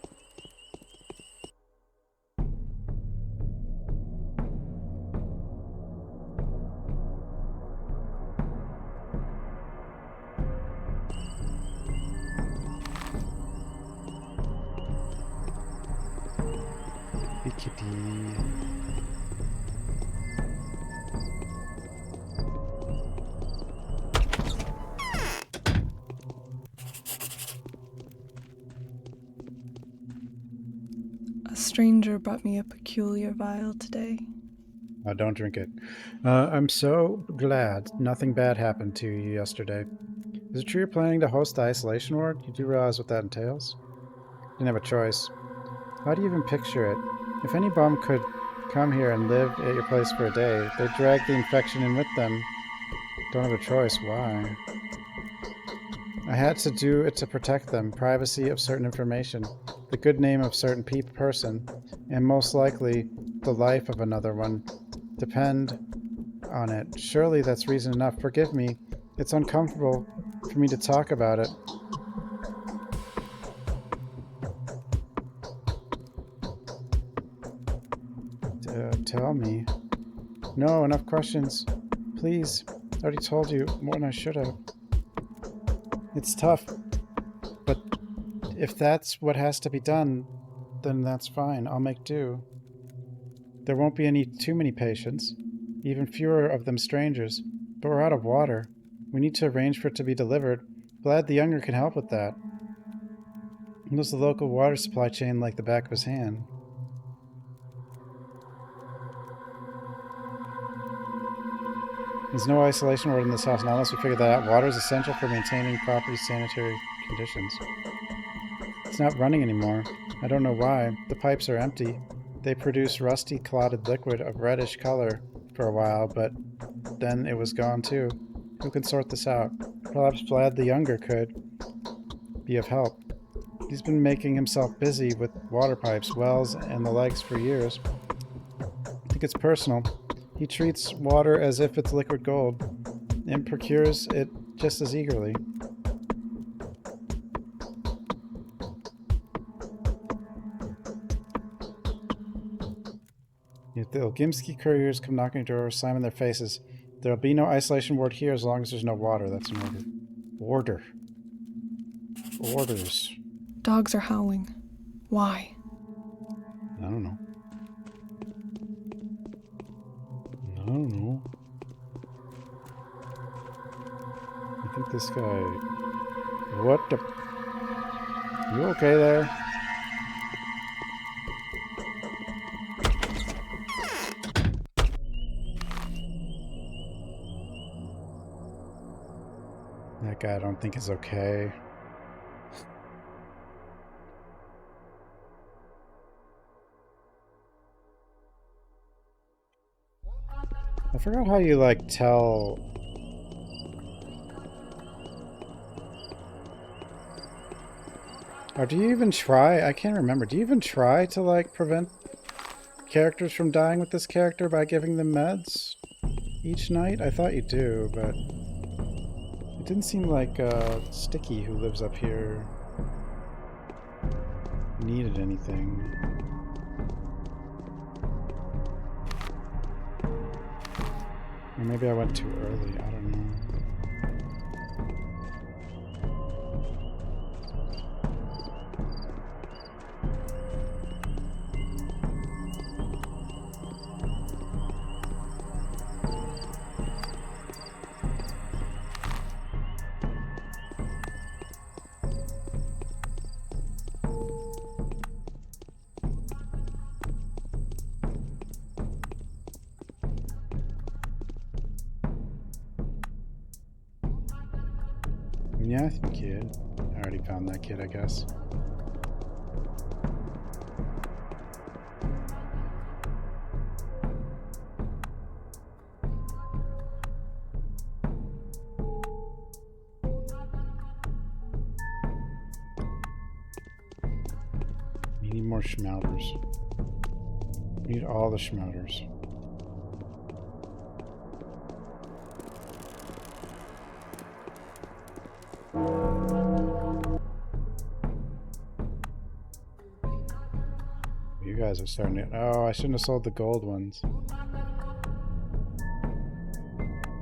A stranger brought me a peculiar vial today.
Don't drink it. I'm so glad nothing bad happened to you yesterday. Is it true you're planning to host the isolation ward? You do realize what that entails? Didn't have a choice. How do you even picture it? If any bum could come here and live at your place for a day, they'd drag the infection in with them. Don't have a choice. Why? I had to do it to protect them. Privacy of certain information. The good name of certain person. And most likely, the life of another one. Depend on it. Surely that's reason enough. Forgive me. It's uncomfortable for me to talk about it. Tell me. No, enough questions. Please. I already told you more than I should have. It's tough. But if that's what has to be done, then that's fine. I'll make do. There won't be too many patients. Even fewer of them strangers. But we're out of water. We need to arrange for it to be delivered. Glad the younger can help with that. He knows the local water supply chain like the back of his hand. There's no isolation ward in this house, not unless we figure that out. Water is essential for maintaining property sanitary conditions. It's not running anymore. I don't know why. The pipes are empty. They produce rusty, clotted liquid of reddish color for a while, but then it was gone too. Who can sort this out? Perhaps Vlad the Younger could be of help. He's been making himself busy with water pipes, wells, and the likes for years. I think it's personal. He treats water as if it's liquid gold and procures it just as eagerly. If the Ilgimsky couriers come knocking doors, slam in their faces, there'll be no isolation ward here as long as there's no water. That's an order. Order. Orders.
Dogs are howling. Why?
I don't know. I don't know. I think this guy... What the... You okay there? That guy I don't think is okay. I forgot how you, like, tell... Or do you even try? I can't remember. Do you even try to, like, prevent characters from dying with this character by giving them meds each night? I thought you do, but... It didn't seem like Sticky, who lives up here, needed anything. Or maybe I went too early, I don't know. Yeah, I think kid. I already found that kid, I guess. We need more schmouters. We need all the schmouters. You guys are starting to... Oh, I shouldn't have sold the gold ones. I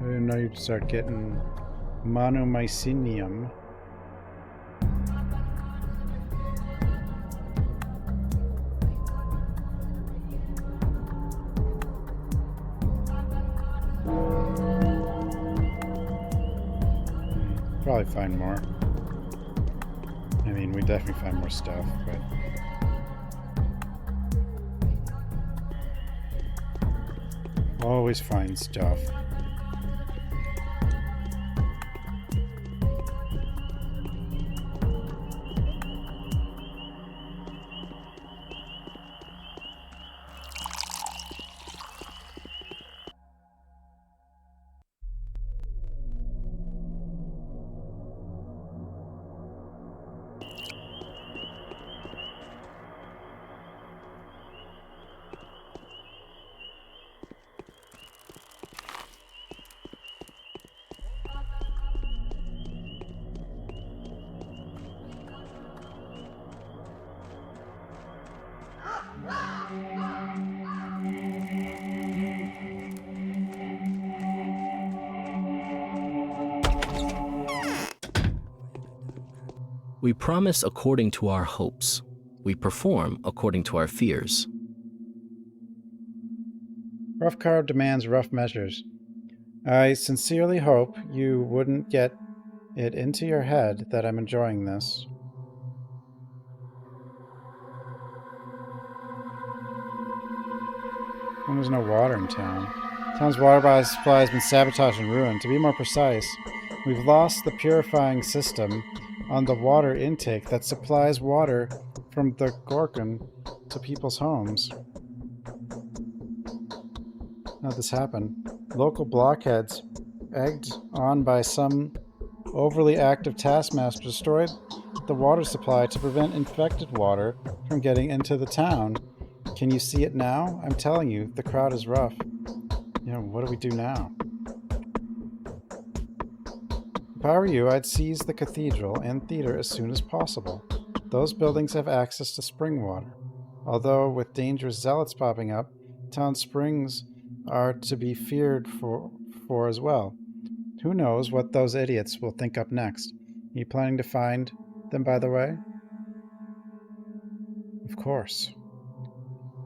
didn't know you'd start getting monomycinium. Probably find more. I mean, we definitely find more stuff, but... Always find stuff.
We promise according to our hopes. We perform according to our fears.
Rough carb demands rough measures. I sincerely hope you wouldn't get it into your head that I'm enjoying this. When there's no water in town. Town's water supply has been sabotaged and ruined. To be more precise, we've lost the purifying system on the water intake that supplies water from the Gorgon to people's homes. How'd this happen? Local blockheads, egged on by some overly active taskmaster destroyed the water supply to prevent infected water from getting into the town. Can you see it now? I'm telling you, the crowd is rough. What do we do now? If I were you, I'd seize the cathedral and theater as soon as possible. Those buildings have access to spring water. Although with dangerous zealots popping up, town springs are to be feared for as well. Who knows what those idiots will think up next? Are you planning to find them, by the way? Of course.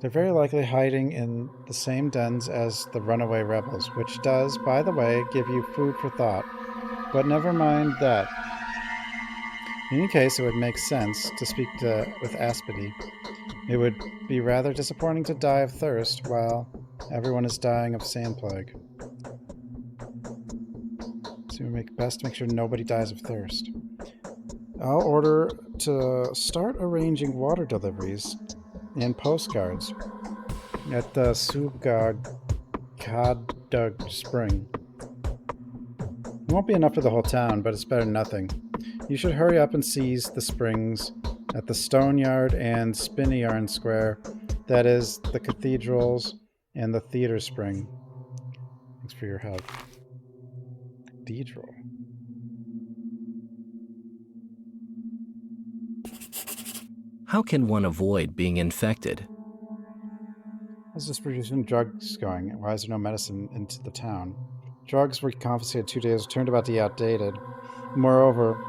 They're very likely hiding in the same dens as the runaway rebels, which does, by the way, give you food for thought. But never mind that. In any case, it would make sense to speak with Aspedy. It would be rather disappointing to die of thirst while everyone is dying of sand plague. So we best make sure nobody dies of thirst. I'll order to start arranging water deliveries and postcards at the Subgag Kadug Spring. It won't be enough for the whole town, but it's better than nothing. You should hurry up and seize the springs at the Stone Yard and Spinny Yarn Square. That is, the cathedrals and the theater spring. Thanks for your help. Cathedral.
How can one avoid being infected?
How's distribution drugs going? Why is there no medicine into the town? Drugs were confiscated 2 days, turned about to be outdated. Moreover,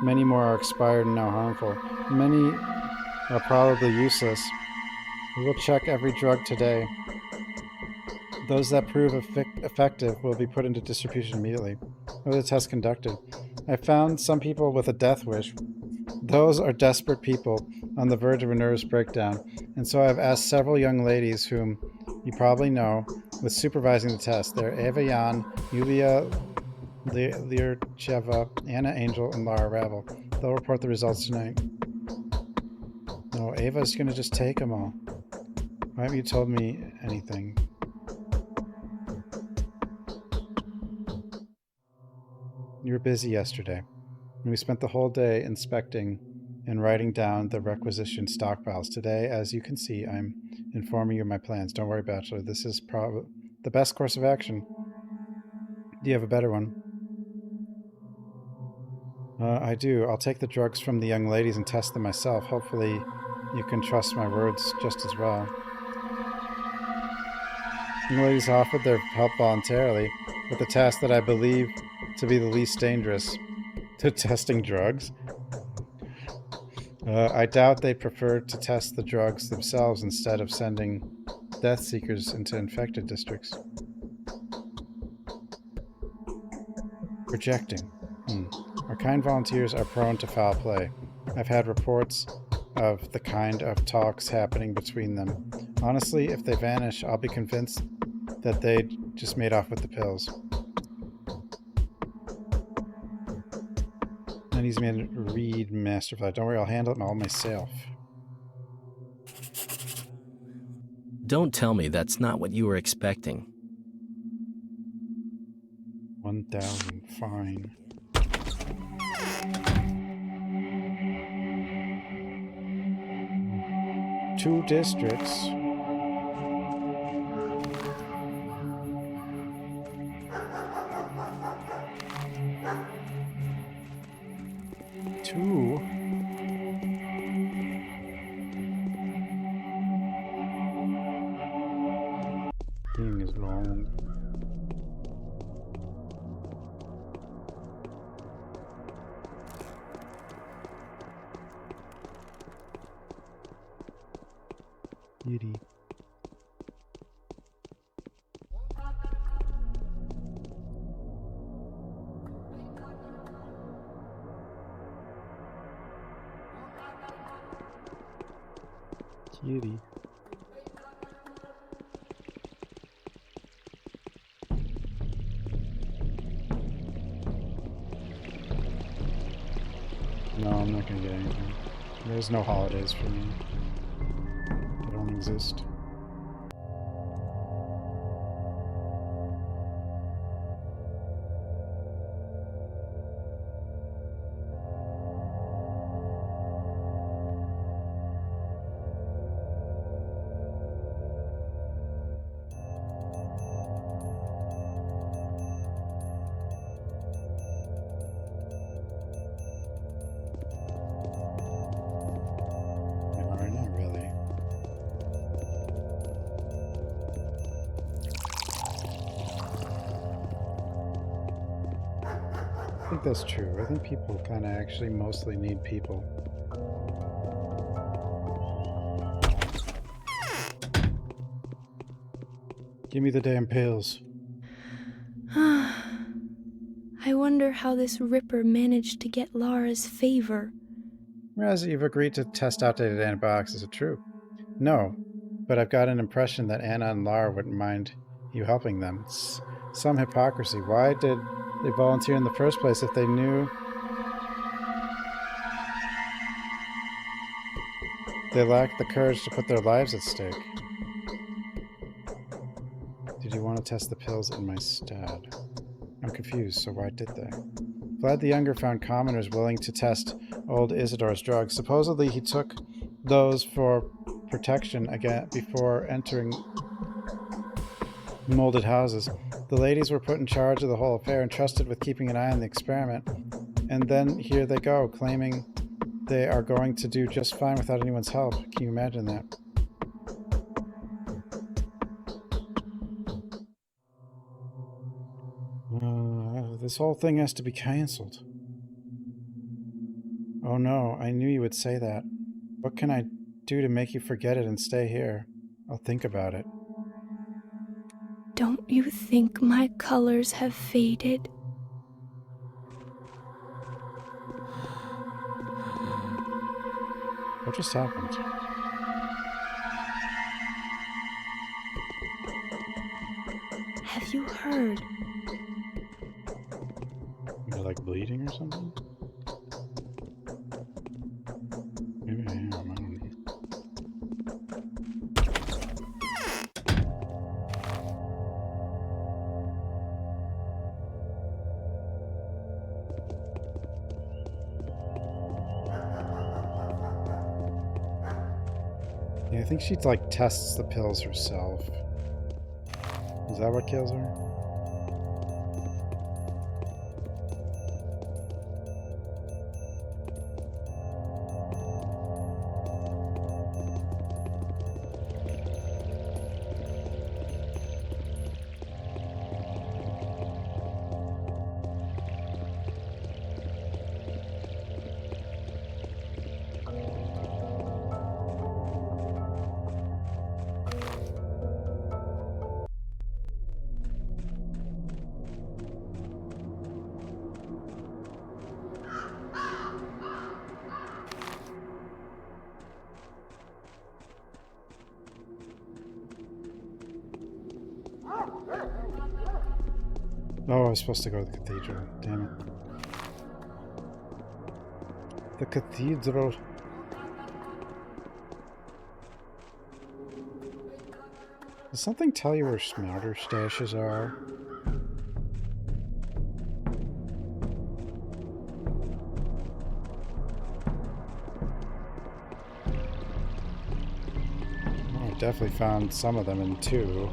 many more are expired and now harmful. Many are probably useless. We will check every drug today. Those that prove effective will be put into distribution immediately. How are the tests conducted? I found some people with a death wish. Those are desperate people on the verge of a nervous breakdown, and so I've asked several young ladies whom you probably know with supervising the test. They're Eva Yan, Yulia Lircheva, Anna Angel, and Lara Ravel. They'll report the results tonight. No, Ava's gonna just take them all. Why haven't you told me anything? You were busy yesterday, and we spent the whole day inspecting and writing down the requisition stockpiles. Today, as you can see, I'm informing you of my plans. Don't worry, Bachelor. This is probably the best course of action. Do you have a better one? I do. I'll take the drugs from the young ladies and test them myself. Hopefully, you can trust my words just as well. Young ladies offered their help voluntarily with a task that I believe to be the least dangerous. To testing drugs? I doubt they prefer to test the drugs themselves instead of sending death seekers into infected districts. Rejecting. Our kind volunteers are prone to foul play. I've had reports of the kind of talks happening between them. Honestly, if they vanish, I'll be convinced that they just made off with the pills. I need me to read Masterfly. Don't worry, I'll handle it all myself.
Don't tell me that's not what you were expecting.
1,000, fine. Two districts. Two. Thing is long. Beauty. Cutie. No, I'm not gonna get anything. There's no holidays for me. They don't exist. I think that's true. I think people kind of actually mostly need people. Give me the damn pills.
I wonder how this Ripper managed to get Lara's favor.
Razzie, you've agreed to test outdated antibiotics. Is it true? No, but I've got an impression that Anna and Lara wouldn't mind you helping them. It's some hypocrisy. Why did they volunteer in the first place if they knew they lacked the courage to put their lives at stake? Did you want to test the pills in my stead? I'm confused, so why did they? Vlad the Younger found commoners willing to test old Isidore's drugs. Supposedly he took those for protection again before entering molded houses. The ladies were put in charge of the whole affair and trusted with keeping an eye on the experiment. And then here they go, claiming they are going to do just fine without anyone's help. Can you imagine that? This whole thing has to be cancelled. Oh no, I knew you would say that. What can I do to make you forget it and stay here? I'll think about it.
Don't you think my colors have faded?
What just happened?
Have you heard?
You're like bleeding or something? Maybe I am, I don't know. Yeah, I think she like tests the pills herself. Is that what kills her? Oh, I was supposed to go to the cathedral. Damn it. The cathedral. Does something tell you where smelter stashes are? Oh, I definitely found some of them in 2.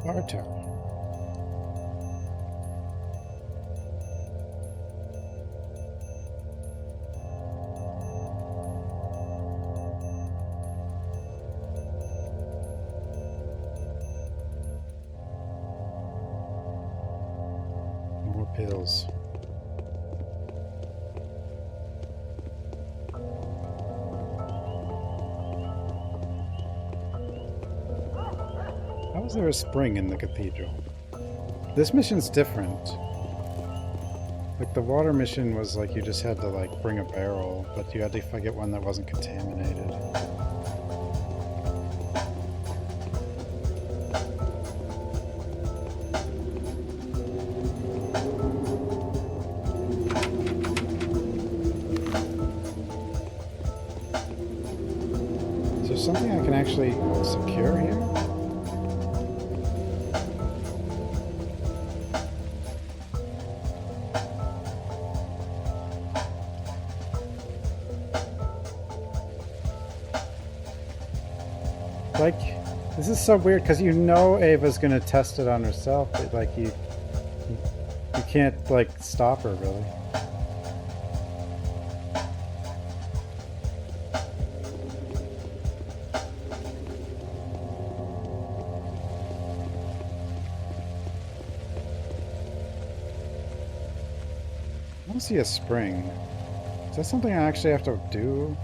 Barto. More pills. How is there a spring in the cathedral? This mission's different. Like the water mission was like you just had to like bring a barrel, but you had to get one that wasn't contaminated. Is there something I can actually secure here? Like, This is so weird because you know Ava's gonna test it on herself, but like you can't like stop her really. I don't see a spring. Is that something I actually have to do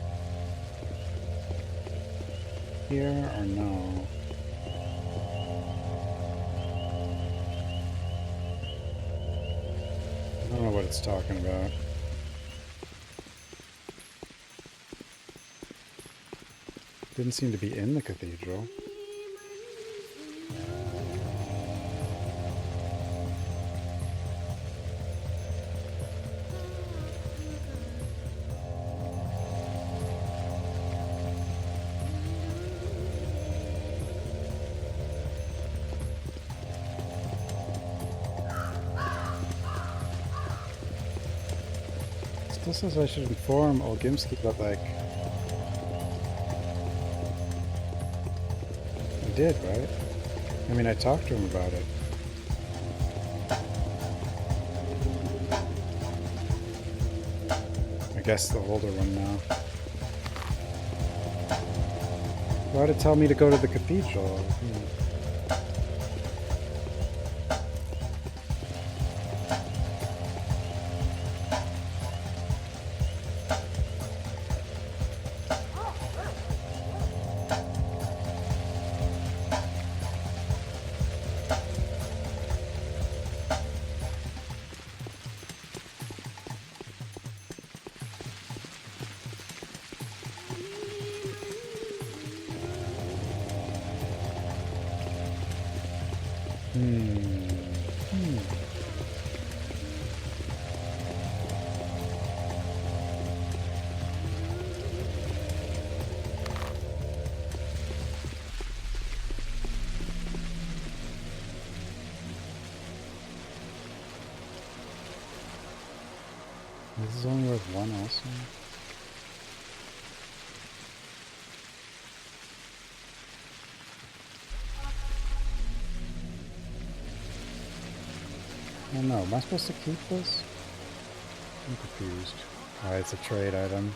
here or no? I don't know what it's talking about. Didn't seem to be in the cathedral. Still says I should inform Olgimsky, but like... I did, right? I mean, I talked to him about it. I guess the older one now. Why did it tell me to go to the cathedral? This is only worth one also. I don't know. Am I supposed to keep this? I'm confused. Alright, it's a trade item.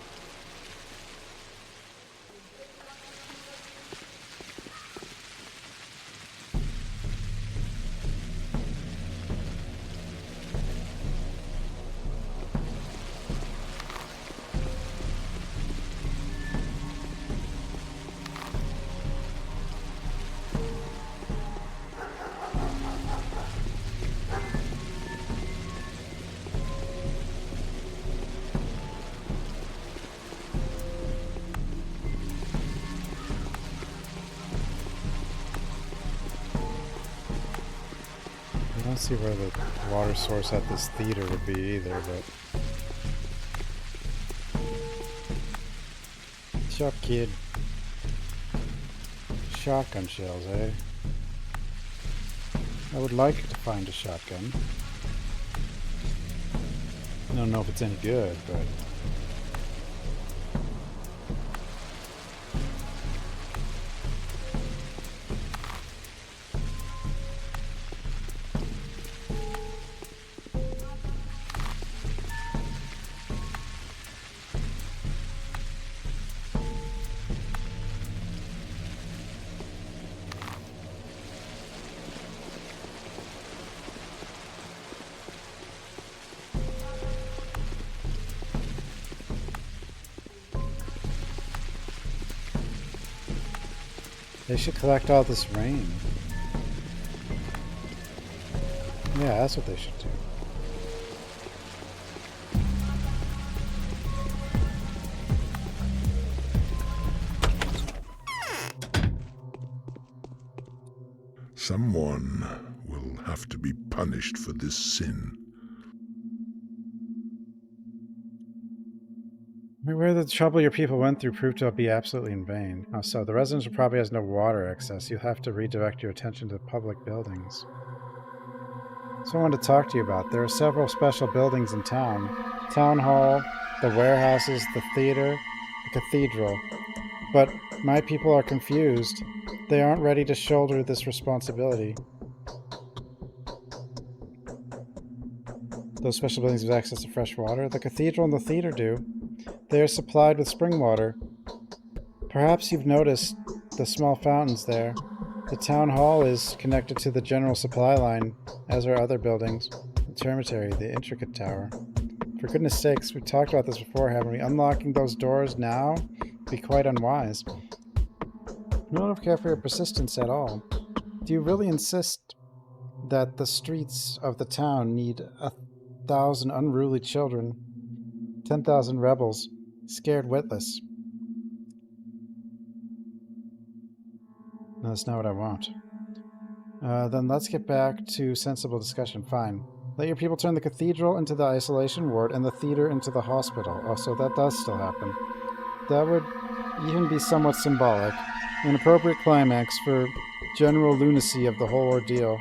I don't see where the water source at this theater would be either, but... Shut up, kid. Shotgun shells, eh? I would like to find a shotgun. I don't know if it's any good, but... They should collect all this rain. Yeah, that's what they should do.
Someone will have to be punished for this sin.
Where the trouble your people went through proved to be absolutely in vain. How so? The residence probably has no water access. You'll have to redirect your attention to public buildings. So I wanted to talk to you about. There are several special buildings in town. Town hall, the warehouses, the theater, the cathedral. But my people are confused. they aren't ready to shoulder this responsibility. Those special buildings have access to fresh water. The cathedral and the theater do. They are supplied with spring water. Perhaps you've noticed the small fountains there. The town hall is connected to the general supply line, as are other buildings. The termitary, the intricate tower. For goodness sakes, we've talked about this before, haven't we? Unlocking those doors now would be quite unwise. I don't care for your persistence at all. Do you really insist that the streets of the town need 1,000 unruly children, 10,000 rebels, scared witless? No, that's not what I want. Then let's get back to sensible discussion. Fine. Let your people turn the cathedral into the isolation ward and the theater into the hospital. Oh, so that does still happen. That would even be somewhat symbolic. An appropriate climax for general lunacy of the whole ordeal.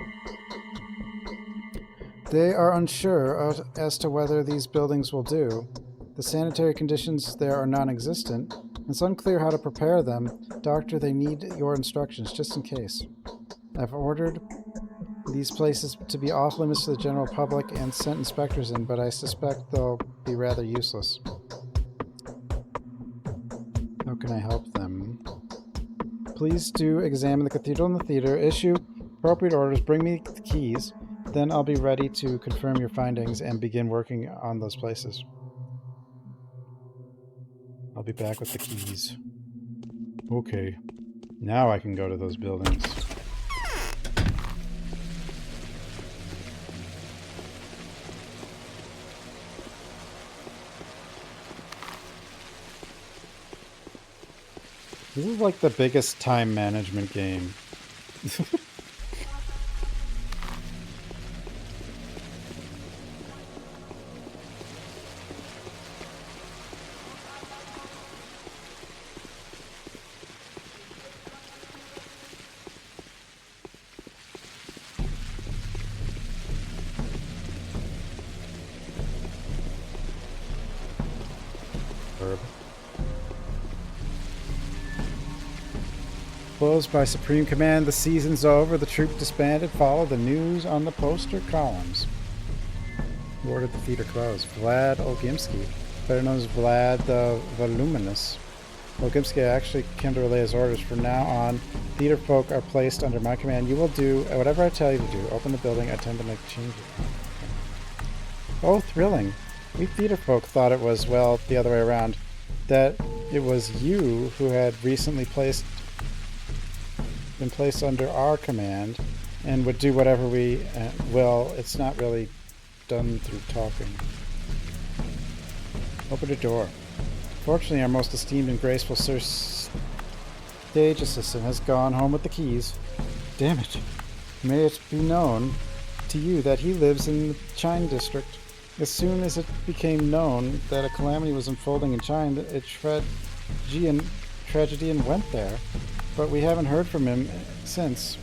They are unsure as to whether these buildings will do. The sanitary conditions there are non-existent. It's unclear how to prepare them. Doctor, they need your instructions, just in case. I've ordered these places to be off limits to the general public and sent inspectors in, but I suspect they'll be rather useless. How can I help them? Please do examine the cathedral and the theater, issue appropriate orders, bring me the keys, then I'll be ready to confirm your findings and begin working on those places. I'll be back with the keys. Okay, now I can go to those buildings. This is like the biggest time management game. Closed by supreme command, the season's over, the troop disbanded, follow the news on the poster columns. Who ordered the theater closed? Vlad Olgimsky, better known as Vlad the Voluminous. Olgimsky actually came to relay his orders. From now on, theater folk are placed under my command. You will do whatever I tell you to do. Open the building, I tend to make changes. Oh, thrilling. We theater folk thought it was, well, the other way around. That it was you who had recently been placed under our command and would do whatever we will. It's not really done through talking. Open the door. Fortunately, our most esteemed and graceful stage assistant has gone home with the keys. Damn it. May it be known to you that he lives in the Chine district. As soon as it became known that a calamity was unfolding in Chine, a tragedy went there. But we haven't heard from him since.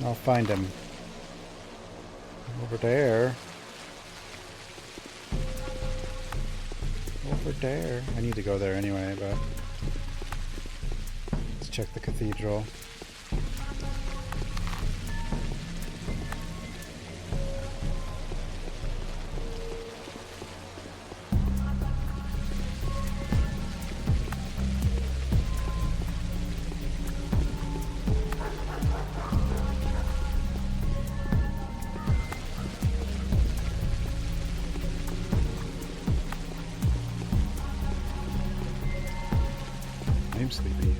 I'll find him. Over there. Over there. I need to go there anyway, but... let's check the cathedral. I'm sleepy.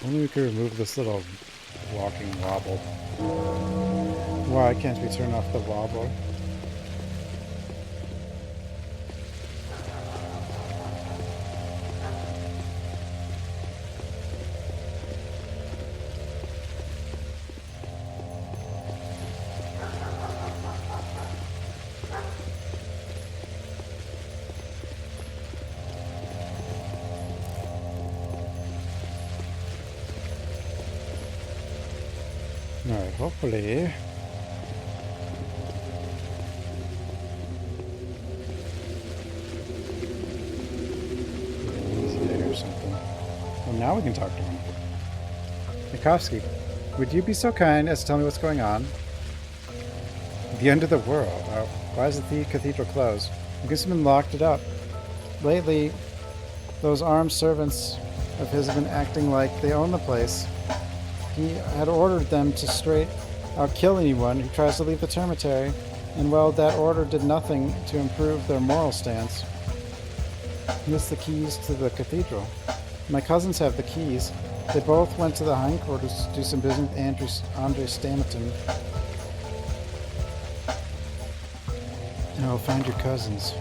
Only we could remove this little walking wobble. Why can't we turn off the wobble? hopefully... he's there or something. Well, now we can talk to him. Mikovsky, would you be so kind as to tell me what's going on? The end of the world. Why is the cathedral closed? Gusman locked it up. Lately, those armed servants of his have been acting like they own the place. He had ordered them to straight out kill anyone who tries to leave the termitary, and well, that order did nothing to improve their moral stance. Missed the keys to the cathedral. My cousins have the keys. They both went to the hindquarters to do some business with Andre Stamerton. And I'll find your cousins.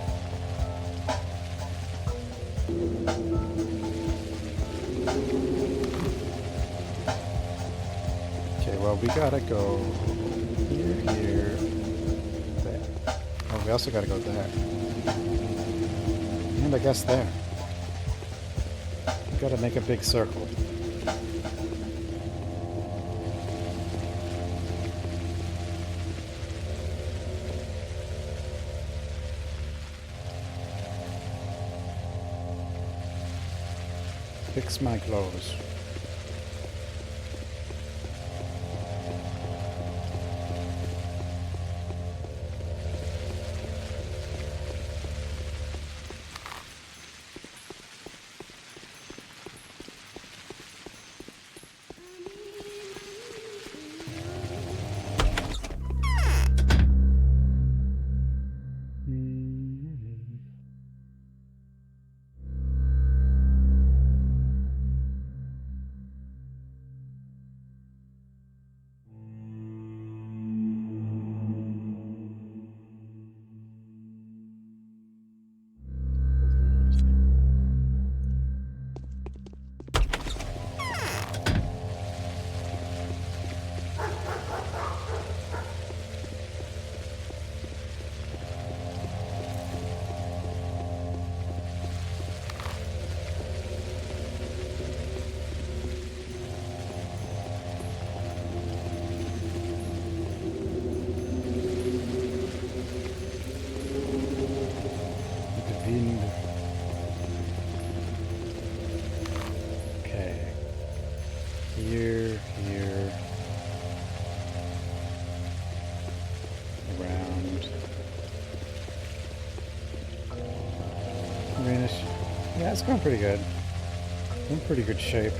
Okay, well, we gotta go here, there. Oh, we also gotta go there. And I guess there. We gotta make a big circle. Fix my clothes. Okay. Here, around. Greenish. Yeah, it's going pretty good. In pretty good shape.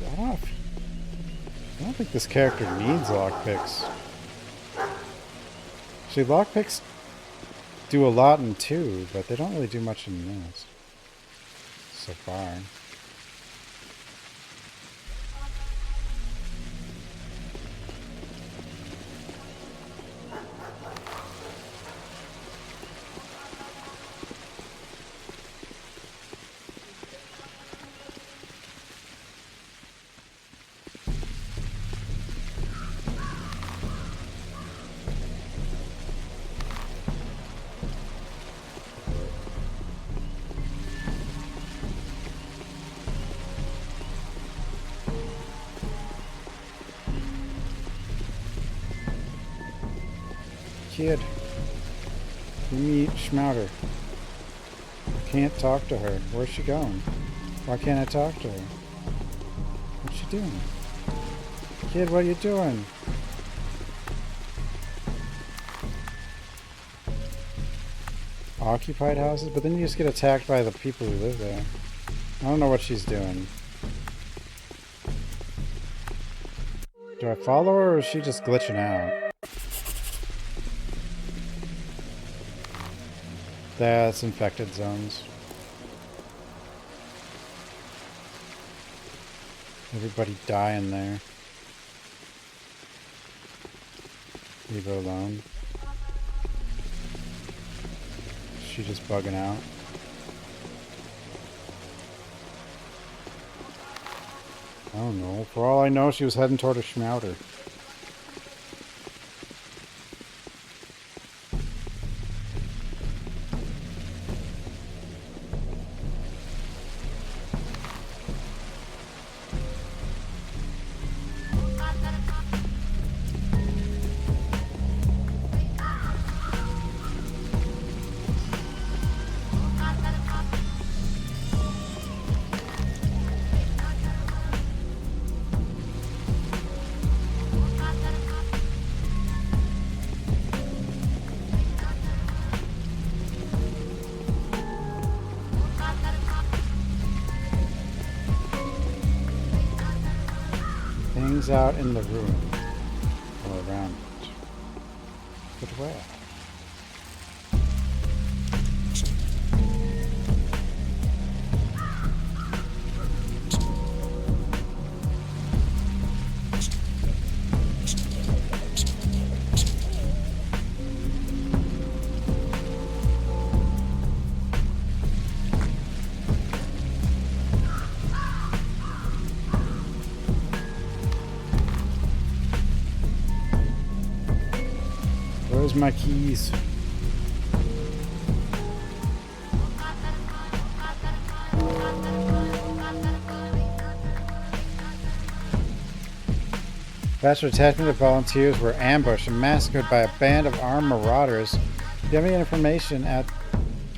I don't think this character needs lockpicks. Actually, lockpicks do a lot in 2, but they don't really do much in this so far. Kid, we meet Schmouter. Can't talk to her. Where's she going? Why can't I talk to her? What's she doing? Kid, what are you doing? Occupied houses? But then you just get attacked by the people who live there. I don't know what she's doing. Do I follow her or is she just glitching out? That's infected zones. Everybody dying there. Leave her alone. Is she just bugging out? I don't know. For all I know, she was heading toward a Schmouter. He's out in the room. Or around it. But where? Where's my keys? After attachment of volunteers were ambushed and massacred by a band of armed marauders. Do you have any information at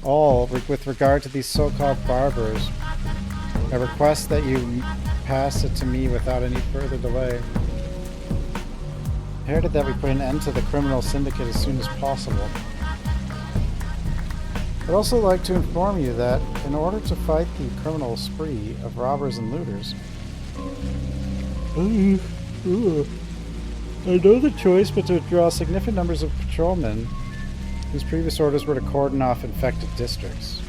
all with regard to these so-called barbers? I request that you pass it to me without any further delay. Imperative that we put an end to the criminal syndicate as soon as possible. I'd also like to inform you that in order to fight the criminal spree of robbers and looters, I know the choice but to withdraw significant numbers of patrolmen whose previous orders were to cordon off infected districts.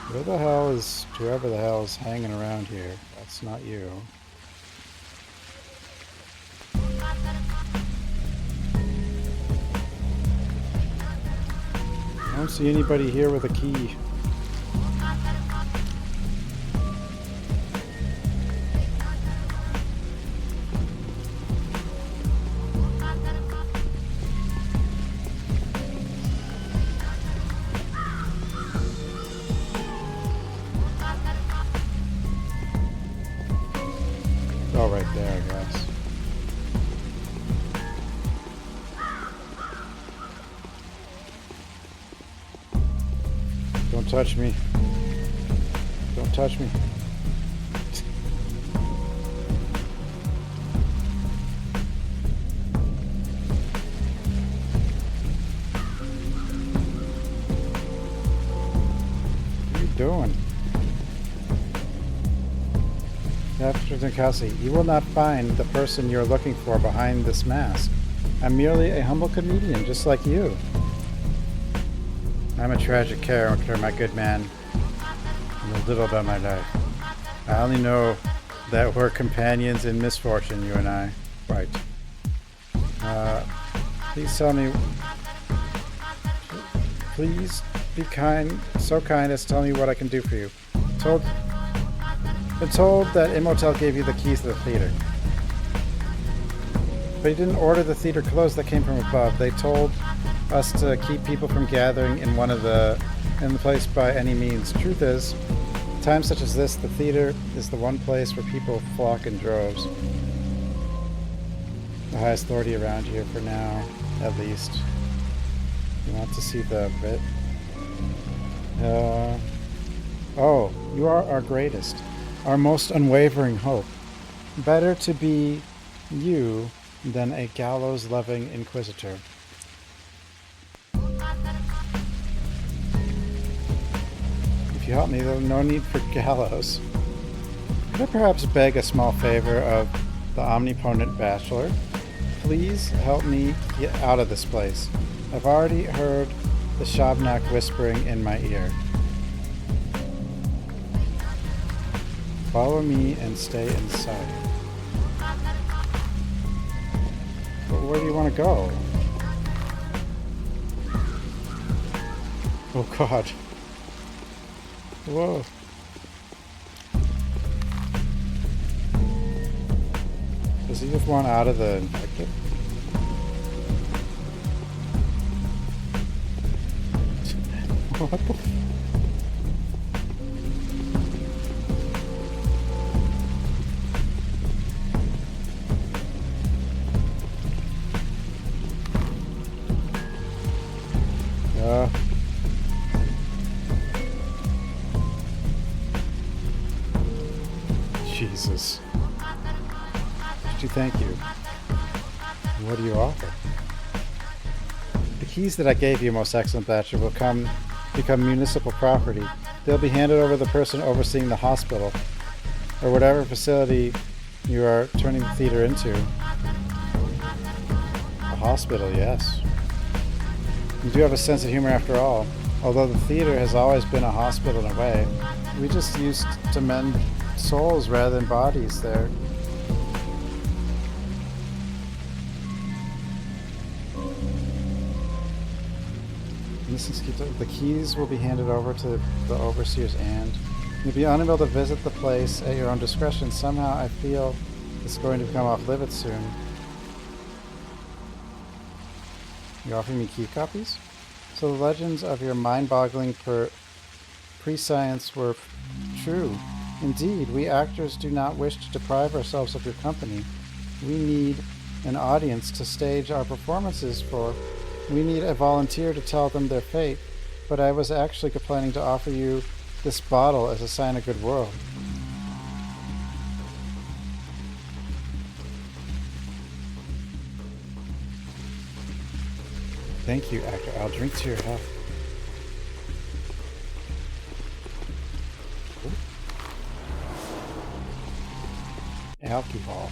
Where the hell is whoever the hell is hanging around here? That's not you. I don't see anybody here with a key. Oh, right there, I guess. Don't touch me. Don't touch me. What are you doing? Captain Zinkowski, you will not find the person you're looking for behind this mask. I'm merely a humble comedian, just like you. I'm a tragic character, my good man. I know little about my life. I only know that we're companions in misfortune, you and I. Right. Please tell me... Please be kind, so kind as to tell me what I can do for you. Been told that Imhotep gave you the keys to the theater. But he didn't order the theater closed, that came from above. They told us to keep people from gathering in the place by any means. Truth is, at times such as this, the theater is the one place where people flock in droves. The highest authority around here for now, at least. You want to see the bit? Oh, you are our greatest. Our most unwavering hope. Better to be you than a gallows-loving inquisitor. If you help me, there's no need for gallows. Could I perhaps beg a small favor of the omnipotent bachelor? Please help me get out of this place. I've already heard the Shabnak whispering in my ear. Follow me and stay in sight. But where do you want to go? Oh God. Whoa. Does he just want out of the infected? What the f- Jesus. Thank you. What do you offer? The keys that I gave you, most excellent bachelor, will become municipal property. They'll be handed over to the person overseeing the hospital. or whatever facility you are turning the theater into. A hospital, yes. You do have a sense of humor after all. Although the theater has always been a hospital in a way, we just used to mend souls rather than bodies there. The keys will be handed over to the overseers, and you'll be unable to visit the place at your own discretion. Somehow I feel it's going to become off limits soon. You offering me key copies? So the legends of your mind-boggling prescience were true. Indeed, we actors do not wish to deprive ourselves of your company. We need an audience to stage our performances for. We need a volunteer to tell them their fate. But I was actually planning to offer you this bottle as a sign of goodwill. Thank you, actor. I'll drink to your health. Alcohol.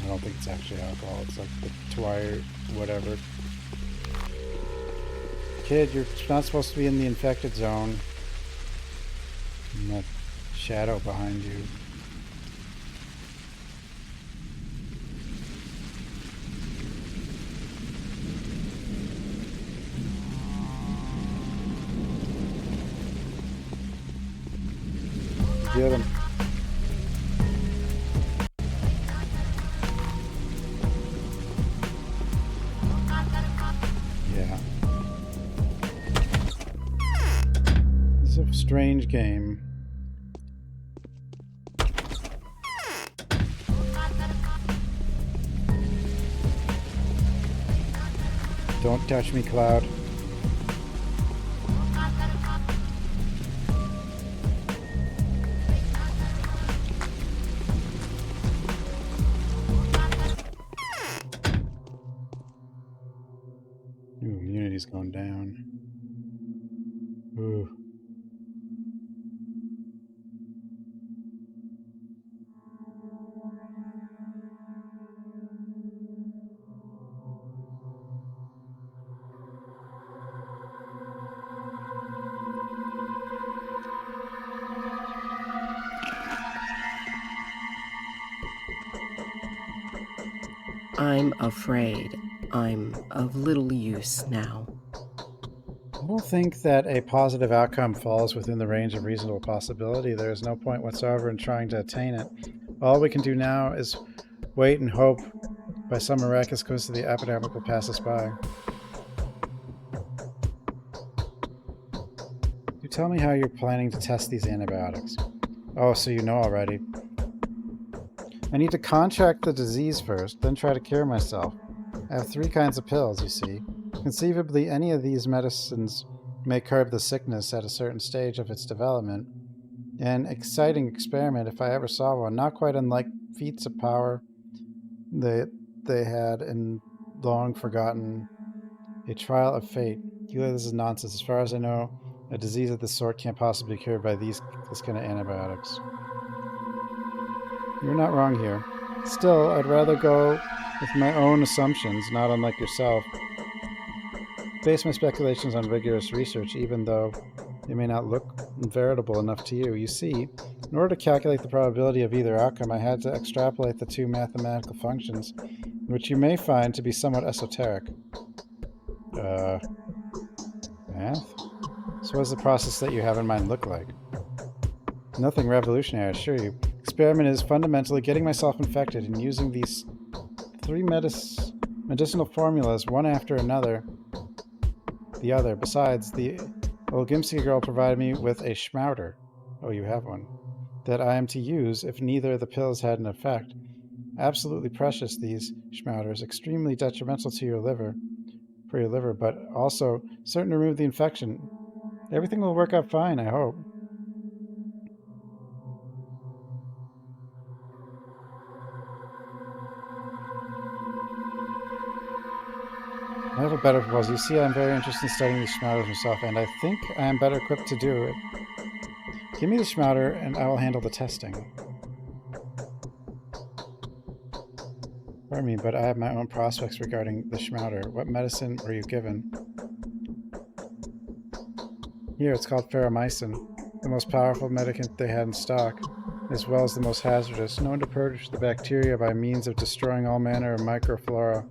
I don't think it's actually alcohol. It's like the Twilight, whatever. Kid, you're not supposed to be in the infected zone. And that shadow behind you. Get him. Yeah. This is a strange game. Don't touch me, Cloud. Ooh, immunity's going down. Ooh.
I'm afraid I'm of little use now.
I don't think that a positive outcome falls within the range of reasonable possibility. There is no point whatsoever in trying to attain it. All we can do now is wait and hope by some miraculous coincidence the epidemic will pass us by. You tell me how you're planning to test these antibiotics. Oh, so you know already. I need to contract the disease first, then try to cure myself. I have 3 kinds of pills, you see. Conceivably, any of these medicines may curb the sickness at a certain stage of its development. An exciting experiment if I ever saw one, not quite unlike feats of power that they had in long forgotten a trial of fate. Keela, this is nonsense. As far as I know, a disease of this sort can't possibly be cured by this kind of antibiotics. You're not wrong here. Still, I'd rather go with my own assumptions, not unlike yourself. Base my speculations on rigorous research, even though they may not look veritable enough to you. You see, in order to calculate the probability of either outcome, I had to extrapolate the 2 mathematical functions, which you may find to be somewhat esoteric. Math? So what does the process that you have in mind look like? Nothing revolutionary, I assure you. Experiment is fundamentally getting myself infected and using these 3 medicinal formulas, one after another, the other. Besides, the Olgimsky girl provided me with a schmouter. Oh, you have one. That I am to use if neither of the pills had an effect. Absolutely precious, these schmouters. Extremely detrimental to your liver, but also certain to remove the infection. Everything will work out fine, I hope. I have a better proposal. You see, I'm very interested in studying these schmouters myself, and I think I am better equipped to do it. Give me the schmouder and I will handle the testing. Pardon me, but I have my own prospects regarding the schmouder. What medicine were you given? Here, it's called ferromycin, the most powerful medicament they had in stock, as well as the most hazardous, known to purge the bacteria by means of destroying all manner of microflora,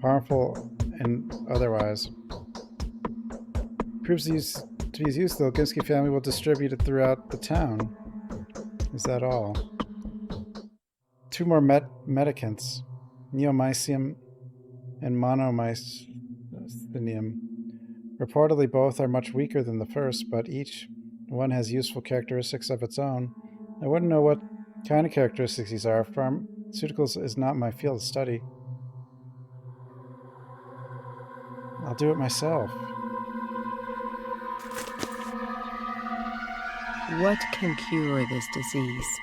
harmful and otherwise. Proves to be used, the Loginski family will distribute it throughout the town. Is that all? 2 more medicants, neomycium and monomycinium. Reportedly, both are much weaker than the first, but each one has useful characteristics of its own. I wouldn't know what kind of characteristics these are. Pharmaceuticals is not my field of study. I'll do it myself.
What can cure this disease?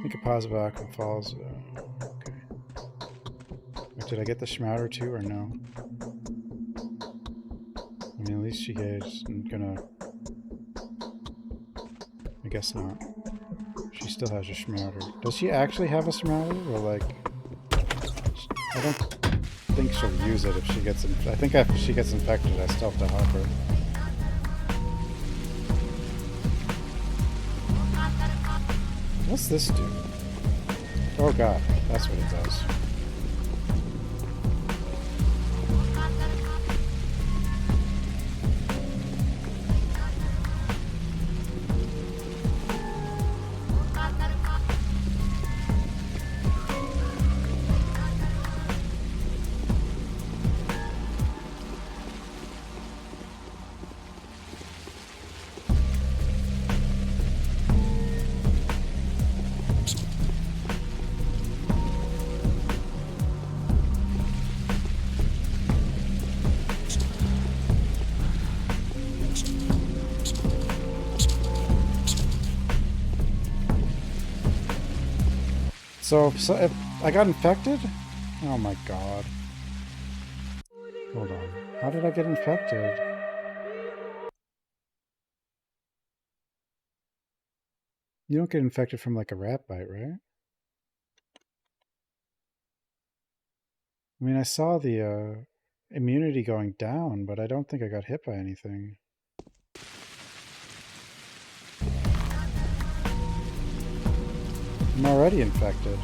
Make a positive outcome falls. Okay. Wait, did I get the schmouder too, or no? I mean, at least she is gonna... I guess not. She still has a schmouder. Does she actually have a schmouder? Or like... I don't think she'll use it if she gets infected. I think if she gets infected, I still have to help her. What's this do? Oh god, that's what it does. So if I got infected? Oh my god. Hold on. How did I get infected? You don't get infected from like a rat bite, right? I mean, I saw the immunity going down, but I don't think I got hit by anything. I'm already infected.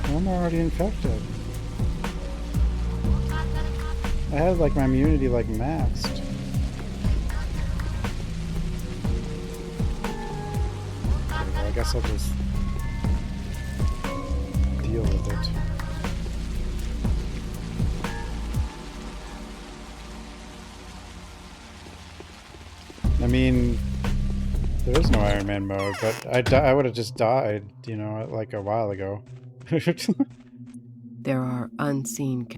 I'm already infected. I had like my immunity like maxed. Okay, well, I guess I'll just deal with it. I mean, there is no Iron Man mode, but I would have just died, you know, like a while ago.
There are unseen...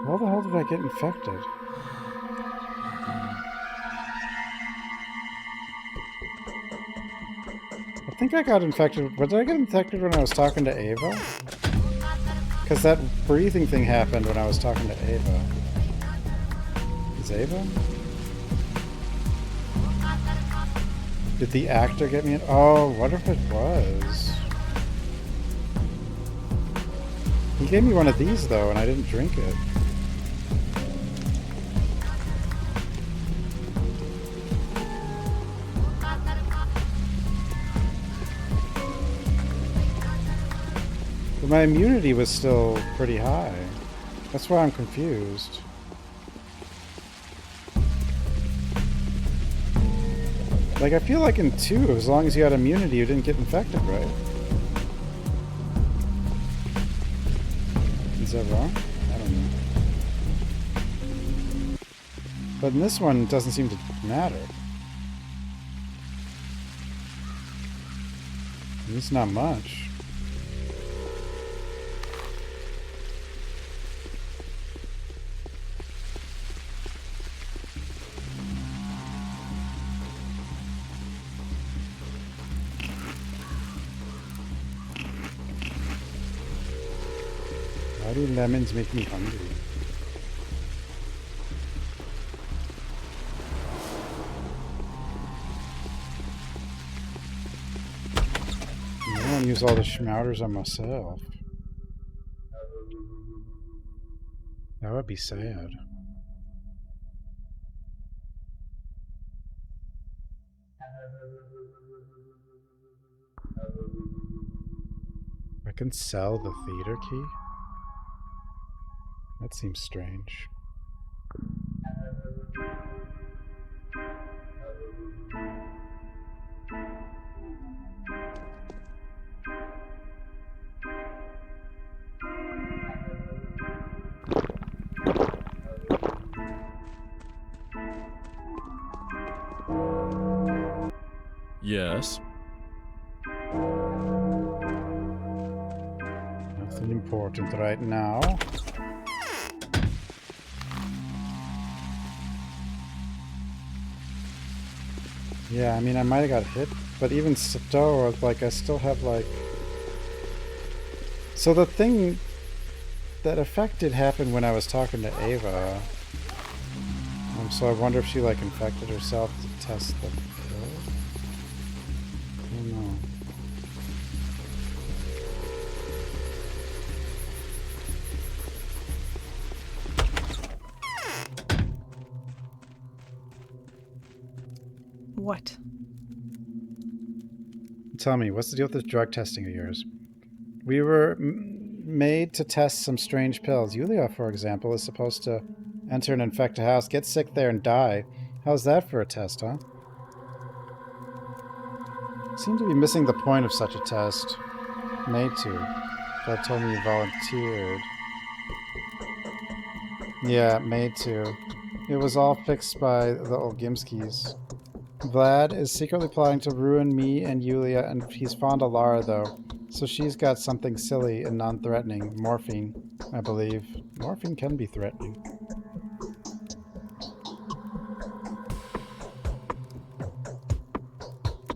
How the hell did I get infected? I think I got infected. But did I get infected when I was talking to Ava? Because that breathing thing happened when I was talking to Ava. Is Ava? Did the actor get me in? Oh, what if it was? He gave me one of these though, and I didn't drink it. But my immunity was still pretty high. That's why I'm confused. Like, I feel like in 2, as long as you had immunity, you didn't get infected, right? Is that wrong? I don't know. But in this one, it doesn't seem to matter. At least not much. Why do lemons make me hungry? I don't want to use all the schmouters on myself. That would be sad. I can sell the theater key? That seems strange.
Yes.
Nothing important right now. Yeah, I mean, I might have got hit, but even so, like, I still have, like... So the thing that affected happened when I was talking to Ava. So I wonder if she, like, infected herself to test the pill? I don't know.
What?
Tell me, what's the deal with this drug testing of yours? We were made to test some strange pills. Yulia, for example, is supposed to enter and infect a house, get sick there, and die. How's that for a test, huh? Seem to be missing the point of such a test. Made to. Vlad told me you volunteered. Yeah, made to. It was all fixed by the Olgimskis. Vlad is secretly plotting to ruin me and Yulia, and he's fond of Lara, though. So she's got something silly and non-threatening. Morphine, I believe. Morphine can be threatening.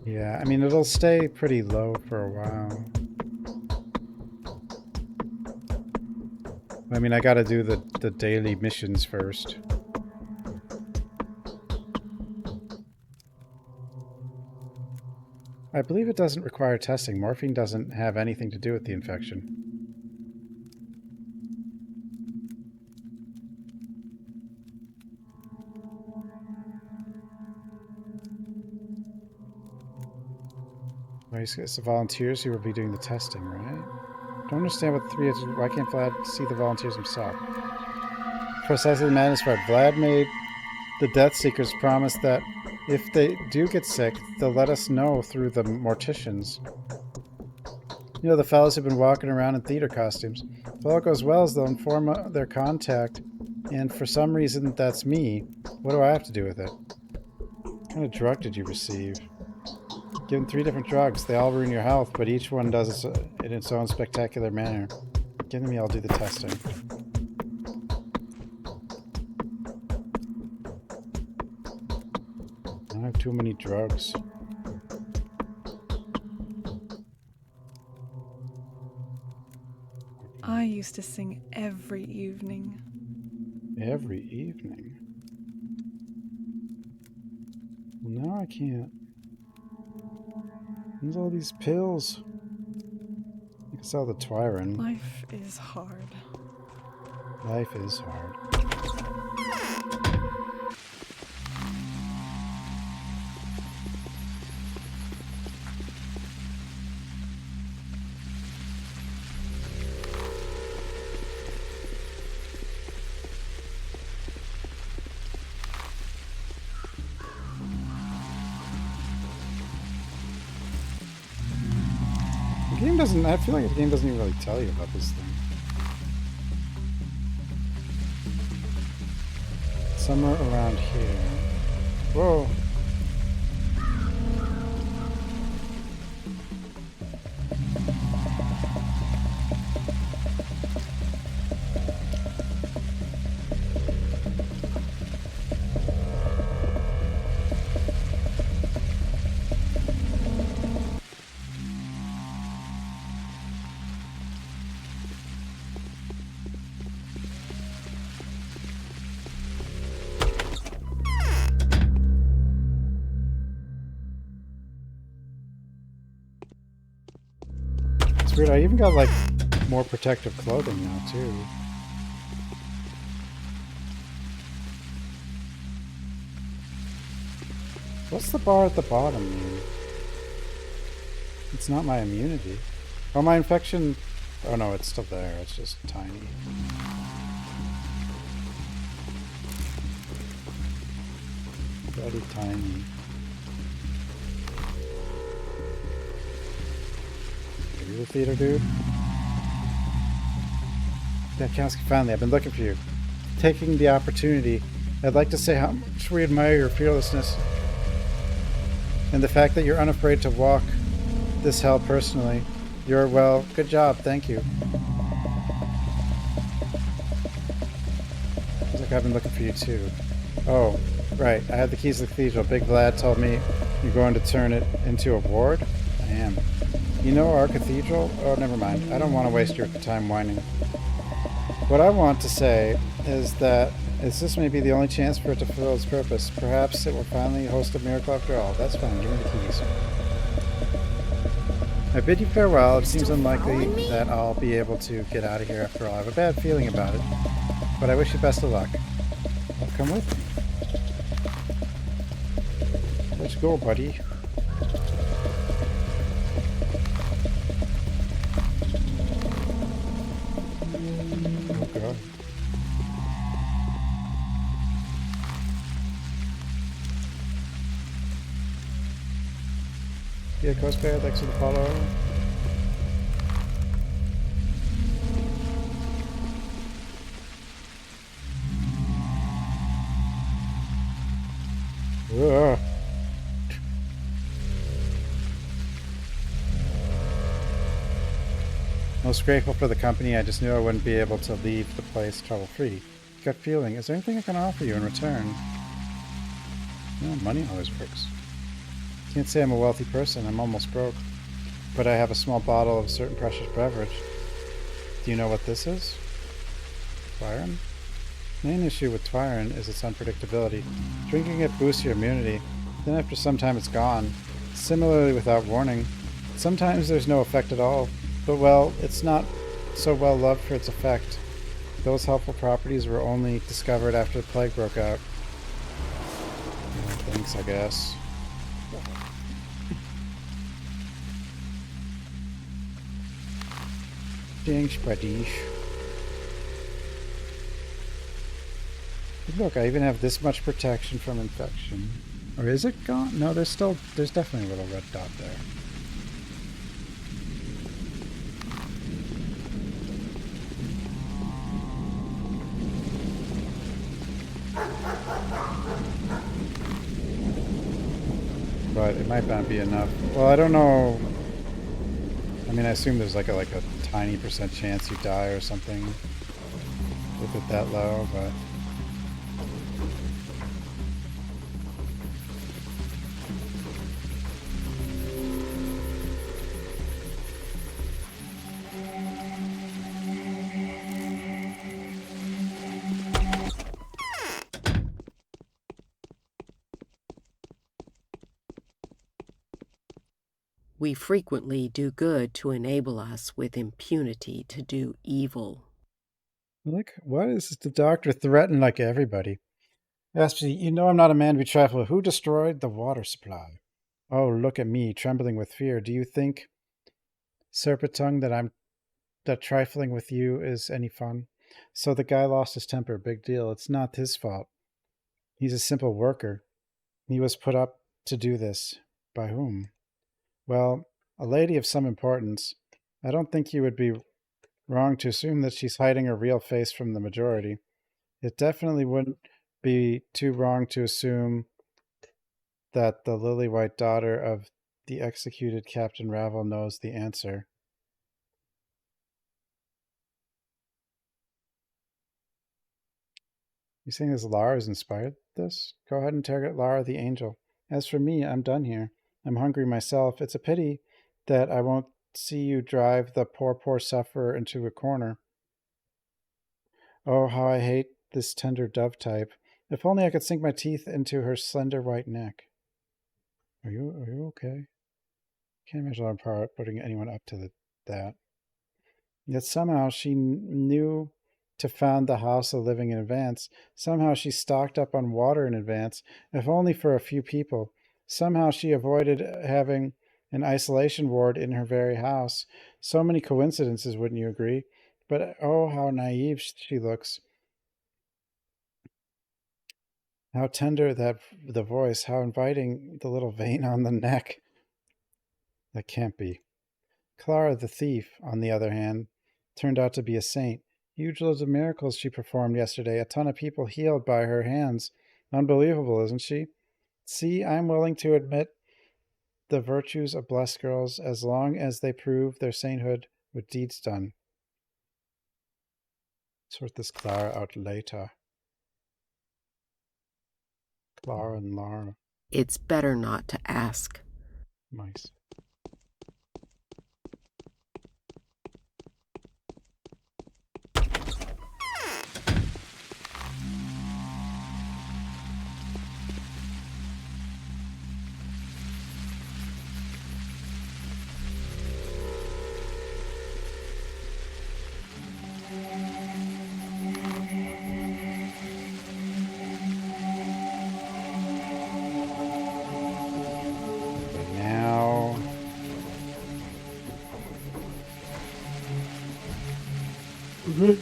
Yeah, I mean, it'll stay pretty low for a while. I mean, I gotta do the daily missions first. I believe it doesn't require testing. Morphine doesn't have anything to do with the infection. It's the volunteers who will be doing the testing, right? Don't understand what the three is. Why can't Vlad see the volunteers himself? Precisely the madness part. Vlad made the Death Seekers promise that if they do get sick, they'll let us know through the morticians. You know, the fellows who've been walking around in theater costumes. If all goes well, they'll inform their contact, and for some reason that's me. What do I have to do with it? What kind of drug did you receive? Given 3 different drugs. They all ruin your health, but each one does it in its own spectacular manner. Give me, I'll do the testing. I don't have too many drugs.
I used to sing every evening.
Every evening? Well, now I can't. There's all these pills. I can sell the Twyron.
Life is hard.
Life is hard. The game doesn't, I feel like the game doesn't even really tell you about this thing. Somewhere around here. Whoa. Weird, I even got like more protective clothing now too. What's the bar at the bottom mean? It's not my immunity. Oh, my infection... Oh no, it's still there. It's just tiny. Very tiny. Are you the theater dude? Yeah, Kowski, finally, I've been looking for you. Taking the opportunity, I'd like to say how much we admire your fearlessness. And the fact that you're unafraid to walk this hell personally. You're, well, good job, thank you. Feels like I've been looking for you too. Oh, right, I have the keys to the cathedral. Big Vlad told me you're going to turn it into a ward? I am. You know our cathedral? Oh, never mind. I don't want to waste your time whining. What I want to say is that this may be the only chance for it to fulfill its purpose. Perhaps it will finally host a miracle after all. That's fine. Give me the keys. I bid you farewell. It seems unlikely that I'll be able to get out of here after all. I have a bad feeling about it, but I wish you best of luck. Well, come with me. Let's go, buddy. Oh, God. Yeah, cosplayer, thanks for the follow. Ugh. Most grateful for the company. I just knew I wouldn't be able to leave the place trouble-free. Gut feeling. Is there anything I can offer you in return? No, money always works. Can't say I'm a wealthy person. I'm almost broke. But I have a small bottle of a certain precious beverage. Do you know what this is? Twyron? The main issue with Twyron is its unpredictability. Drinking it boosts your immunity. Then after some time it's gone. Similarly without warning. Sometimes there's no effect at all. But well, it's not so well loved for its effect. Those helpful properties were only discovered after the plague broke out. Thanks, I guess. Thanks, buddy. Look, I even have this much protection from infection. Or is it gone? No, there's definitely a little red dot there. But it might not be enough. Well, I don't know. I mean, I assume there's like a tiny % chance you die or something with it that low, but...
We frequently do good to enable us with impunity to do evil.
Like, what is the doctor threatened like everybody? Aspi, you know I'm not a man to be trifled with. Who destroyed the water supply? Oh, look at me, trembling with fear. Do you think, Serpent, that trifling with you is any fun? So the guy lost his temper. Big deal. It's not his fault. He's a simple worker. He was put up to do this. By whom? Well, a lady of some importance. I don't think you would be wrong to assume that she's hiding her real face from the majority. It definitely wouldn't be too wrong to assume that the lily-white daughter of the executed Captain Ravel knows the answer. You saying this Lara's inspired this? Go ahead and target Lara the angel. As for me, I'm done here. I'm hungry myself. It's a pity that I won't see you drive the poor sufferer into a corner. Oh, how I hate this tender dove type. If only I could sink my teeth into her slender white neck. Are you okay? Can't imagine I'm putting anyone up to that. Yet somehow she knew to found the House of Living in advance. Somehow she stocked up on water in advance, if only for a few people. Somehow she avoided having an isolation ward in her very house. So many coincidences, wouldn't you agree? But oh, how naive she looks. How tender the voice, how inviting the little vein on the neck. That can't be. Clara the thief, on the other hand, turned out to be a saint. Huge loads of miracles she performed yesterday, a ton of people healed by her hands. Unbelievable, isn't she? See, I'm willing to admit the virtues of blessed girls as long as they prove their sainthood with deeds done. Sort this Clara out later. Clara and Lara.
It's better not to ask.
Nice.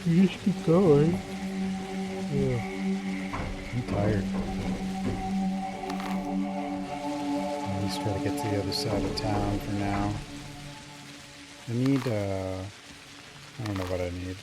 You just keep going. Yeah. I'm tired. At least try to get to the other side of town for now. I need, I don't know what I need.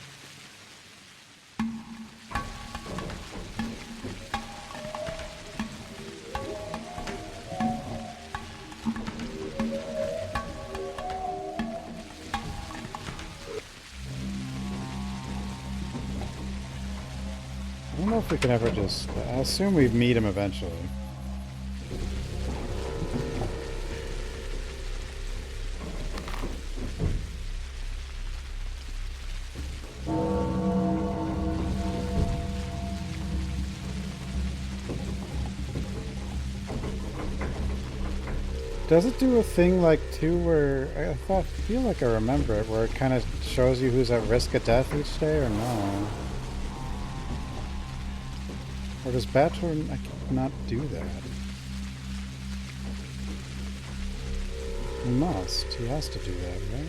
I don't know if we can ever just... I assume we meet him eventually. Does it do a thing like too where... I feel like I remember it, where it kind of shows you who's at risk of death each day, or no? Or does Bator not do that? He must. He has to do that, right?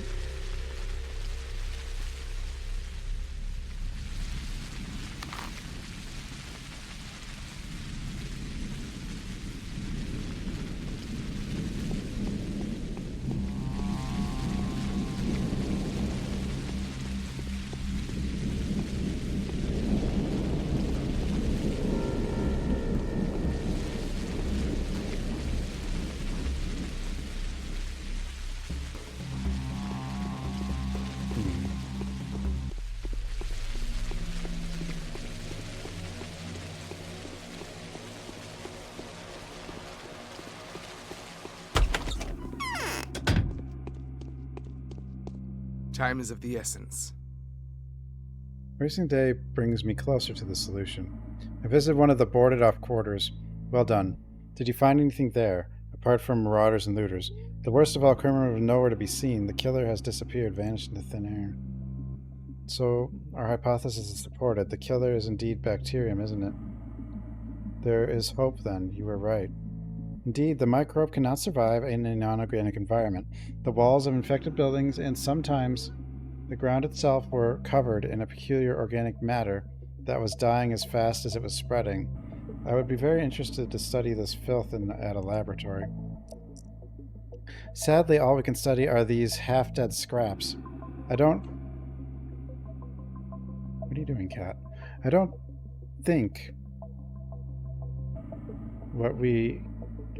Time is of the essence.
Racing day brings me closer to the solution. I visited one of the boarded-off quarters. Well done. Did you find anything there, apart from marauders and looters? The worst of all, criminals are nowhere to be seen. The killer has disappeared, vanished into thin air. So, our hypothesis is supported. The killer is indeed bacterium, isn't it? There is hope, then. You were right. Indeed, the microbe cannot survive in a non-organic environment. The walls of infected buildings and sometimes the ground itself were covered in a peculiar organic matter that was dying as fast as it was spreading. I would be very interested to study this filth at a laboratory. Sadly, all we can study are these half-dead scraps. What are you doing, cat? I don't think what we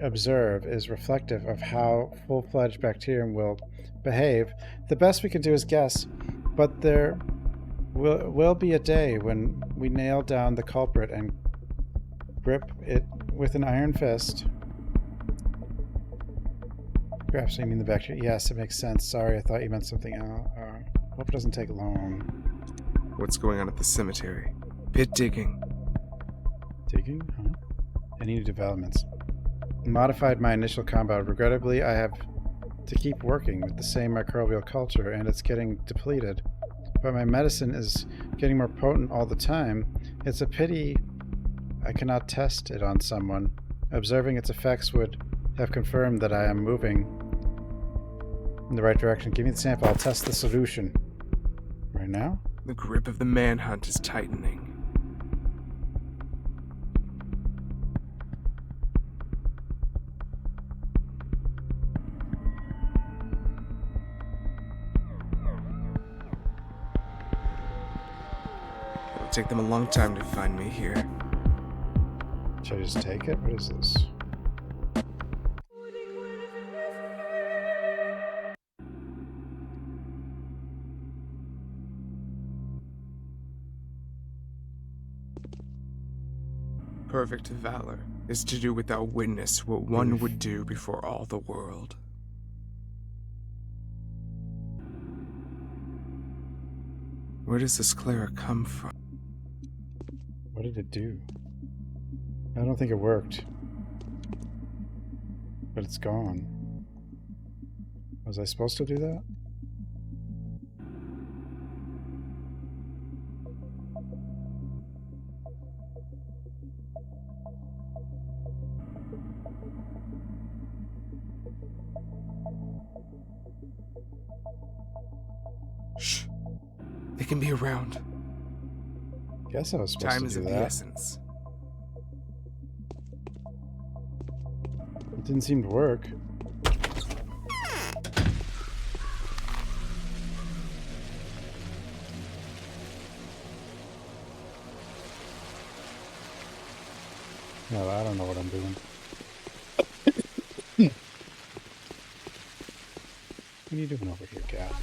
observe is reflective of how full-fledged bacterium will behave. The best we can do is guess, but there will be a day when we nail down the culprit and grip it with an iron fist. Perhaps you mean the bacteria. Yes, it makes sense. Sorry, I thought you meant something else. Hope it doesn't take long.
What's going on at the cemetery? Pit digging.
Digging? Huh? Any new developments? Modified my initial compound. Regrettably, I have to keep working with the same microbial culture, and it's getting depleted. but my medicine is getting more potent all the time. It's a pity I cannot test it on someone. Observing its effects would have confirmed that I am moving in the right direction. Give me the sample. I'll test the solution. Right now?
The grip of the manhunt is tightening. It'll take them a long time to find me here.
Should I just take it? What is this?
Perfect valor is to do without witness what one would do before all the world. Where does this Clara come from?
What did it do? I don't think it worked. But it's gone. Was I supposed to do that?
Shh. They can be around.
Guess I was supposed
Time
to
is
do
of the
that.
essence.
It didn't seem to work. No, I don't know what I'm doing. What are you doing over here, cat?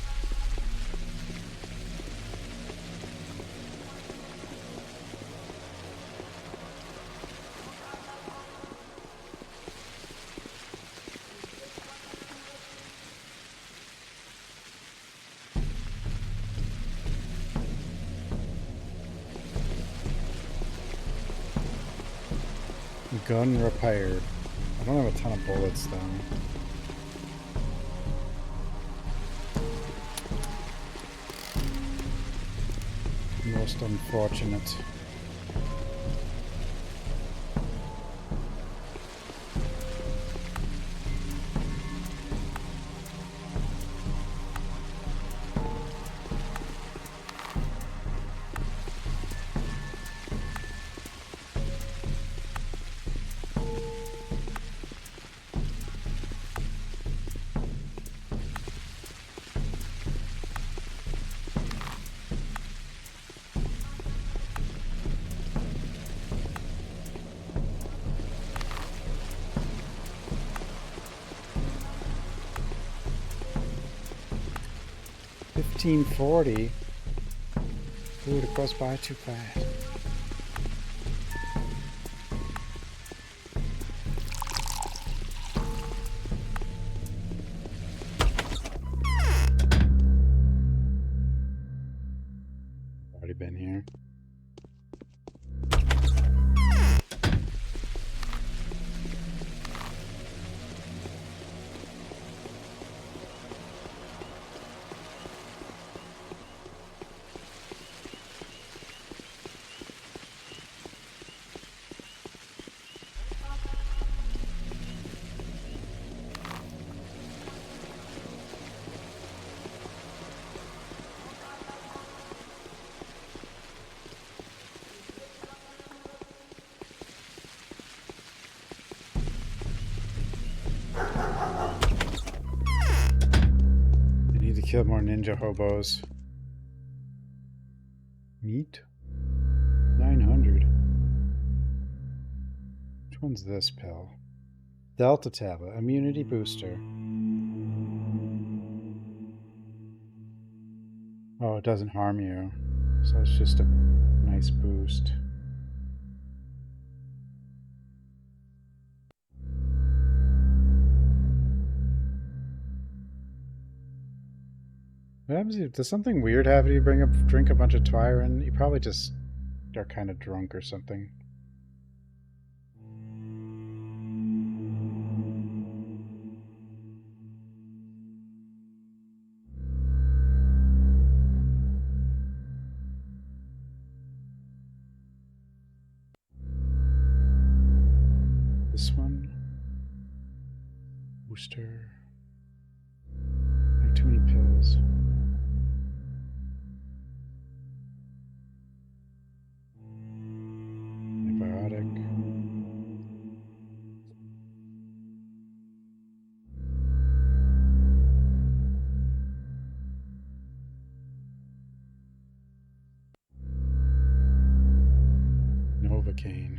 Gun repaired. I don't have a ton of bullets though. Most unfortunate. $15.40. Ooh, it goes by too fast. Already been here. Kill more ninja hobos. Meat? 900. Which one's this pill? Delta tablet, immunity booster. Oh, it doesn't harm you. So it's just a nice boost. What happens if, does something weird happen if you drink a bunch of Twyron? You probably just are kind of drunk or something. Booster. Like too many pills. Antibiotic. Novocaine.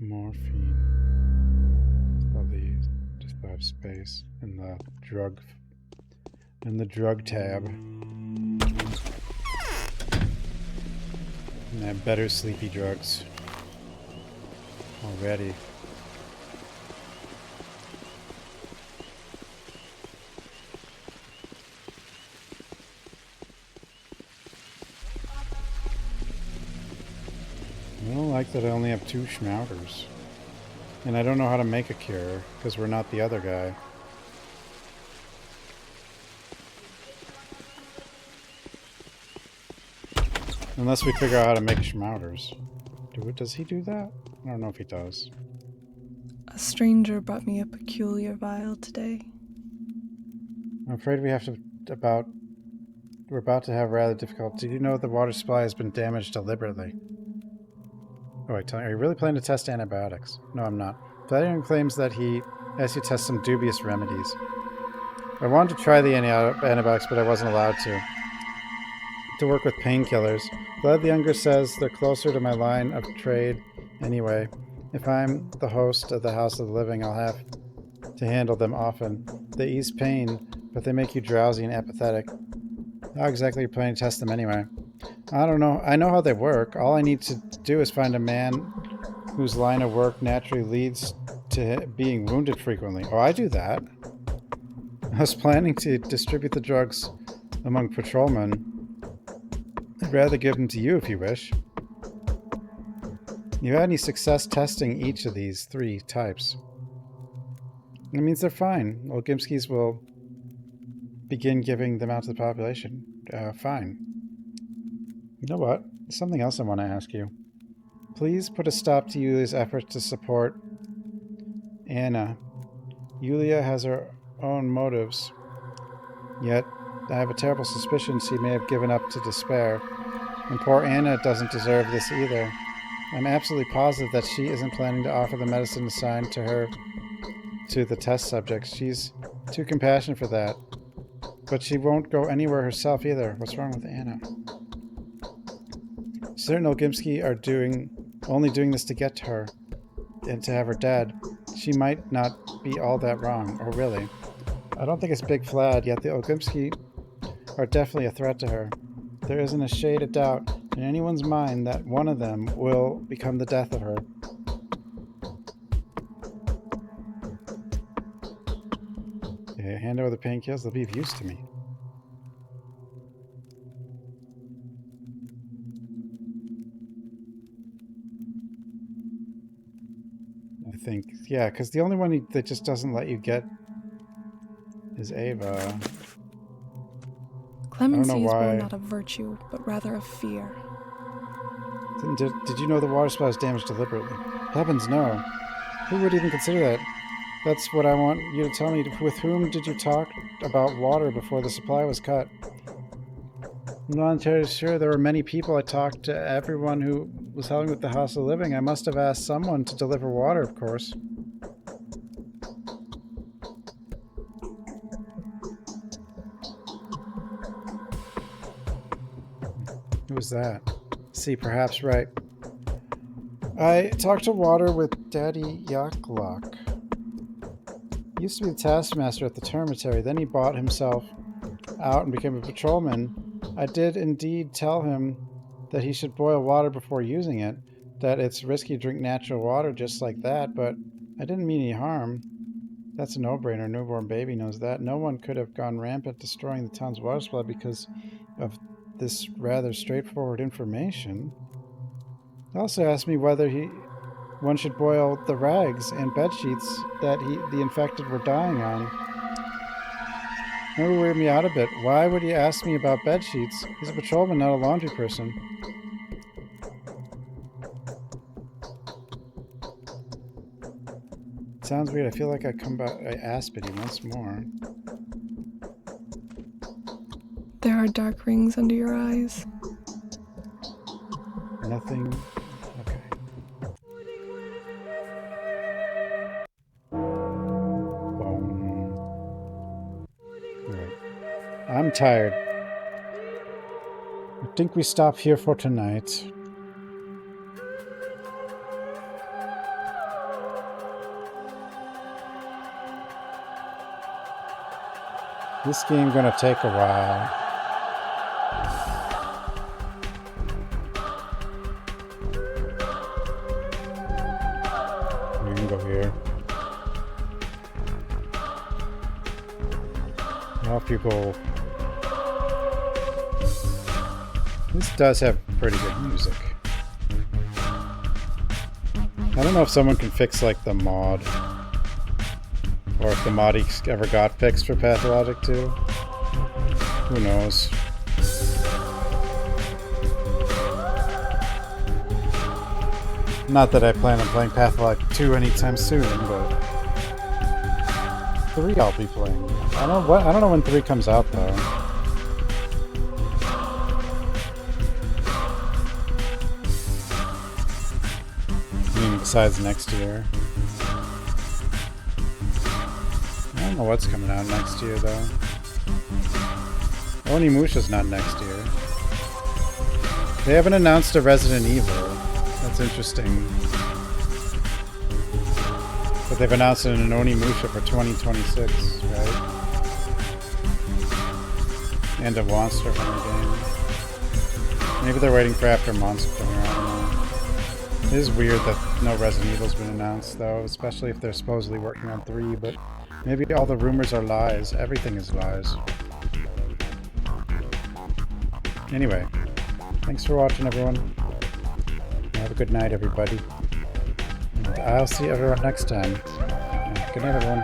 Morphine. All these just have space in the drug tab. And I have better sleepy drugs already. I don't like that I only have 2 schmouters. And I don't know how to make a cure, because we're not the other guy. Unless we figure out how to make schmouters. Does he do that? I don't know if he does.
A stranger brought me a peculiar vial today.
I'm afraid we have to we're about to have rather difficult. Did you know the water supply has been damaged deliberately? Oh, are you really planning to test antibiotics? No, I'm not. Valiant claims that he has to test some dubious remedies. I wanted to try the antibiotics, but I wasn't allowed to work with painkillers. Vlad the Younger says they're closer to my line of trade anyway. If I'm the host of the House of the Living, I'll have to handle them often. They ease pain, but they make you drowsy and apathetic. How exactly are you planning to test them anyway? I don't know. I know how they work. All I need to do is find a man whose line of work naturally leads to being wounded frequently. Oh, I do that. I was planning to distribute the drugs among patrolmen. I'd rather give them to you if you wish. You had any success testing each of these 3 types? That means they're fine. Well, Gimskis will begin giving them out to the population. Fine. You know what? There's something else I want to ask you. Please put a stop to Yulia's efforts to support Anna. Yulia has her own motives. Yet, I have a terrible suspicion she may have given up to despair. And poor Anna doesn't deserve this either. I'm absolutely positive that she isn't planning to offer the medicine assigned to her to the test subjects. She's too compassionate for that. But she won't go anywhere herself either. What's wrong with Anna? Certain Olgimski are only doing this to get to her and to have her dead. She might not be all that wrong. Oh, really? I don't think it's Big Vlad, yet the Olgimski are definitely a threat to her. There isn't a shade of doubt in anyone's mind that one of them will become the death of her. Yeah, hand over the painkillers, they'll be of use to me. I think, yeah, because the only one that just doesn't let you get is Ava.
Clemency is born not of virtue, but rather of fear.
Did you know the water supply was damaged deliberately? Heavens, no. Who would even consider that? That's what I want you to tell me. With whom did you talk about water before the supply was cut? I'm not entirely sure. There were many people. I talked to everyone who was helping with the House of Living. I must have asked someone to deliver water, of course. Who was that? See, perhaps right. I talked to Water with Daddy Yaklok. He used to be the taskmaster at the termitary. Then he bought himself out and became a patrolman. I did indeed tell him that he should boil water before using it, that it's risky to drink natural water just like that, but I didn't mean any harm. That's a no-brainer. A newborn baby knows that. No one could have gone rampant destroying the town's water supply because of this rather straightforward information. He also asked me whether one should boil the rags and bed sheets that the infected were dying on. That would weird me out a bit. Why would he ask me about bed sheets? He's a patrolman, not a laundry person. sounds weird. I feel like I aspid you once more.
There are dark rings under your eyes.
Nothing. Okay. Boom. Right. I'm tired. I think we stop here for tonight. This game gonna take a while. We can go here. Off you go. This does have pretty good music. I don't know if someone can fix like the mod. Or if the mod ever got fixed for Pathologic 2. Who knows? Not that I plan on playing Pathologic 2 anytime soon, but 3 I'll be playing. I don't know when 3 comes out though. I mean, besides next year. I don't know what's coming out next year, though. Onimusha's not next year. They haven't announced a Resident Evil. That's interesting. But they've announced an Onimusha for 2026, right? And a Monster Hunter game. Maybe they're waiting for after Monster Hunter, I don't know. It is weird that no Resident Evil's been announced, though, especially if they're supposedly working on 3, but maybe all the rumors are lies. Everything is lies. Anyway, thanks for watching, everyone. Have a good night, everybody. And I'll see everyone next time. Good night, everyone.